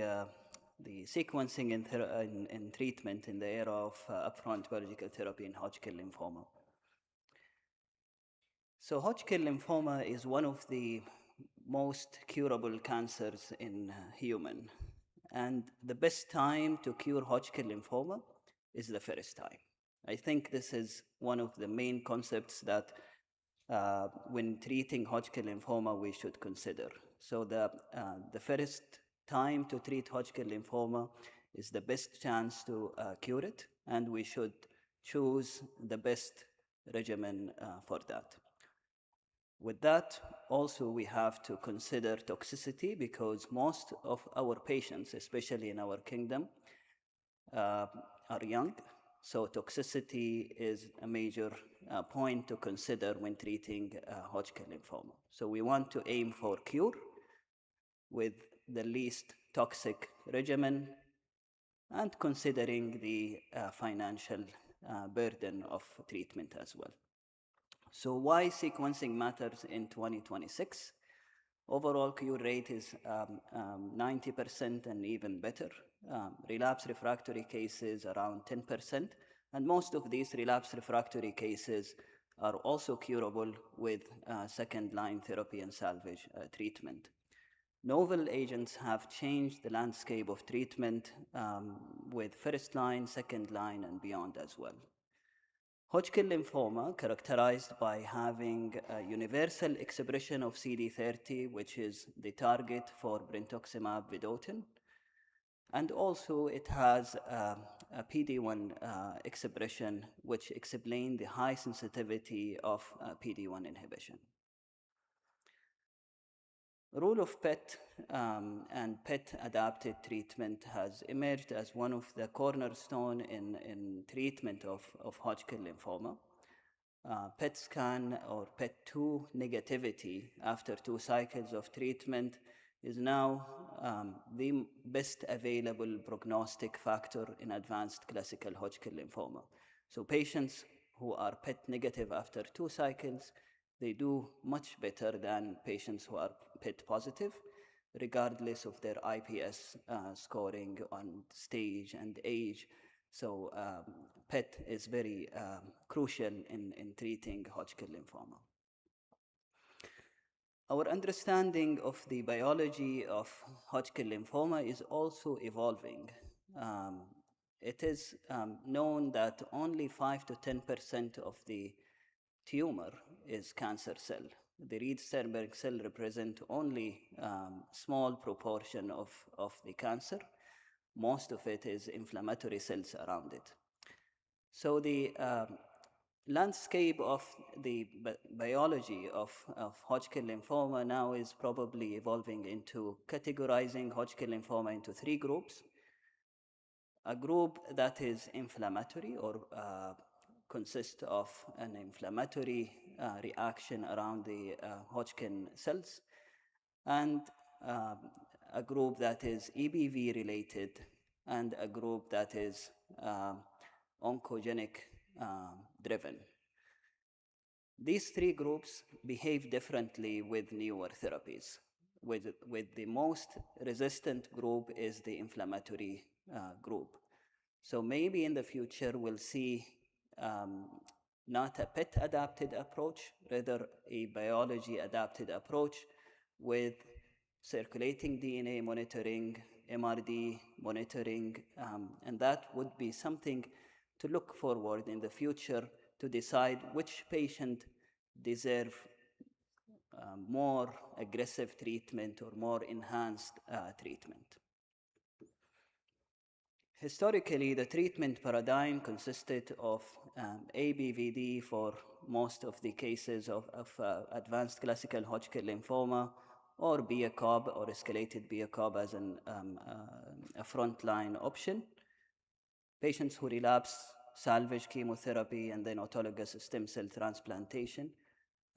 the sequencing in treatment in the era of upfront biological therapy in Hodgkin lymphoma. So Hodgkin lymphoma is one of the most curable cancers in human. And the best time to cure Hodgkin lymphoma is the first time. I think this is one of the main concepts that when treating Hodgkin lymphoma we should consider. So the first time to treat Hodgkin lymphoma is the best chance to cure it, and we should choose the best regimen for that. With that, also we have to consider toxicity, because most of our patients, especially in our kingdom, are young. So toxicity is a major point to consider when treating Hodgkin lymphoma. So we want to aim for cure with the least toxic regimen, and considering the financial burden of treatment as well. So why sequencing matters in 2026? Overall cure rate is 90% and even better. Relapse refractory cases around 10%, and most of these relapse refractory cases are also curable with second-line therapy and salvage treatment. Novel agents have changed the landscape of treatment with first-line, second-line, and beyond as well. Hodgkin lymphoma, characterized by having a universal expression of CD30, which is the target for brentuximab vedotin, and also it has a PD-1 expression, which explains the high sensitivity of PD-1 inhibition. Role of PET and PET-adapted treatment has emerged as one of the cornerstone in treatment of Hodgkin lymphoma. PET scan or PET2 negativity after 2 cycles of treatment is now the best available prognostic factor in advanced classical Hodgkin lymphoma. So patients who are PET negative after 2 cycles, they do much better than patients who are PET positive, regardless of their IPS scoring on stage and age. So PET is very crucial in treating Hodgkin lymphoma. Our understanding of the biology of Hodgkin lymphoma is also evolving. It is known that only 5 to 10% of the tumor is cancer cell. The Reed-Sternberg cell represent only small proportion of the cancer. Most of it is inflammatory cells around it. So the landscape of the biology of Hodgkin lymphoma now is probably evolving into categorizing Hodgkin lymphoma into 3 groups. A group that is inflammatory or consists of an inflammatory reaction around the Hodgkin cells, and a group that is EBV related, and a group that is oncogenic driven. These 3 groups behave differently with newer therapies. With the most resistant group is the inflammatory group. So maybe in the future we'll see not a PET-adapted approach, rather a biology-adapted approach with circulating DNA monitoring, MRD monitoring, and that would be something to look forward in the future to decide which patient deserve more aggressive treatment or more enhanced treatment. Historically, the treatment paradigm consisted of ABVD for most of the cases of advanced classical Hodgkin lymphoma, or BIACOB or escalated BIACOB as a frontline option. Patients who relapse, salvage chemotherapy, and then autologous stem cell transplantation,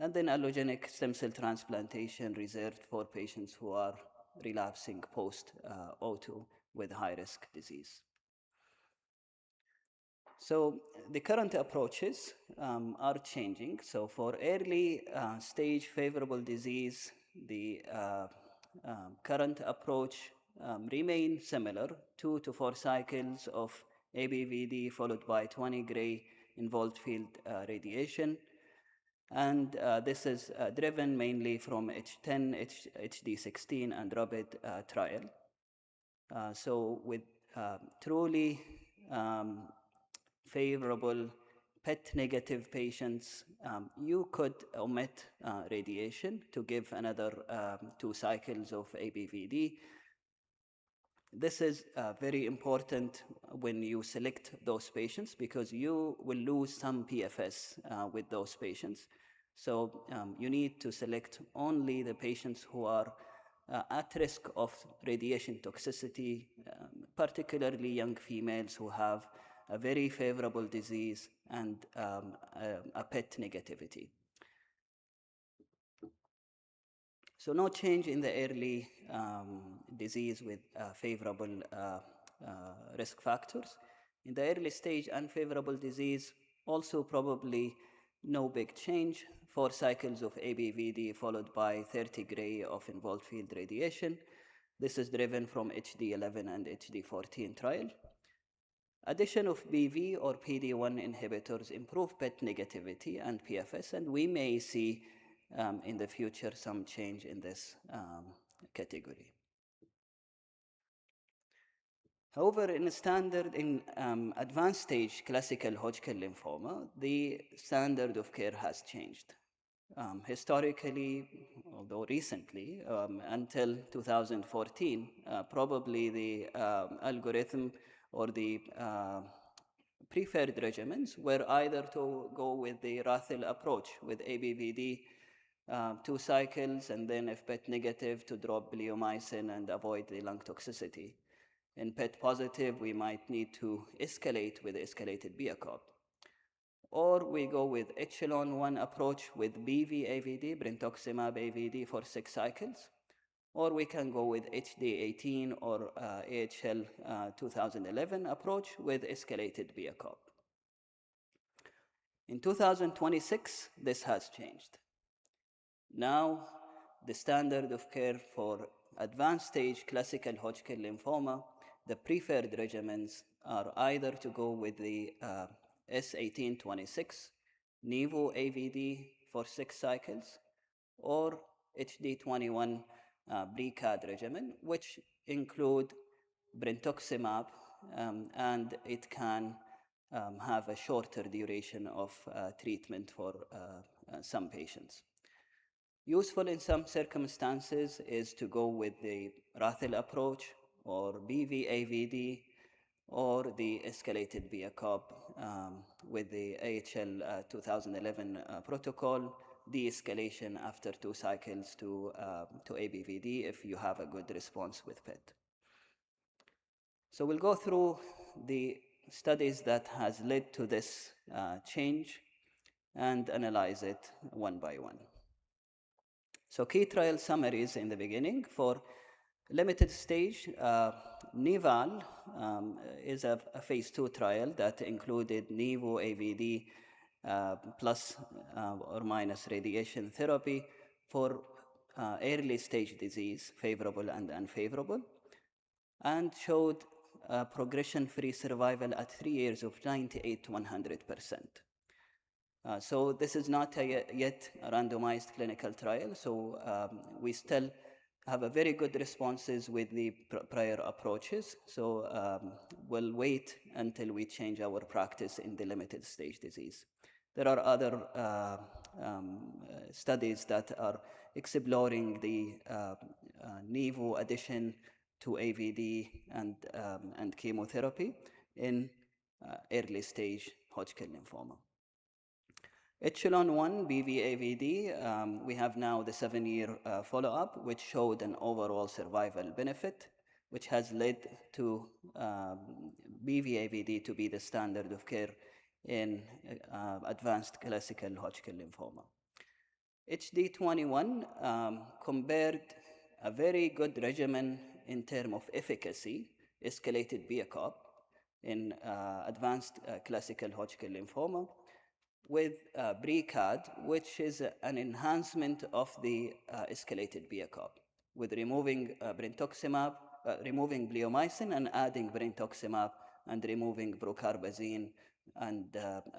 and then allogenic stem cell transplantation reserved for patients who are relapsing post-O2 with high-risk disease. So the current approaches are changing. So for early stage favorable disease, the current approach remains similar, 2 to 4 cycles of ABVD followed by 20 gray involved field radiation. And this is driven mainly from H10, HD16, and RAPID trial. So with truly favorable PET-negative patients, you could omit radiation to give another 2 cycles of ABVD. This is very important when you select those patients because you will lose some PFS with those patients. So you need to select only the patients who are at risk of radiation toxicity, particularly young females who have a very favorable disease and a PET negativity. So no change in the early disease with favorable risk factors. In the early stage unfavorable disease, also probably no big change. 4 cycles of ABVD followed by 30 gray of involved field radiation. This is driven from HD11 and HD14 trial. Addition of BV or PD-1 inhibitors improve PET negativity and PFS, and we may see in the future some change in this category. However, in advanced stage classical Hodgkin lymphoma, the standard of care has changed. Historically, although recently, until 2014, probably the algorithm or the preferred regimens were either to go with the Rathil approach with ABVD, 2 cycles, and then if PET negative to drop bleomycin and avoid the lung toxicity. In PET positive, we might need to escalate with escalated BIACOB. Or we go with echelon 1 approach with BV-AVD, brentuximab AVD for 6 cycles. Or we can go with HD18 or AHL 2011 approach with escalated BIACOB. In 2026, this has changed. Now, the standard of care for advanced stage classical Hodgkin lymphoma, the preferred regimens are either to go with the S1826, Nivo AVD for 6 cycles, or HD21 BRICAD regimen, which include brentuximab, and it can have a shorter duration of treatment for some patients. Useful in some circumstances is to go with the Rathil approach or BV-AVD or the escalated BIACOB with the AHL 2011 protocol, de-escalation after 2 cycles to ABVD if you have a good response with PET. So we'll go through the studies that has led to this change and analyze it one by one. So key trial summaries in the beginning. For limited stage, NIVAL is a phase 2 trial that included Nivo AVD plus or minus radiation therapy for early stage disease, favorable and unfavorable, and showed progression-free survival at 3 years of 98 to 100%. So this is not yet a randomized clinical trial, so we still have a very good responses with the prior approaches. So we'll wait until we change our practice in the limited stage disease. There are other studies that are exploring the Nivo addition to AVD and chemotherapy in early stage Hodgkin lymphoma. Echelon 1 BVAVD, we have now the 7-year follow-up, which showed an overall survival benefit, which has led to BVAVD to be the standard of care in advanced classical Hodgkin lymphoma. HD21 compared a very good regimen in terms of efficacy, escalated BIACOP, in advanced classical Hodgkin lymphoma, with BRICAD, which is an enhancement of the escalated BIACOP, with removing brentuximab, removing bleomycin and adding brentuximab, and removing brocarbazine and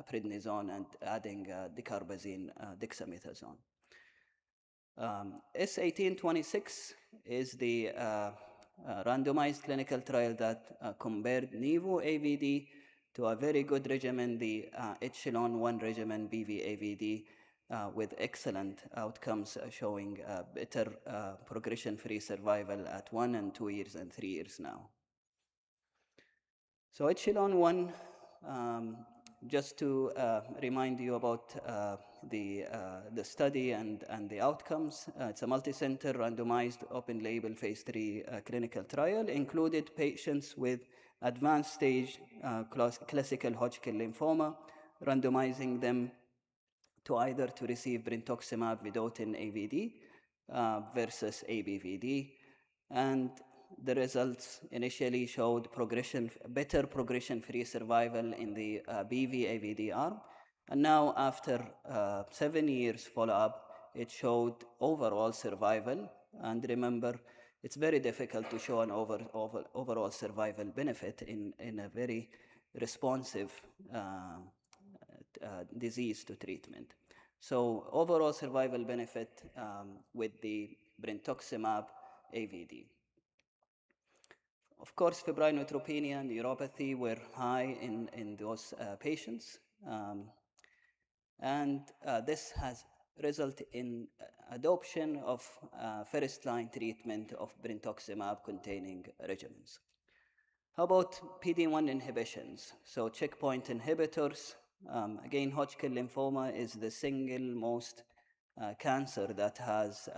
prednisone and adding dacarbazine, dexamethasone. S1826 is the randomized clinical trial that compared nivo-AVD to a very good regimen, the Echelon 1 regimen BV-AVD, with excellent outcomes showing better progression-free survival at 1 and 2 years and 3 years now. So Echelon 1, just to remind you about the study and the outcomes, it's a multi-center randomized open-label phase 3 clinical trial, included patients with advanced stage classical Hodgkin lymphoma, randomizing them to either to receive brentuximab vedotin AVD versus ABVD, and the results initially showed better progression-free survival in the BV-AVD arm, and now after 7 years follow-up, it showed overall survival. And remember, it's very difficult to show an overall survival benefit in a very responsive disease to treatment. So overall survival benefit with the brentuximab AVD. Of course, febrile neutropenia and neuropathy were high in those patients. And this has resulted in adoption of first-line treatment of brentuximab-containing regimens. How about PD-1 inhibitions? So checkpoint inhibitors. Again, Hodgkin lymphoma is the single most cancer that has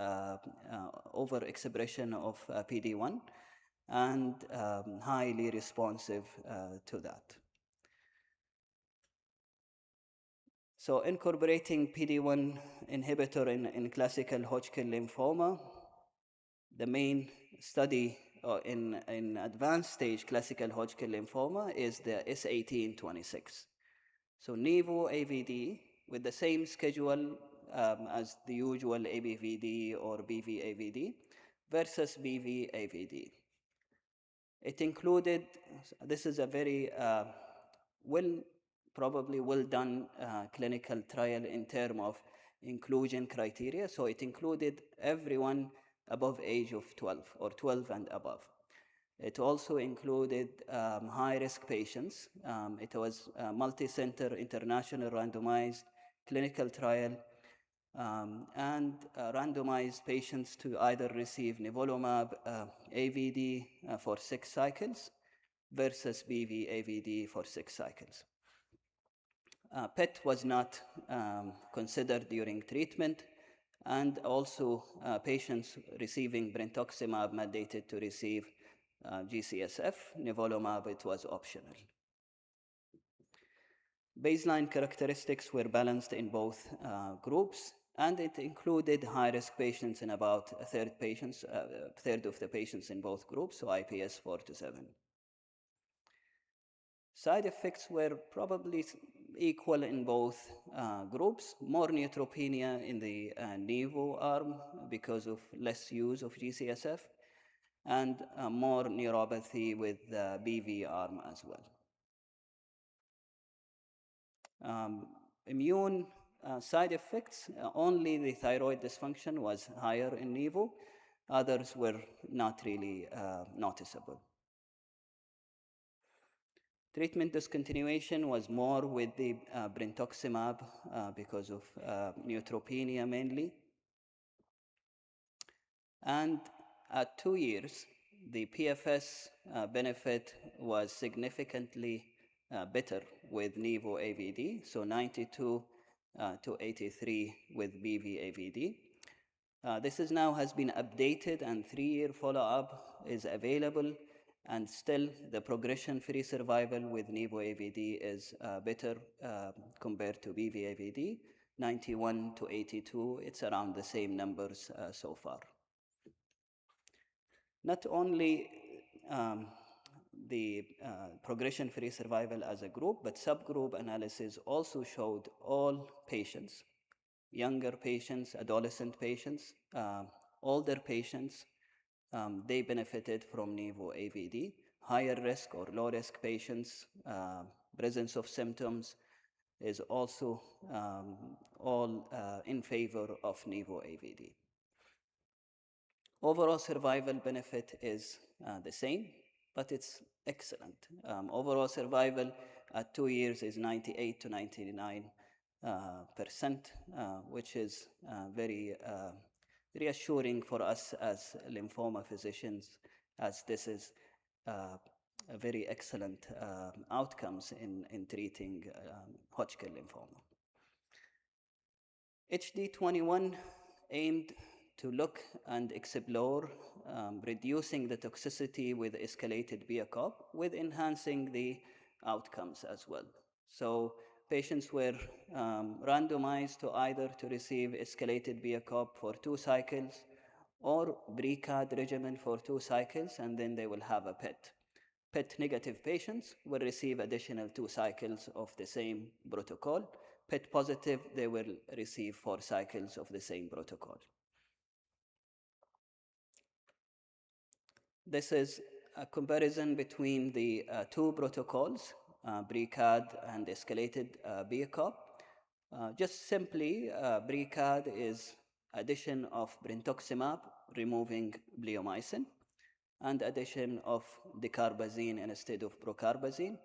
overexpression of PD-1 and highly responsive to that. So incorporating PD-1 inhibitor in classical Hodgkin lymphoma, the main study in advanced stage classical Hodgkin lymphoma is the S1826. So nivo-AVD with the same schedule as the usual ABVD or BV-AVD versus BV-AVD. It included, this is a very probably well done clinical trial in terms of inclusion criteria. So it included everyone above age of 12 or 12 and above. It also included high-risk patients. It was a multi-center international randomized clinical trial and randomized patients to either receive nivolumab AVD for 6 cycles versus BV AVD for 6 cycles. PET was not considered during treatment, and also patients receiving brentuximab mandated to receive GCSF. Nivolumab, it was optional. Baseline characteristics were balanced in both groups, and it included high-risk patients in about a third of the patients in both groups, so IPS 4 to 7. Side effects were probably equal in both groups. More neutropenia in the nivo arm because of less use of GCSF, and more neuropathy with the BV arm as well. Immune side effects, only the thyroid dysfunction was higher in nivo. Others were not really noticeable. Treatment discontinuation was more with the brentuximab because of neutropenia mainly. And at 2 years, the PFS benefit was significantly better with nivo-AVD, so 92 to 83 with BV-AVD. This is now has been updated, and 3-year follow-up is available, and still the progression-free survival with Nivo-AVD is better compared to BV-AVD, 91 to 82. It's around the same numbers so far. Not only the progression-free survival as a group, but subgroup analysis also showed all patients, younger patients, adolescent patients, older patients, they benefited from Nivo-AVD. Higher risk or low risk patients, presence of symptoms is also all in favor of Nivo-AVD. Overall survival benefit is the same, but it's excellent. Overall survival at 2 years is 98 to 99%, which is very reassuring for us as lymphoma physicians, as this is a very excellent outcomes in treating Hodgkin lymphoma. HD21 aimed to look and explore reducing the toxicity with escalated BIACOP with enhancing the outcomes as well. So patients were randomized to either to receive escalated BIACOP for 2 cycles or BRICAD regimen for 2 cycles, and then they will have a PET. PET negative patients will receive additional 2 cycles of the same protocol. PET positive, they will receive 4 cycles of the same protocol. This is a comparison between the 2 protocols, BRICAD and escalated BIACOP. Just simply, BRICAD is addition of brentuximab, removing bleomycin, and addition of dacarbazine instead of procarbazine,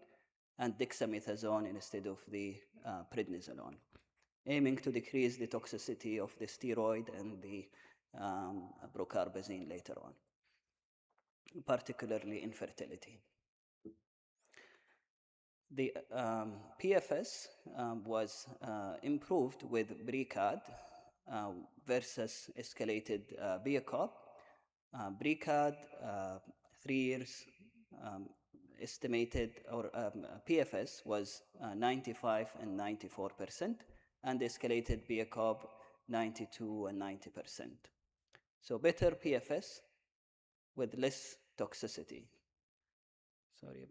and dexamethasone instead of the prednisolone, aiming to decrease the toxicity of the steroid and the procarbazine later on, particularly infertility. The PFS was improved with BRICAD versus escalated BIACOP. BRICAD, 3 years estimated, or PFS was 95 and 94%, and escalated BIACOP 92 and 90%. So better PFS with less toxicity. Sorry,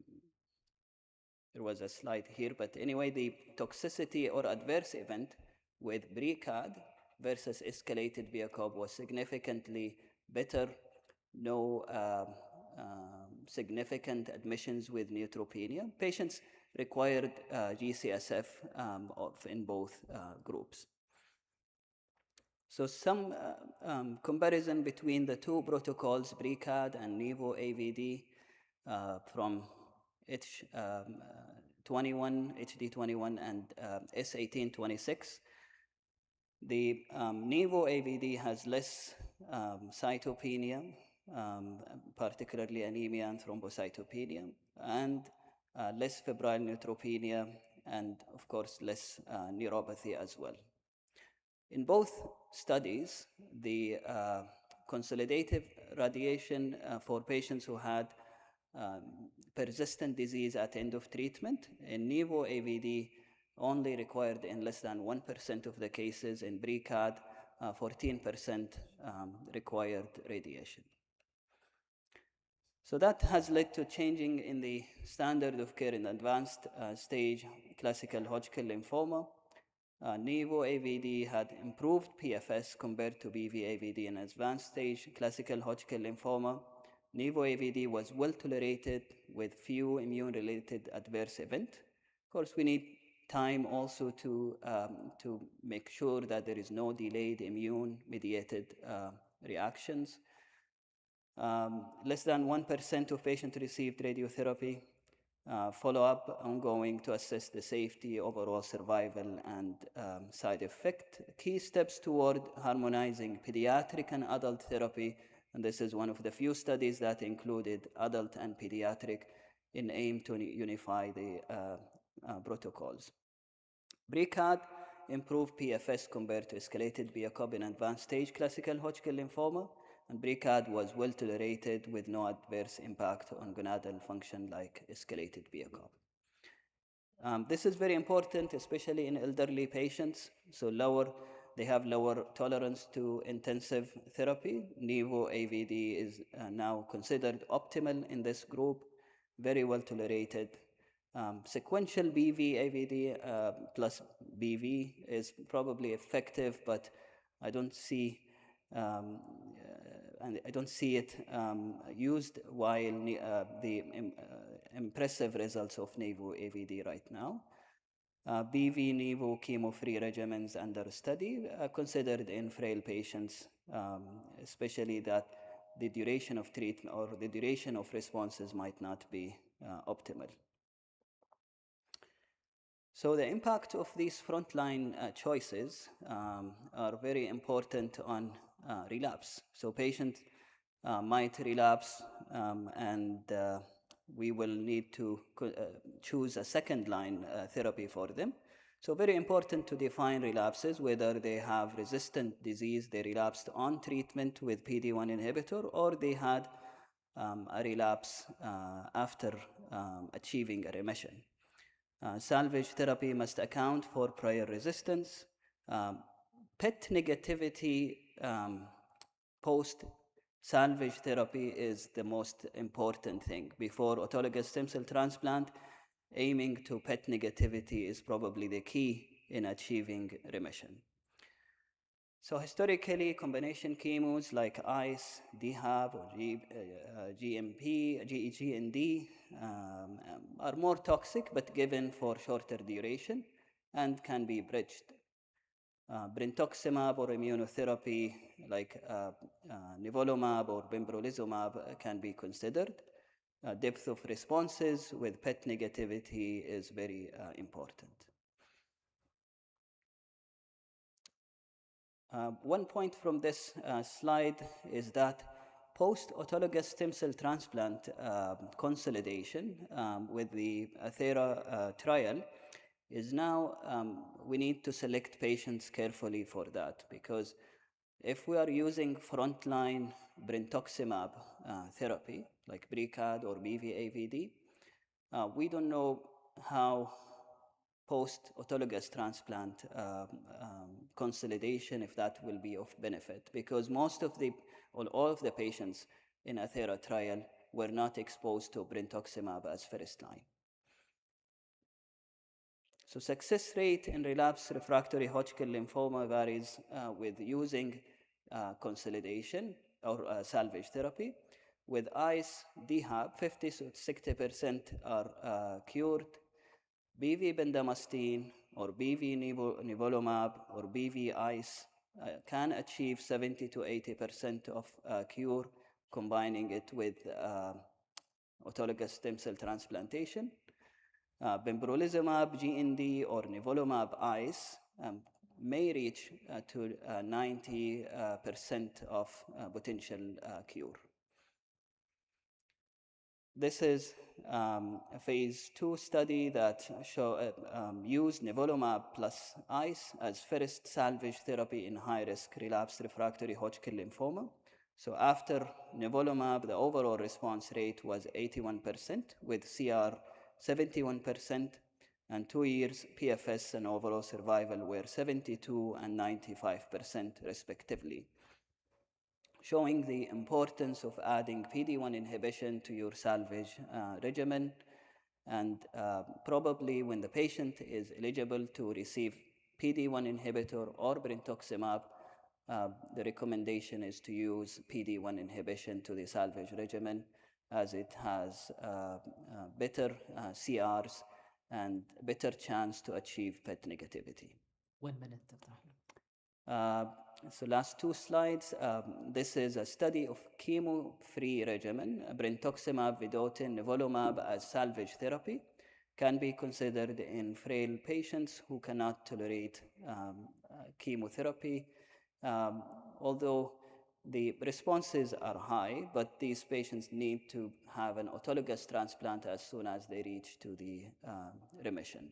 there was a slide here, but anyway, the toxicity or adverse event with BRICAD versus escalated BIACOP was significantly better. No significant admissions with neutropenia. Patients required GCSF in both groups. So some comparison between the 2 protocols, BRICAD and Nivo-AVD, from HD21 and S1826. The Nivo-AVD has less cytopenia, particularly anemia and thrombocytopenia, and less febrile neutropenia, and of course less neuropathy as well. In both studies, the consolidative radiation for patients who had persistent disease at end of treatment in Nivo-AVD only required in less than 1% of the cases. In BRICAD, 14% required radiation. So that has led to changing in the standard of care in advanced stage classical Hodgkin lymphoma. Nivo-AVD had improved PFS compared to BV-AVD in advanced stage classical Hodgkin lymphoma. Nivo-AVD was well tolerated with few immune-related adverse events. Of course, we need time also to make sure that there is no delayed immune-mediated reactions. Less than 1% of patients received radiotherapy. Follow-up ongoing to assess the safety, overall survival, and side effect. Key steps toward harmonizing pediatric and adult therapy, and this is one of the few studies that included adult and pediatric in aim to unify the protocols. BRICAD improved PFS compared to escalated BIACOB in advanced stage classical Hodgkin lymphoma, and BRICAD was well tolerated with no adverse impact on gonadal function like escalated BIACOB. This is very important, especially in elderly patients. So they have lower tolerance to intensive therapy. Nivo AVD is now considered optimal in this group, very well tolerated. Sequential BV AVD plus BV is probably effective, but I don't see it used while the impressive results of Nivo AVD right now. BV Nivo chemo-free regimens under study considered in frail patients, especially that the duration of treatment or the duration of responses might not be optimal. So the impact of these frontline choices are very important on relapse. So patients might relapse and we will need to choose a second line therapy for them. So very important to define relapses, whether they have resistant disease, they relapsed on treatment with PD-1 inhibitor, or they had a relapse after achieving a remission. Salvage therapy must account for prior resistance. PET negativity post-salvage therapy is the most important thing. Before autologous stem cell transplant, aiming to PET negativity is probably the key in achieving remission. So historically, combination chemos like ICE, DHAB, or GMP, GEG&D are more toxic, but given for shorter duration and can be bridged. Brentuximab or immunotherapy like nivolumab or pembrolizumab can be considered. Depth of responses with PET negativity is very important. One point from this slide is that post-autologous stem cell transplant consolidation with the Athera trial is now, we need to select patients carefully for that, because if we are using frontline brentuximab therapy, like BRICAD or BV-AVD, we don't know how post-autologous transplant consolidation, if that will be of benefit, because all of the patients in Athera trial were not exposed to brentuximab as first line. So success rate in relapse refractory Hodgkin lymphoma varies with using consolidation or salvage therapy. With ICE, DHAB, 50 to 60% are cured. BV bendamustine or BV nivolumab or BV ICE can achieve 70 to 80% of cure, combining it with autologous stem cell transplantation. Pembrolizumab, GND, or nivolumab ICE may reach to 90% of potential cure. This is a phase 2 study that used nivolumab plus ICE as first salvage therapy in high-risk relapsed refractory Hodgkin lymphoma. So after nivolumab, the overall response rate was 81%, with CR 71%, and 2 years PFS and overall survival were 72 and 95% respectively, showing the importance of adding PD-1 inhibition to your salvage regimen. And probably when the patient is eligible to receive PD-1 inhibitor or brentuximab, the recommendation is to use PD-1 inhibition to the salvage regimen, as it has better CRs and better chance to achieve PET negativity. 1 minute, Dr. So last 2 slides. This is a study of chemo-free regimen. Brentuximab vedotin nivolumab as salvage therapy can be considered in frail patients who cannot tolerate chemotherapy, although the responses are high, but these patients need to have an autologous transplant as soon as they reach to the remission.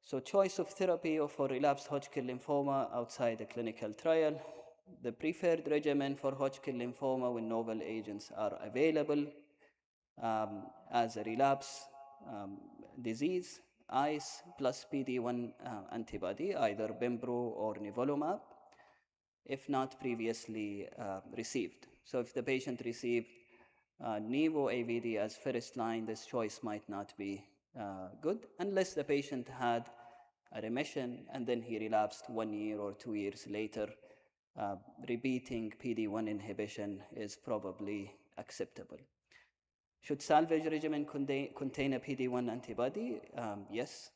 So choice of therapy for relapsed Hodgkin lymphoma outside a clinical trial. The preferred regimen for Hodgkin lymphoma when novel agents are available as a relapse disease, ICE plus PD-1 antibody, either Bembro or nivolumab, if not previously received. So if the patient received Nivo AVD as first line, this choice might not be good unless the patient had a remission and then he relapsed 1 year or 2 years later. Repeating PD-1 inhibition is probably acceptable. Should salvage regimen contain a PD-1 antibody? Yes,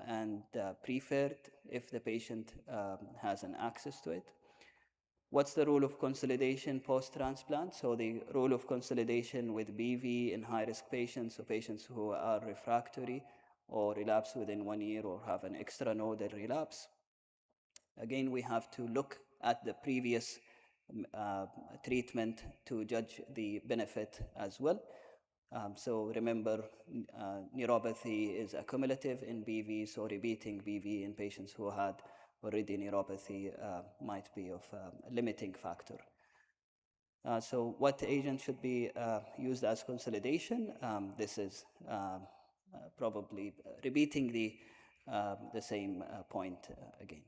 and preferred if the patient has an access to it. What's the role of consolidation post-transplant? So the role of consolidation with BV in high-risk patients, so patients who are refractory or relapse within 1 year or have an extranodal relapse. Again, we have to look at the previous treatment to judge the benefit as well. So remember, neuropathy is accumulative in BV, so repeating BV in patients who had already neuropathy might be of a limiting factor. So what agent should be used as consolidation? This is probably repeating the same point again.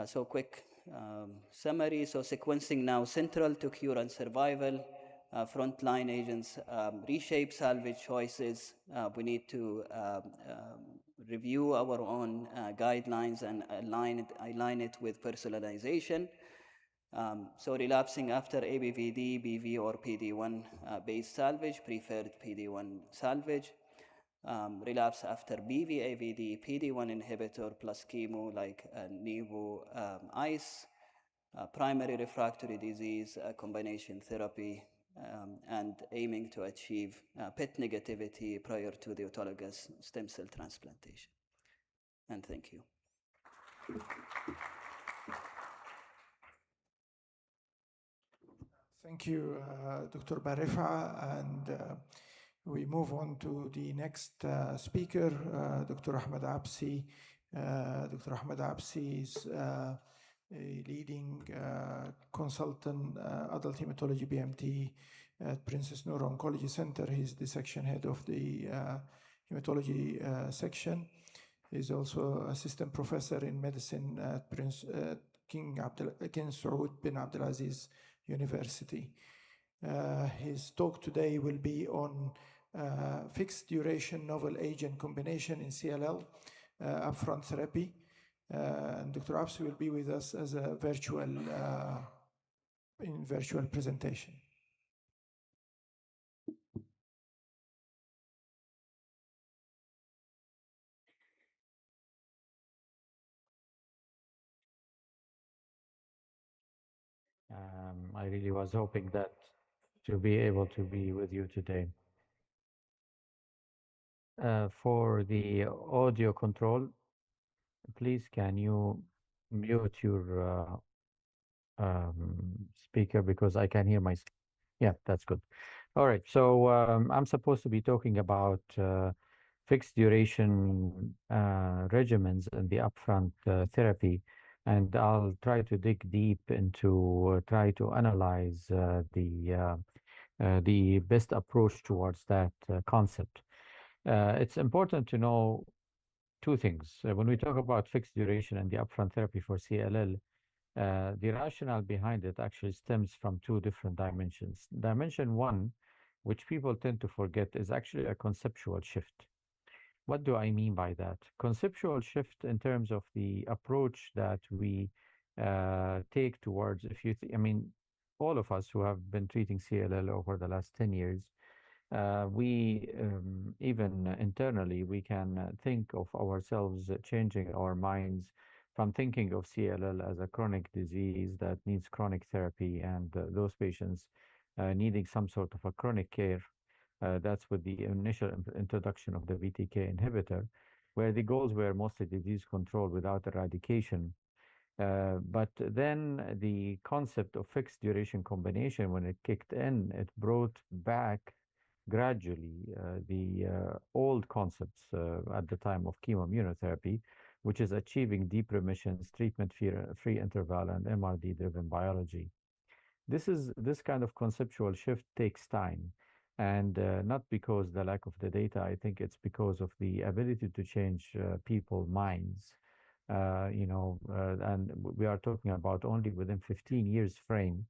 So quick summary. So sequencing now central to cure and survival. Frontline agents reshape salvage choices. We need to review our own guidelines and align it with personalization. So relapsing after ABVD, BV, or PD-1 based salvage, preferred PD-1 salvage. Relapse after BV, AVD, PD-1 inhibitor plus chemo like Nivo, ICE. Primary refractory disease, combination therapy, and aiming to achieve PET negativity prior to the autologous stem cell transplantation. And thank you. Thank you, Dr. Barifa. And we move on to the next speaker, Dr. Ahmed Absi. Dr. Ahmed Absi is a leading consultant, adult hematology BMT at Princess Noor Oncology Center. He's the section head of the hematology section. He's also assistant professor in medicine at King Saud bin Abdulaziz University. His talk today will be on fixed duration novel agent combination in CLL, upfront therapy. And Dr. Absi will be with us as a virtual presentation. I really was hoping that to be able to be with you today. For the audio control, please can you mute your speaker because I can hear myself. Yeah, that's good. All right, so I'm supposed to be talking about fixed duration regimens and the upfront therapy, and I'll try to dig deep into try to analyze the best approach towards that concept. It's important to know two things. When we talk about fixed duration and the upfront therapy for CLL, the rationale behind it actually stems from two different dimensions. Dimension one, which people tend to forget, is actually a conceptual shift. What do I mean by that? Conceptual shift in terms of the approach that we take towards, I mean, all of us who have been treating CLL over the last 10 years, we even internally, we can think of ourselves changing our minds from thinking of CLL as a chronic disease that needs chronic therapy and those patients needing some sort of a chronic care. That's with the initial introduction of the BTK inhibitor, where the goals were mostly disease control without eradication. But then the concept of fixed duration combination, when it kicked in, it brought back gradually the old concepts at the time of chemoimmunotherapy, which is achieving deep remissions, treatment-free interval, and MRD-driven biology. This kind of conceptual shift takes time, and not because the lack of the data. I think it's because of the ability to change people's minds. And we are talking about only within 15 years frame,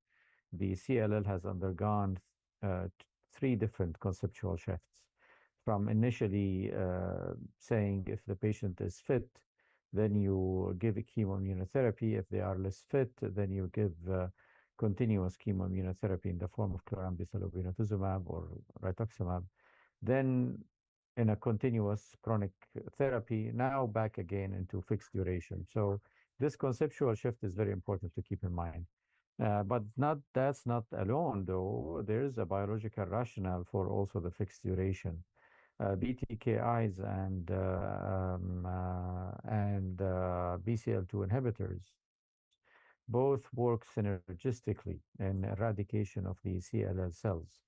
the CLL has undergone three different conceptual shifts. From initially saying if the patient is fit, then you give a chemoimmunotherapy. If they are less fit, then you give continuous chemoimmunotherapy in the form of chlorambucil obinutuzumab or rituximab. Then in a continuous chronic therapy, now back again into fixed duration. So this conceptual shift is very important to keep in mind. But that's not alone, though. There is a biological rationale for also the fixed duration. BTKIs and BCL2 inhibitors both work synergistically in eradication of the CLL cells.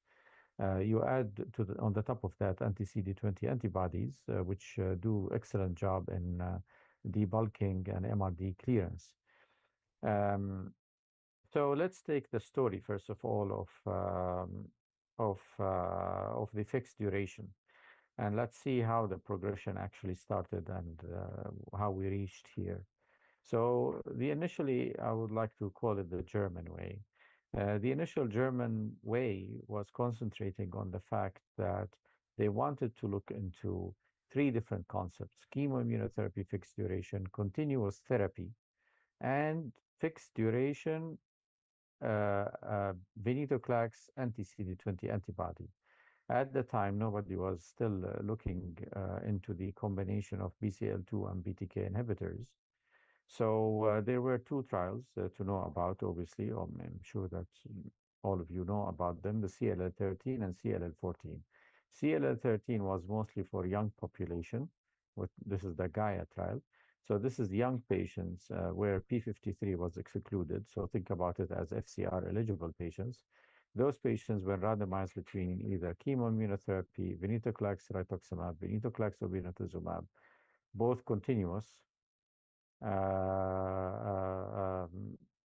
You add on the top of that anti-CD20 antibodies, which do excellent job in debulking and MRD clearance. So let's take the story first of all of the fixed duration, and let's see how the progression actually started and how we reached here. So initially, I would like to call it the German way. The initial German way was concentrating on the fact that they wanted to look into three different concepts: chemoimmunotherapy, fixed duration, continuous therapy, and fixed duration venetoclax anti-CD20 antibody. At the time, nobody was still looking into the combination of BCL2 and BTK inhibitors. So there were two trials to know about, obviously. I'm sure that all of you know about them, the CLL13 and CLL14. CLL13 was mostly for young population. This is the Gaia trial. So this is young patients where P53 was excluded. So think about it as FCR eligible patients. Those patients were randomized between either chemoimmunotherapy, venetoclax, rituximab, venetoclax, obinutuzumab, both continuous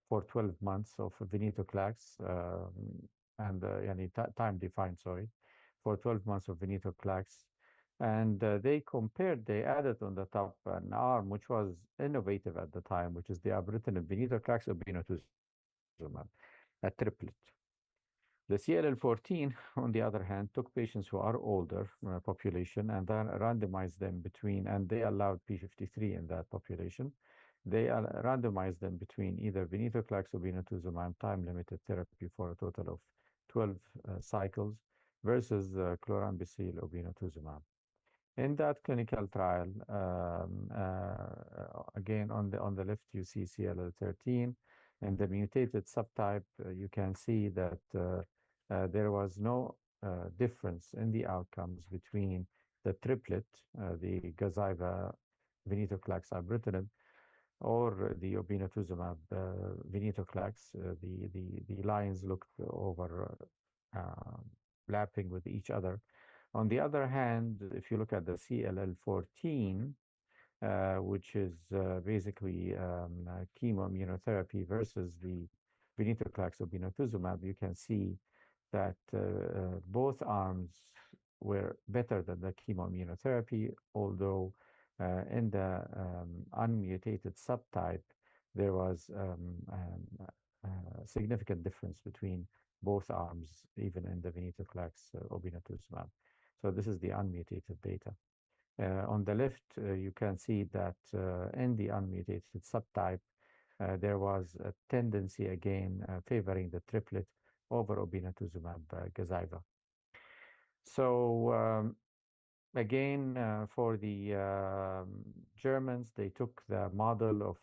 for 12 months of venetoclax and time defined, sorry, for 12 months of venetoclax. And they compared, they added on the top an arm which was innovative at the time, which is the ibrutinib venetoclax obinutuzumab, a triplet. The CLL14, on the other hand, took patients who are older population and then randomized them between, and they allowed P53 in that population. They randomized them between either venetoclax obinutuzumab time-limited therapy for a total of 12 cycles versus chlorambucil obinutuzumab. In that clinical trial, again on the left you see CLL13, and the mutated subtype you can see that there was no difference in the outcomes between the triplet, the Gazyva, venetoclax, ibrutinib, or the obinutuzumab, venetoclax. The lines looked overlapping with each other. On the other hand, if you look at the CLL14, which is basically chemoimmunotherapy versus the venetoclax obinutuzumab, you can see that both arms were better than the chemoimmunotherapy, although in the unmutated subtype, there was a significant difference between both arms, even in the venetoclax obinutuzumab. So this is the unmutated data. On the left, you can see that in the unmutated subtype, there was a tendency again favoring the triplet over obinutuzumab Gazyva. So again, for the Germans, they took the model of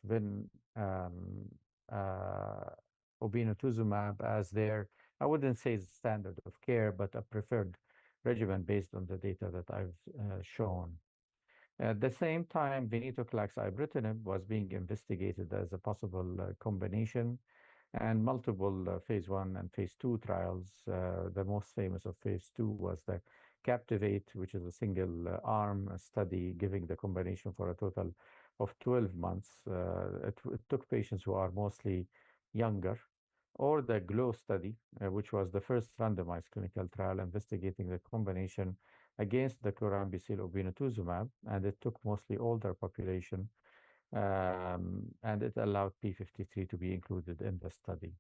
obinutuzumab as their, I wouldn't say standard of care, but a preferred regimen based on the data that I've shown. At the same time, venetoclax ibrutinib was being investigated as a possible combination. and multiple phase 1 and phase 2 trials. The most famous of phase 2 was the Captivate, which is a single arm study giving the combination for a total of 12 months. It took patients who are mostly younger, or the GLOW study, which was the first randomized clinical trial investigating the combination against the chlorambucil obinutuzumab, and it took mostly older population, and it allowed P53 to be included in the study.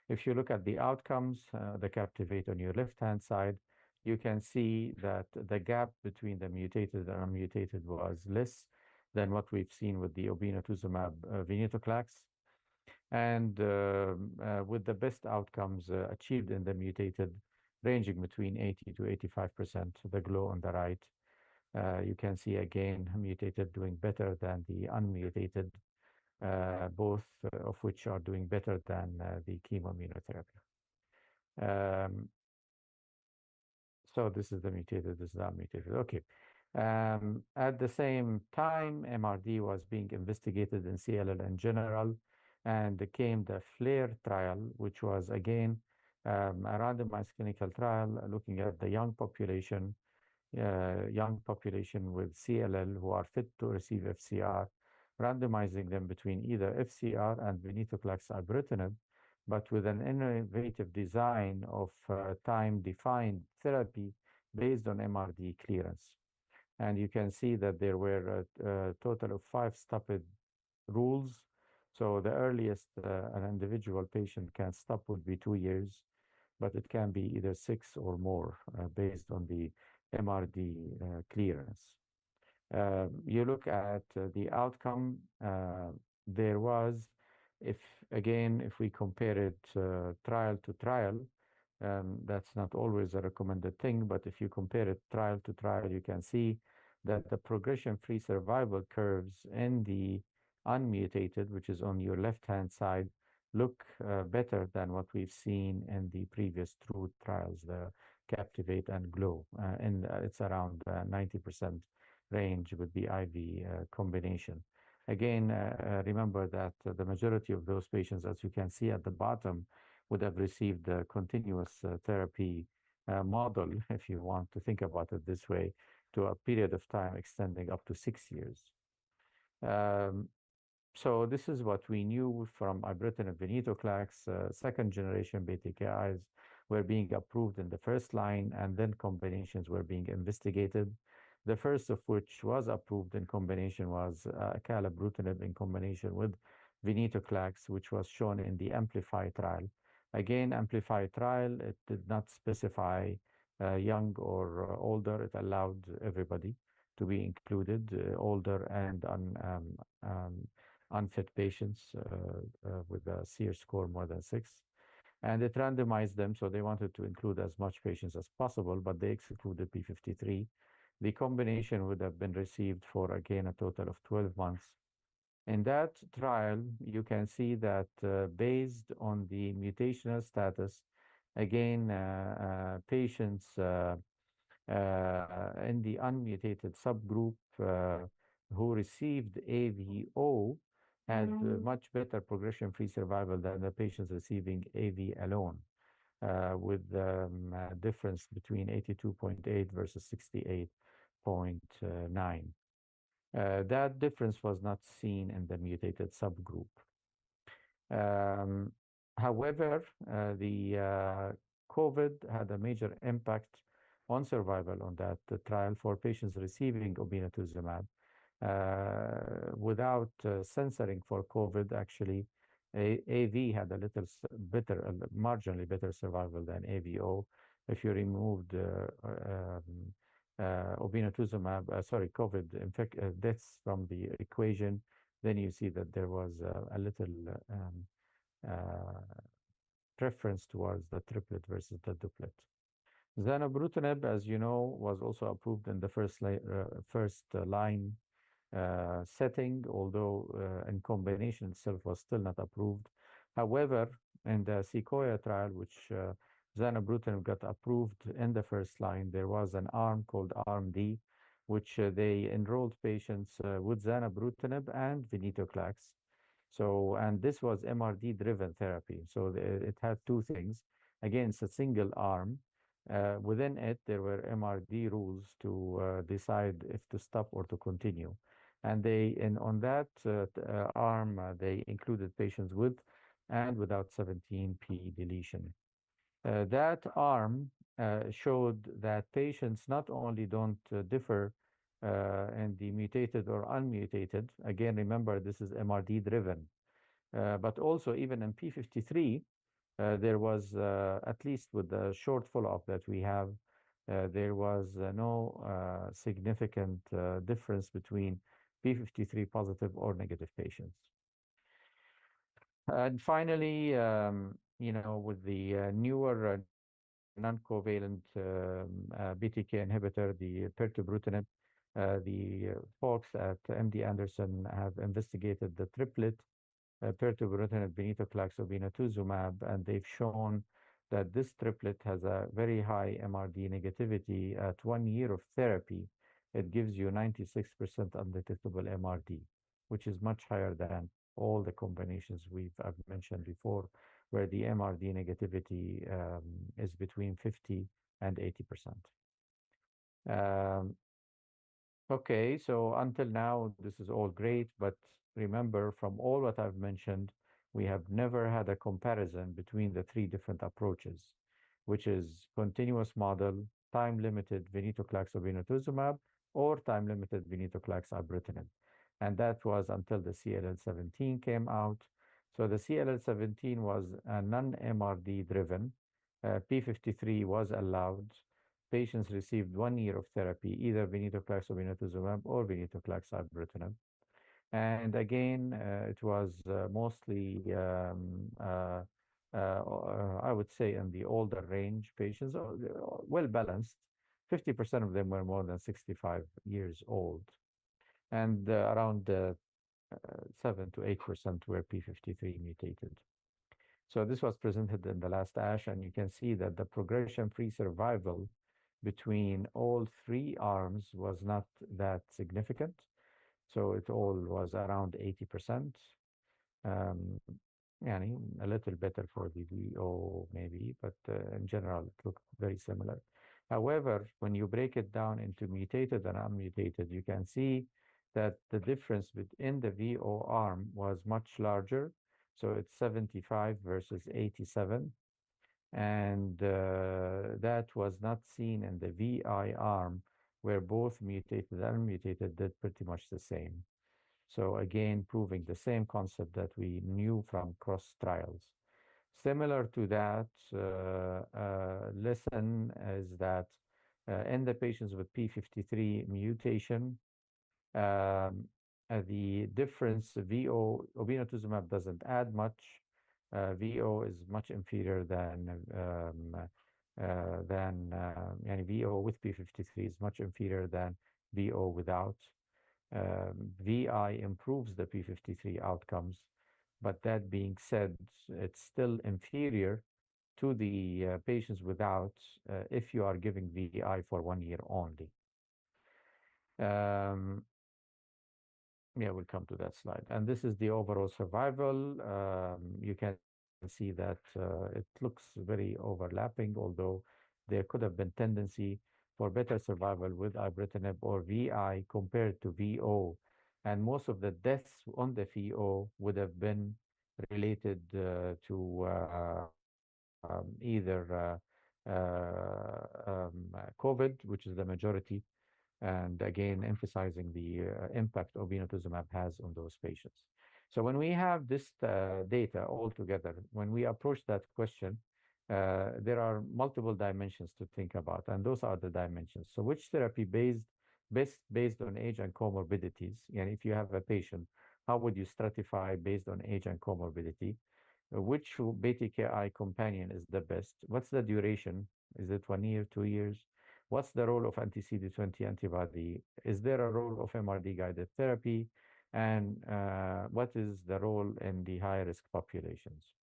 If you look at the outcomes, the Captivate on your left-hand side, you can see that the gap between the mutated and unmutated was less than what we've seen with the obinutuzumab venetoclax, and with the best outcomes achieved in the mutated, ranging between 80 to 85%, the GLOW on the right. You can see again mutated doing better than the unmutated, both of which are doing better than the chemoimmunotherapy. So this is the mutated, this is the unmutated. Okay. At the same time, MRD was being investigated in CLL in general, and came the FLAIR trial, which was again a randomized clinical trial looking at the young population with CLL who are fit to receive FCR, randomizing them between either FCR and venetoclax ibrutinib, but with an innovative design of time-defined therapy based on MRD clearance. And you can see that there were a total of 5 stoppage rules. So the earliest an individual patient can stop would be 2 years, but it can be either 6 or more based on the MRD clearance. You look at the outcome, there was, if we compare it trial to trial, that's not always a recommended thing, but if you compare it trial to trial, you can see that the progression-free survival curves in the unmutated, which is on your left-hand side, look better than what we've seen in the previous two trials, the Captivate and GLOW, and it's around 90% range with the IV combination. Again, remember that the majority of those patients, as you can see at the bottom, would have received the continuous therapy model, if you want to think about it this way, to a period of time extending up to 6 years. So this is what we knew from ibrutinib venetoclax. Second generation BTKIs were being approved in the first line, and then combinations were being investigated. The first of which was approved in combination was acalabrutinib in combination with venetoclax, which was shown in the AMPLIFY trial. Again, AMPLIFY trial, it did not specify young or older. It allowed everybody to be included, older and unfit patients with a SEER score more than 6. And it randomized them, so they wanted to include as much patients as possible, but they excluded P53. The combination would have been received for, again, a total of 12 months. In that trial, you can see that based on the mutational status, again, patients in the unmutated subgroup who received AVO had much better progression-free survival than the patients receiving AV alone, with a difference between 82.8 versus 68.9. That difference was not seen in the mutated subgroup. However, the COVID had a major impact on survival on that trial for patients receiving obinutuzumab. Without censoring for COVID, actually, AV had a little better, marginally better survival than AVO. If you removed obinutuzumab, COVID deaths from the equation, then you see that there was a little preference towards the triplet versus the duplet. Zanubrutinib, as you know, was also approved in the first line setting, although in combination itself was still not approved. However, in the Sequoia trial, which zanubrutinib got approved in the first line, there was an arm called Arm D, which they enrolled patients with zanubrutinib and venetoclax. So, and this was MRD-driven therapy. So it had two things. Again, it's a single arm. Within it, there were MRD rules to decide if to stop or to continue. And on that arm, they included patients with and without 17p deletion. That arm showed that patients not only don't differ in the mutated or unmutated, again, remember this is MRD driven, but also even in P53, there was, at least with the short follow-up that we have, there was no significant difference between P53 positive or negative patients. And finally, with the newer non-covalent BTK inhibitor, the pirtobrutinib, the folks at MD Anderson have investigated the triplet, pirtobrutinib, venetoclax, obinutuzumab, and they've shown that this triplet has a very high MRD negativity. At 1 year of therapy, it gives you 96% undetectable MRD, which is much higher than all the combinations I've mentioned before, where the MRD negativity is between 50 and 80%. Okay, so until now, this is all great, but remember, from all what I've mentioned, we have never had a comparison between the three different approaches, which is continuous model, time-limited venetoclax obinutuzumab, or time-limited venetoclax ibrutinib. And that was until the CLL17 came out. So the CLL17 was a non-MRD driven. P53 was allowed. Patients received 1 year of therapy, either venetoclax obinutuzumab or venetoclax ibrutinib. And again, it was mostly, I would say, in the older range patients, well balanced. 50% of them were more than 65 years old, and around 7 to 8% were P53 mutated. So this was presented in the last ASH, and you can see that the progression-free survival between all three arms was not that significant. So it all was around 80%. A little better for the VO maybe, but in general, it looked very similar. However, when you break it down into mutated and unmutated, you can see that the difference within the VO arm was much larger. So it's 75 versus 87. And that was not seen in the VI arm, where both mutated and unmutated did pretty much the same. So again, proving the same concept that we knew from cross trials. Similar to that, lesson is that in the patients with P53 mutation, the difference, VO, obinutuzumab doesn't add much. VO is much inferior than VO with P53 is much inferior than VO without. VI improves the P53 outcomes, but that being said, it's still inferior to the patients without if you are giving VI for 1 year only. We'll come to that slide. And this is the overall survival. You can see that it looks very overlapping, although there could have been tendency for better survival with ibrutinib or VI compared to VO. And most of the deaths on the VO would have been related to either COVID, which is the majority, and again, emphasizing the impact obinutuzumab has on those patients. So when we have this data all together, when we approach that question, there are multiple dimensions to think about, and those are the dimensions. So which therapy based on age and comorbidities? And if you have a patient, how would you stratify based on age and comorbidity? Which BTKI companion is the best? What's the duration? Is it 1 year, 2 years? What's the role of anti-CD20 antibody? Is there a role of MRD-guided therapy? And what is the role in the high-risk populations?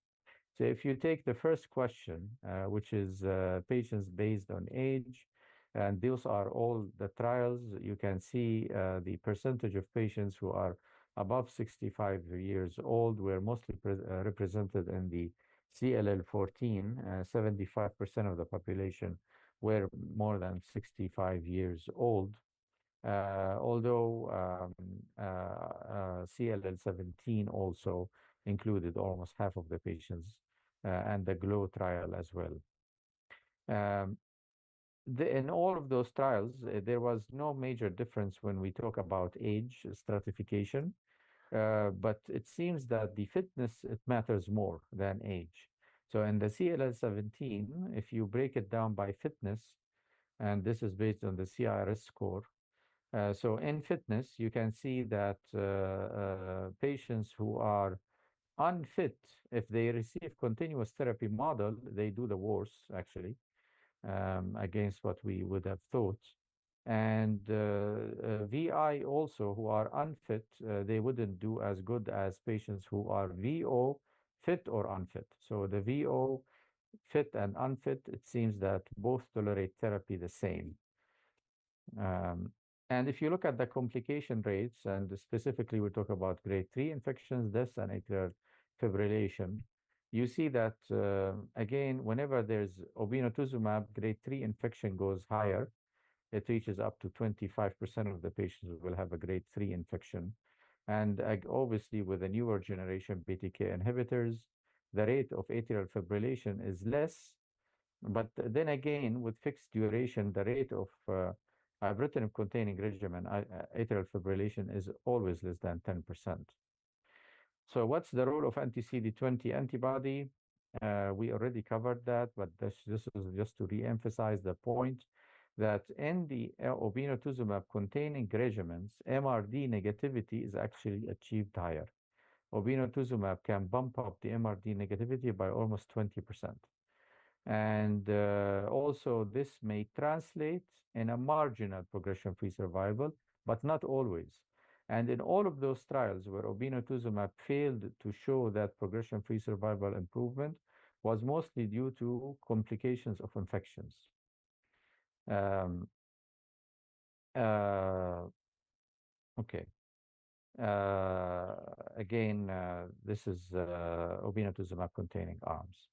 So if you take the first question, which is patients based on age, and those are all the trials, you can see the percentage of patients who are above 65 years old were mostly represented in the CLL14. 75% of the population were more than 65 years old. Although CLL17 also included almost half of the patients, and the GLOW trial as well. In all of those trials, there was no major difference when we talk about age stratification, but it seems that the fitness, it matters more than age. So in the CLL17, if you break it down by fitness, and this is based on the CIRS score, so in fitness, you can see that patients who are unfit, if they receive continuous therapy model, they do the worse, actually, against what we would have thought. And VI also, who are unfit, they wouldn't do as good as patients who are VO, fit or unfit. So the VO, fit and unfit, it seems that both tolerate therapy the same. And if you look at the complication rates, and specifically we talk about grade 3 infections, deaths, and atrial fibrillation, you see that, again, whenever there's obinutuzumab, grade 3 infection goes higher. It reaches up to 25% of the patients will have a grade 3 infection. And obviously, with the newer generation BTK inhibitors, the rate of atrial fibrillation is less. But then again, with fixed duration, the rate of ibrutinib-containing regimen, atrial fibrillation, is always less than 10%. So what's the role of anti-CD20 antibody? We already covered that, but this is just to re-emphasize the point that in the obinutuzumab-containing regimens, MRD negativity is actually achieved higher. Obinutuzumab can bump up the MRD negativity by almost 20%. And also, this may translate in a marginal progression-free survival, but not always. And in all of those trials where obinutuzumab failed to show that progression-free survival improvement was mostly due to complications of infections. Okay. Again, this is obinutuzumab-containing arms.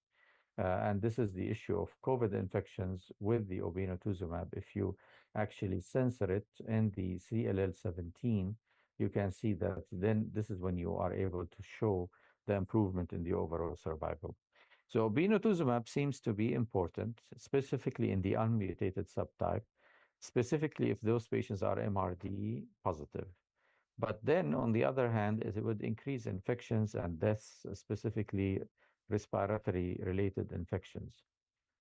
And this is the issue of COVID infections with the obinutuzumab. If you actually censor it in the CLL17, you can see that then this is when you are able to show the improvement in the overall survival. So obinutuzumab seems to be important, specifically in the unmutated subtype, specifically if those patients are MRD positive. But then, on the other hand, it would increase infections and deaths, specifically respiratory-related infections.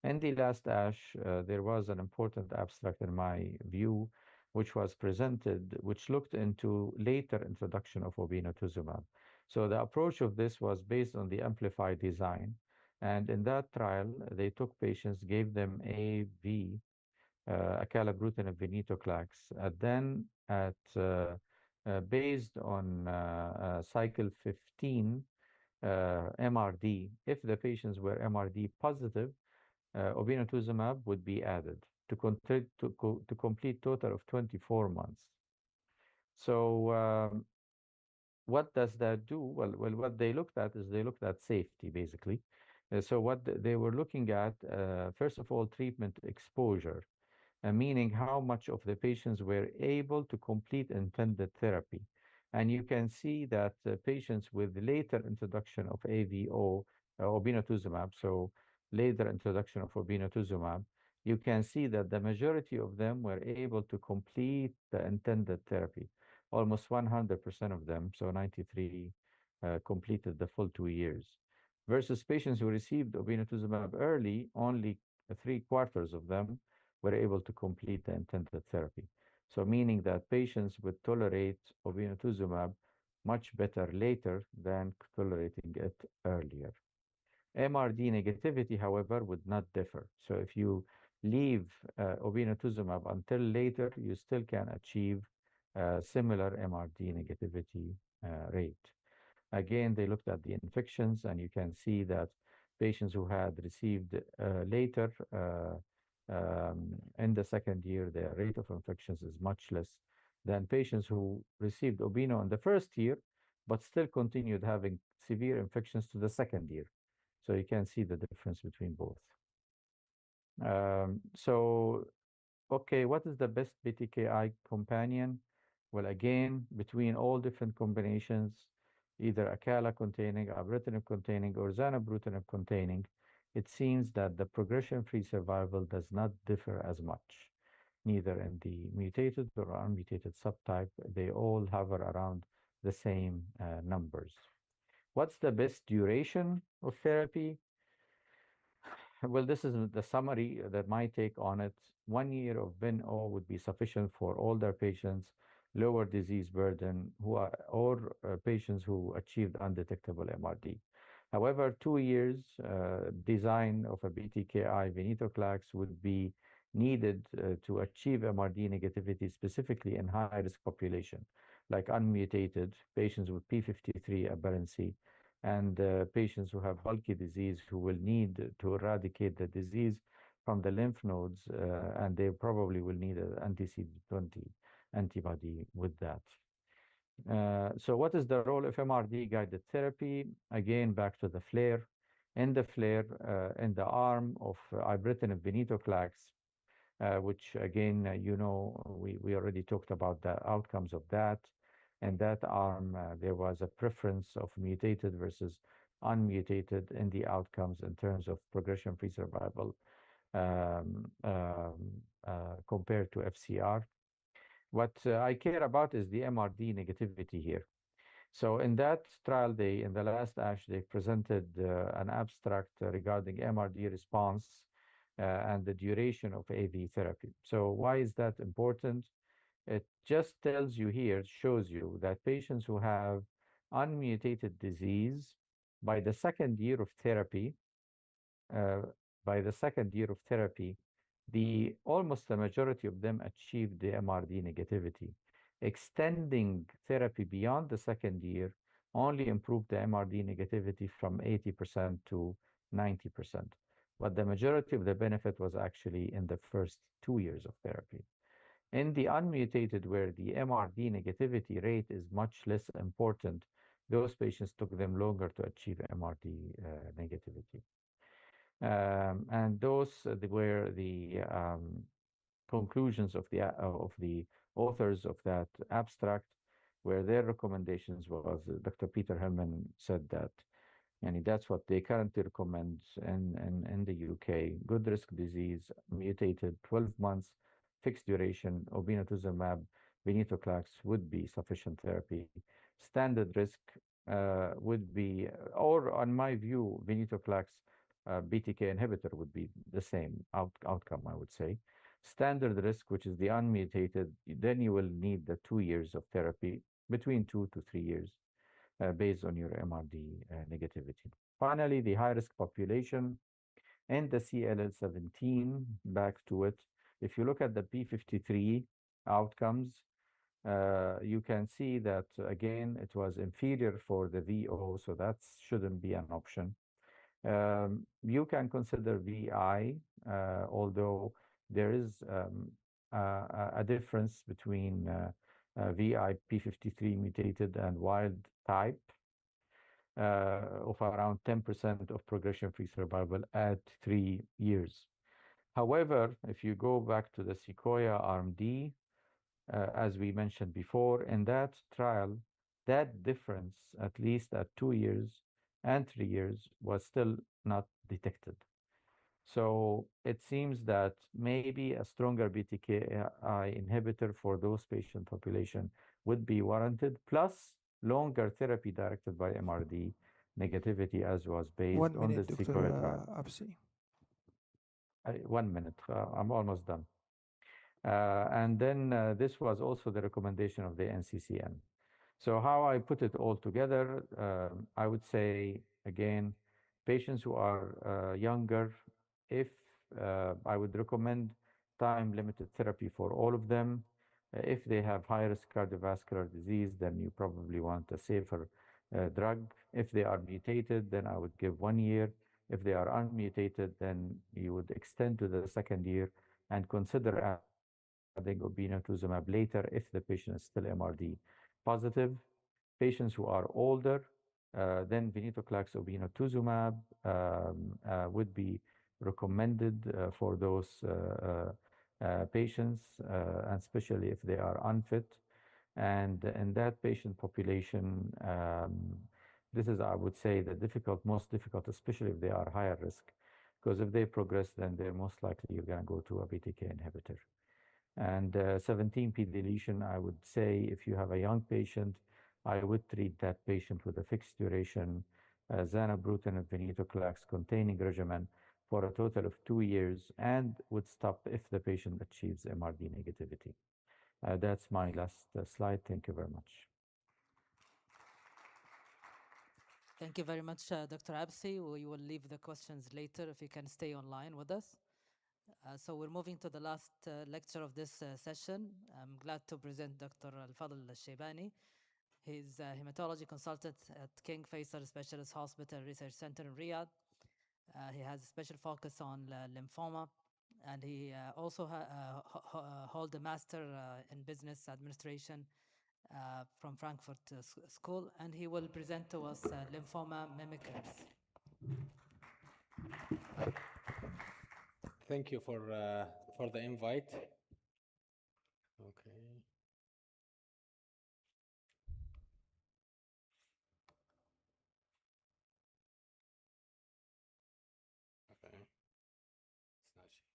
In the last ASH, there was an important abstract in my view, which was presented, which looked into later introduction of obinutuzumab. So the approach of this was based on the amplified design. And in that trial, they took patients, gave them AV, acalabrutinib venetoclax, and then based on cycle 15 MRD, if the patients were MRD positive, obinutuzumab would be added to complete total of 24 months. So what does that do? Well, what they looked at is they looked at safety, basically. So what they were looking at, first of all, treatment exposure, meaning how much of the patients were able to complete intended therapy. And you can see that patients with later introduction of AVO, obinutuzumab, so later introduction of obinutuzumab, you can see that the majority of them were able to complete the intended therapy. Almost 100% of them, so 93, completed the full 2 years. Versus patients who received obinutuzumab early, only 3/4 of them were able to complete the intended therapy. So meaning that patients would tolerate obinutuzumab much better later than tolerating it earlier. MRD negativity, however, would not differ. So if you leave obinutuzumab until later, you still can achieve similar MRD negativity rate. Again, they looked at the infections, and you can see that patients who had received later in the second year, their rate of infections is much less than patients who received obino in the first year, but still continued having severe infections to the second year. So you can see the difference between both. So, okay, what is the best BTKI companion? Well, again, between all different combinations, either acala containing, ibrutinib containing, or zanubrutinib containing, it seems that the progression-free survival does not differ as much, neither in the mutated or unmutated subtype. They all hover around the same numbers. What's the best duration of therapy? Well, this is the summary that my take on it. 1 year of VIN-O would be sufficient for older patients, lower disease burden, or patients who achieved undetectable MRD. However, 2 years design of a BTKI venetoclax would be needed to achieve MRD negativity, specifically in high-risk population, like unmutated patients with P53 aberrancy, and patients who have bulky disease who will need to eradicate the disease from the lymph nodes, and they probably will need an anti-CD20 antibody with that. So what is the role of MRD-guided therapy? Again, back to the FLAIR. In the FLAIR, in the arm of ibrutinib venetoclax, which again, we already talked about the outcomes of that. In that arm, there was a preference of mutated versus unmutated in the outcomes in terms of progression-free survival compared to FCR. What I care about is the MRD negativity here. So in that trial day, in the last ASH, they presented an abstract regarding MRD response and the duration of AV therapy. So why is that important? It just tells you here, shows you that patients who have unmutated disease by the second year of therapy, uh, almost the majority of them achieved the MRD negativity. Extending therapy beyond the second year only improved the MRD negativity from 80% to 90%. But the majority of the benefit was actually in the first 2 years of therapy. In the unmutated, where the MRD negativity rate is much less important, those patients took them longer to achieve MRD negativity. And those were the conclusions of the authors of that abstract, where their recommendations was Dr. Peter Hellman said that, and that's what they currently recommend in the UK. Good risk disease, mutated, 12 months, fixed duration, obinutuzumab, venetoclax would be sufficient therapy. Standard risk would be, or on my view, venetoclax BTK inhibitor would be the same outcome, I would say. Standard risk, which is the unmutated, then you will need the 2 years of therapy, between 2 to 3 years, based on your MRD negativity. Finally, the high-risk population and the CLL17, back to it. If you look at the P53 outcomes, you can see that, again, it was inferior for the VO, so that shouldn't be an option. You can consider VI, although there is a difference between VI P53 mutated and wild type of around 10% of progression-free survival at 3 years. However, if you go back to the Sequoia Arm D, as we mentioned before, in that trial, that difference, at least at 2 years and 3 years, was still not detected. So it seems that maybe a stronger BTKI inhibitor for those patient population would be warranted, plus longer therapy directed by MRD negativity, as was based 1 on the minute, Sequoia Dr. trial. Absi. 1 minute, I'm almost done. And then this was also the recommendation of the NCCN. So how I put it all together, I would say, again, patients who are younger, if I would recommend time-limited therapy for all of them. If they have high-risk cardiovascular disease, then you probably want a safer drug. If they are mutated, then I would give 1 year. If they are unmutated, then you would extend to the second year and consider adding obinutuzumab later if the patient is still MRD positive. Patients who are older, then venetoclax obinutuzumab would be recommended for those patients, and especially if they are unfit. And in that patient population, this is, I would say, the most difficult, especially if they are higher risk, because if they progress, then they're most likely you're going to go to a BTK inhibitor. And 17p deletion, I would say if you have a young patient, I would treat that patient with a fixed duration zanubrutinib venetoclax containing regimen for a total of 2 years, and would stop if the patient achieves MRD negativity. That's my last slide. Thank you very much. Thank you very much, Dr. Absi. We will leave the questions later if you can stay online with us. So we're moving to the last lecture of this session. I'm glad to present Dr. Al-Fadl Al-Shaybani. He's a hematology consultant at King Faisal Specialist Hospital Research Center in Riyadh. He has a special focus on lymphoma, and he also holds a master in business administration from Frankfurt School, and he will present to us lymphoma mimickers. Thank you for the invite. Okay. Okay. It's not she.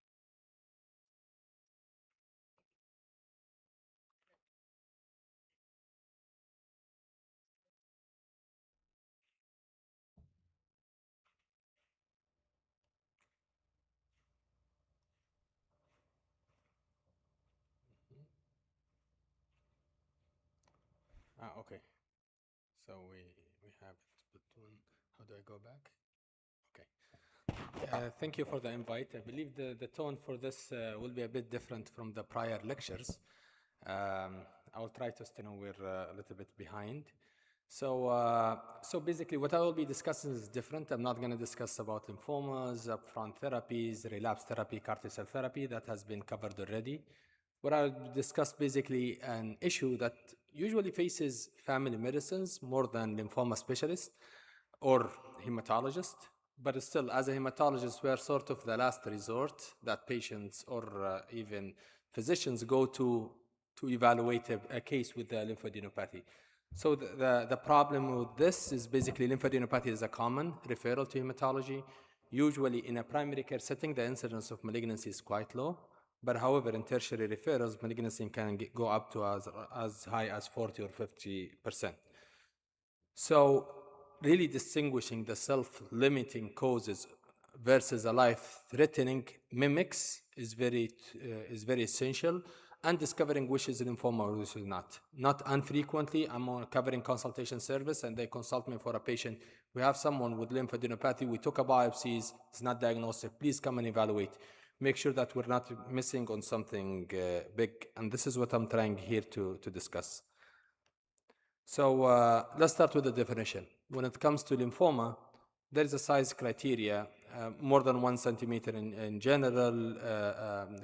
Okay. So we have it between. How do I go back? Okay. Thank you for the invite. I believe the tone for this will be a bit different from the prior lectures. I will try to stay we're a little bit behind. So basically what I will be discussing is different. I'm not going to discuss about lymphomas, upfront therapies, relapse therapy, CAR T-cell therapy. That has been covered already. What I'll discuss basically an issue that usually faces family medicines more than lymphoma specialists or hematologists. But still, as a hematologist, we are sort of the last resort that patients or even physicians go to evaluate a case with the lymphadenopathy. So the problem with this is basically lymphadenopathy is a common referral to hematology. Usually in a primary care setting, the incidence of malignancy is quite low. But however, in tertiary referrals, malignancy can go up to as high as 40 or 50%. So really distinguishing the self-limiting causes versus a life-threatening mimics is very essential, and discovering which is lymphoma or which is not. Not infrequently, I'm on covering consultation service and they consult me for a patient. We have someone with lymphadenopathy, we took a biopsies, it's not diagnosed, please come and evaluate. Make sure that we're not missing on something big, and this is what I'm trying here to discuss. So let's start with the definition. When it comes to lymphoma, there is a size criteria, more than 1 centimeter in general,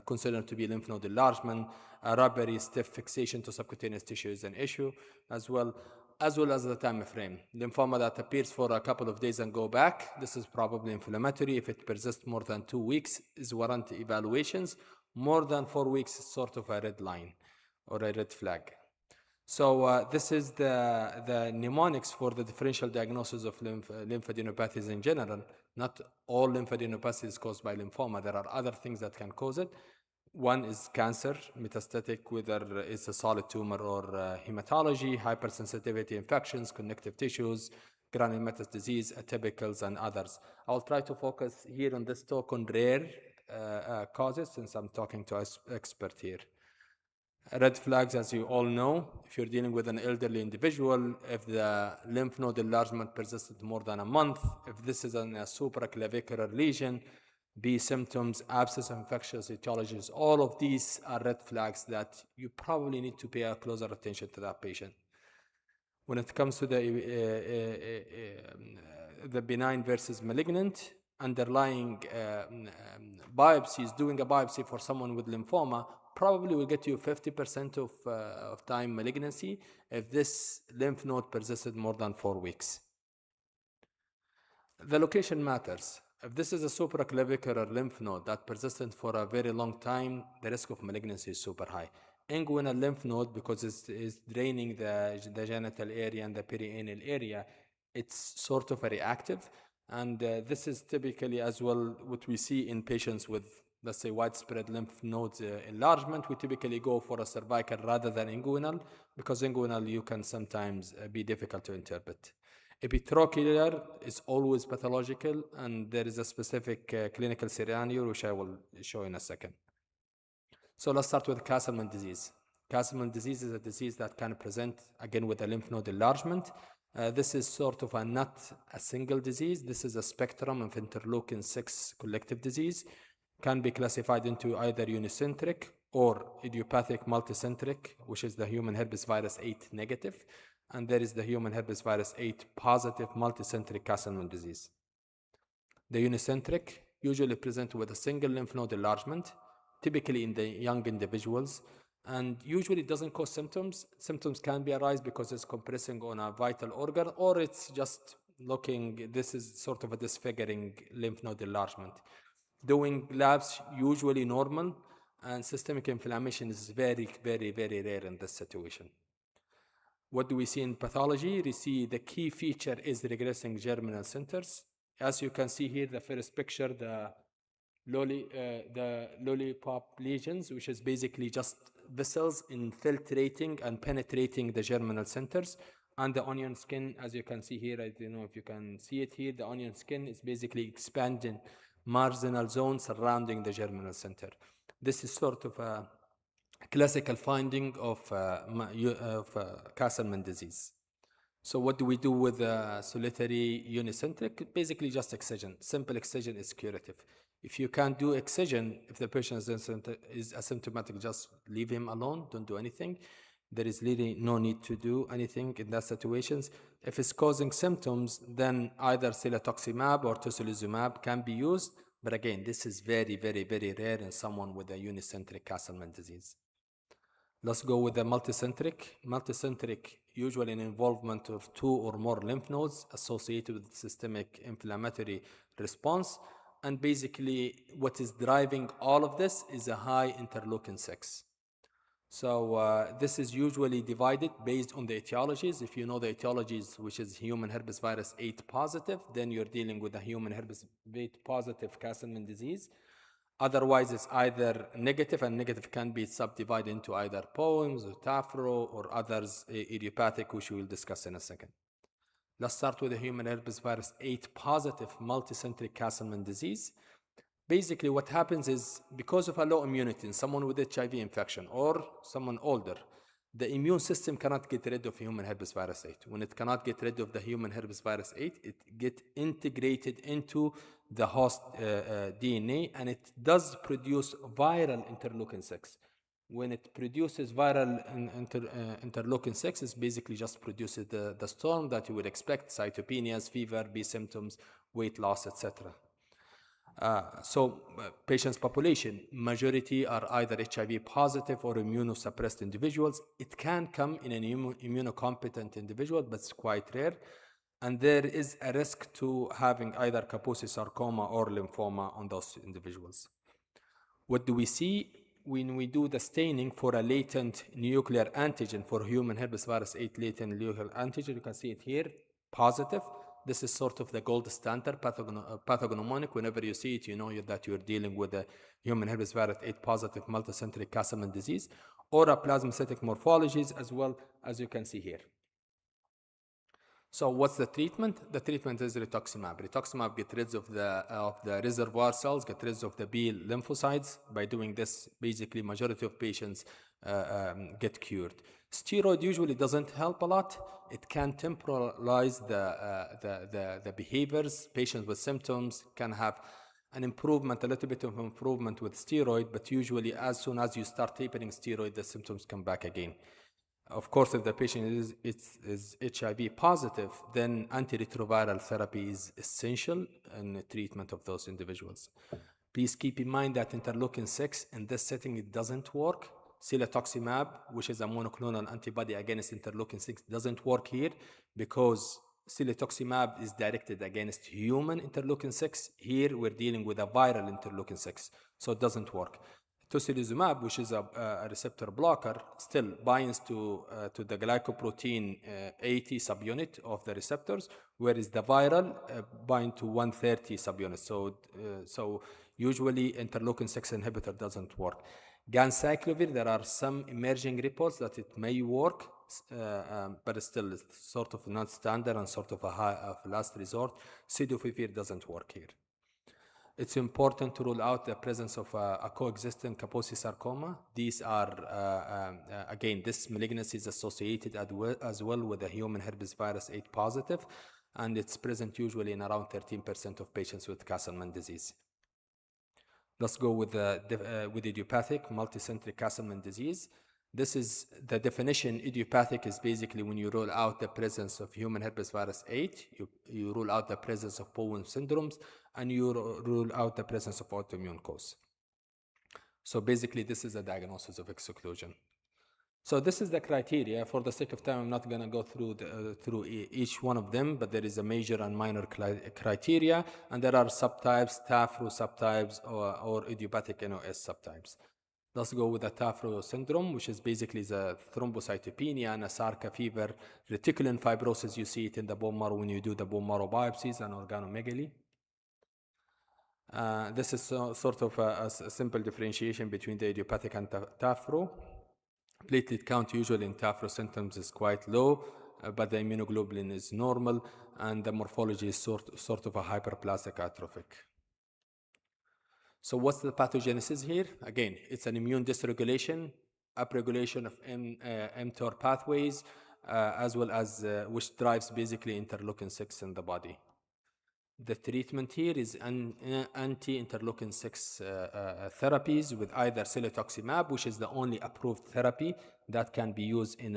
considered to be lymph node enlargement. A rubbery stiff fixation to subcutaneous tissue is an issue, as well as the time frame. Lymphoma that appears for a couple of days and go back, this is probably inflammatory. If it persists more than 2 weeks, is warrant evaluations. More than 4 weeks is sort of a red line or a red flag. So this is the mnemonics for the differential diagnosis of lymphadenopathies in general. Not all lymphadenopathy is caused by lymphoma. There are other things that can cause it. One is cancer, metastatic, whether it's a solid tumor or hematology, hypersensitivity infections, connective tissues, granulomatous disease, atypicals, and others. I'll try to focus here on this talk on rare causes, since I'm talking to an expert here. Red flags, as you all know, if you're dealing with an elderly individual, if the lymph node enlargement persisted more than a month, if this is a supraclavicular lesion, B symptoms, absence of infectious etiologies, all of these are red flags that you probably need to pay a closer attention to that patient. When it comes to the benign versus malignant, underlying biopsies, doing a biopsy for someone with lymphoma probably will get you 50% of time malignancy if this lymph node persisted more than 4 weeks. The location matters. If this is a supraclavicular lymph node that persisted for a very long time, the risk of malignancy is super high. Inguinal lymph node, because it's draining the genital area and the perianal area, it's sort of reactive. And this is typically as well what we see in patients with, let's say, widespread lymph nodes enlargement. We typically go for a cervical rather than inguinal, because inguinal you can sometimes be difficult to interpret. Epitrochlear is always pathological, and there is a specific clinical scenario which I will show in a second. So let's start with Castleman disease. Castleman disease is a disease that can present again with a lymph node enlargement. This is sort of not a single disease. This is a spectrum of interleukin-6 collective disease. Can be classified into either unicentric or idiopathic multicentric, which is the human herpes virus 8 negative. And there is the human herpes virus 8 positive multicentric Castleman disease. The unicentric usually present with a single lymph node enlargement, typically in the young individuals, and usually doesn't cause symptoms. Symptoms can be arise because it's compressing on a vital organ, or it's just looking, this is sort of a disfiguring lymph node enlargement. Doing labs usually normal, and systemic inflammation is very, very, very rare in this situation. What do we see in pathology? We see the key feature is regressing germinal centers. As you can see here, the first picture, the lollipop lesions, which is basically just vessels infiltrating and penetrating the germinal centers. And the onion skin, as you can see here, I don't know if you can see it here, the onion skin is basically expanding marginal zone surrounding the germinal center. This is sort of a classical finding of Castleman disease. So what do we do with solitary unicentric? Basically just excision. Simple excision is curative. If you can't do excision, if the patient is asymptomatic, just leave him alone, don't do anything. There is really no need to do anything in that situations. If it's causing symptoms, then either cilatoximab or tocilizumab can be used. But again, this is very, very, very rare in someone with a unicentric Castleman disease. Let's go with the multicentric. Multicentric, usually an involvement of 2 or more lymph nodes associated with systemic inflammatory response. And basically, what is driving all of this is a high interleukin-6. So this is usually divided based on the etiologies. If you know the etiologies, which is human herpes virus 8 positive, then you're dealing with a human herpes 8 positive Castleman disease. Otherwise, it's either negative, and negative can be subdivided into either POEMS or TAFRO or others, idiopathic, which we will discuss in a second. Let's start with the human herpes virus 8 positive multicentric Castleman disease. Basically, what happens is because of a low immunity in someone with HIV infection or someone older, the immune system cannot get rid of human herpes virus 8. When it cannot get rid of the human herpes virus 8, it gets integrated into the host DNA, and it does produce viral interleukin-6. When it produces viral interleukin-6, it basically just produces the storm that you would expect: cytopenias, fever, B symptoms, weight loss, etc. Patients' population, majority are either HIV positive or immunosuppressed individuals. It can come in an immunocompetent individual, but it's quite rare. And there is a risk to having either Kaposi sarcoma or lymphoma on those individuals. What do we see when we do the staining for a latent nuclear antigen for human herpes virus 8 latent nuclear antigen? You can see it here, positive. This is sort of the gold standard pathognomonic. Whenever you see it, you know that you're dealing with a human herpes virus 8 positive multicentric Castleman disease, or a plasmacytic morphologies, as well as you can see here. So what's the treatment? The treatment is rituximab. Rituximab gets rid of the reservoir cells, gets rid of the B lymphocytes. By doing this, basically majority of patients get cured. Steroid usually doesn't help a lot. It can temporalize the behaviors. Patients with symptoms can have an improvement, a little bit of improvement with steroid, but usually as soon as you start tapering steroid, the symptoms come back again. Of course, if the patient is HIV positive, then antiretroviral therapy is essential in the treatment of those individuals. Please keep in mind that interleukin-6 in this setting, it doesn't work. Cilatoximab, which is a monoclonal antibody against interleukin-6, doesn't work here because cilatoximab is directed against human interleukin-6. Here, we're dealing with a viral interleukin-6, so it doesn't work. Tocilizumab, which is a receptor blocker, still binds to the glycoprotein 80 subunit of the receptors, whereas the viral bind to 130 subunits. So usually interleukin-6 inhibitor doesn't work. Ganciclovir, there are some emerging reports that it may work, but still it's sort of not standard and sort of a last resort. Cidofovir doesn't work here. It's important to rule out the presence of a coexistent Kaposi sarcoma. These are, again, this malignancy is associated as well with the human herpes virus 8 positive, and it's present usually in around 13% of patients with Castleman disease. Let's go with idiopathic multicentric Castleman disease. This is the definition. Idiopathic is basically when you rule out the presence of human herpes virus 8, you rule out the presence of Bowen syndromes, and you rule out the presence of autoimmune cause. So basically, this is a diagnosis of exclusion. So this is the criteria. For the sake of time, I'm not going to go through each one of them, but there is a major and minor criteria, and there are subtypes, TAFRO subtypes, or idiopathic NOS subtypes. Let's go with the TAFRO syndrome, which is basically the thrombocytopenia and a Sarca fever, reticulin fibrosis. You see it in the bone marrow when you do the bone marrow biopsies and organomegaly. This is sort of a simple differentiation between the idiopathic and TAFRO. Platelet count usually in TAFRO symptoms is quite low, but the immunoglobulin is normal, and the morphology is sort of a hyperplastic atrophic. So what's the pathogenesis here? Again, it's an immune dysregulation, upregulation of mTOR pathways, as well as which drives basically interleukin-6 in the body. The treatment here is anti-interleukin-6 therapies with either cilatoximab, which is the only approved therapy that can be used in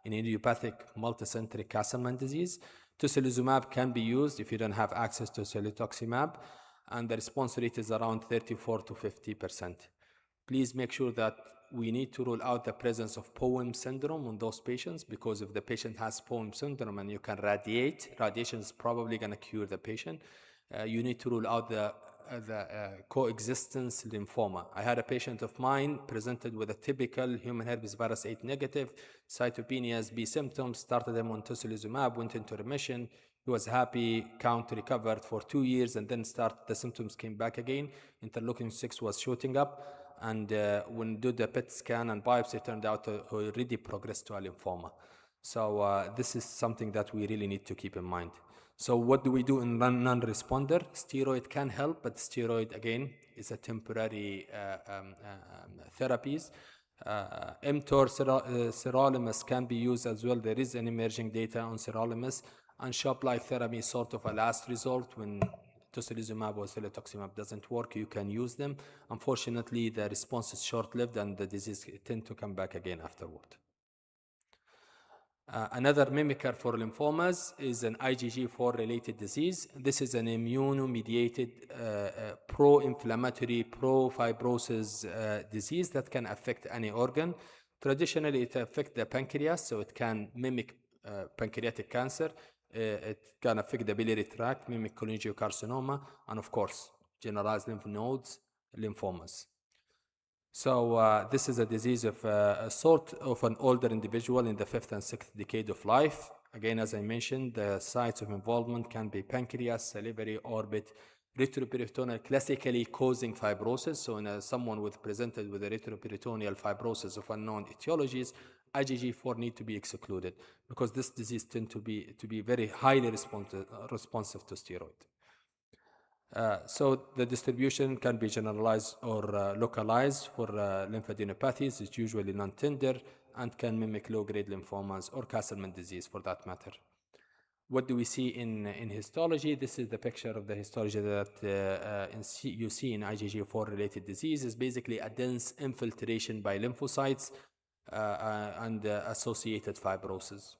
idiopathic multicentric Castleman disease. Tocilizumab can be used if you don't have access to cilatoximab, and the response rate is around 34 to 50%. Please make sure that we need to rule out the presence of Bowen syndrome on those patients, because if the patient has Bowen syndrome and you can radiate, radiation is probably going to cure the patient. You need to rule out the coexistence lymphoma. I had a patient of mine presented with a typical human herpes virus 8 negative, cytopenias, B symptoms, started him on tocilizumab, went into remission. He was happy, count recovered for 2 years, and then the symptoms came back again. Interleukin-6 was shooting up. And when do the PET scan and biopsy, turned out to already progressed to a lymphoma. So this is something that we really need to keep in mind. So what do we do in non-responder? Steroid can help, but steroid, again, is a temporary therapies. mTOR sirolimus can be used as well. There is an emerging data on sirolimus. And SHOP-like therapy is sort of a last resort. When tocilizumab or cilatoximab doesn't work, you can use them. Unfortunately, the response is short-lived and the disease tends to come back again afterward. Another mimicker for lymphomas is an IgG4 related disease. This is an immunomediated pro-inflammatory, pro-fibrosis disease that can affect any organ. Traditionally, it affects the pancreas, so it can mimic pancreatic cancer. It can affect the biliary tract, mimic cholangiocarcinoma, and of course, generalized lymph nodes, lymphomas. So this is a disease of a sort of an older individual in the 5th and 6th decade of life. Again, as I mentioned, the sites of involvement can be pancreas, salivary, orbit, retroperitoneal, classically causing fibrosis. So in someone presented with a retroperitoneal fibrosis of unknown etiologies, IgG4 need to be excluded because this disease tends to be very highly responsive to steroid. So the distribution can be generalized or localized for lymphadenopathies. It's usually non-tender and can mimic low-grade lymphomas or Castleman disease for that matter. What do we see in histology? This is the picture of the histology that you see in IgG4 related disease. Is basically a dense infiltration by lymphocytes and associated fibrosis.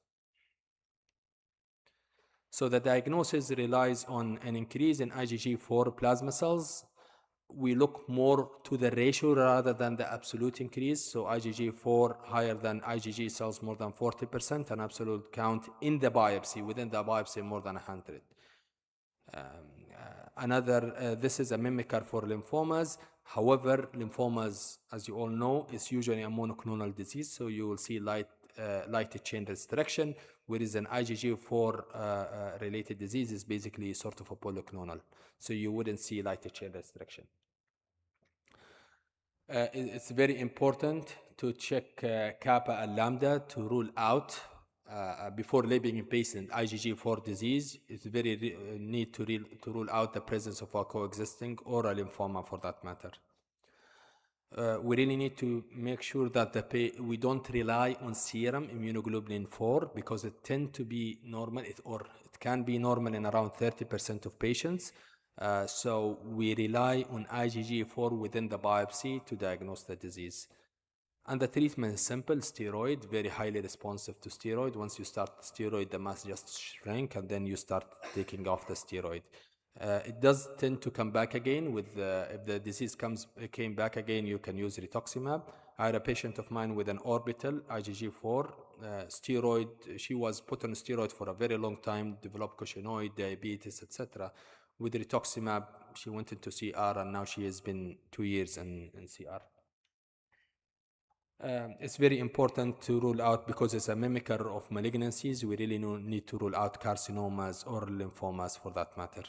So the diagnosis relies on an increase in IgG4 plasma cells we look more to the ratio rather than the absolute increase. So IgG4 higher than IgG cells more than 40%, and absolute count in the biopsy, within the biopsy, more than 100. This is a mimicker for lymphomas. However, lymphomas, as you all know, is usually a monoclonal disease, so you will see light chain restriction, whereas an IgG4 related disease is basically sort of a polyclonal, so you wouldn't see light chain restriction. It's very important to check kappa and lambda to rule out before labeling a patient IgG4 disease. It's very need to rule out the presence of a coexisting or a lymphoma for that matter. We really need to make sure that we don't rely on serum immunoglobulin 4 because it tends to be normal, it can be normal in around 30% of patients. So we rely on IgG4 within the biopsy to diagnose the disease. And the treatment is simple, steroid, very highly responsive to steroid. Once you start steroid, the mass just shrink, and then you start taking off the steroid. It does tend to come back again with if the disease came back again, you can use rituximab. I had a patient of mine with an orbital IgG4 steroid. She was put on steroid for a very long time, developed cushingoid, diabetes, etc. With rituximab, she went into CR, and now she has been 2 years in CR. It's very important to rule out, because it's a mimicker of malignancies, we really need to rule out carcinomas or lymphomas for that matter.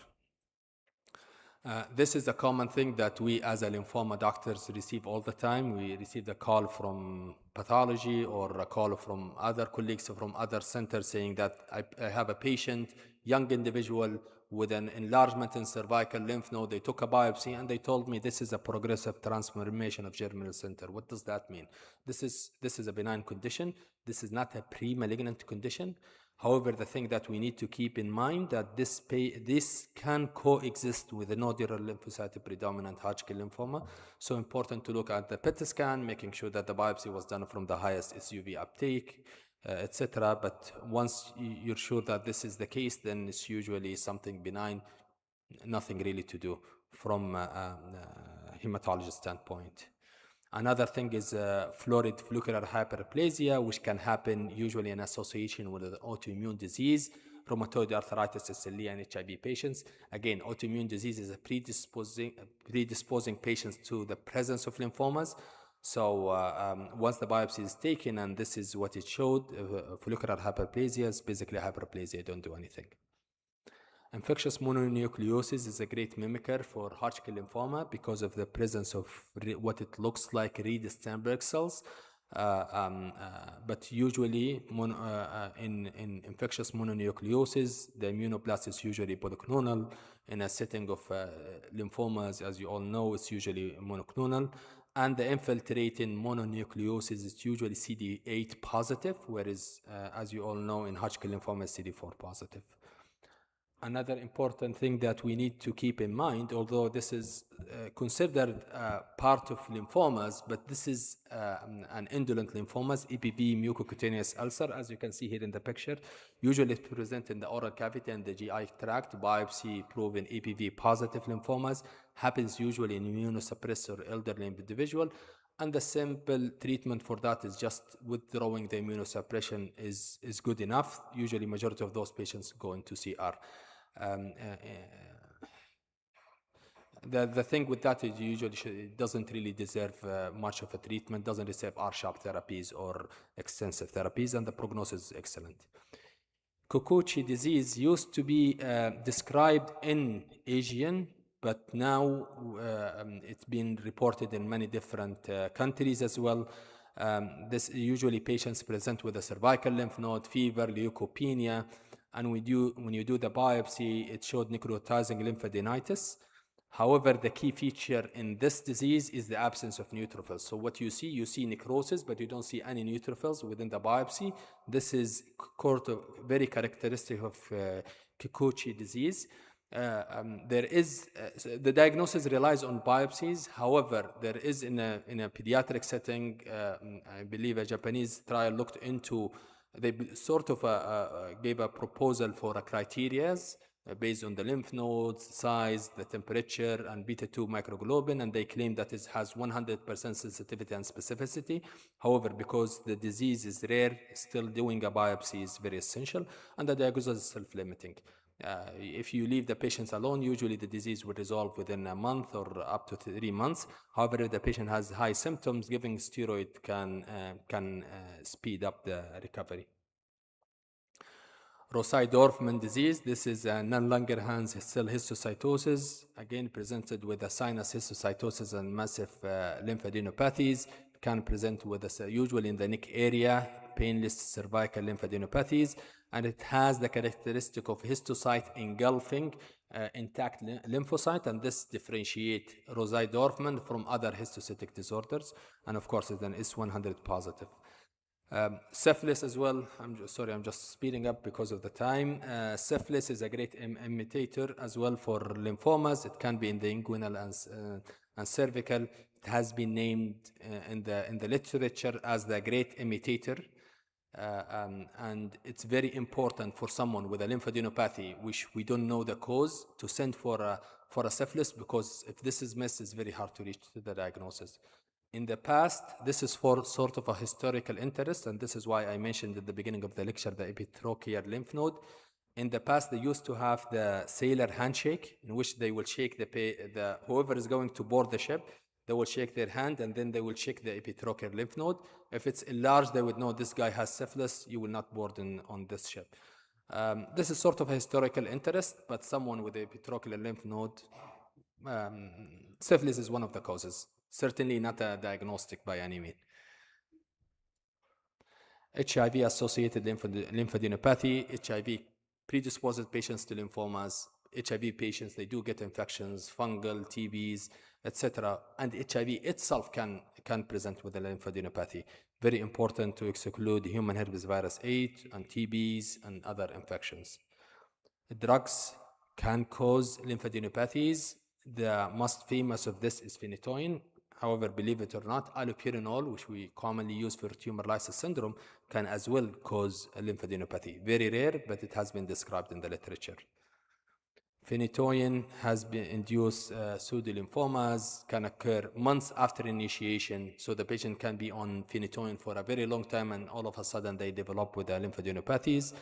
This is a common thing that we as a lymphoma doctors receive all the time. We receive a call from pathology or a call from other colleagues from other centers saying that I have a patient, young individual with an enlargement in cervical lymph node. They took a biopsy and they told me this is a progressive transformation of germinal center. What does that mean? This is a benign condition. This is not a pre-malignant condition. However, the thing that we need to keep in mind that this can coexist with a nodular lymphocyte predominant Hodgkin lymphoma. So important to look at the PET scan, making sure that the biopsy was done from the highest SUV uptake, etc. But once you're sure that this is the case, then it's usually something benign, nothing really to do from a hematologist standpoint. Another thing is florid follicular hyperplasia, which can happen usually in association with an autoimmune disease, rheumatoid arthritis, SLE, and HIV patients. Again, autoimmune disease is a predisposing patients to the presence of lymphomas. So once the biopsy is taken, and this is what it showed, follicular hyperplasia is basically hyperplasia, don't do anything. Infectious mononucleosis is a great mimicker for Hodgkin lymphoma because of the presence of what it looks like Reed Sternberg cells. But usually in infectious mononucleosis, the immunoblast is usually polyclonal. In a setting of lymphomas, as you all know, it's usually monoclonal. And the infiltrating mononucleosis is usually CD8 positive, whereas, as you all know, in Hodgkin lymphoma, it's CD4 positive. Another important thing that we need to keep in mind, although this is considered part of lymphomas, but this is an indolent lymphomas, EBV mucocutaneous ulcer, as you can see here in the picture. Usually it's present in the oral cavity and the GI tract. Biopsy proven EBV positive lymphomas happens usually in immunosuppressed or elderly individual. And the simple treatment for that is just withdrawing the immunosuppression is good enough. Usually majority of those patients go into CR. The thing with that is usually it doesn't really deserve much of a treatment, doesn't deserve R-sharp therapies or extensive therapies, and the prognosis is excellent. Kokochi disease used to be described in Asian, but now it's been reported in many different countries as well. This usually patients present with a cervical lymph node, fever, leukopenia, and when you do the biopsy, it showed necrotizing lymphadenitis. However, the key feature in this disease is the absence of neutrophils. So what you see necrosis, but you don't see any neutrophils within the biopsy. This is very characteristic of Kikuchi disease. The diagnosis relies on biopsies. However, there is in a pediatric setting, I believe a Japanese trial looked into, they sort of gave a proposal for a criteria based on the lymph nodes, size, the temperature, and beta-2 microglobin, and they claim that it has 100% sensitivity and specificity. However, because the disease is rare, still doing a biopsy is very essential, and the diagnosis is self-limiting. If you leave the patients alone, usually the disease will resolve within a month or up to 3 months. However, if the patient has high symptoms, giving steroid can speed up the recovery. Rosai-Dorfman disease, this is a non-Langerhans cell histiocytosis, again presented with a sinus histiocytosis and massive lymphadenopathies. Can present with usually in the neck area, painless cervical lymphadenopathies, and it has the characteristic of histocyte engulfing intact lymphocyte, and this differentiates Rosai-Dorfman from other histocytic disorders, and of course it's an S100 positive. Syphilis as well, I'm just speeding up because of the time. Syphilis is a great imitator as well for lymphomas. It can be in the inguinal and cervical. It has been named in the literature as the great imitator. And it's very important for someone with a lymphadenopathy, which we don't know the cause, to send for a syphilis, because if this is missed, it's very hard to reach to the diagnosis. In the past, this is for sort of a historical interest, and this is why I mentioned at the beginning of the lecture the epitrochial lymph node. In the past, they used to have the sailor handshake, in which they will shake the whoever is going to board the ship, they will shake their hand, and then they will check the epitrochial lymph node. If it's enlarged, they would know this guy has syphilis, you will not board on this ship. This is sort of a historical interest, but someone with epitrochial lymph node, syphilis is one of the causes. Certainly not a diagnostic by any means. HIV-associated lymphadenopathy, HIV predisposes patients to lymphomas. HIV patients, they do get infections, fungal, TBs, etc. And HIV itself can present with a lymphadenopathy. Very important to exclude human herpes virus 8 and TBs and other infections. Drugs can cause lymphadenopathies. The most famous of this is phenytoin. However, believe it or not, allopurinol, which we commonly use for tumor lysis syndrome, can as well cause a lymphadenopathy. Very rare, but it has been described in the literature. Phenytoin has been induced pseudolymphomas, can occur months after initiation, so the patient can be on phenytoin for a very long time, and all of a sudden they develop with the lymphadenopathies.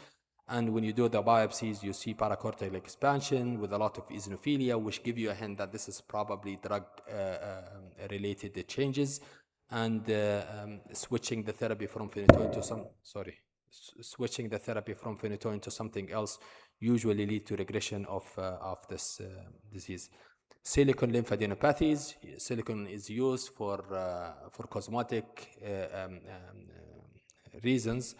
And when you do the biopsies, you see paracortical expansion with a lot of eosinophilia, which give you a hint that this is probably drug-related changes. And switching the therapy from phenytoin to something else usually lead to regression of this disease. Silicone lymphadenopathies. Silicone is used for cosmetic reasons.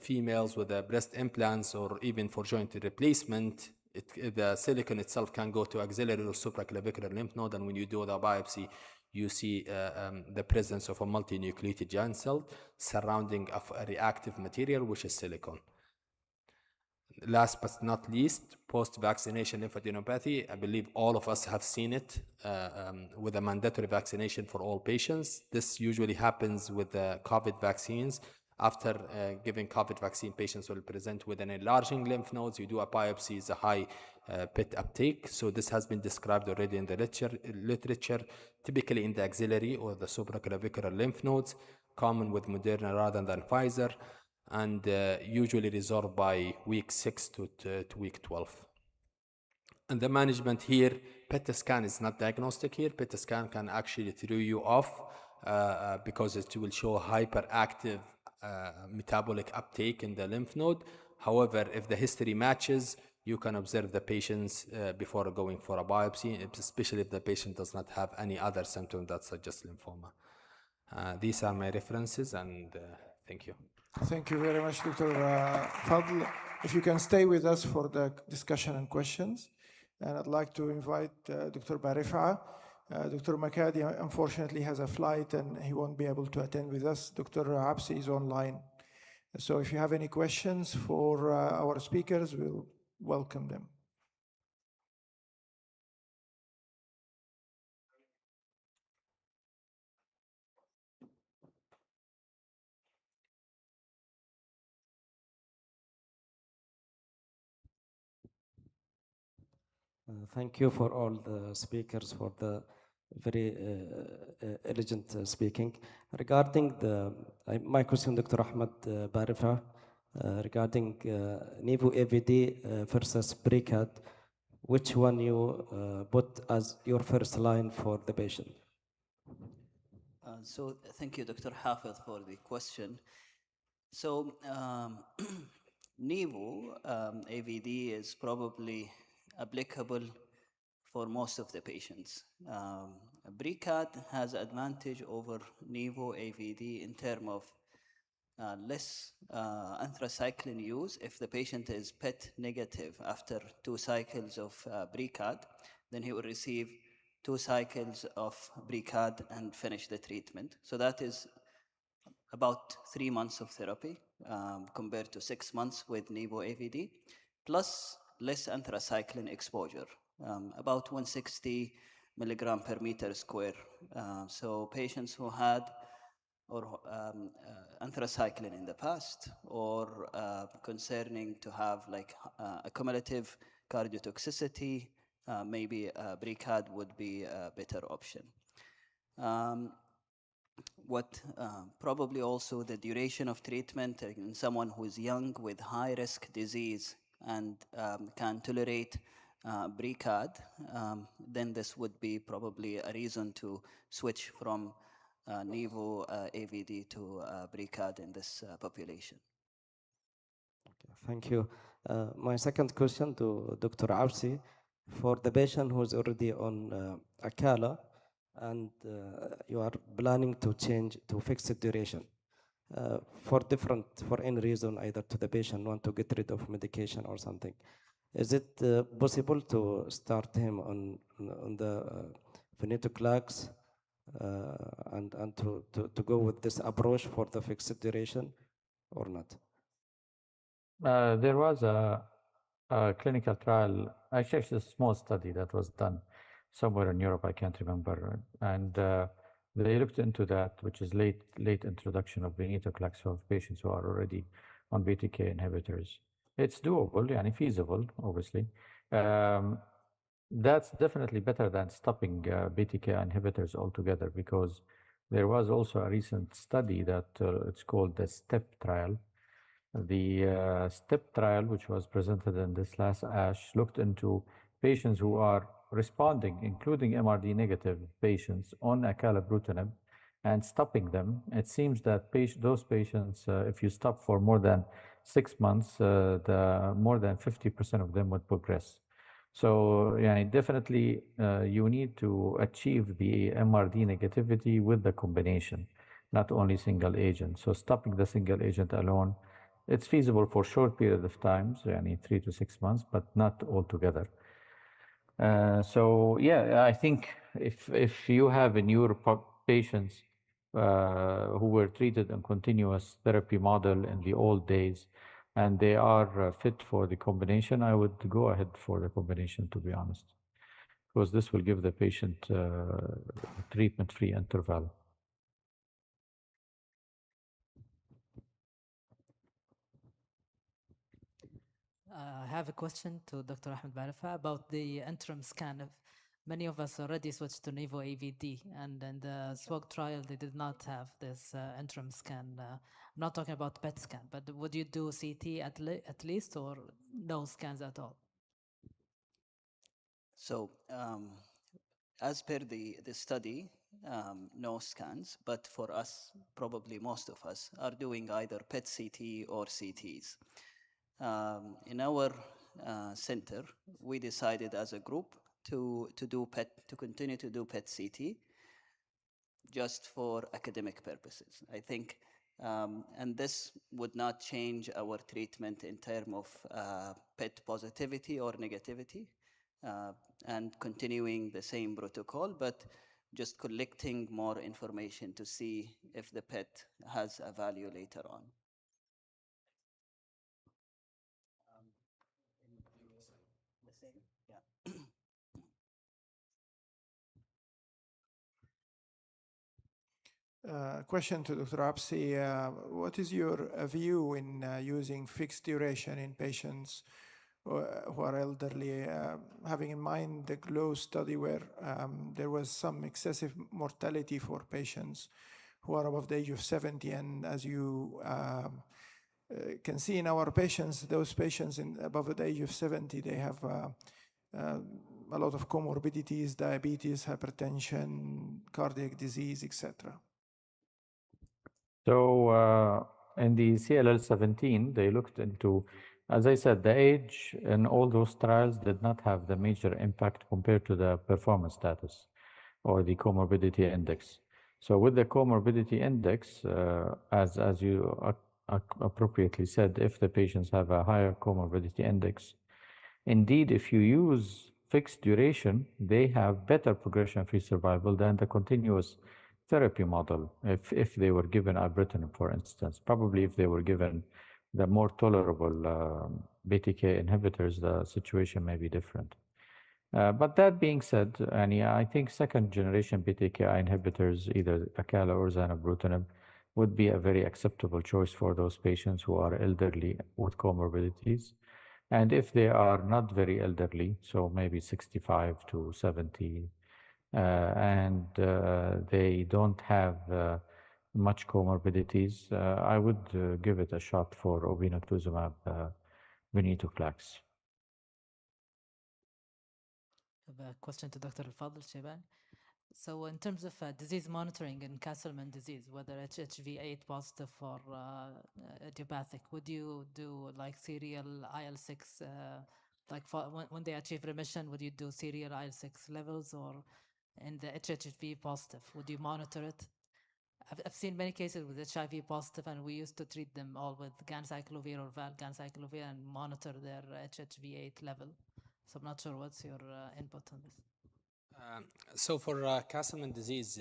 Females with breast implants or even for joint replacement, the silicone itself can go to axillary or supraclavicular lymph node, and when you do the biopsy, you see the presence of a multinucleated giant cell surrounding a reactive material, which is silicone. Last but not least, post-vaccination lymphadenopathy. I believe all of us have seen it with a mandatory vaccination for all patients. This usually happens with the COVID vaccines. After giving COVID vaccine, patients will present with an enlarging lymph nodes. You do a biopsy, it's a high PET uptake. So this has been described already in the literature, typically in the axillary or the supraclavicular lymph nodes, common with Moderna rather than Pfizer, and usually resolved by week 6 to week 12. And the management here, PET scan is not diagnostic here. PET scan can actually throw you off because it will show hyperactive metabolic uptake in the lymph node. However, if the history matches, you can observe the patients before going for a biopsy, especially if the patient does not have any other symptom that suggests lymphoma. These are my references, and thank you. Thank you very much, Dr. Fadl. If you can stay with us for the discussion and questions. And I'd like to invite Dr. Barifa. Dr. Makadi, unfortunately, has a flight and he won't be able to attend with us. Dr. Absi is online. So if you have any questions for our speakers, we'll welcome them. Thank you for all the speakers for the very elegant speaking. Regarding my question, Dr. Ahmed Barifa, regarding Nivo AVD versus BRICAD, which one you put as your first line for the patient? So thank you, Dr. Hafid, for the question. So Nivo AVD is probably applicable for most of the patients. BRICAD has advantage over Nivo AVD in terms of less anthracycline use. If the patient is PET negative after 2 cycles of BRICAD, then he will receive 2 cycles of BRICAD and finish the treatment. So that is about 3 months of therapy compared to 6 months with Nivo AVD, plus less anthracycline exposure, about 160 milligram per meter square. So patients who had or anthracycline in the past, or concerning to have like a cumulative cardiotoxicity, maybe BRICAD would be a better option. What probably also the duration of treatment in someone who is young with high risk disease and can tolerate BRICAD, then this would be probably a reason to switch from Nivo AVD to BRICAD in this population. Thank you. My second question to Dr. Absi, for the patient who is already on Acala and you are planning to change to fixed duration, for any reason, either to the patient want to get rid of medication or something, is it possible to start him on the venetoclax and to go with this approach for the fixed duration or not? There was a clinical trial, actually a small study that was done somewhere in Europe, I can't remember, and they looked into that, which is late introduction of venetoclax for patients who are already on BTK inhibitors. It's doable, and feasible, obviously. That's definitely better than stopping BTK inhibitors altogether, because there was also a recent study that it's called the STEP trial. The STEP trial, which was presented in this last ASH, looked into patients who are responding, including MRD negative patients, on acalabrutinib and stopping them. It seems that those patients, if you stop for more than 6 months, more than 50% of them would progress. So definitely you need to achieve the MRD negativity with the combination, not only single agent. So stopping the single agent alone, it's feasible for short period of time, so 3 to 6 months, but not altogether. So yeah, I think if you have in your patients who were treated in continuous therapy model in the old days, and they are fit for the combination, I would go ahead for the combination, to be honest, because this will give the patient a treatment-free interval. I have a question to Dr. Ahmed Barifa about the interim scan. Many of us already switched to Nivo AVD, and in the SWOG trial, they did not have this interim scan. I'm not talking about PET scan, but would you do CT at least, or no scans at all? So as per the study, no scans, but for us, probably most of us are doing either PET CT or CTs. In our center, we decided as a group to continue to do PET CT just for academic purposes. I think, and this would not change our treatment in terms of PET positivity or negativity, and continuing the same protocol, but just collecting more information to see if the PET has a value later on. Question to Dr. Absi. What is your view in using fixed duration in patients who are elderly, having in mind the GLOW study where there was some excessive mortality for patients who are above the age of 70. And as you can see in our patients, those patients above the age of 70, they have a lot of comorbidities, diabetes, hypertension, cardiac disease, etc. So in the CLL17, they looked into, as I said, the age in all those trials did not have the major impact compared to the performance status or the comorbidity index. So with the comorbidity index, as you appropriately said, if the patients have a higher comorbidity index, indeed, if you use fixed duration, they have better progression-free survival than the continuous therapy model. If they were given ibrutinib, for instance, probably if they were given the more tolerable BTK inhibitors, the situation may be different. But that being said, and yeah, I think second-generation BTKI inhibitors, either acala or zanubrutinib, would be a very acceptable choice for those patients who are elderly with comorbidities. And if they are not very elderly, so maybe 65 to 70, and they don't have much comorbidities, I would give it a shot for obinutuzumab venetoclax. I have a question to Dr. Al-Fadl Shayban. So in terms of disease monitoring in Castleman disease, whether HHV8 positive or idiopathic, would you do like serial IL-6, like when they achieve remission, would you do serial IL-6 levels, or in the HHV positive, would you monitor it? I've seen many cases with HIV positive, and we used to treat them all with ganciclovir or valganciclovir and monitor their HHV8 level. So I'm not sure what's your input on this. So for Castleman disease,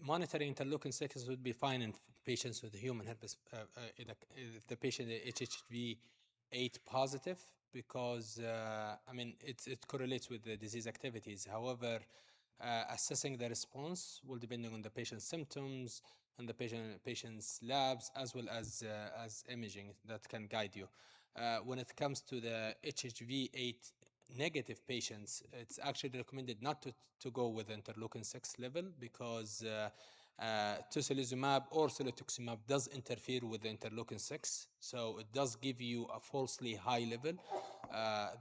monitoring interleukin-6 would be fine in patients with human herpes, if the patient is HHV8 positive, because I mean it correlates with the disease activities. However, assessing the response will depend on the patient's symptoms and the patient's labs, as well as imaging that can guide you. When it comes to the HHV8 negative patients, it's actually recommended not to go with interleukin-6 level, because tocilizumab or celotuximab does interfere with the interleukin-6, so it does give you a falsely high level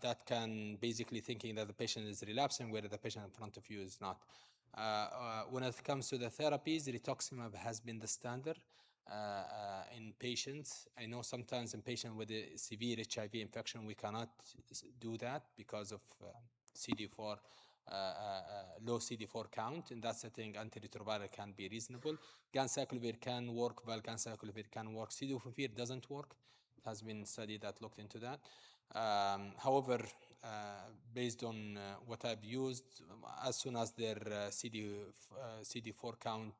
that can basically thinking that the patient is relapsing, where the patient in front of you is not. When it comes to the therapies, rituximab has been the standard in patients. I know sometimes in patients with a severe HIV infection, we cannot do that because of CD4, low CD4 count. In that setting, antiretroviral can be reasonable. Ganciclovir can work, valganciclovir can work. Cidofovir doesn't work. It has been studied that looked into that. However, based on what I've used, as soon as their CD4 count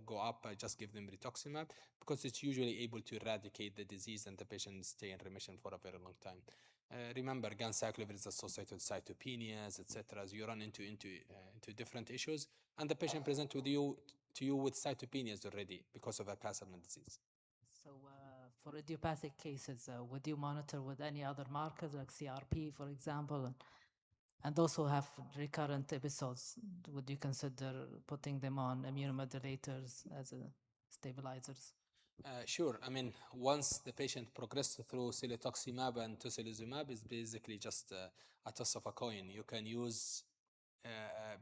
go up, I just give them rituximab, because it's usually able to eradicate the disease and the patient stay in remission for a very long time. Remember, ganciclovir is associated with cytopenias, etc. As you run into different issues, and the patient presents to you with cytopenias already because of a Castleman disease. So for idiopathic cases, would you monitor with any other markers like CRP, for example, and also have recurrent episodes? Would you consider putting them on immunomodulators as stabilizers? Sure. I mean, once the patient progressed through celotuximab and tocilizumab, is basically just a toss of a coin. You can use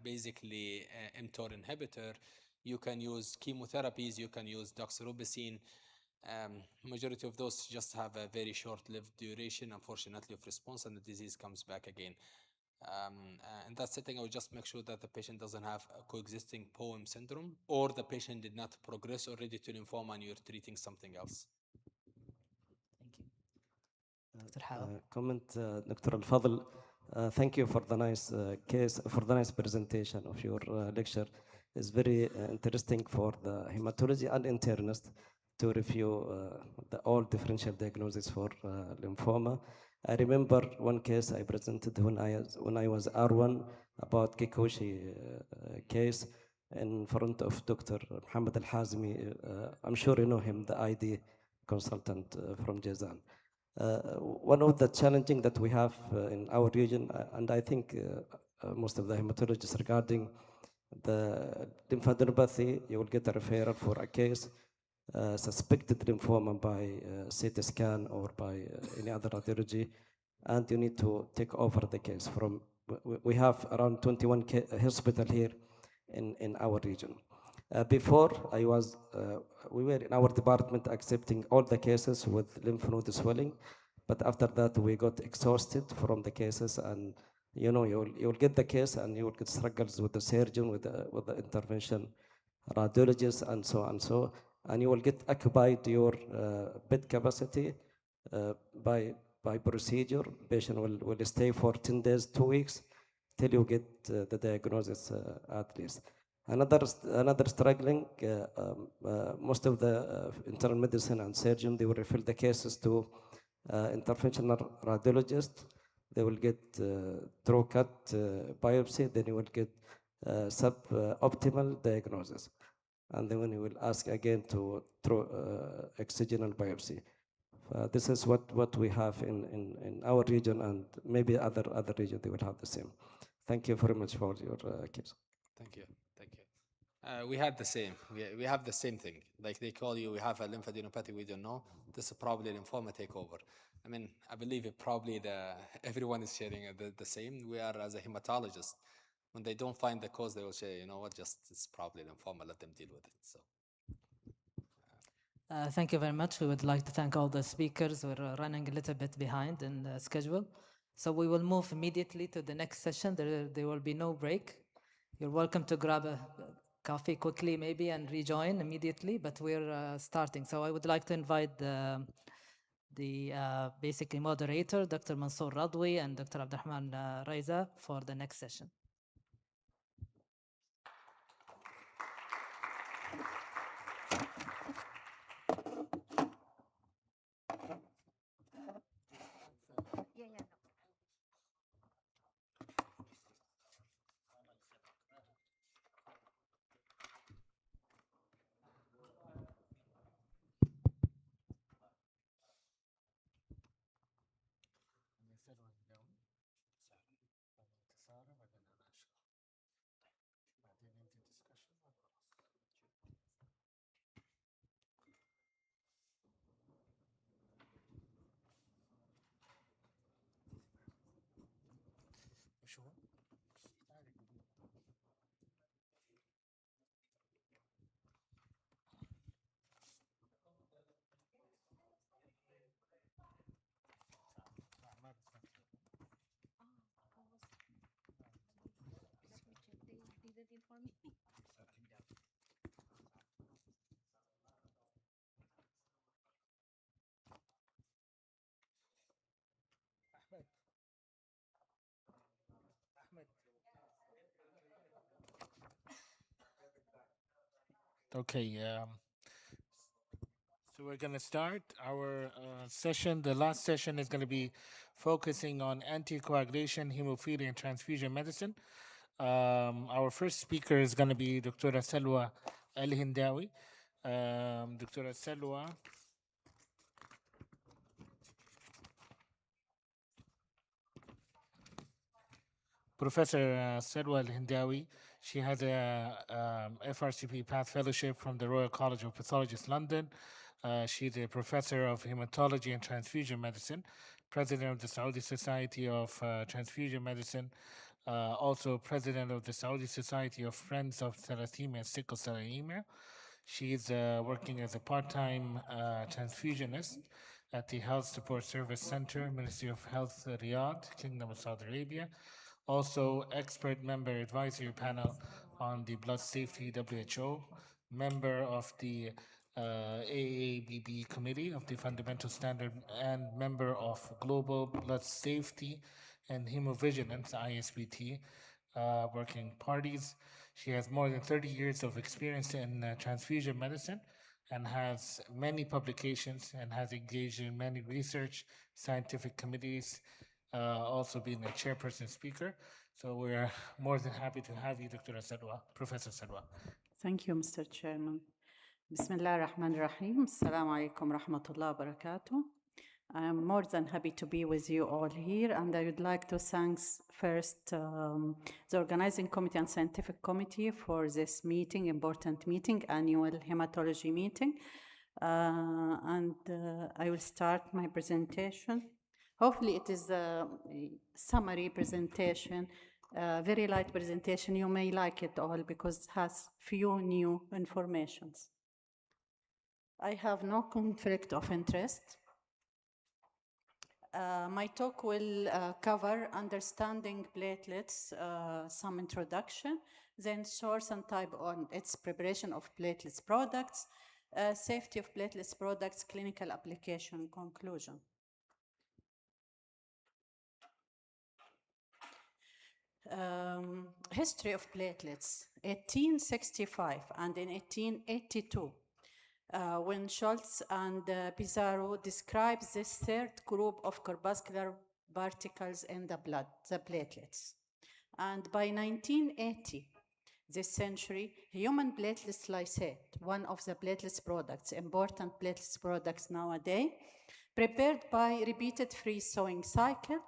basically mTOR inhibitor. You can use chemotherapies. You can use doxorubicin. Majority of those just have a very short-lived duration, unfortunately, of response, and the disease comes back again. In that setting, I would just make sure that the patient doesn't have a coexisting POEM syndrome, or the patient did not progress already to lymphoma and you're treating something else. Thank you. Dr. Hawal. Comment, Dr. Al-Fadl. Thank you for the nice presentation of your lecture. It's very interesting for the hematology and internist to review all differential diagnoses for lymphoma. I remember one case I presented when I was R1 about Kikuchi case in front of Dr. Muhammad Al-Hazmi. I'm sure you know him, the ID consultant from Jazan. One of the challenging that we have in our region, and I think most of the hematologists regarding the lymphadenopathy, you will get a referral for a case, suspected lymphoma by CT scan or by any other radiology, and you need to take over the case from, we have around 21 hospital here in our region. Before I was, we were in our department accepting all the cases with lymph node swelling, but after that we got exhausted from the cases, and you know, you'll get the case and you will get struggles with the surgeon, with the intervention radiologist, and so on. So, and you will get occupied your bed capacity by procedure. Patient will stay for 10 days, 2 weeks, till you get the diagnosis at least. Another struggling, most of the internal medicine and surgeon, they will refer the cases to interventional radiologist. They will get throat cut biopsy, then you will get suboptimal diagnosis. And then you will ask again to excisional biopsy. This is what we have in our region, and maybe other region they will have the same. Thank you very much for your case. Thank you. Thank you. We had the same. We have the same thing. Like they call you, we have a lymphadenopathy, we don't know. This is probably lymphoma takeover. I mean, I believe it probably everyone is sharing the same. We are as a hematologist. When they don't find the cause, they will say, you know what, just it's probably lymphoma, let them deal with it. So. Thank you very much. We would like to thank all the speakers. We're running a little bit behind in the schedule. So we will move immediately to the next session. There will be no break. You're welcome to grab a coffee quickly maybe and rejoin immediately, but we're starting. So I would like to invite the basically moderator, Dr. Mansour Radwi and Dr. Abdurrahman Raiza for the next session. Okay, so we're going to start our session. The last session is going to be focusing on anticoagulation, hemophilia, and transfusion medicine. Our first speaker is going to be Dr. Salwa Al-Hindawi. Dr. Salwa. Professor Salwa Al-Hindawi, she has a FRCP Path Fellowship from the Royal College of Pathologists, London. She's a professor of hematology and transfusion medicine, president of the Saudi Society of Transfusion Medicine, also president of the Saudi Society of Friends of Thalassemia and Sickle Cell Anemia. She's working as a part-time transfusionist at the Health Support Service Center, Ministry of Health, Riyadh, Kingdom of Saudi Arabia. Also, expert member advisory panel on the blood safety WHO, member of the AABB committee of the fundamental standard, and member of global blood safety and hemovigilance ISBT working parties. She has more than 30 years of experience in transfusion medicine and has many publications and has engaged in many research scientific committees, also being a chairperson speaker. So we're more than happy to have you, Dr. Salwa, Professor Salwa. Thank you, Mr. Chairman. Bismillah ar-Rahman ar-Rahim. Assalamu alaikum rahmatullah wa barakatuh. I'm more than happy to be with you all here, and I would like to thank first the organizing committee and scientific committee for this meeting, important meeting, annual hematology meeting. I will start my presentation. Hopefully it is a summary presentation, very light presentation. You may like it all because it has few new informations. I have no conflict of interest. My talk will cover understanding platelets, some introduction, then source and type on its preparation of platelets products, safety of platelets products, clinical application, conclusion. History of platelets, 1865 and in 1882. When Schultz and Pizarro describes this third group of corpuscular particles in the blood, the platelets. And by 1980, this century, human platelet lysate, one of the platelets products, important platelets products nowadays, prepared by repeated freeze-thawing cycle,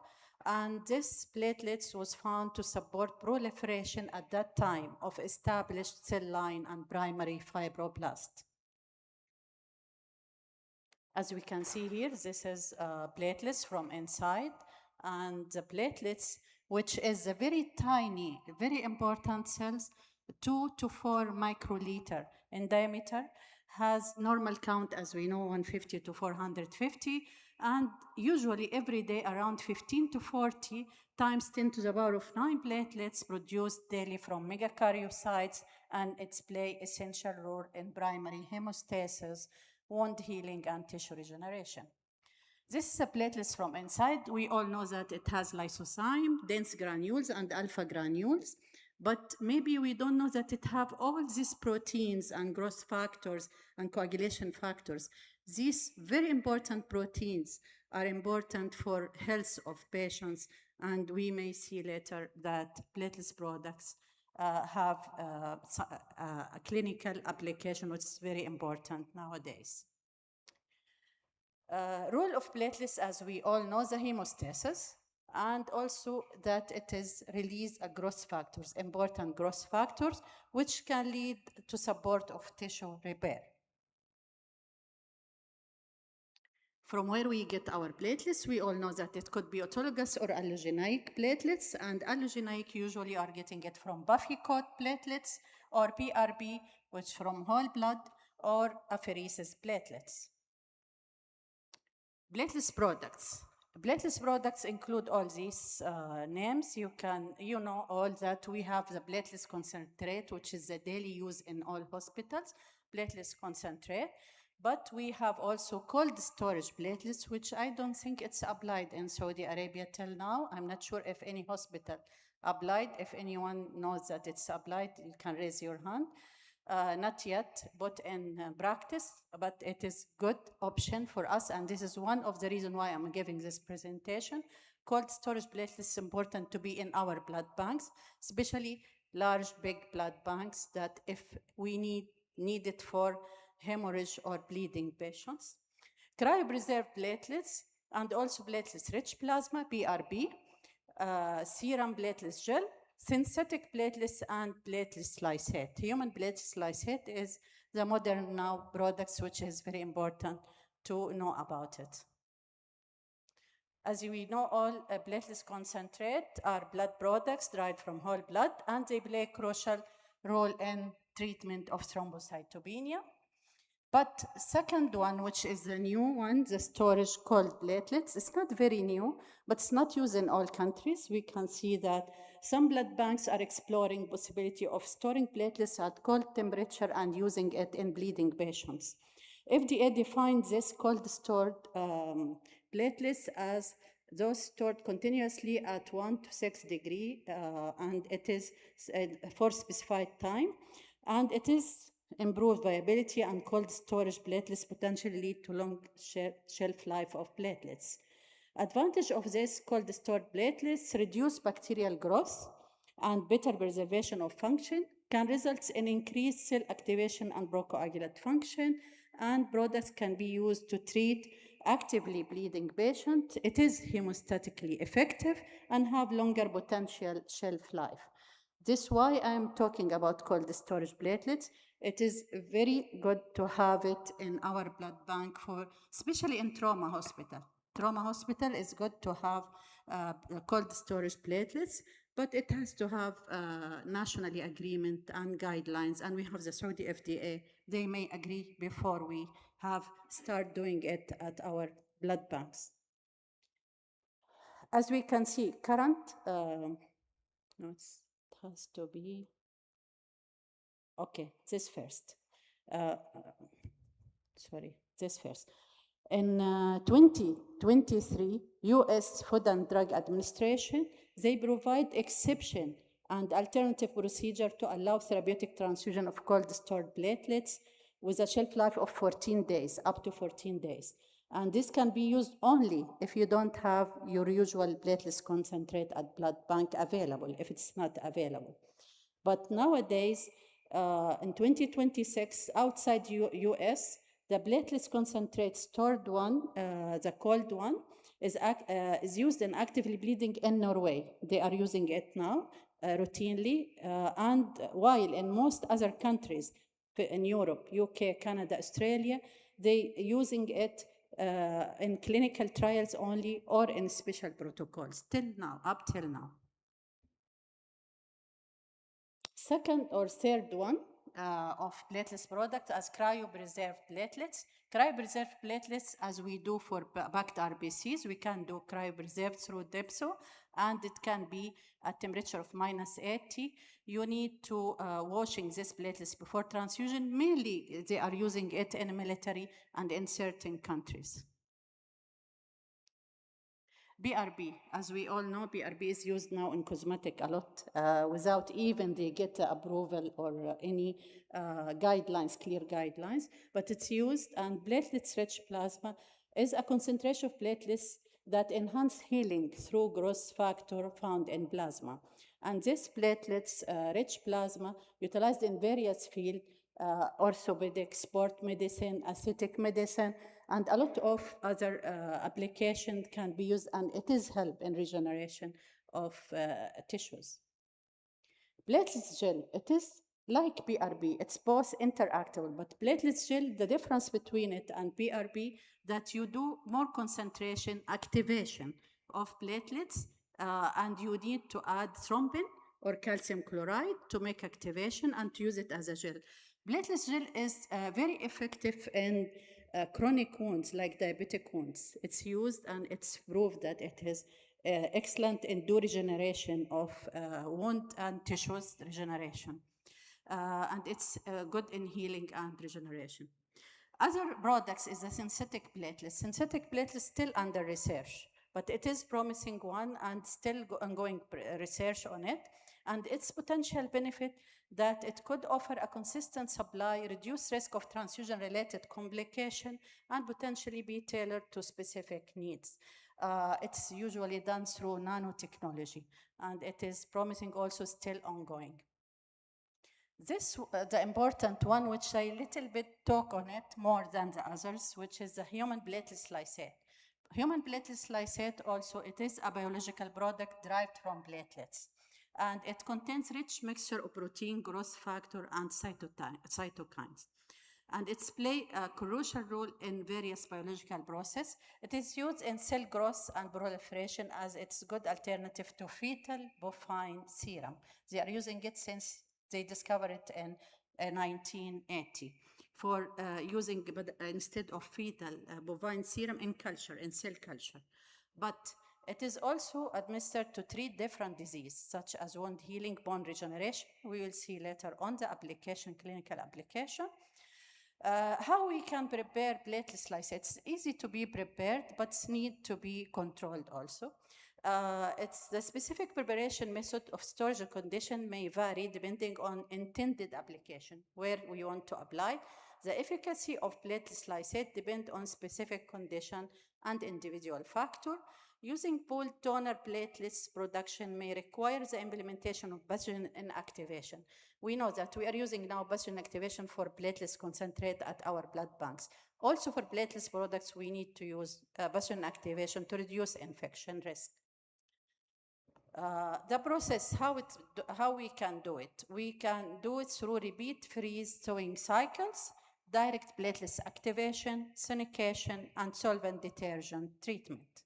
and this platelets was found to support proliferation at that time of established cell line and primary fibroblast. As we can see here, this is platelets from inside, and the platelets, which is a very tiny, very important cells, 2 to 4 microliter in diameter, has normal count, as we know, 150 to 450, and usually every day around 15 to 40 times 10 to the power of 9 platelets produced daily from megakaryocytes, and it's play essential role in primary hemostasis, wound healing, and tissue regeneration. This is a platelets from inside. We all know that it has lysozyme, dense granules, and alpha granules, but maybe we don't know that it have all these proteins and growth factors and coagulation factors. These very important proteins are important for health of patients, and we may see later that platelets products have a clinical application, which is very important nowadays. Role of platelets, as we all know, the hemostasis, and also that it is release a growth factors, important growth factors, which can lead to support of tissue repair. From where we get our platelets, we all know that it could be autologous or allogeneic platelets, and allogeneic usually are getting it from Buffy-coat platelets or PRP, which from whole blood, or apheresis platelets. Platelets products. Platelets products include all these names. You know all that we have the platelets concentrate, which is the daily use in all hospitals, platelets concentrate. But we have also cold storage platelets, which I don't think it's applied in Saudi Arabia till now. I'm not sure if any hospital applied. If anyone knows that it's applied, you can raise your hand. Not yet, but in practice, but it is good option for us, and this is one of the reasons why I'm giving this presentation. Cold storage platelets is important to be in our blood banks, especially large, big blood banks that if we need it for hemorrhage or bleeding patients. Cryopreserved platelets and also platelets-rich plasma, PRP, serum platelets gel, synthetic platelets, and platelets lysate. Human platelets lysate is the modern now products, which is very important to know about it. As we know, all platelets concentrate are blood products derived from whole blood, and they play a crucial role in treatment of thrombocytopenia. But second one, which is the new one, the storage cold platelets, it's not very new, but it's not used in all countries. We can see that some blood banks are exploring possibility of storing platelets at cold temperature and using it in bleeding patients. FDA defines this cold stored platelets as those stored continuously at 1 to 6 degrees, and it is for specified time, and it is improved viability, and cold storage platelets potentially lead to long shelf life of platelets. Advantage of this cold stored platelets: reduce bacterial growth and better preservation of function, can result in increased cell activation and procoagulant function, and products can be used to treat actively bleeding patients. It is hemostatically effective and have longer potential shelf life. This is why I'm talking about cold storage platelets. It is very good to have it in our blood bank for, especially in trauma hospital. Trauma hospital is good to have cold storage platelets, but it has to have nationally agreement and guidelines, and we have the Saudi FDA. They may agree before we start doing it at our blood banks. As we can see, current, no, it has to be, okay, this first. Sorry, this first. In 2023, US Food and Drug Administration, they provide exception and alternative procedure to allow therapeutic transfusion of cold stored platelets with a shelf life of 14 days, up to 14 days. And this can be used only if you don't have your usual platelets concentrate at blood bank available, if it's not available. But nowadays, in 2026, outside US, the platelets concentrate stored one, the cold one, is used in actively bleeding in Norway. They are using it now routinely, and while in most other countries, in Europe, UK, Canada, Australia, they using it in clinical trials only or in special protocols, till now, up till now. Second or third one of platelets product as cryopreserved platelets. Cryopreserved platelets, as we do for packed RBCs, we can do cryopreserved through DEPSO, and it can be at temperature of -80. You need to washing these platelets before transfusion. Mainly, they are using it in military and in certain countries. BRB, as we all know, BRB is used now in cosmetic a lot without even they get approval or any guidelines, clear guidelines, but it's used, and platelets-rich plasma is a concentration of platelets that enhance healing through growth factor found in plasma. And this platelets-rich plasma utilized in various fields, orthopedic, sport medicine, aesthetic medicine, and a lot of other applications can be used, and it is help in regeneration of tissues. Platelets gel, it is like PRB, it's both interactable, but platelets gel, the difference between it and PRB, that you do more concentration activation of platelets, and you need to add thrombin or calcium chloride to make activation and to use it as a gel. Platelets gel is very effective in chronic wounds like diabetic wounds. It's used and it's proved that it is excellent in do regeneration of wound and tissues regeneration. And it's good in healing and regeneration. Other products is the synthetic platelets. Synthetic platelets still under research, but it is promising one and still ongoing research on it. And its potential benefit that it could offer a consistent supply, reduce risk of transfusion-related complication, and potentially be tailored to specific needs. It's usually done through nanotechnology, and it is promising also still ongoing. This, the important one, which I little bit talk on it more than the others, which is the human platelet lysate. Human platelet lysate also, it is a biological product derived from platelets. And it contains rich mixture of protein, growth factor, and cytokines. And it's play a crucial role in various biological processes. It is used in cell growth and proliferation as it's good alternative to fetal bovine serum. They are using it since they discovered it in 1980 for using instead of fetal bovine serum in culture, in cell culture. But it is also administered to treat different diseases, such as wound healing, bone regeneration. We will see later on the application, clinical application. How we can prepare platelet lysate? It's easy to be prepared, but need to be controlled also. It's the specific preparation method of storage condition may vary depending on intended application, where we want to apply. The efficacy of platelet lysate depends on specific condition and individual factor. Using pooled donor platelets production may require the implementation of pathogen inactivation. We know that we are using now pathogen activation for platelets concentrate at our blood banks. Also for platelets products, we need to use pathogen activation to reduce infection risk. The process, how we can do it? We can do it through repeat freeze thawing cycles, direct platelets activation, sonication, and solvent detergent treatment.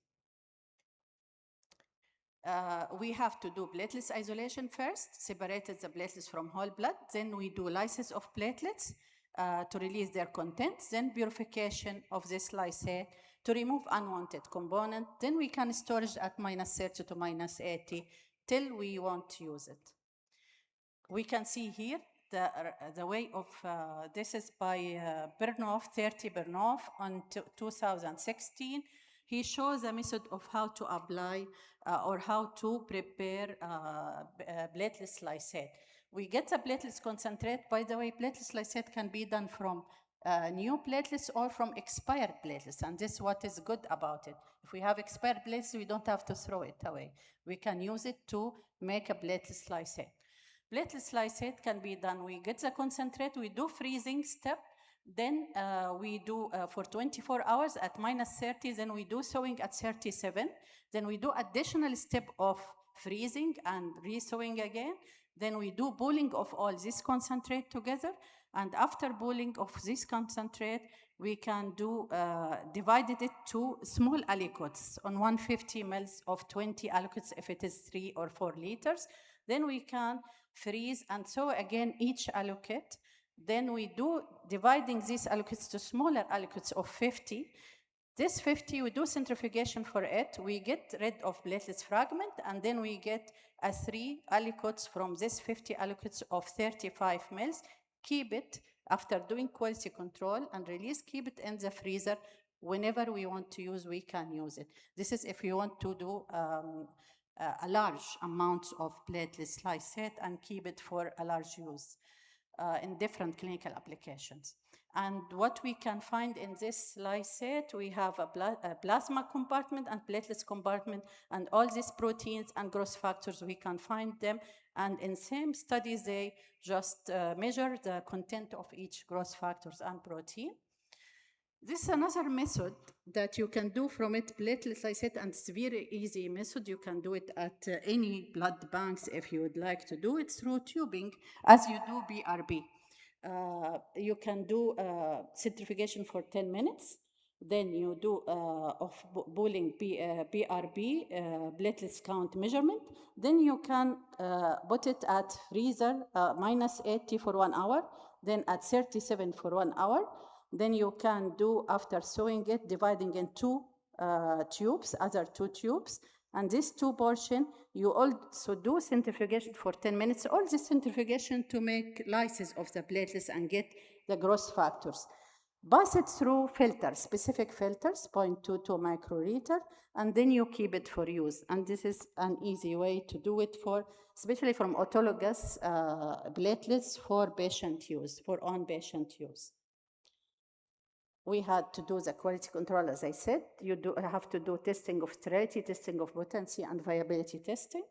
We have to do platelets isolation first, separated the platelets from whole blood. Then we do lysis of platelets to release their contents, then purification of this lysate to remove unwanted component. Then we can storage at -30 to -80 till we want to use it. We can see here the way of, this is by Bernoff, 30 Bernoff on 2016. He shows a method of how to apply or how to prepare platelet lysate. We get the platelets concentrate. By the way, platelet lysate can be done from new platelets or from expired platelets, and this is what is good about it. If we have expired platelets, we don't have to throw it away. We can use it to make a platelet lysate. Platelet lysate can be done. We get the concentrate, we do freezing step, then we do for 24 hours at -30, then we do thawing at 37, then we do additional step of freezing and re-thawing again, then we do booling of all this concentrate together, and after booling of this concentrate, we can do divided it to small aliquots on 150 mils of 20 aliquots if it is 3 or 4 liters. Then we can freeze and thaw again each aliquot. Then we do dividing these aliquots to smaller aliquots of 50. This 50, we do centrifugation for it. We get rid of platelets fragment, and then we get 3 aliquots from this 50 aliquots of 35 mils. Keep it after doing quality control and release, keep it in the freezer. Whenever we want to use, we can use it. This is if you want to do a large amount of platelet lysate and keep it for a large use in different clinical applications. And what we can find in this lysate, we have a plasma compartment and platelets compartment, and all these proteins and growth factors, we can find them. And in same studies, they just measure the content of each growth factors and protein. This is another method that you can do from it, platelet lysate, and it's a very easy method. You can do it at any blood banks if you would like to do it through tubing, as you do BRB. You can do centrifugation for 10 minutes. Then you do of booling BRB, platelets count measurement. Then you can put it at freezer, -80 for 1 hour, then at 37 for 1 hour. Then you can do, after sewing it, dividing in 2 tubes, other 2 tubes. And this 2 portion, you also do centrifugation for 10 minutes. All this centrifugation to make lysis of the platelets and get the growth factors. Pass it through filters, specific filters, 0.22 microliter, and then you keep it for use. And this is an easy way to do it for, especially from autologous platelets for patient use, for on-patient use. We had to do the quality control, as I said. You have to do testing of sterility, testing of potency, and viability testing.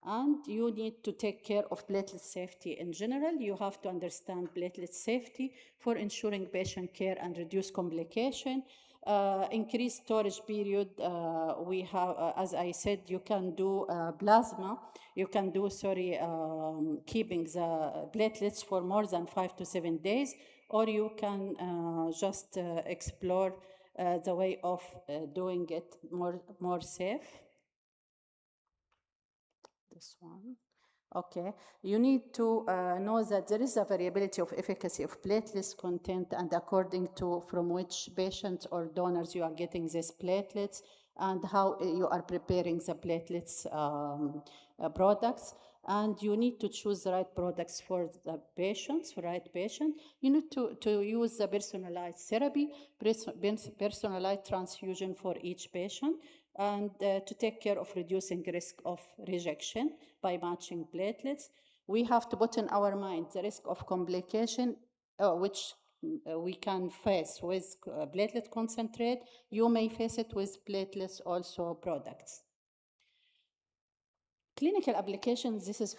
And you need to take care of platelet safety in general. You have to understand platelet safety for ensuring patient care and reduce complication. Increased storage period. We have, as I said, you can do plasma. You can do, keeping the platelets for more than 5 to 7 days, or you can just explore the way of doing it more safe. This one. Okay, you need to know that there is a variability of efficacy of platelets content, and according to from which patients or donors you are getting these platelets and how you are preparing the platelets products. And you need to choose the right products for the patients, for right patient. You need to use the personalized therapy, personalized transfusion for each patient, and to take care of reducing risk of rejection by matching platelets. We have to put in our mind the risk of complication, which we can face with platelet concentrate, you may face it with platelets also products. Clinical applications, this is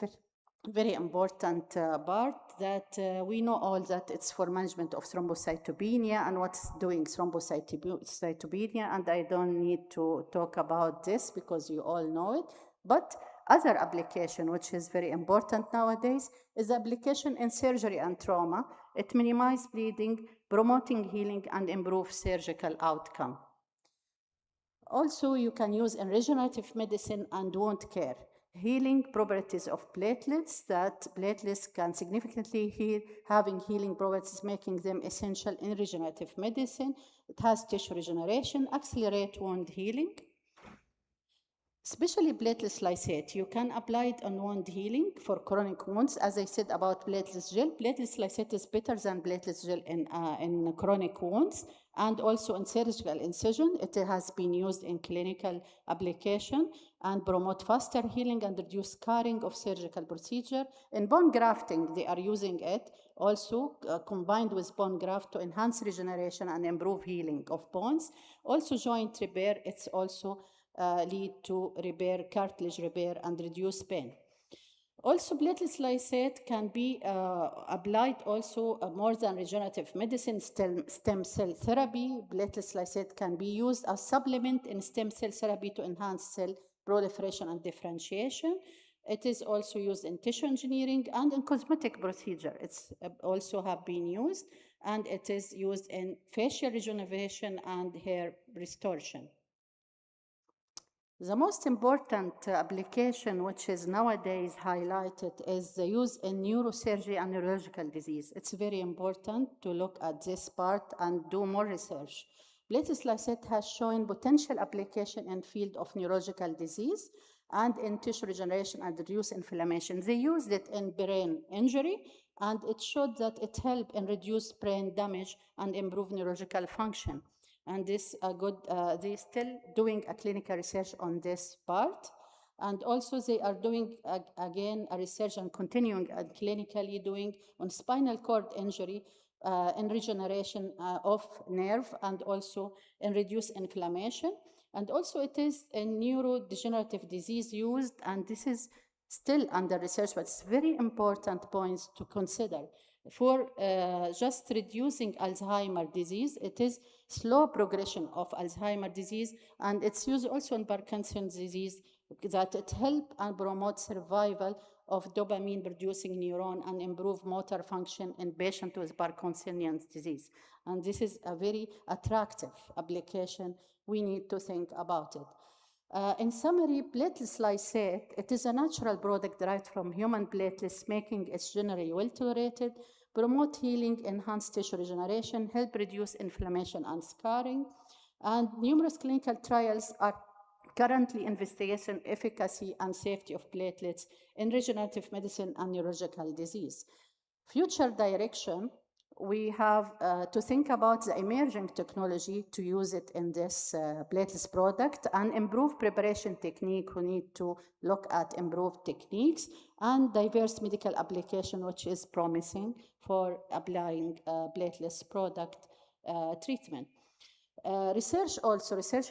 very important part that we know all that it's for management of thrombocytopenia and what's doing thrombocytopenia, and I don't need to talk about this because you all know it. But other application, which is very important nowadays, is the application in surgery and trauma. It minimizes bleeding, promoting healing, and improve surgical outcome. Also, you can use in regenerative medicine and wound care. Healing properties of platelets, that platelets can significantly heal, having healing properties, making them essential in regenerative medicine. It has tissue regeneration, accelerate wound healing. Especially platelet lysate, you can apply it on wound healing for chronic wounds. As I said about platelet gel, platelet lysate is better than platelet gel in chronic wounds, and also in surgical incision. It has been used in clinical application and promote faster healing and reduce scarring of surgical procedure. In bone grafting, they are using it also combined with bone graft to enhance regeneration and improve healing of bones. Also joint repair, it's also lead to repair, cartilage repair, and reduce pain. Also, platelet lysate can be applied also more than regenerative medicine, stem cell therapy. Platelet lysate can be used as supplement in stem cell therapy to enhance cell proliferation and differentiation. It is also used in tissue engineering and in cosmetic procedure. It's also have been used, and it is used in facial rejuvenation and hair restoration. The most important application, which is nowadays highlighted, is the use in neurosurgery and neurological disease. It's very important to look at this part and do more research. Platelet lysate has shown potential application in field of neurological disease and in tissue regeneration and reduce inflammation. They used it in brain injury, and it showed that it helped in reduce brain damage and improve neurological function. And this they're still doing a clinical research on this part. And also they are doing, again, a research and continuing clinically doing on spinal cord injury in regeneration of nerve and also in reduce inflammation. And also it is a neurodegenerative disease used, and this is still under research, but it's very important points to consider. For just reducing Alzheimer's disease, it is slow progression of Alzheimer's disease, and it's used also in Parkinson's disease, that it help and promote survival of dopamine-producing neuron and improve motor function in patients with Parkinson's disease. And this is a very attractive application. We need to think about it. In summary, platelet lysate, it is a natural product derived from human platelets, making it generally well tolerated, promote healing, enhance tissue regeneration, help reduce inflammation and scarring. And numerous clinical trials are currently investigating efficacy and safety of platelets in regenerative medicine and neurological disease. Future direction, we have to think about the emerging technology to use it in this platelets product and improve preparation technique. We need to look at improved techniques and diverse medical application, which is promising for applying platelets product treatment. Research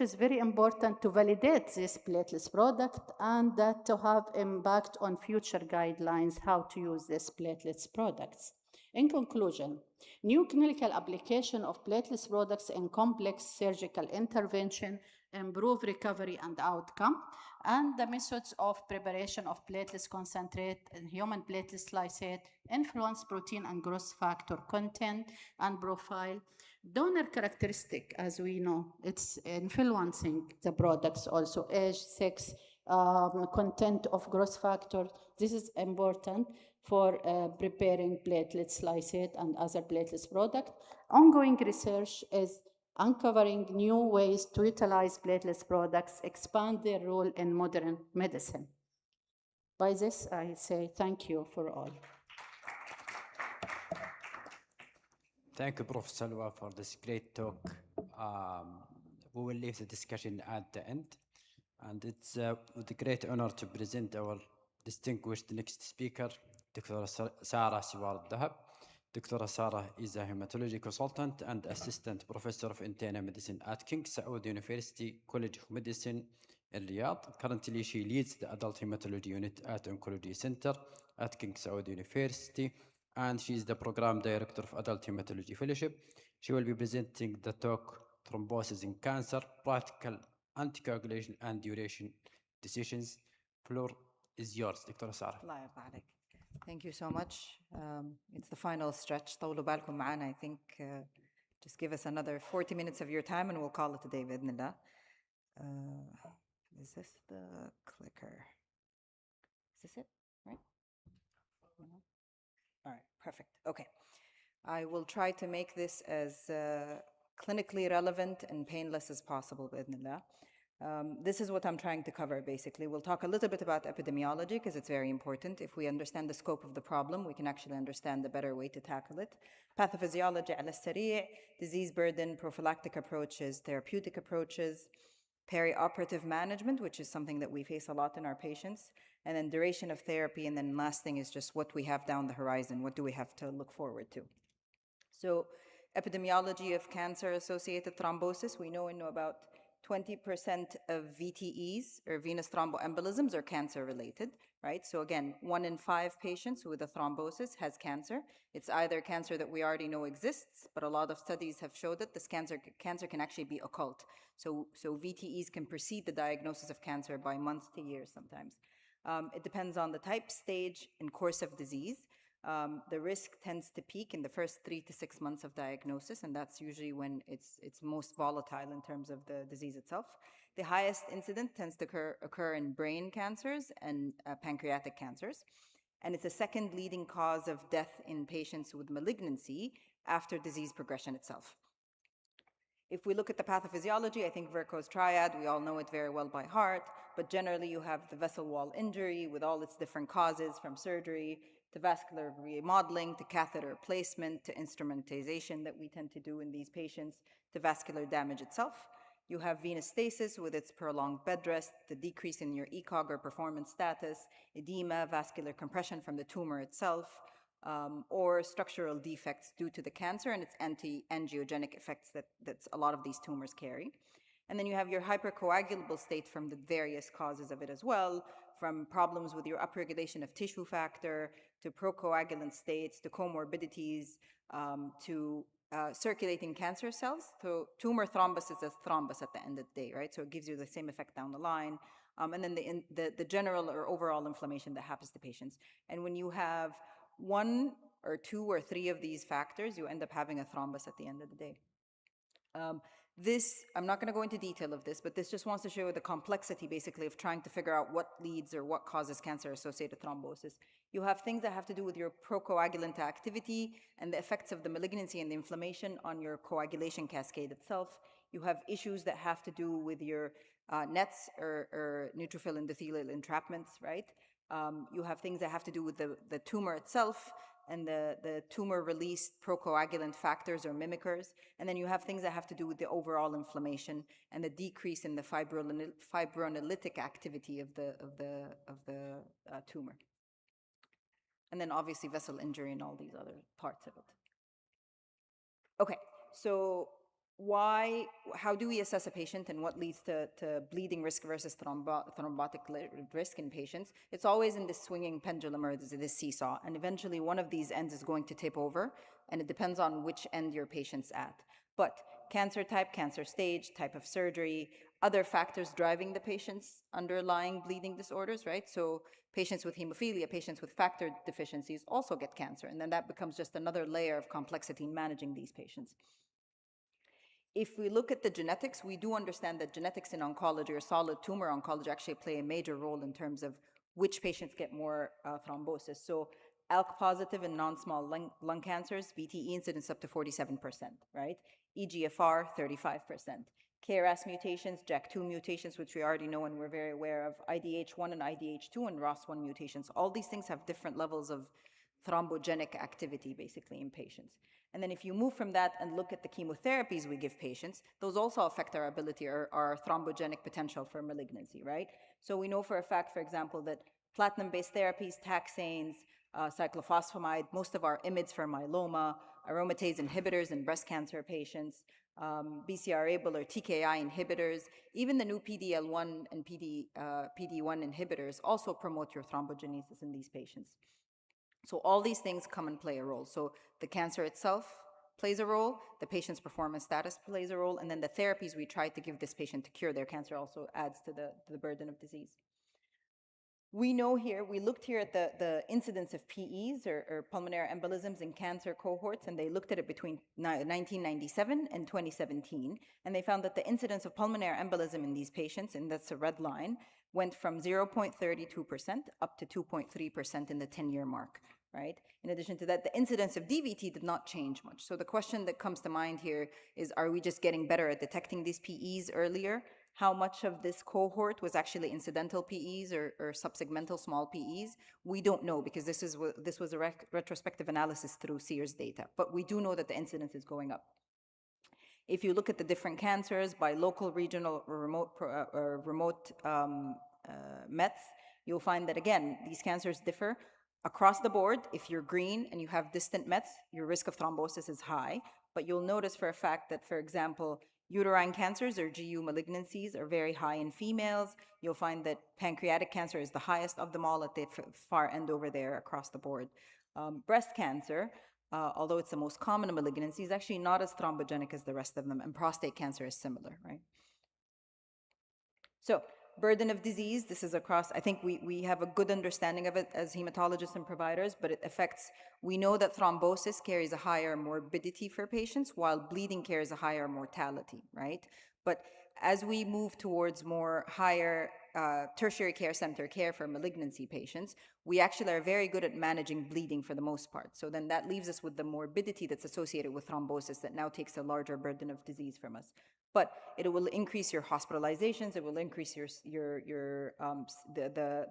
is very important to validate this platelets product and that to have impact on future guidelines how to use this platelets products. In conclusion, new clinical application of platelets products in complex surgical intervention improve recovery and outcome, and the methods of preparation of platelets concentrate and human platelets lysate influence protein and growth factor content and profile. Donor characteristic, as we know, it's influencing the products also, age, sex, content of growth factor. This is important for preparing platelets lysate and other platelets product. Ongoing research is uncovering new ways to utilize platelets products, expand their role in modern medicine. By this, I say thank you for all. Thank you, Prof. Salwa, for this great talk. We will leave the discussion at the end. And it's with a great honor to present our distinguished next speaker, Dr. Sarah Siwar Dahab. Dr. Sarah is a hematology consultant and assistant professor of internal medicine at King Saud University College of Medicine in Riyadh. Currently, she leads the adult hematology unit at Oncology Center at King Saud University, and she is the program director of Adult Hematology Fellowship. She will be presenting the talk Thrombosis in Cancer, Practical Anticoagulation and Duration Decisions. Floor is yours, Dr. Sarah. الله يرضى عليك. Thank you so much. It's the final stretch. طولوا بالكم معنا. I think just give us another 40 minutes of your time and we'll call it a day بإذن الله. Is this the clicker? Is this it? Right? All right, perfect. Okay. I will try to make this as clinically relevant and painless as possible بإذن الله. This is what I'm trying to cover, basically. We'll talk a little bit about epidemiology because it's very important. If we understand the scope of the problem, we can actually understand the better way to tackle it. Pathophysiology على السريع, disease burden, prophylactic approaches, therapeutic approaches, perioperative management, which is something that we face a lot in our patients, and then duration of therapy, and then last thing is just what we have down the horizon, what do we have to look forward to. So epidemiology of cancer-associated thrombosis, we know about 20% of VTEs, or venous thromboembolisms, are cancer-related, right? So again, 1 in 5 patients with a thrombosis has cancer. It's either cancer that we already know exists, but a lot of studies have showed that this cancer can actually be occult. So VTEs can precede the diagnosis of cancer by months to years sometimes. It depends on the type, stage, and course of disease. The risk tends to peak in the first 3 to 6 months of diagnosis, and that's usually when it's most volatile in terms of the disease itself. The highest incidence tends to occur in brain cancers and pancreatic cancers, and it's the second leading cause of death in patients with malignancy after disease progression itself. If we look at the pathophysiology, I think Virchow's triad, we all know it very well by heart, but generally you have the vessel wall injury with all its different causes, from surgery to vascular remodeling, to catheter placement, to instrumentalization that we tend to do in these patients, to vascular damage itself. You have venous stasis with its prolonged bed rest, the decrease in your ECOG or performance status, edema, vascular compression from the tumor itself, or structural defects due to the cancer and its anti-angiogenic effects that a lot of these tumors carry. And then you have your hypercoagulable state from the various causes of it as well, from problems with your upregulation of tissue factor, to procoagulant states, to comorbidities, to circulating cancer cells. So tumor thrombosis is thrombus at the end of the day, right? So it gives you the same effect down the line. And then the general or overall inflammation that happens to patients. And when you have 1 or 2 or 3 of these factors, you end up having a thrombus at the end of the day. I'm not going to go into detail of this, but this just wants to show the complexity, basically, of trying to figure out what leads or what causes cancer-associated thrombosis. You have things that have to do with your procoagulant activity and the effects of the malignancy and the inflammation on your coagulation cascade itself. You have issues that have to do with your nets or neutrophil endothelial entrapments, right? You have things that have to do with the tumor itself and the tumor-released procoagulant factors or mimickers. And then you have things that have to do with the overall inflammation and the decrease in the fibrinolytic activity of the tumor. And then obviously vessel injury and all these other parts of it. Okay, so how do we assess a patient and what leads to bleeding risk versus thrombotic risk in patients? It's always in this swinging pendulum or this seesaw, and eventually one of these ends is going to tip over, and it depends on which end your patient's at. But cancer type, cancer stage, type of surgery, other factors driving the patient's underlying bleeding disorders, right? So patients with hemophilia, patients with factor deficiencies also get cancer, and then that becomes just another layer of complexity in managing these patients. If we look at the genetics, we do understand that genetics in oncology or solid tumor oncology actually play a major role in terms of which patients get more thrombosis. So ALK positive and non-small lung cancers, VTE incidence up to 47%, right? EGFR, 35%. KRAS mutations, JAK2 mutations, which we already know and we're very aware of, IDH1 and IDH2 and ROS1 mutations. All these things have different levels of thrombogenic activity, basically, in patients. And then if you move from that and look at the chemotherapies we give patients, those also affect our ability or our thrombogenic potential for malignancy, right? So we know for a fact, for example, that platinum-based therapies, taxanes, cyclophosphamide, most of our IMiDs for myeloma, aromatase inhibitors in breast cancer patients, BCR-ABL or TKI inhibitors, even the new PD-L1 and PD-1 inhibitors also promote your thrombogenesis in these patients. So all these things come and play a role. So the cancer itself plays a role, the patient's performance status plays a role, and then the therapies we try to give this patient to cure their cancer also adds to the burden of disease. We know here, we looked here at the incidence of PEs or pulmonary embolisms in cancer cohorts, and they looked at it between 1997 and 2017, and they found that the incidence of pulmonary embolism in these patients, and that's a red line, went from 0.32% up to 2.3% in the 10-year mark, right? In addition to that, the incidence of DVT did not change much. So the question that comes to mind here is, are we just getting better at detecting these PEs earlier? How much of this cohort was actually incidental PEs or subsegmental small PEs? We don't know, because this was a retrospective analysis through Sears data, but we do know that the incidence is going up. If you look at the different cancers by local, regional, or remote METs, you'll find that, again, these cancers differ. Across the board, if you're green and you have distant METs, your risk of thrombosis is high, but you'll notice for a fact that, for example, uterine cancers or GU malignancies are very high in females. You'll find that pancreatic cancer is the highest of them all at the far end over there across the board. Breast cancer, although it's the most common malignancy, is actually not as thrombogenic as the rest of them, and prostate cancer is similar, right? So, burden of disease, this is across, I think we have a good understanding of it as hematologists and providers, but it affects, we know that thrombosis carries a higher morbidity for patients, while bleeding carries a higher mortality, right? But as we move towards more higher tertiary care center care for malignancy patients, we actually are very good at managing bleeding for the most part. So then that leaves us with the morbidity that's associated with thrombosis that now takes a larger burden of disease from us. But it will increase your hospitalizations, it will increase the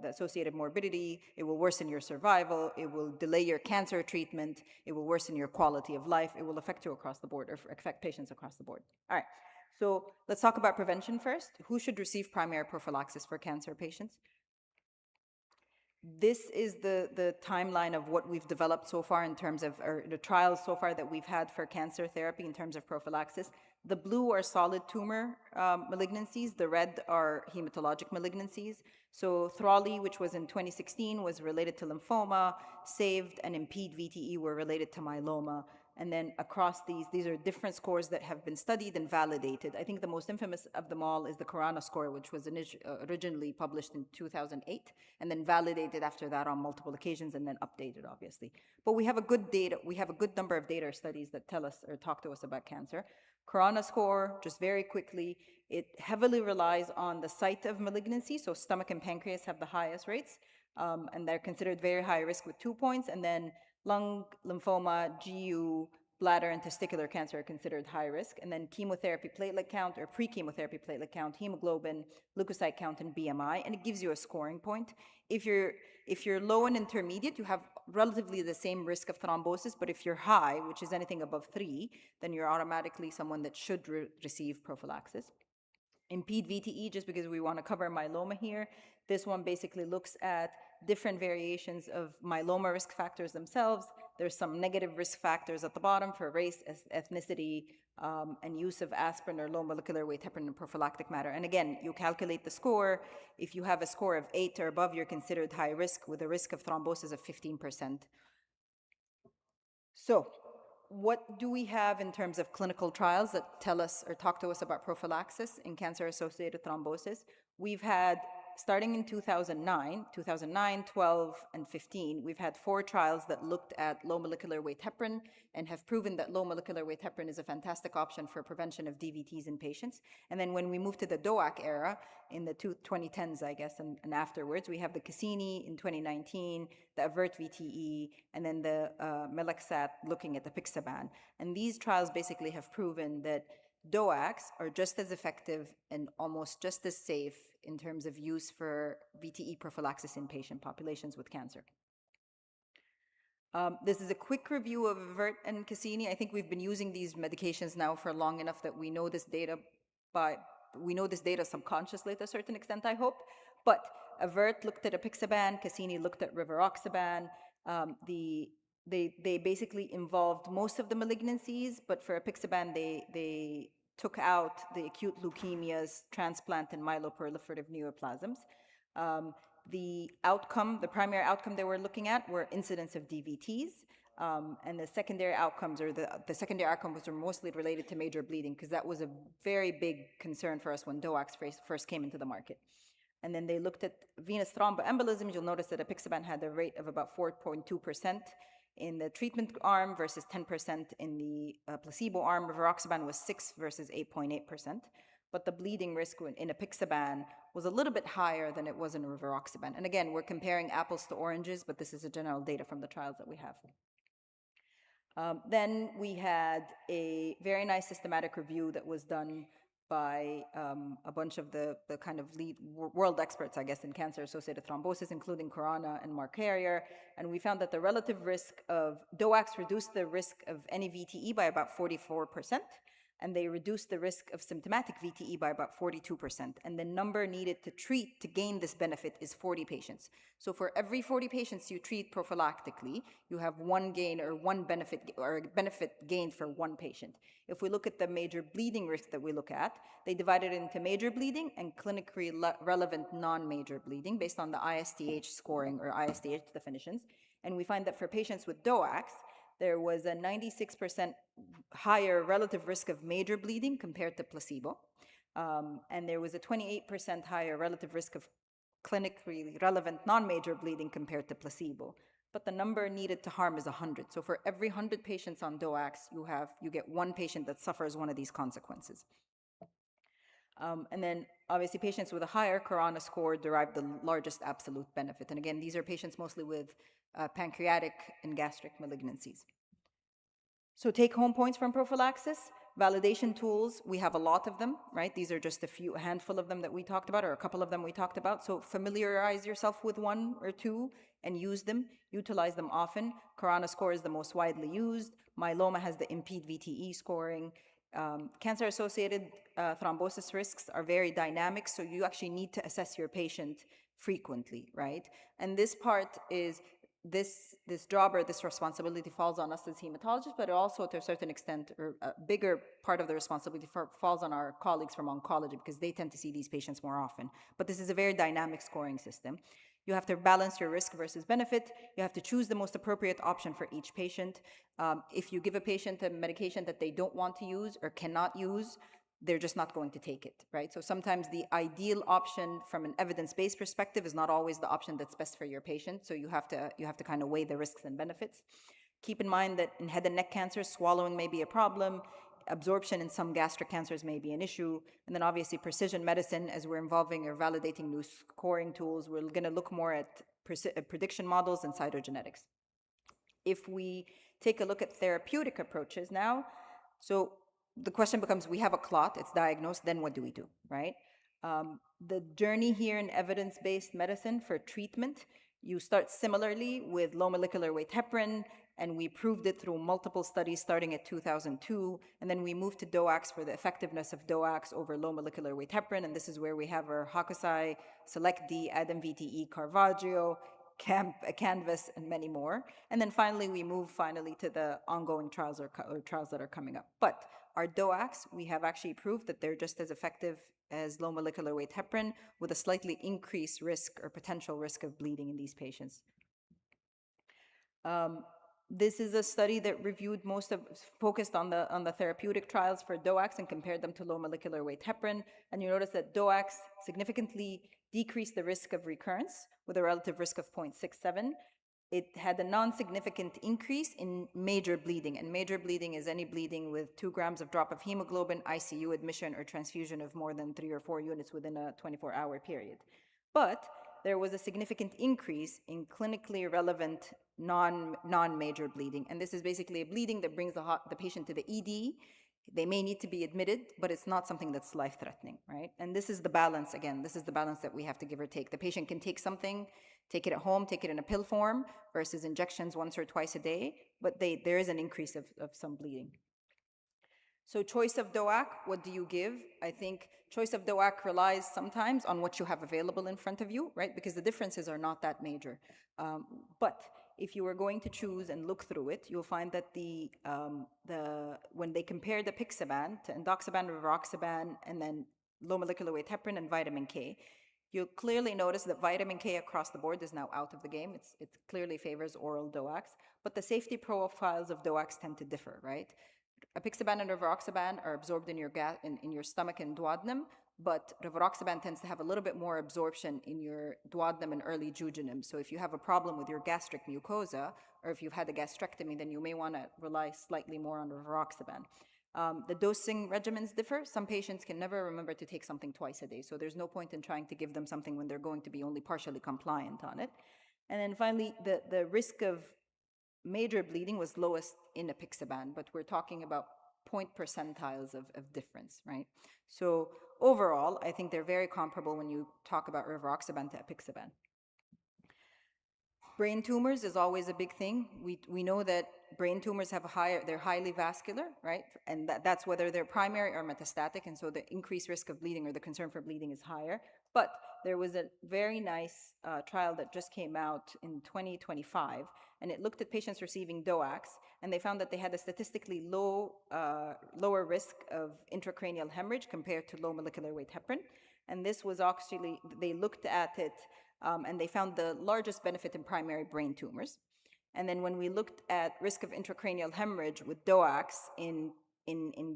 associated morbidity, it will worsen your survival, it will delay your cancer treatment, it will worsen your quality of life, it will affect you across the board, or affect patients across the board. All right, so let's talk about prevention first. Who should receive primary prophylaxis for cancer patients? This is the timeline of what we've developed so far in terms of, or the trials so far that we've had for cancer therapy in terms of prophylaxis. The blue are solid tumor malignancies. The red are hematologic malignancies. So Thrali, which was in 2016, was related to lymphoma. SAVED and IMPEDE VTE were related to myeloma. And then across these are different scores that have been studied and validated. I think the most infamous of them all is the Corona score, which was originally published in 2008, and then validated after that on multiple occasions, and then updated, obviously. But we have a good number of data studies that tell us or talk to us about cancer. Corona score, just very quickly, it heavily relies on the site of malignancy, so stomach and pancreas have the highest rates, and they're considered very high risk with 2 points, and then lung, lymphoma, GU, bladder, and testicular cancer are considered high risk, and then chemotherapy platelet count or pre-chemotherapy platelet count, hemoglobin, leukocyte count, and BMI, and it gives you a scoring point. If you're low and intermediate, you have relatively the same risk of thrombosis, but if you're high, which is anything above 3, then you're automatically someone that should receive prophylaxis. IMPEDE VTE, just because we want to cover myeloma here, this one basically looks at different variations of myeloma risk factors themselves. There's some negative risk factors at the bottom for race, ethnicity, and use of aspirin or low molecular weight heparin in prophylactic matter. And again, you calculate the score. If you have a score of 8 or above, you're considered high risk with a risk of thrombosis of 15%. So, what do we have in terms of clinical trials that tell us or talk to us about prophylaxis in cancer-associated thrombosis? We've had, starting in 2009, 12, and 15, we've had 4 trials that looked at low molecular weight heparin and have proven that low molecular weight heparin is a fantastic option for prevention of DVTs in patients. And then when we moved to the DOAC era, in the 2010s, I guess, and afterwards, we have the Cassini in 2019, the AVERT VTE, and then the Melexat looking at the Pixaban. And these trials basically have proven that DOACs are just as effective and almost just as safe in terms of use for VTE prophylaxis in patient populations with cancer. This is a quick review of AVERT and Cassini. I think we've been using these medications now for long enough that we know this data subconsciously to a certain extent, I hope. But AVERT looked at apixaban, Cassini looked at rivaroxaban. They basically involved most of the malignancies, but for apixaban, they took out the acute leukemias, transplant, and myeloproliferative neoplasms. The primary outcome they were looking at were incidence of DVTs, and the secondary outcomes, or the secondary outcomes were mostly related to major bleeding, because that was a very big concern for us when DOACs first came into the market. And then they looked at venous thromboembolism. You'll notice that apixaban had a rate of about 4.2% in the treatment arm versus 10% in the placebo arm. Rivaroxaban was 6 versus 8.8%. But the bleeding risk in apixaban was a little bit higher than it was in rivaroxaban. And again, we're comparing apples to oranges, but this is a general data from the trials that we have. Then we had a very nice systematic review that was done by a bunch of the kind of lead world experts, I guess, in cancer-associated thrombosis, including Khorana and Mark Carrier. And we found that the relative risk of DOACs reduced the risk of any VTE by about 44%, and they reduced the risk of symptomatic VTE by about 42%. And the number needed to treat to gain this benefit is 40 patients. So for every 40 patients you treat prophylactically, you have one gain or one benefit, or benefit gained for one patient. If we look at the major bleeding risk that we look at, they divided it into major bleeding and clinically relevant non-major bleeding based on the ISTH scoring or ISTH definitions. And we find that for patients with DOACs, there was a 96% higher relative risk of major bleeding compared to placebo. And there was a 28% higher relative risk of clinically relevant non-major bleeding compared to placebo. But the number needed to harm is 100. So for every 100 patients on DOACs, you get one patient that suffers one of these consequences. And then obviously patients with a higher Khorana score derive the largest absolute benefit. And again, these are patients mostly with pancreatic and gastric malignancies. So take home points from prophylaxis. Validation tools, we have a lot of them, right? These are just a handful of them that we talked about, or a couple of them we talked about. So familiarize yourself with one or two and use them, utilize them often. Khorana score is the most widely used. Myeloma has the IMPEDE VTE scoring. Cancer-associated thrombosis risks are very dynamic, so you actually need to assess your patient frequently, right? And this part is, this job or this responsibility falls on us as hematologists, but also to a certain extent, or a bigger part of the responsibility falls on our colleagues from oncology, because they tend to see these patients more often. But this is a very dynamic scoring system. You have to balance your risk versus benefit. You have to choose the most appropriate option for each patient. If you give a patient a medication that they don't want to use or cannot use, they're just not going to take it, right? So sometimes the ideal option from an evidence-based perspective is not always the option that's best for your patient. So you have to kind of weigh the risks and benefits. Keep in mind that in head and neck cancer, swallowing may be a problem. Absorption in some gastric cancers may be an issue. And then obviously precision medicine, as we're involving or validating new scoring tools, we're going to look more at prediction models and cytogenetics. If we take a look at therapeutic approaches now, so the question becomes, we have a clot, it's diagnosed, then what do we do, right? The journey here in evidence-based medicine for treatment, you start similarly with low molecular weight heparin, and we proved it through multiple studies starting at 2002, and then we moved to DOACs for the effectiveness of DOACs over low molecular weight heparin, and this is where we have our Hakusai, SELECT-D, ADAM-VTE, Caravaggio, Canvas, and many more. And then finally, we move to the ongoing trials or trials that are coming up. But our DOACs, we have actually proved that they're just as effective as low molecular weight heparin, with a slightly increased risk or potential risk of bleeding in these patients. This is a study that reviewed focused on the therapeutic trials for DOACs and compared them to low molecular weight heparin. And you notice that DOACs significantly decreased the risk of recurrence with a relative risk of 0.67. It had a non-significant increase in major bleeding. And major bleeding is any bleeding with 2 grams of drop of hemoglobin, ICU admission, or transfusion of more than 3 or 4 units within a 24-hour period. But there was a significant increase in clinically relevant non-major bleeding. And this is basically a bleeding that brings the patient to the ED. They may need to be admitted, but it's not something that's life-threatening, right? And this is the balance, again, this is the balance that we have to give or take. The patient can take something, take it at home, take it in a pill form, versus injections once or twice a day, but there is an increase of some bleeding. So choice of DOAC, what do you give? I think choice of DOAC relies sometimes on what you have available in front of you, right? Because the differences are not that major. But if you were going to choose and look through it, you'll find that when they compare the apixaban to endoxaban, rivaroxaban, and then low molecular weight heparin and vitamin K, you'll clearly notice that vitamin K across the board is now out of the game. It clearly favors oral DOACs, but the safety profiles of DOACs tend to differ, right? Apixaban and rivaroxaban are absorbed in your stomach and duodenum, but rivaroxaban tends to have a little bit more absorption in your duodenum and early jejunum. So if you have a problem with your gastric mucosa, or if you've had a gastrectomy, then you may want to rely slightly more on rivaroxaban. The dosing regimens differ. Some patients can never remember to take something twice a day, so there's no point in trying to give them something when they're going to be only partially compliant on it. And then finally, the risk of major bleeding was lowest in apixaban, but we're talking about point percentiles of difference, right? So overall, I think they're very comparable when you talk about rivaroxaban to apixaban. Brain tumors is always a big thing. We know that brain tumors have they're highly vascular, right? And that's whether they're primary or metastatic, and so the increased risk of bleeding or the concern for bleeding is higher. But there was a very nice trial that just came out in 2025, and it looked at patients receiving DOACs, and they found that they had a statistically lower risk of intracranial hemorrhage compared to low molecular weight heparin. And this was actually, they looked at it and they found the largest benefit in primary brain tumors. And then when we looked at risk of intracranial hemorrhage with DOACs in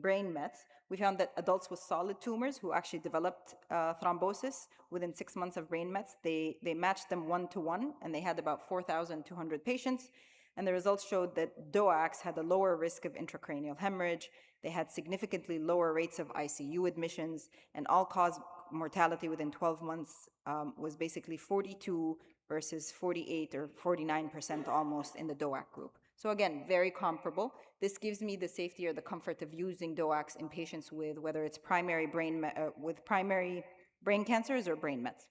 brain mets, we found that adults with solid tumors who actually developed thrombosis within 6 months of brain mets, they matched them 1-to-1, and they had about 4,200 patients. And the results showed that DOACs had a lower risk of intracranial hemorrhage. They had significantly lower rates of ICU admissions, and all-cause mortality within 12 months was basically 42 versus 48 or 49% almost in the DOAC group. So again, very comparable. This gives me the safety or the comfort of using DOACs in patients with whether it's primary brain cancers or brain mets.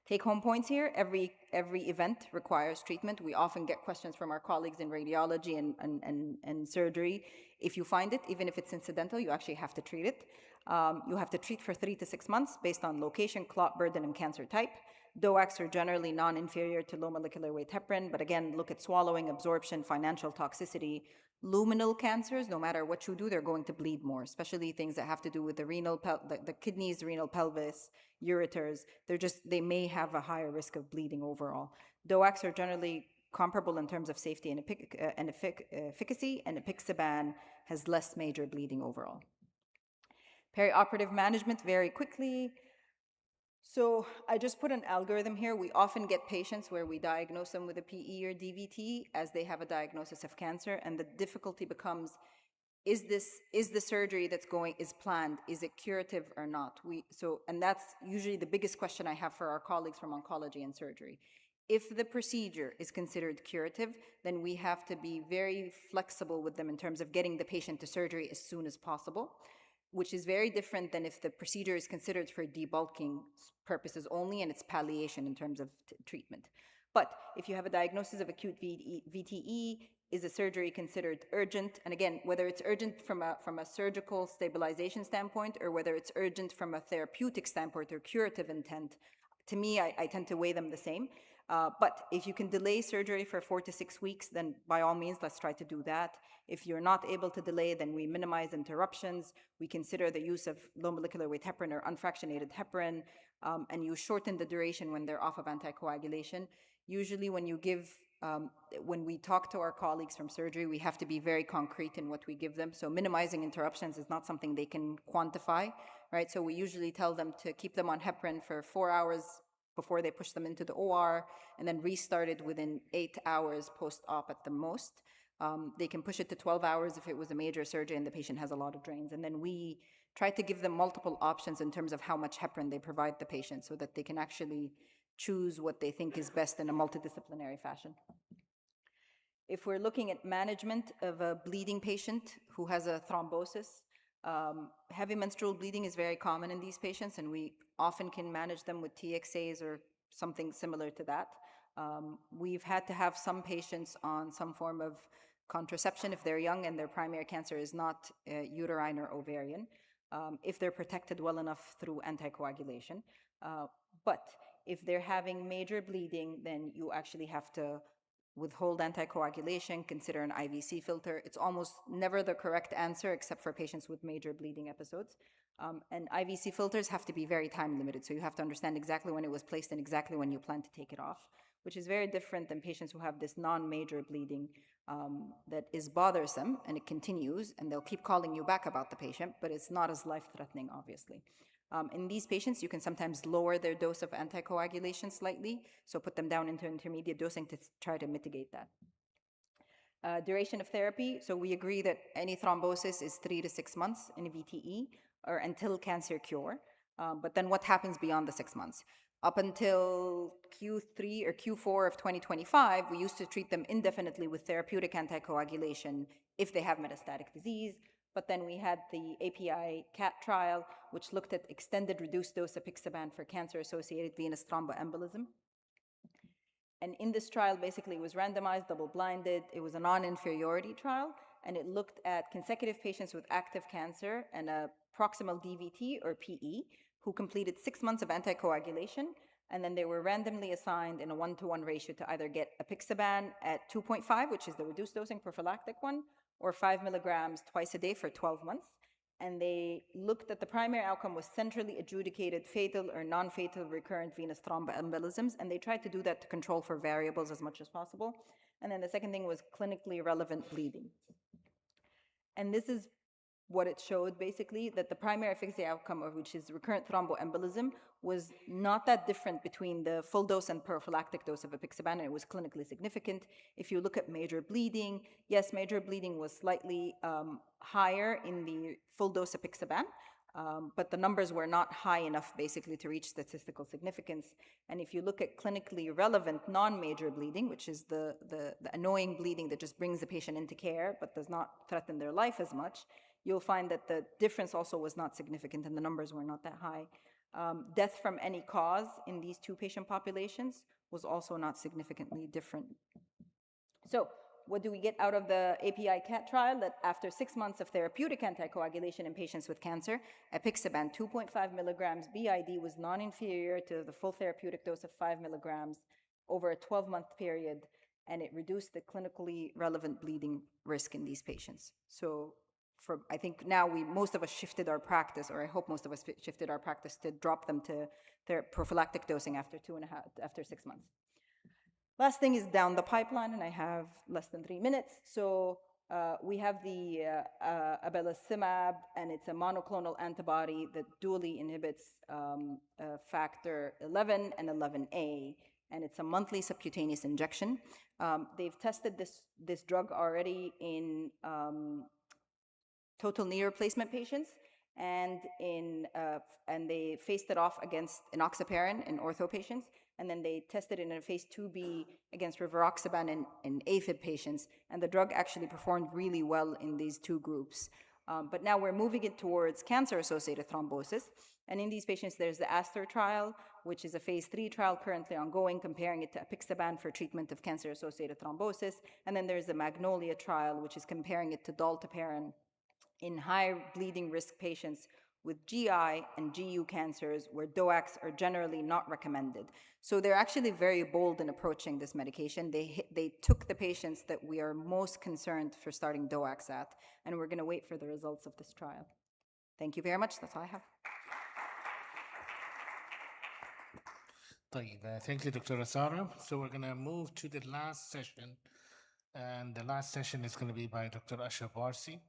Take-home points here, every event requires treatment. We often get questions from our colleagues in radiology and surgery. If you find it, even if it's incidental, you actually have to treat it. You have to treat for 3 to 6 months based on location, clot burden, and cancer type. DOACs are generally non-inferior to low molecular weight heparin, but again, look at swallowing, absorption, financial toxicity. Luminal cancers, no matter what you do, they're going to bleed more, especially things that have to do with the kidneys, renal pelvis, ureters. They may have a higher risk of bleeding overall. DOACs are generally comparable in terms of safety and efficacy, and apixaban has less major bleeding overall. Perioperative management, very quickly. So I just put an algorithm here. We often get patients where we diagnose them with a PE or DVT as they have a diagnosis of cancer, and the difficulty becomes, is the surgery is planned, is it curative or not? And that's usually the biggest question I have for our colleagues from oncology and surgery. If the procedure is considered curative, then we have to be very flexible with them in terms of getting the patient to surgery as soon as possible, which is very different than if the procedure is considered for debulking purposes only and it's palliation in terms of treatment. But if you have a diagnosis of acute VTE, is a surgery considered urgent? And again, whether it's urgent from a surgical stabilization standpoint or whether it's urgent from a therapeutic standpoint or curative intent, to me, I tend to weigh them the same. But if you can delay surgery for 4 to 6 weeks, then by all means, let's try to do that. If you're not able to delay, then we minimize interruptions. We consider the use of low molecular weight heparin or unfractionated heparin, and you shorten the duration when they're off of anticoagulation. Usually when we talk to our colleagues from surgery, we have to be very concrete in what we give them. So minimizing interruptions is not something they can quantify, right? So we usually tell them to keep them on heparin for 4 hours before they push them into the OR, and then restart it within 8 hours post-op at the most. They can push it to 12 hours if it was a major surgery and the patient has a lot of drains. And then we try to give them multiple options in terms of how much heparin they provide the patient so that they can actually choose what they think is best in a multidisciplinary fashion. If we're looking at management of a bleeding patient who has a thrombosis, heavy menstrual bleeding is very common in these patients, and we often can manage them with TXAs or something similar to that. We've had to have some patients on some form of contraception if they're young and their primary cancer is not uterine or ovarian, if they're protected well enough through anticoagulation. But if they're having major bleeding, then you actually have to withhold anticoagulation, consider an IVC filter. It's almost never the correct answer except for patients with major bleeding episodes. And IVC filters have to be very time limited, so you have to understand exactly when it was placed and exactly when you plan to take it off, which is very different than patients who have this non-major bleeding that is bothersome and it continues, and they'll keep calling you back about the patient, but it's not as life-threatening, obviously. In these patients, you can sometimes lower their dose of anticoagulation slightly, so put them down into intermediate dosing to try to mitigate that. Duration of therapy, so we agree that any thrombosis is 3 to 6 months in a VTE or until cancer cure. But then what happens beyond the 6 months? Up until Q3 or Q4 of 2025, we used to treat them indefinitely with therapeutic anticoagulation if they have metastatic disease. But then we had the API CAT trial, which looked at extended reduced dose apixaban for cancer-associated venous thromboembolism. And in this trial, basically, it was randomized, double-blinded. It was a non-inferiority trial, and it looked at consecutive patients with active cancer and a proximal DVT or PE who completed 6 months of anticoagulation, and then they were randomly assigned in a 1-to-1 ratio to either get apixaban at 2.5, which is the reduced dosing prophylactic one, or 5 milligrams twice a day for 12 months. And they looked at the primary outcome was centrally adjudicated fatal or non-fatal recurrent venous thromboembolisms, and they tried to do that to control for variables as much as possible. And then the second thing was clinically relevant bleeding. And this is what it showed, basically, that the primary efficacy outcome, which is recurrent thromboembolism, was not that different between the full dose and prophylactic dose of apixaban, and it was clinically significant. If you look at major bleeding, yes, major bleeding was slightly higher in the full dose apixaban, but the numbers were not high enough, basically, to reach statistical significance. And if you look at clinically relevant non-major bleeding, which is the annoying bleeding that just brings the patient into care but does not threaten their life as much, you'll find that the difference also was not significant and the numbers were not that high. Death from any cause in these two patient populations was also not significantly different. So what do we get out of the API CAT trial? That after 6 months of therapeutic anticoagulation in patients with cancer, apixaban 2.5 milligrams BID was non-inferior to the full therapeutic dose of 5 milligrams over a 12-month period, and it reduced the clinically relevant bleeding risk in these patients. So I think now most of us shifted our practice, or I hope most of us shifted our practice to drop them to their prophylactic dosing after 6 months. Last thing is down the pipeline, and I have less than 3 minutes. So we have the abelacimab, and it's a monoclonal antibody that dually inhibits factor 11 and 11A, and it's a monthly subcutaneous injection. They've tested this drug already in total knee replacement patients, and they faced it off against enoxaparin in ortho patients, and then they tested it in a phase 2b against rivaroxaban in AFib patients, and the drug actually performed really well in these two groups. But now we're moving it towards cancer-associated thrombosis, and in these patients there's the ASTER trial, which is a phase 3 trial currently ongoing, comparing it to apixaban for treatment of cancer-associated thrombosis, and then there's the Magnolia trial, which is comparing it to dalteparin in high bleeding risk patients with GI and GU cancers where DOACs are generally not recommended. So they're actually very bold in approaching this medication. They took the patients that we are most concerned for starting DOACs at, and we're going to wait for the results of this trial. Thank you very much. That's all I have. Thank you, Dr. Asara. So we're going to move to the last session, and the last session is going to be by Dr. Ashraf Warsi.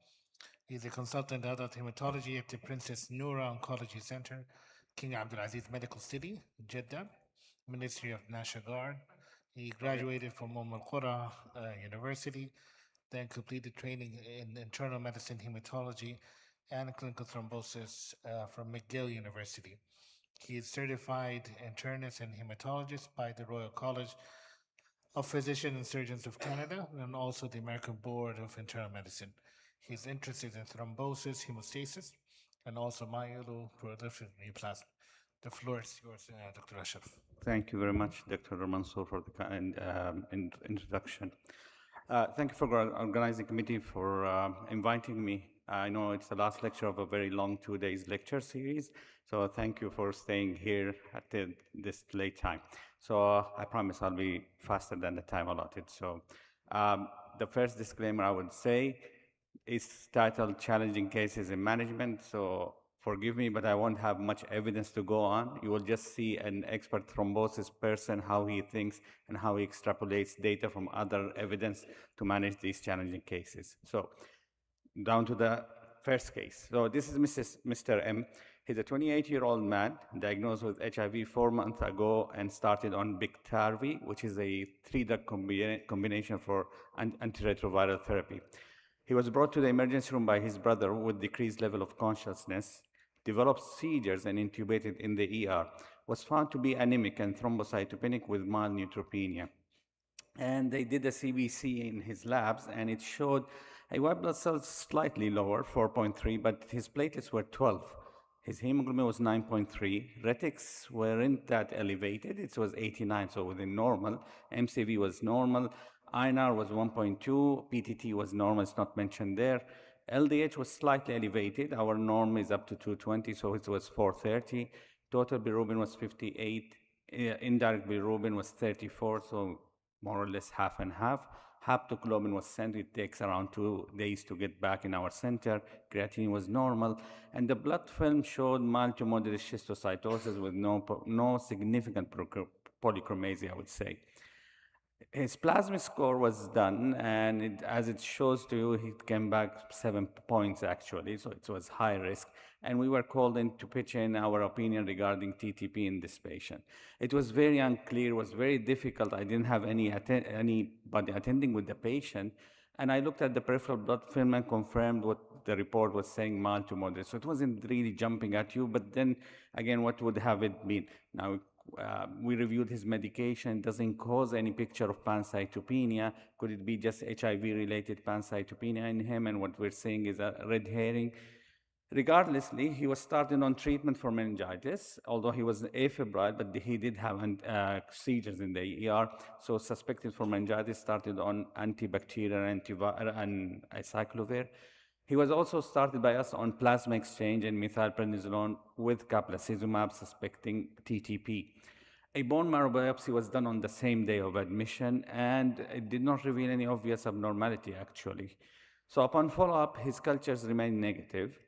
He's a consultant in adult hematology at the Princess Noura Oncology Center, King Abdulaziz Medical City, Jeddah, Ministry of National Guard. He graduated from Al Qura University, then completed training in internal medicine, hematology, and clinical thrombosis from McGill University. He is certified internist and hematologist by the Royal College of Physicians and Surgeons of Canada, and also the American Board of Internal Medicine. He's interested in thrombosis, hemostasis, and also myeloproliferative neoplasm. The floor is yours, Dr. Ashraf. Thank you very much, Dr. Mansour, for the kind introduction. Thank you for the organizing committee for inviting me I know it's the last lecture of a very long 2 days lecture series, so thank you for staying here at this late time. So I promise I'll be faster than the time allotted. So the first disclaimer I would say is titled Challenging Cases in Management. So forgive me, but I won't have much evidence to go on. You will just see an expert thrombosis person, how he thinks and how he extrapolates data from other evidence to manage these challenging cases. So down to the first case. So this is Mr. M. He's a 28-year-old man diagnosed with HIV 4 months ago and started on Biktarvy, which is a 3-drug combination for antiretroviral therapy. He was brought to the emergency room by his brother with decreased level of consciousness, developed seizures and intubated in the ER, was found to be anemic and thrombocytopenic with mild neutropenia. And they did a CBC in his labs, and it showed a white blood cells slightly lower, 4.3, but his platelets were 12. His hemoglobin was 9.3. Retics weren't that elevated. It was 89, so within normal. MCV was normal. INR was 1.2. PTT was normal. It's not mentioned there. LDH was slightly elevated. Our norm is up to 220, so it was 430. Total bilirubin was 58. Indirect bilirubin was 34, so more or less half and half. Haptoglobin was sent. It takes around 2 days to get back in our center. Creatinine was normal. And the blood film showed mild to moderate schistocytosis with no significant polychromasia, I would say. His plasma score was done, and as it shows to you, he came back 7 points actually, so it was high risk. And we were called in to pitch in our opinion regarding TTP in this patient. It was very unclear, was very difficult. I didn't have anybody attending with the patient. And I looked at the peripheral blood film and confirmed what the report was saying, mild to moderate. So it wasn't really jumping at you, but then again, what would have it been? Now, we reviewed his medication, doesn't cause any picture of pancytopenia. Could it be just HIV-related pancytopenia in him? And what we're seeing is a red herring. Regardlessly, he was started on treatment for meningitis, although he was afebrile, but he did have seizures in the ER. So suspected for meningitis, started on antibacterial and acyclovir. He was also started by us on plasma exchange and methylprednisolone with caplacizumab, suspecting TTP. A bone marrow biopsy was done on the same day of admission, and it did not reveal any obvious abnormality, actually. So upon follow-up, his cultures remained negative.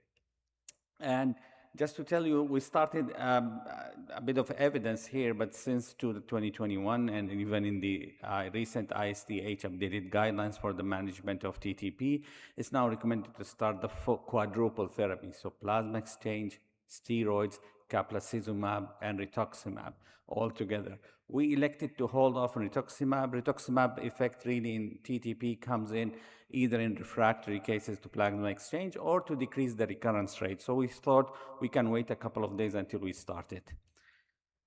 And just to tell you, we started a bit of evidence here, but since 2021 and even in the recent ISTH updated guidelines for the management of TTP, it's now recommended to start the quadruple therapy. So plasma exchange, steroids, caplacizumab, and rituximab all together. We elected to hold off on rituximab. Rituximab effect really in TTP comes in either in refractory cases to plasma exchange or to decrease the recurrence rate. So we thought we can wait a couple of days until we start it.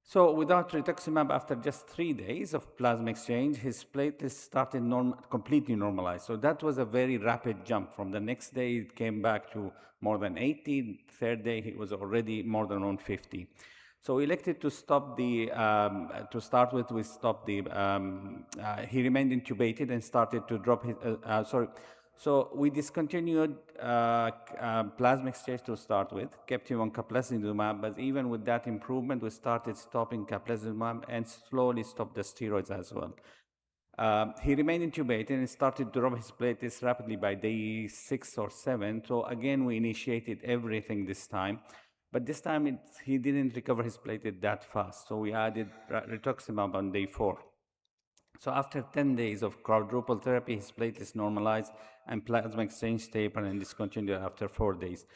So without rituximab, after just 3 days of plasma exchange, his platelets started completely normalized. So that was a very rapid jump. From the next day, it came back to more than 80. Third day, he was already more than 150. So we elected to stop the, to start with, we stopped the, he remained intubated and started to drop his, So we discontinued plasma exchange to start with, kept him on caplacizumab, but even with that improvement, we started stopping caplacizumab and slowly stopped the steroids as well. He remained intubated and started to drop his platelets rapidly by day 6 or 7. So again, we initiated everything this time. But this time, he didn't recover his platelet that fast. So we added rituximab on day 4. So after 10 days of quadruple therapy, his platelets normalized and plasma exchange tapered and discontinued after 4 days.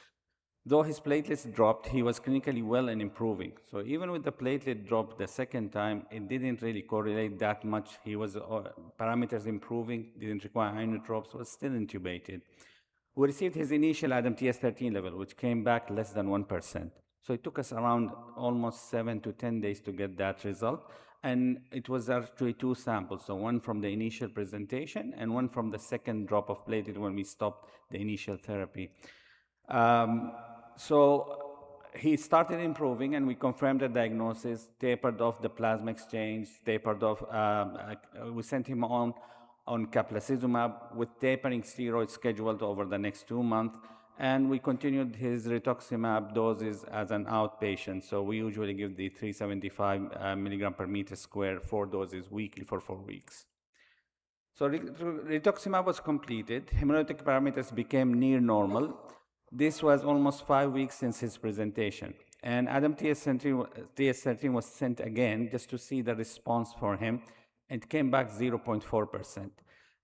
Though his platelets dropped, he was clinically well and improving. So even with the platelet drop the second time, it didn't really correlate that much. He was parameters improving, didn't require inotropes, was still intubated. We received his initial ADAMTS13 level, which came back less than 1%. So it took us around almost 7 to 10 days to get that result. And it was actually 2 samples, so one from the initial presentation and one from the second drop of platelet when we stopped the initial therapy. So he started improving, and we confirmed the diagnosis, tapered off the plasma exchange, tapered off, we sent him on caplacizumab with tapering steroids scheduled over the next 2 months. and we continued his rituximab doses as an outpatient. So we usually give the 375 milligram per meter square, 4 doses weekly for 4 weeks. So rituximab was completed. Hemolytic parameters became near normal. This was almost 5 weeks since his presentation. And Adam TS13 was sent again just to see the response for him. It came back 0.4%.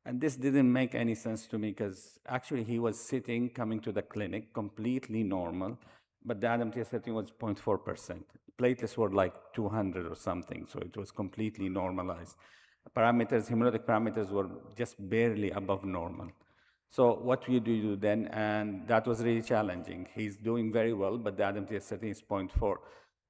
And this didn't make any sense to me because actually he was sitting, coming to the clinic, completely normal, but the Adam TS13 was 0.4%. Platelets were like 200 or something, so it was completely normalized. Parameters, hemolytic parameters were just barely above normal. So what do you do then? And that was really challenging. He's doing very well, but the Adam TS13 is 0.4.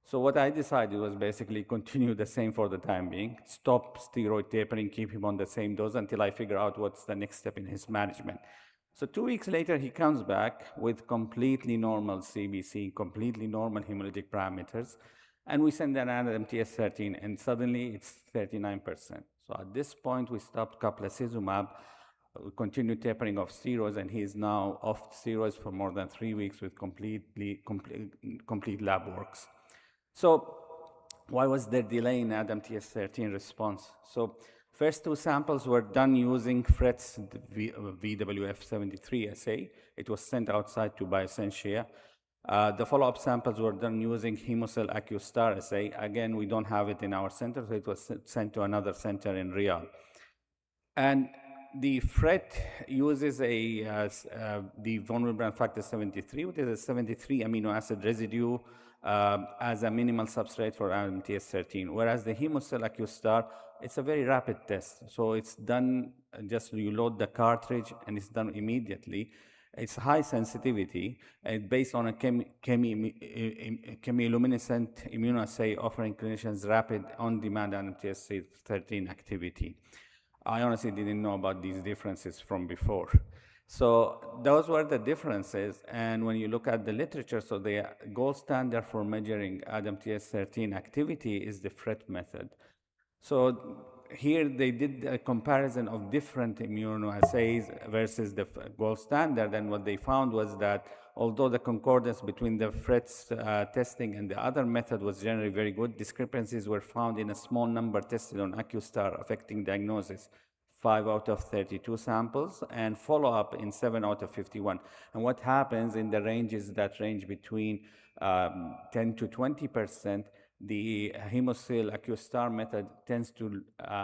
So what I decided was basically continue the same for the time being, stop steroid tapering, keep him on the same dose until I figure out what's the next step in his management. So 2 weeks later, he comes back with completely normal CBC, completely normal hemolytic parameters, and we send an Adam TS13, and suddenly it's 39%. So at this point, we stopped caplacizumab, we continued tapering of steroids, and he is now off steroids for more than 3 weeks with complete lab works. So why was there delay in Adam TS13 response? So first 2 samples were done using Fred's VWF73 assay. It was sent outside to Biosentia. The follow-up samples were done using Hemocell AccuStar assay. Again, we don't have it in our center, so it was sent to another center in Riyadh. And the FRET uses the von Willebrand factor 73, which is a 73 amino acid residue as a minimal substrate for MTS13, whereas the Hemocell AccuStar, it's a very rapid test. So it's done, just you load the cartridge and it's done immediately. It's high sensitivity and based on a chemiluminescent immunoassay offering clinicians rapid on-demand MTS13 activity. I honestly didn't know about these differences from before. So those were the differences. And when you look at the literature, so the gold standard for measuring ADAM-TS13 activity is the FRET method. So here they did a comparison of different immunoassays versus the gold standard. And what they found was that although the concordance between the FRET's testing and the other method was generally very good, discrepancies were found in a small number tested on AccuStar affecting diagnosis, 5 out of 32 samples, and follow-up in 7 out of 51. And what happens in the ranges that range between 10 to 20%, the Hemocell AccuStar method tends to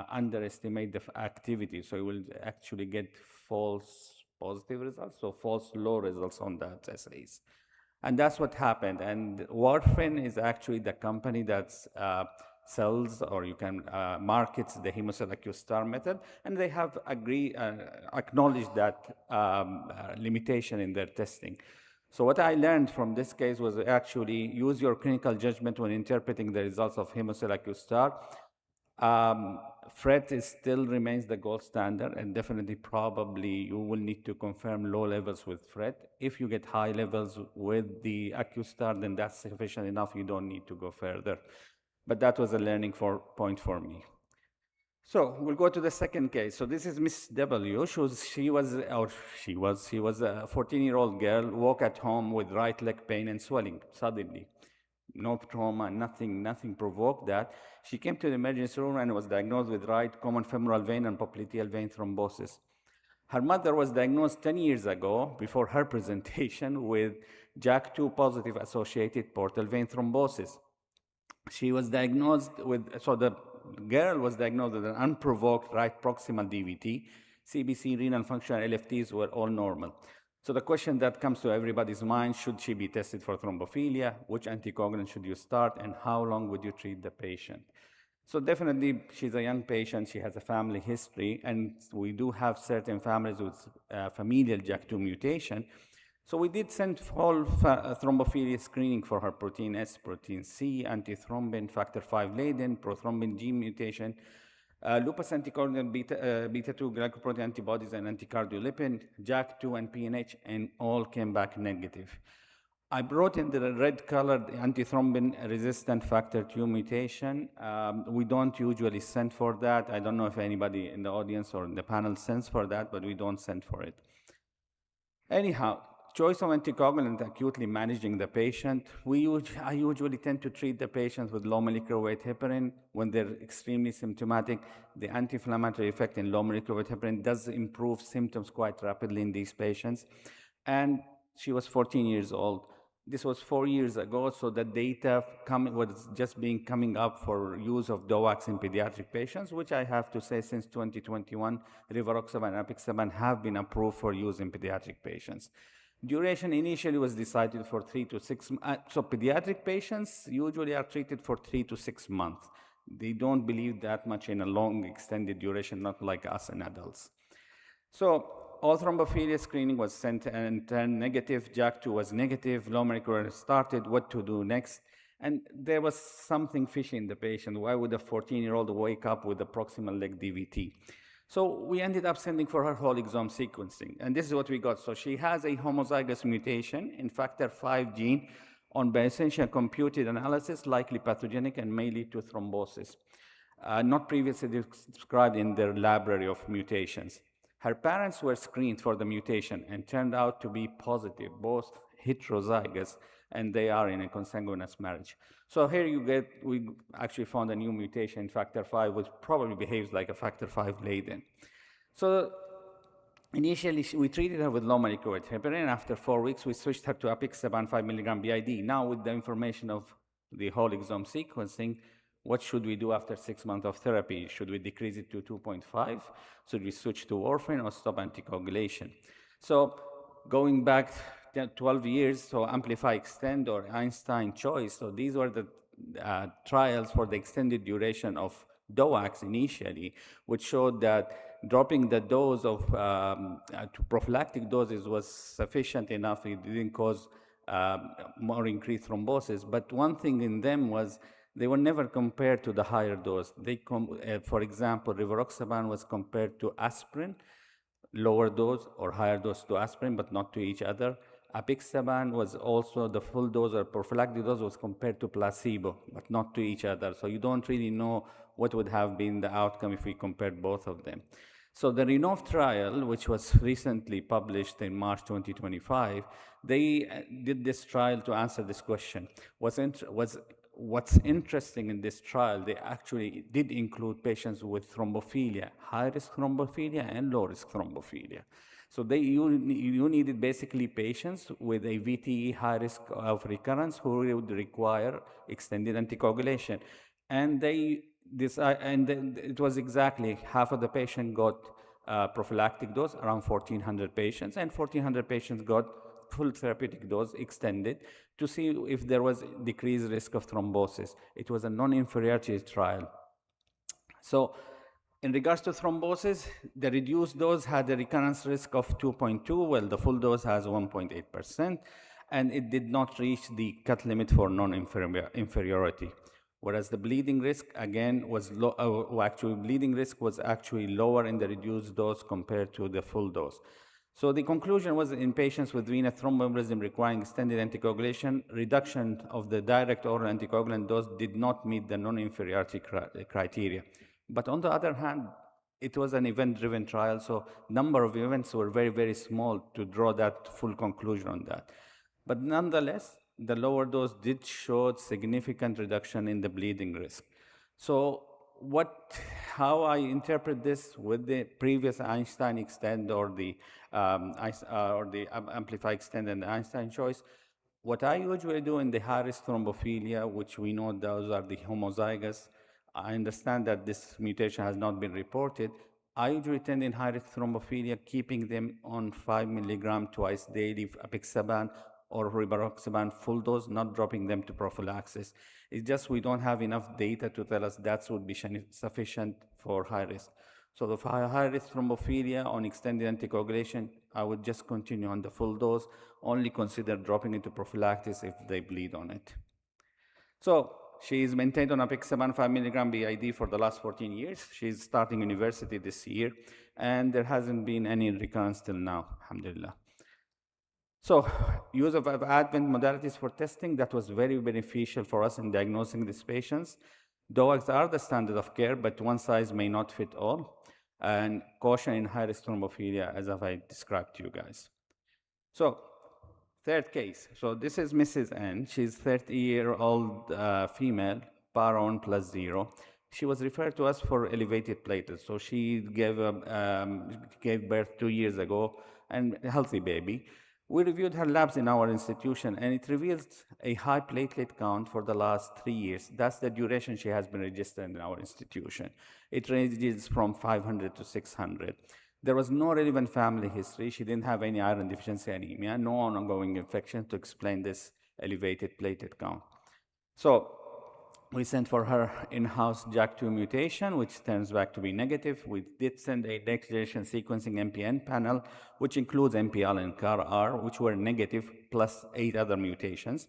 underestimate the activity. So you will actually get false positive results, so false low results on that assays. And that's what happened. And Warfarin is actually the company that's sells or you can markets the Hemocell AccuStar method, and they have acknowledged that limitation in their testing. So what I learned from this case was actually use your clinical judgment when interpreting the results of Hemocell AccuStar. FRET still remains the gold standard, and definitely probably you will need to confirm low levels with FRET. If you get high levels with the AccuStar, then that's sufficient enough. You don't need to go further. But that was a learning point for me. So we'll go to the second case. So this is Miss W. She was a 14-year-old girl, woke at home with right leg pain and swelling suddenly. No trauma, nothing provoked that. She came to the emergency room and was diagnosed with right common femoral vein and popliteal vein thrombosis. Her mother was diagnosed 10 years ago before her presentation with JAK2 positive associated portal vein thrombosis. She was diagnosed with, so the girl was diagnosed with an unprovoked right proximal DVT. CBC, renal function, LFTs were all normal. So the question that comes to everybody's mind, should she be tested for thrombophilia? Which anticoagulant should you start? And how long would you treat the patient? So definitely, she's a young patient. She has a family history. And we do have certain families with familial JAK2 mutation. So we did send full thrombophilia screening for her protein S, protein C, antithrombin, factor V Leiden, prothrombin G mutation, lupus anticoagulant beta-2 glycoprotein antibodies and anticardiolipin, JAK2 and PNH, and all came back negative. I brought in the red-colored antithrombin-resistant factor 2 mutation. We don't usually send for that. I don't know if anybody in the audience or in the panel sends for that, but we don't send for it. Anyhow, choice of anticoagulant acutely managing the patient, I usually tend to treat the patients with low molecular weight heparin when they're extremely symptomatic. The anti-inflammatory effect in low molecular weight heparin does improve symptoms quite rapidly in these patients. And she was 14 years old. This was 4 years ago, so the data was just coming up for use of DOACs in pediatric patients, which I have to say since 2021, rivaroxaban and apixaban have been approved for use in pediatric patients. Duration initially was decided for 3 to 6 months. So pediatric patients usually are treated for 3 to 6 months. They don't believe that much in a long extended duration, not like us in adults. So all thrombophilia screening was sent and turned negative. JAK2 was negative. Low molecular started. What to do next? And there was something fishy in the patient. Why would a 14-year-old wake up with a proximal leg DVT? So we ended up sending for her whole exome sequencing. And this is what we got. So she has a homozygous mutation in factor V gene on Bayesian computed analysis, likely pathogenic and may lead to thrombosis, not previously described in their library of mutations. Her parents were screened for the mutation and turned out to be positive, both heterozygous, and they are in a consanguineous marriage. So here we actually found a new mutation in factor V, which probably behaves like a factor V laden. So initially, we treated her with low molecular weight heparin. After 4 weeks, we switched her to apixaban 5 milligram BID. Now, with the information of the whole exome sequencing, what should we do after 6 months of therapy? Should we decrease it to 2.5? Should we switch to warfarin or stop anticoagulation? So going back 12 years, so Amplify Extend or Einstein Choice, so these were the trials for the extended duration of DOACs initially, which showed that dropping the dose of to prophylactic doses was sufficient enough. It didn't cause more increased thrombosis. But one thing in them was they were never compared to the higher dose. For example, rivaroxaban was compared to aspirin, lower dose or higher dose to aspirin, but not to each other. Apixaban was also the full dose or prophylactic dose was compared to placebo, but not to each other. So you don't really know what would have been the outcome if we compared both of them. So the RENOVE trial, which was recently published in March 2025, they did this trial to answer this question. What's interesting in this trial, they actually did include patients with thrombophilia, high-risk thrombophilia and low-risk thrombophilia. So you needed basically patients with a VTE high risk of recurrence who would require extended anticoagulation. And it was exactly half of the patient got prophylactic dose, around 1,400 patients, and 1,400 patients got full therapeutic dose extended to see if there was decreased risk of thrombosis. It was a non-inferiority trial. So in regards to thrombosis, the reduced dose had a recurrence risk of 2.2, while the full dose has 1.8%, and it did not reach the cut limit for non-inferiority. Whereas the bleeding risk, again, was low. Actually, bleeding risk was actually lower in the reduced dose compared to the full dose. So the conclusion was in patients with venous thromboembolism requiring extended anticoagulation, reduction of the direct oral anticoagulant dose did not meet the non-inferiority criteria. But on the other hand, it was an event-driven trial, so number of events were very, very small to draw that full conclusion on that. But nonetheless, the lower dose did show significant reduction in the bleeding risk. So how I interpret this with the previous Einstein Extend or the Amplify Extend and the Einstein Choice, what I usually do in the high-risk thrombophilia, which we know those are the homozygous, I understand that this mutation has not been reported. I usually tend in high-risk thrombophilia, keeping them on 5 milligram twice daily apixaban or rivaroxaban full dose, not dropping them to prophylaxis. It's just we don't have enough data to tell us that would be sufficient for high risk. So for high-risk thrombophilia on extended anticoagulation, I would just continue on the full dose, only consider dropping it to prophylaxis if they bleed on it. So she is maintained on apixaban 5 milligram BID for the last 14 years. She's starting university this year, and there hasn't been any recurrence till now, alhamdulillah. So use of advent modalities for testing, that was very beneficial for us in diagnosing these patients. DOACs are the standard of care, but one size may not fit all. And caution in high-risk thrombophilia, as I described to you guys. So Third case. So this is Mrs. N. She's 30-year-old female, Baron plus 0. She was referred to us for elevated platelets. So she gave birth 2 years ago, and a healthy baby. We reviewed her labs in our institution, and it reveals a high platelet count for the last 3 years. That's the duration she has been registered in our institution. It ranges from 500 to 600. There was no relevant family history. She didn't have any iron deficiency anemia, no ongoing infection to explain this elevated platelet count. So we sent for her in-house JAK2 mutation, which turns back to be negative. We did send a next-generation sequencing MPN panel, which includes MPL and CAR-R, which were negative, plus 8 other mutations.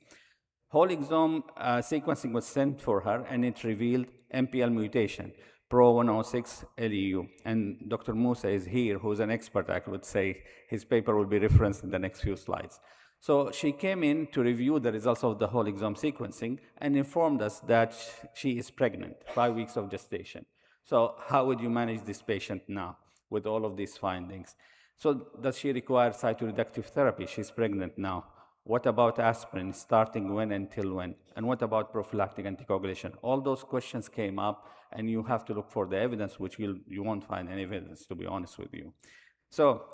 Whole exome sequencing was sent for her, and it revealed MPL mutation, Pro106 LEU. And Dr. Musa is here, who's an expert. I would say his paper will be referenced in the next few slides. So she came in to review the results of the whole exome sequencing and informed us that she is pregnant, 5 weeks of gestation. So how would you manage this patient now with all of these findings? So does she require cytoreductive therapy? She's pregnant now. What about aspirin, starting when, until when? And what about prophylactic anticoagulation? All those questions came up, and you have to look for the evidence, which you won't find any evidence, to be honest with you. So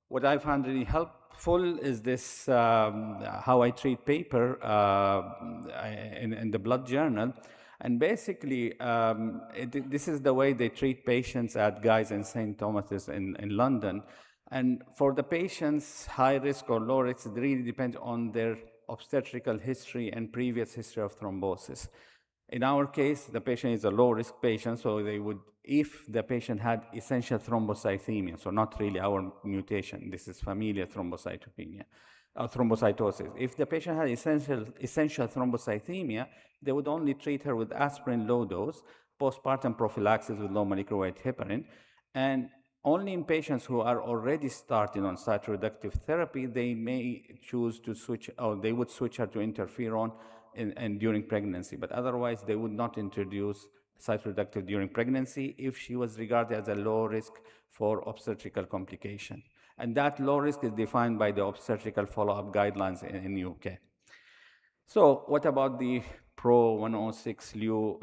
what I found really helpful is this how I treat paper in the blood journal. And basically, this is the way they treat patients at Guy's and St. Thomas's in London. And for the patients, high risk or low risk, it really depends on their obstetrical history and previous history of thrombosis. In our case, the patient is a low-risk patient, so they would, if the patient had essential thrombocythemia, so not really our mutation, this is familial thrombocytopenia, thrombocytosis. If the patient had essential thrombocythemia, they would only treat her with aspirin low dose, postpartum prophylaxis with low molecular weight heparin, and only in patients who are already started on cytoreductive therapy, they may choose to switch, or they would switch her to interferon and during pregnancy, but otherwise they would not introduce cytoreductive during pregnancy if she was regarded as a low risk for obstetrical complication. And that low risk is defined by the obstetrical follow-up guidelines in UK. So what about the Pro106 LEU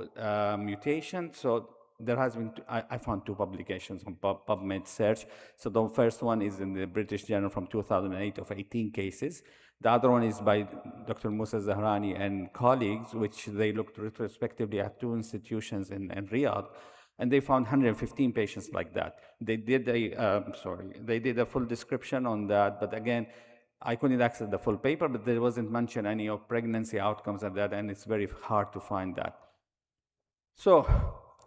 mutation? So there has been, I found 2 publications on PubMed search. So the first one is in the British Journal from 2008 of 18 cases. The other one is by Dr. Musa Zahrani and colleagues, which they looked retrospectively at 2 institutions in Riyadh, and they found 115 patients like that. They did a full description on that, but again, I couldn't access the full paper, but there wasn't mentioned any of pregnancy outcomes and that, and it's very hard to find that. So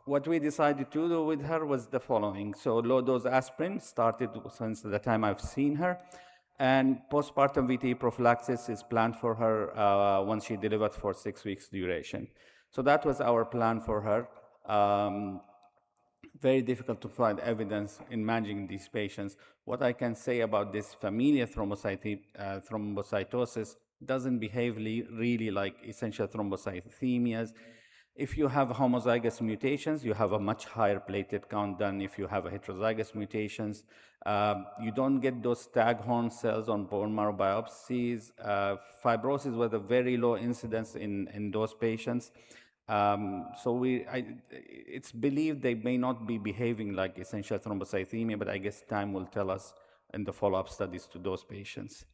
what we decided to do with her was the following. So low-dose aspirin started since the time I've seen her, and postpartum VTE prophylaxis is planned for her once she delivered for 6 weeks duration. So that was our plan for her. Very difficult to find evidence in managing these patients. What I can say about this familial thrombocytosis doesn't behave really like essential thrombocythemias. If you have homozygous mutations, you have a much higher platelet count than if you have a heterozygous mutations. You don't get those staghorn cells on bone marrow biopsies. Fibrosis with a very low incidence in those patients. So it's believed they may not be behaving like essential thrombocythemia, but I guess time will tell us in the follow-up studies to those patients.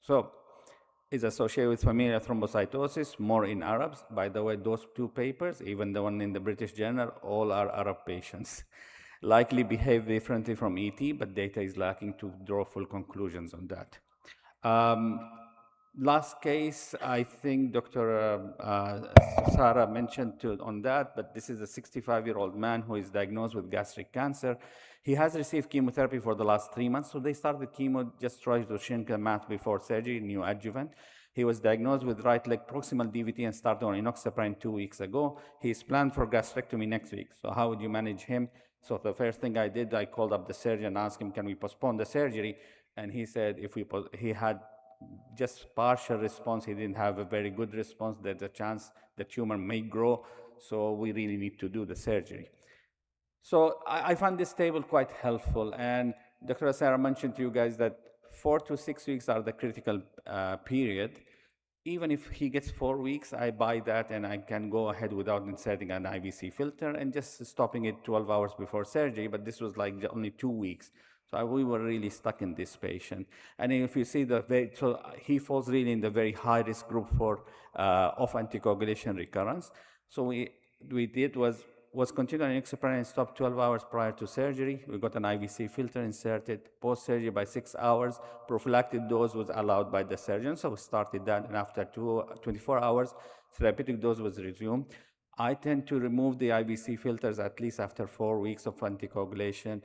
So is associated with familial thrombocytosis, more in Arabs. By the way, those 2 papers, even the one in the British Journal, all are Arab patients. Likely behave differently from ET, but data is lacking to draw full conclusions on that. Last case, I think Dr. Sarah mentioned on that, but this is a 65-year-old man who is diagnosed with gastric cancer. He has received chemotherapy for the last 3 months, so they started chemo just twice to shrink the mass before surgery, neoadjuvant. He was diagnosed with right leg proximal DVT and started on enoxaparin 2 weeks ago. He is planned for gastrectomy next week. So how would you manage him? So the first thing I did, I called up the surgeon and asked him, can we postpone the surgery? And he said he had just partial response, he didn't have a very good response, there's a chance the tumor may grow, so we really need to do the surgery. So I find this table quite helpful, and Dr. Sarah mentioned to you guys that 4 to 6 weeks are the critical period. Even if he gets 4 weeks, I buy that and I can go ahead without inserting an IVC filter and just stopping it 12 hours before surgery, but this was like only 2 weeks. So we were really stuck in this patient. And if you see so he falls really in the very high risk group for of anticoagulation recurrence. So we did was continuing enoxaparin and stopped 12 hours prior to surgery. We got an IVC filter inserted post-surgery by 6 hours. Prophylactic dose was allowed by the surgeon, so we started that, and after 24 hours, therapeutic dose was resumed. I tend to remove the IVC filters at least after 4 weeks of anticoagulation,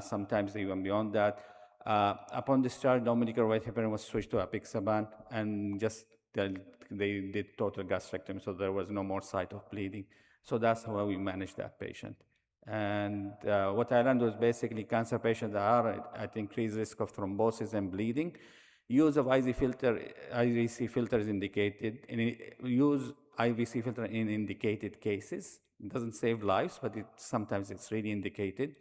sometimes even beyond that. Upon discharge, no medical white heparin was switched to apixaban, and just they did total gastrectomy, so there was no more site of bleeding. So that's how we manage that patient. And what I learned was basically cancer patients that are at increased risk of thrombosis and bleeding. Use of IVC filter is indicated. Use IVC filter in indicated cases. It doesn't save lives, but sometimes it's really indicated.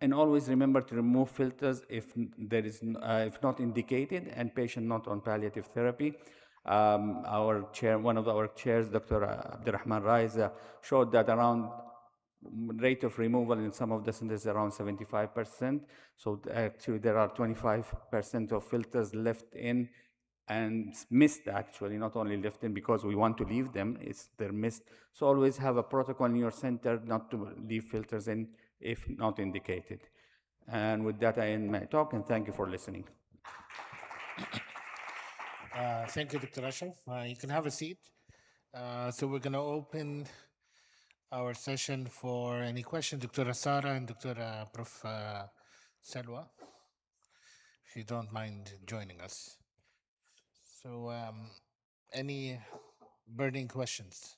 And always remember to remove filters if if not indicated and patient not on palliative therapy. One of our chairs, Dr. Abdurrahman Raiza, showed that around rate of removal in some of the centers is around 75%. So actually there are 25% of filters left in and missed, actually, not only left in because we want to leave them, they're missed. So always have a protocol in your center not to leave filters in if not indicated. And with that, I end my talk, and thank you for listening. Thank you, Dr. Ashraf. You can have a seat. So we're going to open our session for any questions. Dr. Sara and Dr. Prof. Salwa, if you don't mind joining us. So any burning questions?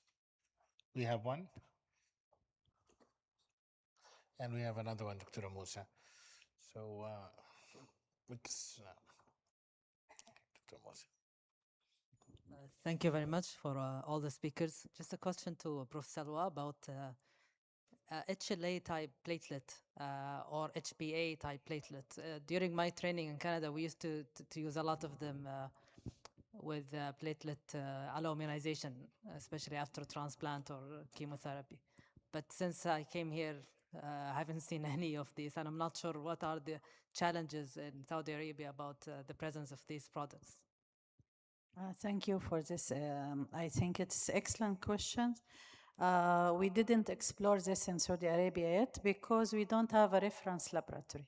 We have one. And we have another one, Dr. Musa. So Dr. Musa. Thank you very much for all the speakers. Just a question to Prof. Salwa about HLA type platelet or HBA type platelet. During my training in Canada, we used to use a lot of them with platelet alloimmunization, especially after transplant or chemotherapy. But since I came here, I haven't seen any of these, and I'm not sure what are the challenges in Saudi Arabia about the presence of these products. Thank you for this. I think it's excellent questions. We didn't explore this in Saudi Arabia yet because we don't have a reference laboratory.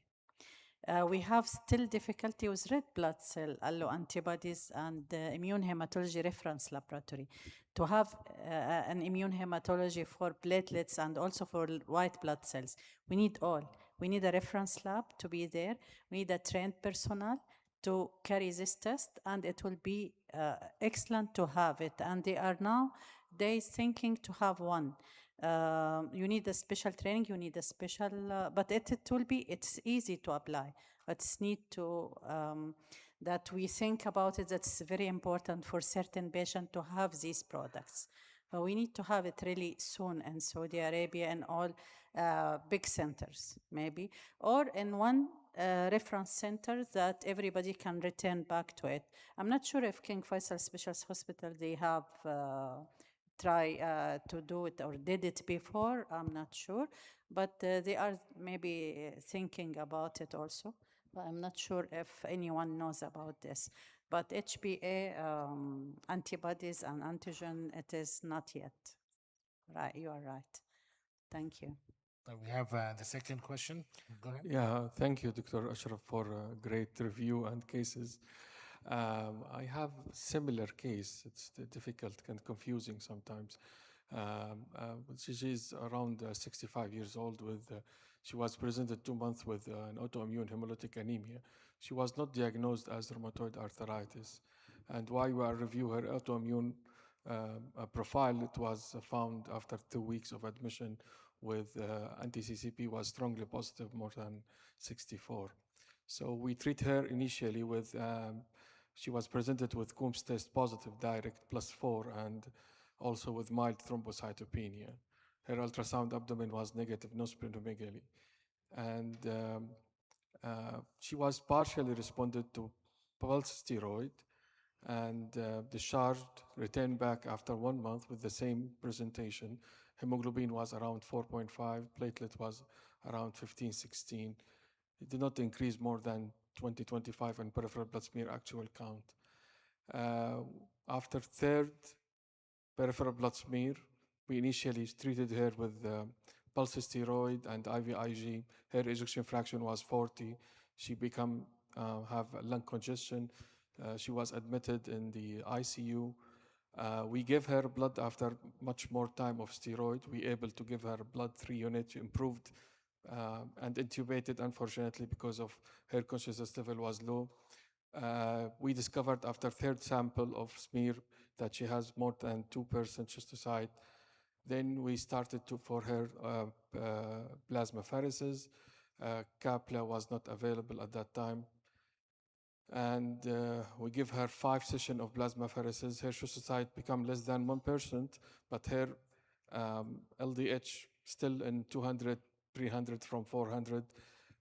We have still difficulty with red blood cell alloantibodies and immune hematology reference laboratory. To have an immune hematology for platelets and also for white blood cells, we need all. We need a reference lab to be there. We need a trained personnel to carry this test, and it will be excellent to have it. And they are nowadays thinking to have one. You need a special training, you need a special, but it's easy to apply. It's need to, that we think about it, that's very important for certain patients to have these products. But we need to have it really soon in Saudi Arabia and all big centers, maybe, or in one reference center that everybody can return back to it. I'm not sure if King Faisal Specialist Hospital, they have try to do it or did it before, I'm not sure, but they are maybe thinking about it also, but I'm not sure if anyone knows about this. But HBA antibodies and antigen, it is not yet. Right, you are right. Thank you. We have the second question. Go ahead. Yeah, thank you, Dr. Ashraf, for a great review and cases. I have similar case. It's difficult and confusing sometimes. She is around 65 years old. She was presented 2 months with an autoimmune hemolytic anemia. She was not diagnosed as rheumatoid arthritis. And while we are reviewing her autoimmune profile, it was found after 2 weeks of admission with anti-CCP was strongly positive, more than 64. So we treat her initially with, she was presented with Coombs test positive direct +4 and also with mild thrombocytopenia. Her ultrasound abdomen was negative, no splenomegaly. And She was partially responded to pulse steroid and discharged, returned back after 1 month with the same presentation. Hemoglobin was around 4.5, platelet was around 15, 16. It did not increase more than 20, 25 in peripheral blood smear actual count. After third peripheral blood smear, we initially treated her with pulse steroid and IVIG. Her ejection fraction was 40. She become have lung congestion. She was admitted in the ICU. We gave her blood after much more time of steroid. We able to give her blood 3 units, improved and intubated, unfortunately, because of her consciousness level was low. We discovered after third sample of smear that she has more than 2% schistocyte. Then we started for her plasmapheresis. Kapla was not available at that time. And we give her 5 sessions of plasmapheresis. Her schistocyte become less than 1%, but her LDH still in 200, 300 from 400,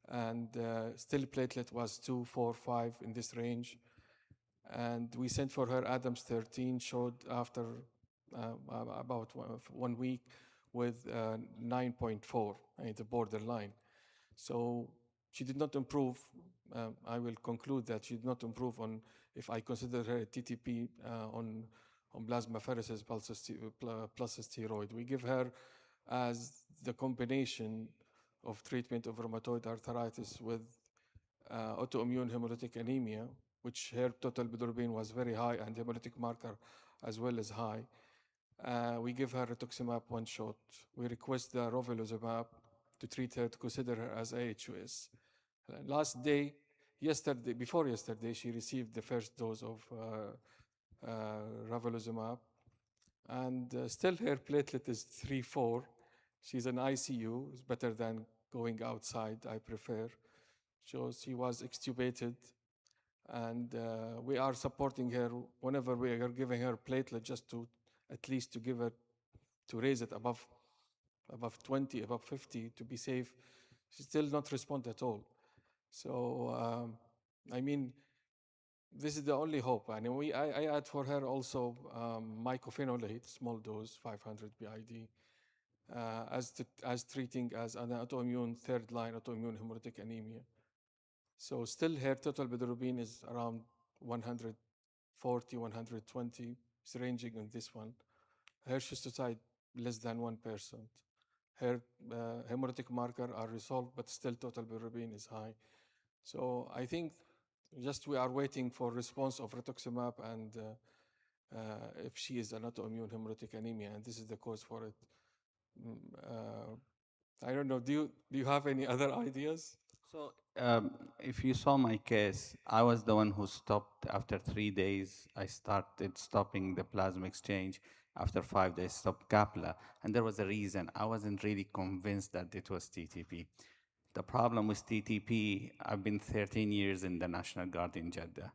and still platelet was 2, 4, 5 in this range. And we sent for her Adams 13, showed after about 1 week with 9.4, the borderline. So she did not improve. I will conclude that she did not improve on, if I consider her a TTP on plasmapheresis plus steroid. We give her as the combination of treatment of rheumatoid arthritis with autoimmune hemolytic anemia, which her total bilirubin was very high and hemolytic marker as well as high. We give her rituximab 1 shot. We request the rovulizumab to treat her, to consider her as AHUS. Last day, before yesterday, she received the first dose of ravulizumab, and still her platelet is 3-4. She's in ICU. It's better than going outside, I prefer. So she was extubated, and we are supporting her whenever we are giving her platelet, just to at least to give her, to raise it above 20, above 50 to be safe. She still not respond at all. So I mean, this is the only hope. And I add for her also mycophenolate, small dose, 500 BID, as treating as an autoimmune, third line autoimmune hemolytic anemia. So still her total bilirubin is around 140, 120. It's ranging in this one. Her schistocyte less than 1%. Her hemolytic marker are resolved, but still total bilirubin is high. So I think just we are waiting for response of rituximab and if she is an autoimmune hemolytic anemia, and this is the cause for it. I don't know. Do you have any other ideas? So if you saw my case, I was the one who stopped after 3 days. I started stopping the plasma exchange. After 5 days, stopped Kapla. And there was a reason. I wasn't really convinced that it was TTP. The problem with TTP, I've been 13 years in the National Guard in Jeddah.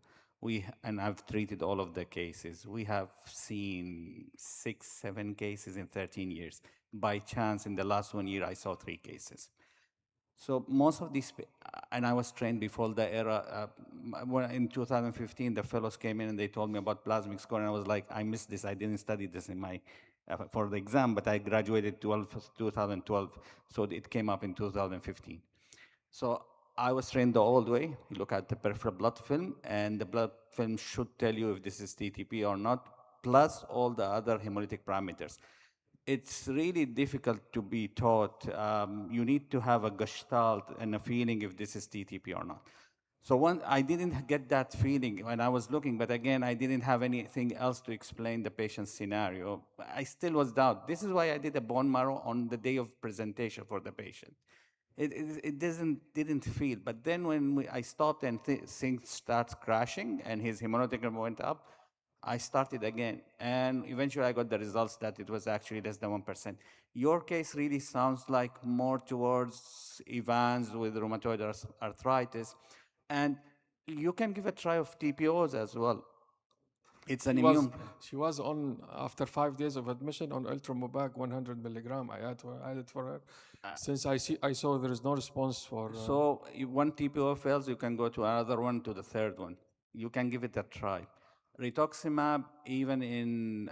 And I've treated all of the cases. We have seen 6, 7 cases in 13 years. By chance, in the last 1 year, I saw 3 cases. So most of these, and I was trained before the era, when in 2015, the fellows came in and they told me about plasmic score, and I was like, I missed this, I didn't study this in my, for the exam, but I graduated 2012, so it came up in 2015. So I was trained the old way. You look at the peripheral blood film, and the blood film should tell you if this is TTP or not, plus all the other hemolytic parameters. It's really difficult to be taught. You need to have a gestalt and a feeling if this is TTP or not. So I didn't get that feeling when I was looking, but again, I didn't have anything else to explain the patient's scenario. I still was doubt. This is why I did a bone marrow on the day of presentation for the patient. It didn't feel, but then when I stopped and things started crashing and his hemolytic went up, I started again, and eventually I got the results that it was actually less than 1%. Your case really sounds like more towards Evans with rheumatoid arthritis, and you can give a try of TPOs as well. It's an She was, immune. she was on, after 5 days of admission, on Ultramobag 100 milligram. I added for her. Since I saw there is no response for. So if one TPO fails, you can go to another one, to the third one. You can give it a try. Rituximab, even in,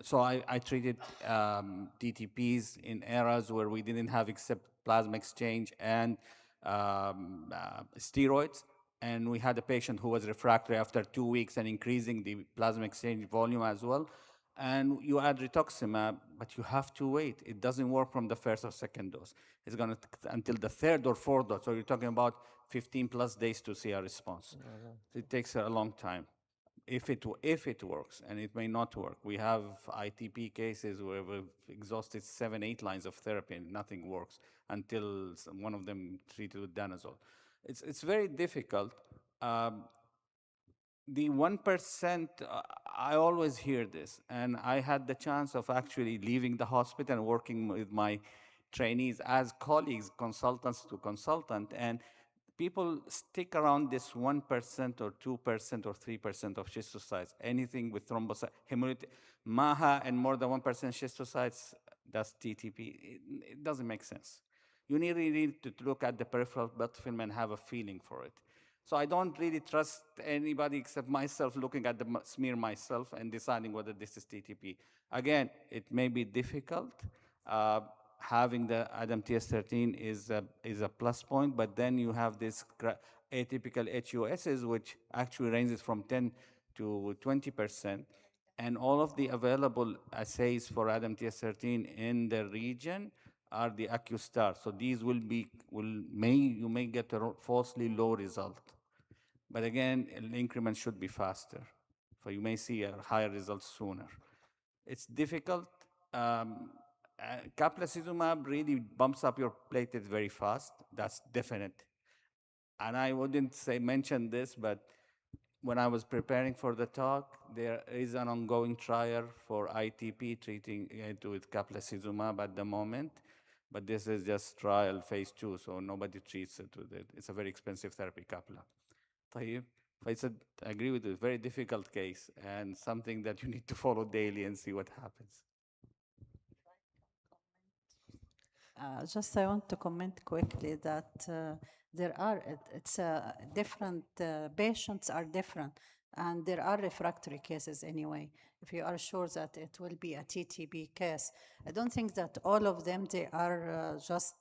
so I treated TTPs in eras where we didn't have except plasma exchange and steroids. And we had a patient who was refractory after 2 weeks and increasing the plasma exchange volume as well. And you add rituximab, but you have to wait. It doesn't work from the first or second dose. It's going to until the third or fourth dose. So you're talking about 15 plus days to see a response. It takes a long time. If it works, and it may not work. We have ITP cases where we've exhausted 7, 8 lines of therapy and nothing works until one of them treated with danazol. It's very difficult. The 1%, I always hear this, and I had the chance of actually leaving the hospital and working with my trainees as colleagues, consultants to consultant, and people stick around this 1% or 2% or 3% of schistocytes. Anything with thrombocyte, hemolytic, MAHA and more than 1% schistocytes, that's TTP. It doesn't make sense. You really need to look at the peripheral blood film and have a feeling for it. So I don't really trust anybody except myself looking at the smear myself and deciding whether this is TTP. Again, it may be difficult. Having the ADAM-TS13 is a plus point, but then you have this atypical HUSs, which actually ranges from 10 to 20%. And all of the available assays for ADAM-TS13 in the region are the AccuStar. So these you may get a falsely low result. But again, the increment should be faster. So you may see a higher result sooner. It's difficult. Caplacizumab really bumps up your platelets very fast. That's definite. And I wouldn't mention this, but when I was preparing for the talk, there is an ongoing trial for ITP treating it with caplacizumab at the moment. But this is just trial phase 2, so nobody treats it with it. It's a very expensive therapy, Capla. طيب, I agree with you, very difficult case and something that you need to follow daily and see what happens. Just I want to comment quickly that there are, different, patients are different, and there are refractory cases anyway. If you are sure that it will be a TTP case, I don't think that all of them, they are just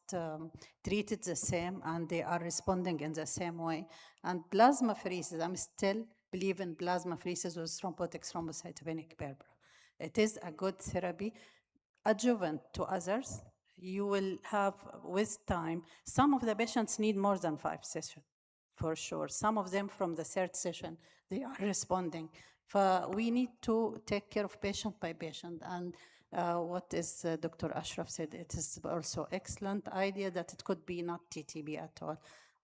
treated the same and they are responding in the same way. And plasmapheresis, I'm still believe in plasmapheresis with thrombotic thrombocytopenic purpura. It is a good therapy, adjuvant to others. You will have, with time, some of the patients need more than 5 sessions, for sure. Some of them from the 3rd session, they are responding. We need to take care of patient by patient. And what is Dr. Ashraf said, it is also excellent idea that it could be not TTP at all.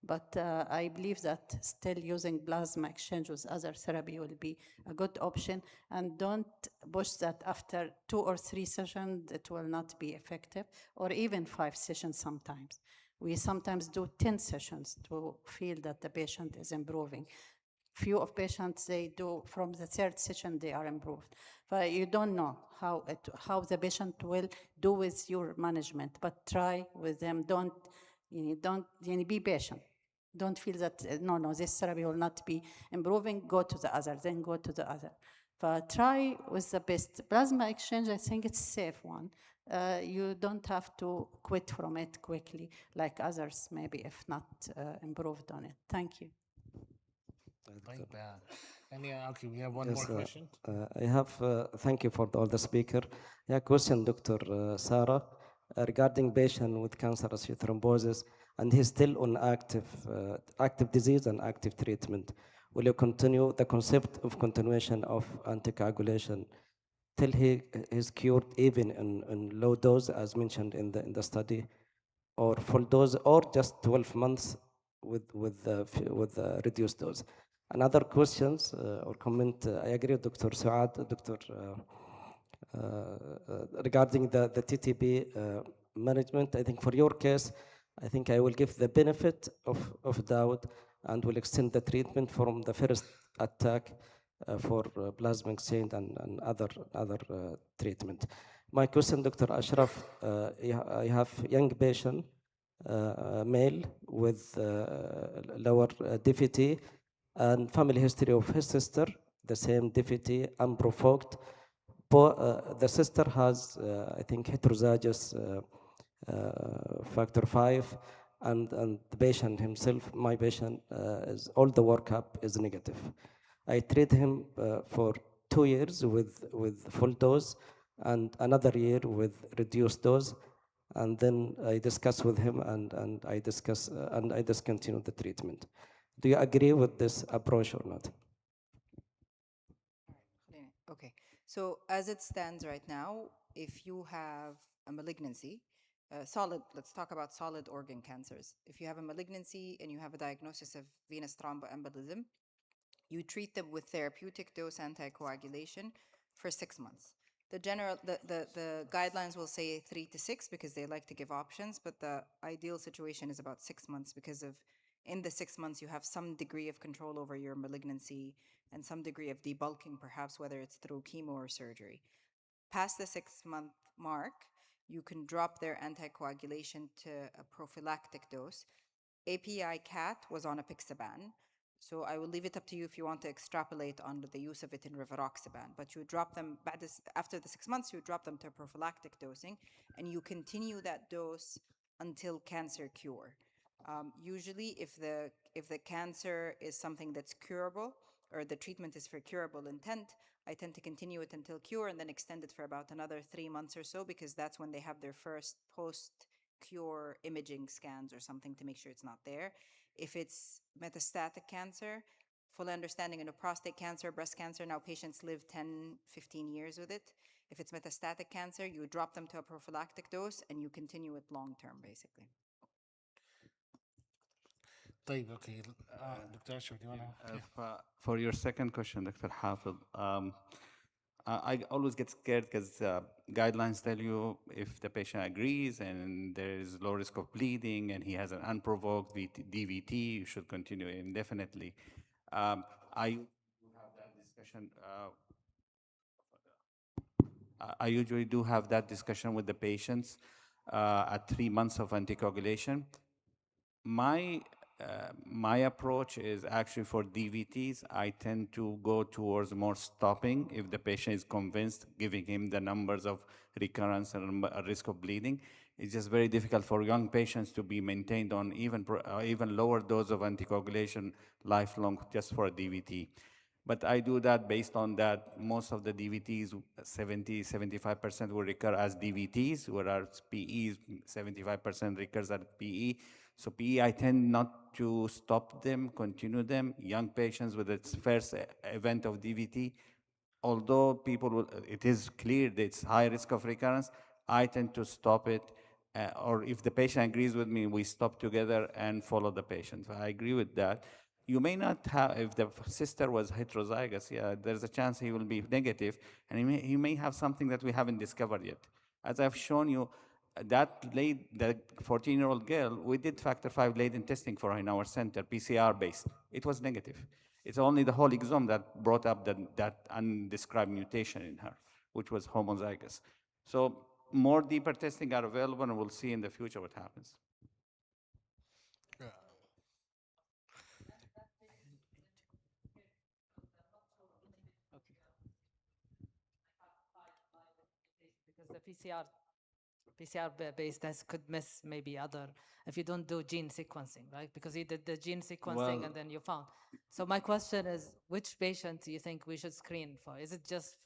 But I believe that still using plasma exchange with other therapy will be a good option. And don't push that after 2 or 3 sessions, it will not be effective, or even 5 sessions sometimes. We sometimes do 10 sessions to feel that the patient is improving. Few of patients, they do from the 3rd session, they are improved. But you don't know how the patient will do with your management, but try with them. Don't be patient. Don't feel that, no, this therapy will not be improving, go to the other, then go to the other. But try with the best. Plasma exchange, I think it's a safe one. You don't have to quit from it quickly, like others maybe, if not improved on it. Thank you. Okay, we have one more question. I have, thank you for all the speaker. Yeah, question, Dr. Sarah, regarding patient with cancerous thrombosis, and he's still on active disease and active treatment. Will you continue the concept of continuation of anticoagulation till he is cured, even in low dose, as mentioned in the study, or full dose, or just 12 months with the reduced dose? Another questions or comment, I agree with Dr. Suad, regarding the TTP management. I think for your case, I think I will give the benefit of doubt and will extend the treatment from the first attack for plasma exchange and other treatment. My question, Dr. Ashraf, I have young patient, male with lower DVT and family history of his sister, the same DVT, unprovoked. The sister has, I think, heterozygous factor 5, and the patient himself, my patient, is all the workup is negative. I treat him for 2 years with full dose and another year with reduced dose, and then I discuss with him and I discontinue the treatment. Do you agree with this approach or not? Okay, so as it stands right now, if you have a malignancy, let's talk about solid organ cancers. If you have a malignancy and you have a diagnosis of venous thromboembolism, you treat them with therapeutic dose anticoagulation for 6 months. The guidelines will say 3 to 6 because they like to give options, but the ideal situation is about 6 months because in the 6 months you have some degree of control over your malignancy and some degree of debulking, perhaps whether it's through chemo or surgery. Past the 6-month mark, you can drop their anticoagulation to a prophylactic dose. API CAT was on apixaban, so I will leave it up to you if you want to extrapolate on the use of it in rivaroxaban. But you drop them after the 6 months, you drop them to prophylactic dosing, and you continue that dose until cancer cure. Usually, if the cancer is something that's curable, or the treatment is for curable intent, I tend to continue it until cure and then extend it for about another 3 months or so, because that's when they have their first post-cure imaging scans or something to make sure it's not there. If it's metastatic cancer, full understanding in a prostate cancer, breast cancer, now patients live 10, 15 years with it. If it's metastatic cancer, you drop them to a prophylactic dose and you continue it long term, basically. طيب okay. Dr. Ashraf, do you want to? For your second question, Dr. Hafid, I always get scared because guidelines tell you if the patient agrees and there is low risk of bleeding and he has an unprovoked DVT, you should continue indefinitely. I have that discussion. I usually do have that discussion with the patients at 3 months of anticoagulation. My approach is actually for DVTs, I tend to go towards more stopping if the patient is convinced, giving him the numbers of recurrence and risk of bleeding. It's just very difficult for young patients to be maintained on even lower dose of anticoagulation lifelong just for a DVT. But I do that based on that most of the DVTs, 75% will recur as DVTs, whereas PEs, 75% recurs as PE. So PE, I tend not to stop them, continue them. Young patients with its first event of DVT, although it is clear that it's high risk of recurrence, I tend to stop it. Or if the patient agrees with me, we stop together and follow the patient. So I agree with that. You may not have, if the sister was heterozygous, yeah, there's a chance he will be negative, and he may have something that we haven't discovered yet. As I've shown you, that 14-year-old girl, we did factor 5 latent testing for her in our center, PCR based. It was negative. It's only the whole exome that brought up that undescribed mutation in her, which was homozygous. So more deeper testing are available, and we'll see in the future what happens. Because the PCR-based test could miss maybe if you don't do gene sequencing, right? Because you did the gene sequencing and then you found. So my question is, which patient do you think we should screen for? Is it just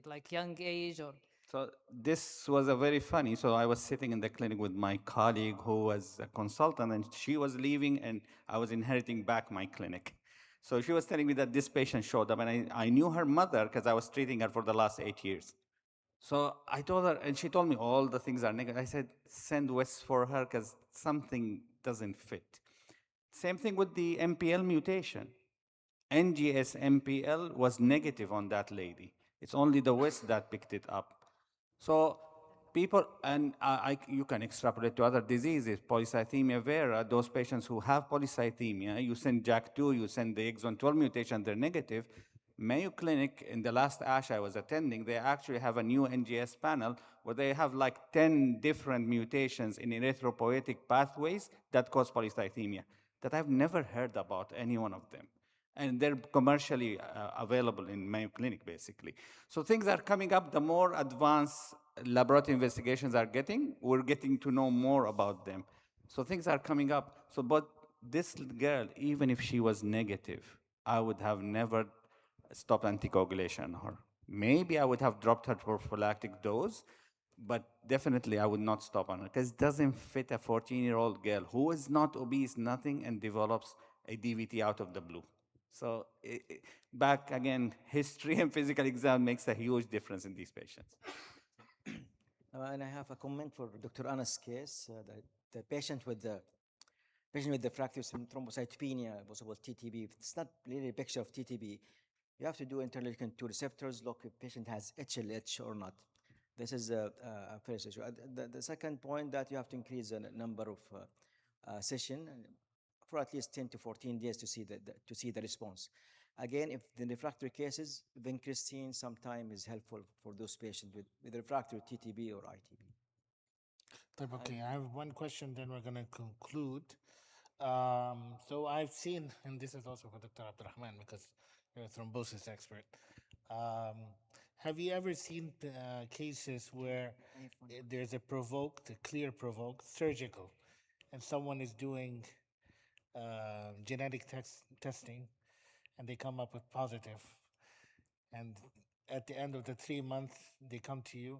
like young age or? So this was a very funny. So I was sitting in the clinic with my colleague who was a consultant, and she was leaving, and I was inheriting back my clinic. So she was telling me that this patient showed up, and I knew her mother because I was treating her for the last 8 years. So I told her, and she told me all the things are negative. I said, send Wes for her because something doesn't fit. Same thing with the MPL mutation. NGS MPL was negative on that lady. It's only the West that picked it up. So people, and you can extrapolate to other diseases, polycythemia vera, those patients who have polycythemia, you send JAK2, you send the exon 12 mutation, they're negative. Mayo Clinic, in the last ASH I was attending, they actually have a new NGS panel where they have like 10 different mutations in erythropoietic pathways that cause polycythemia that I've never heard about any one of them. And they're commercially available in Mayo Clinic, basically. So things are coming up. The more advanced laboratory investigations are getting, we're getting to know more about them. So things are coming up. So, but this girl, even if she was negative, I would have never stopped anticoagulation on her. Maybe I would have dropped her prophylactic dose, but definitely I would not stop on her because it doesn't fit a 14-year-old girl who is not obese, nothing, and develops a DVT out of the blue. So back again, history and physical exam makes a huge difference in these patients. And I have a comment for Dr. Anas' case, the patient with the fracture thrombocytopenia, possible TTB. If it's not really a picture of TTB, you have to do interleukin 2 receptors, look if patient has HLH or not. This is a first issue. The second point that you have to increase the number of session for at least 10 to 14 days to see the response. Again, if the refractory cases, vincristine sometime is helpful for those patients with refractory TTB or ITB. Okay, I have one question, then we're going to conclude. So I've seen, and this is also for Dr. Abdurrahman because you're a thrombosis expert. Have you ever seen cases where there's a clear provoked, surgical, and someone is doing genetic testing and they come up with positive, and at the end of the 3 months, they come to you,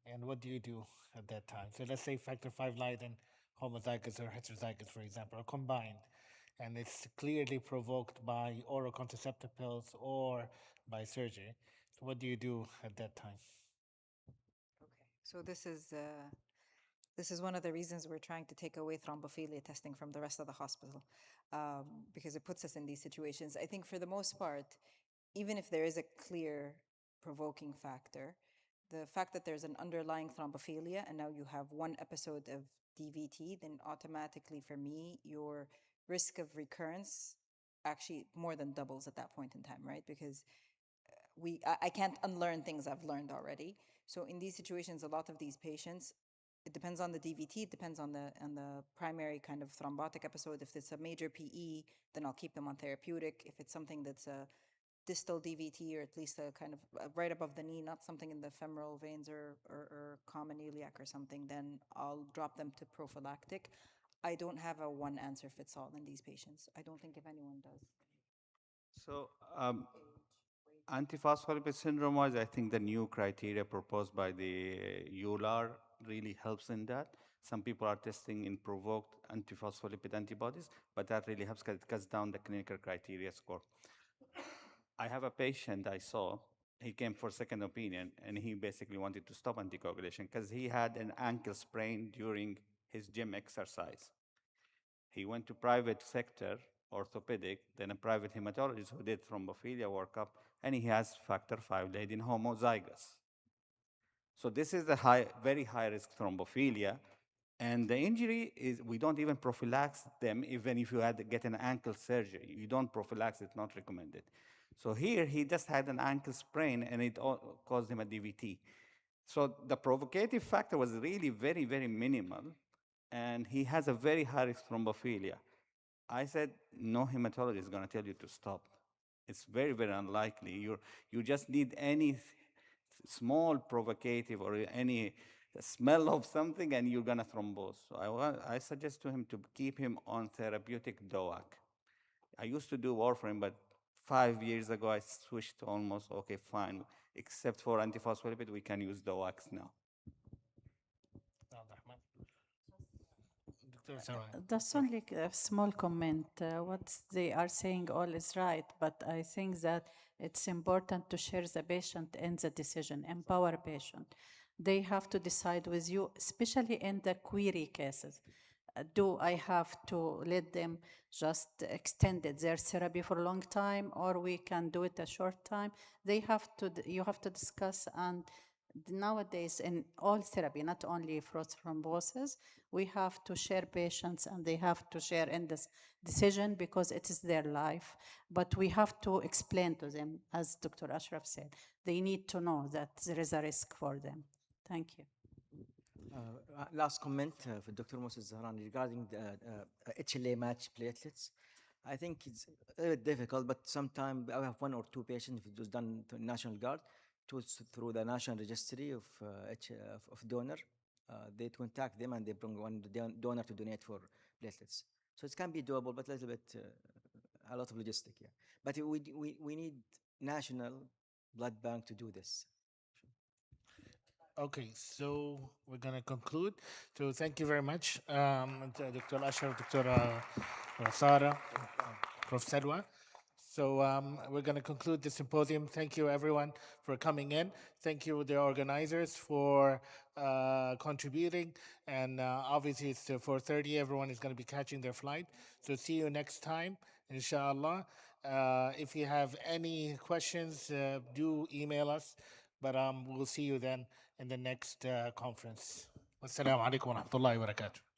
and what do you do at that time? So let's say factor V Leiden homozygous or heterozygous, for example, are combined, and it's clearly provoked by oral contraceptive pills or by surgery. So what do you do at that time? So this is one of the reasons we're trying to take away thrombophilia testing from the rest of the hospital, because it puts us in these situations. I think for the most part, even if there is a clear provoking factor, the fact that there's an underlying thrombophilia and now you have one episode of DVT, then automatically for me, your risk of recurrence actually more than doubles at that point in time, right? Because I can't unlearn things I've learned already. So in these situations, a lot of these patients, it depends on the DVT, it depends on the primary kind of thrombotic episode. If it's a major PE, then I'll keep them on therapeutic. If it's something that's a distal DVT or at least a kind of right above the knee, not something in the femoral veins or common iliac or something, then I'll drop them to prophylactic. I don't have a one answer fits all in these patients. I don't think if anyone does. So antiphospholipid syndrome-wise, I think the new criteria proposed by the EULAR really helps in that. Some people are testing in provoked antiphospholipid antibodies, but that really helps because it cuts down the clinical criteria score. I have a patient I saw, he came for second opinion, and he basically wanted to stop anticoagulation because he had an ankle sprain during his gym exercise. He went to private sector, orthopedic, then a private hematologist who did thrombophilia workup, and he has factor V Leiden homozygous. So this is a very high risk thrombophilia, and the injury is, we don't even prophylax them, even if you had to get an ankle surgery. You don't prophylax, it's not recommended. So here, he just had an ankle sprain, and it caused him a DVT. So the provocative factor was really very, very minimal, and he has a very high risk thrombophilia. I said, no hematologist is going to tell you to stop. It's very, very unlikely. You just need any small provocative or any smell of something, and you're going to thrombose. So I suggest to him to keep him on therapeutic DOAC. I used to do warfarin, but 5 years ago, I switched to almost, okay, fine. Except for antiphospholipid, we can use DOACs now. That's only a small comment. What they are saying all is right, but I think that it's important to share the patient in the decision, empower patient. They have to decide with you, especially in the query cases. Do I have to let them just extend their therapy for a long time, or we can do it a short time? You have to discuss and Nowadays, in all therapy, not only for thrombosis, we have to share patients and they have to share in this decision because it is their life. But we have to explain to them, as Dr. Ashraf said, they need to know that there is a risk for them. Thank you. Last comment for Dr. Moses Zahrani regarding the HLA match platelets. I think it's a little bit difficult, but sometimes I have one or two patients, if it was done to National Guard, through the National Registry of donor. They contact them and they bring one donor to donate for platelets. So it can be doable, but a little bit, a lot of logistic, yeah. But we need national blood bank to do this. Okay, so we're going to conclude. So thank you very much, Dr. Ashraf, Dr. Sara, Prof. Sadwa. So we're going to conclude the symposium. Thank you, everyone, for coming in. Thank you, the organizers, for contributing. And obviously, it's 4:30. Everyone is going to be catching their flight. So see you next time, inshallah. If you have any questions, do email us. But we'll see you then in the next conference. Wassalamu alaikum wa rahmatullahi wa barakatuh.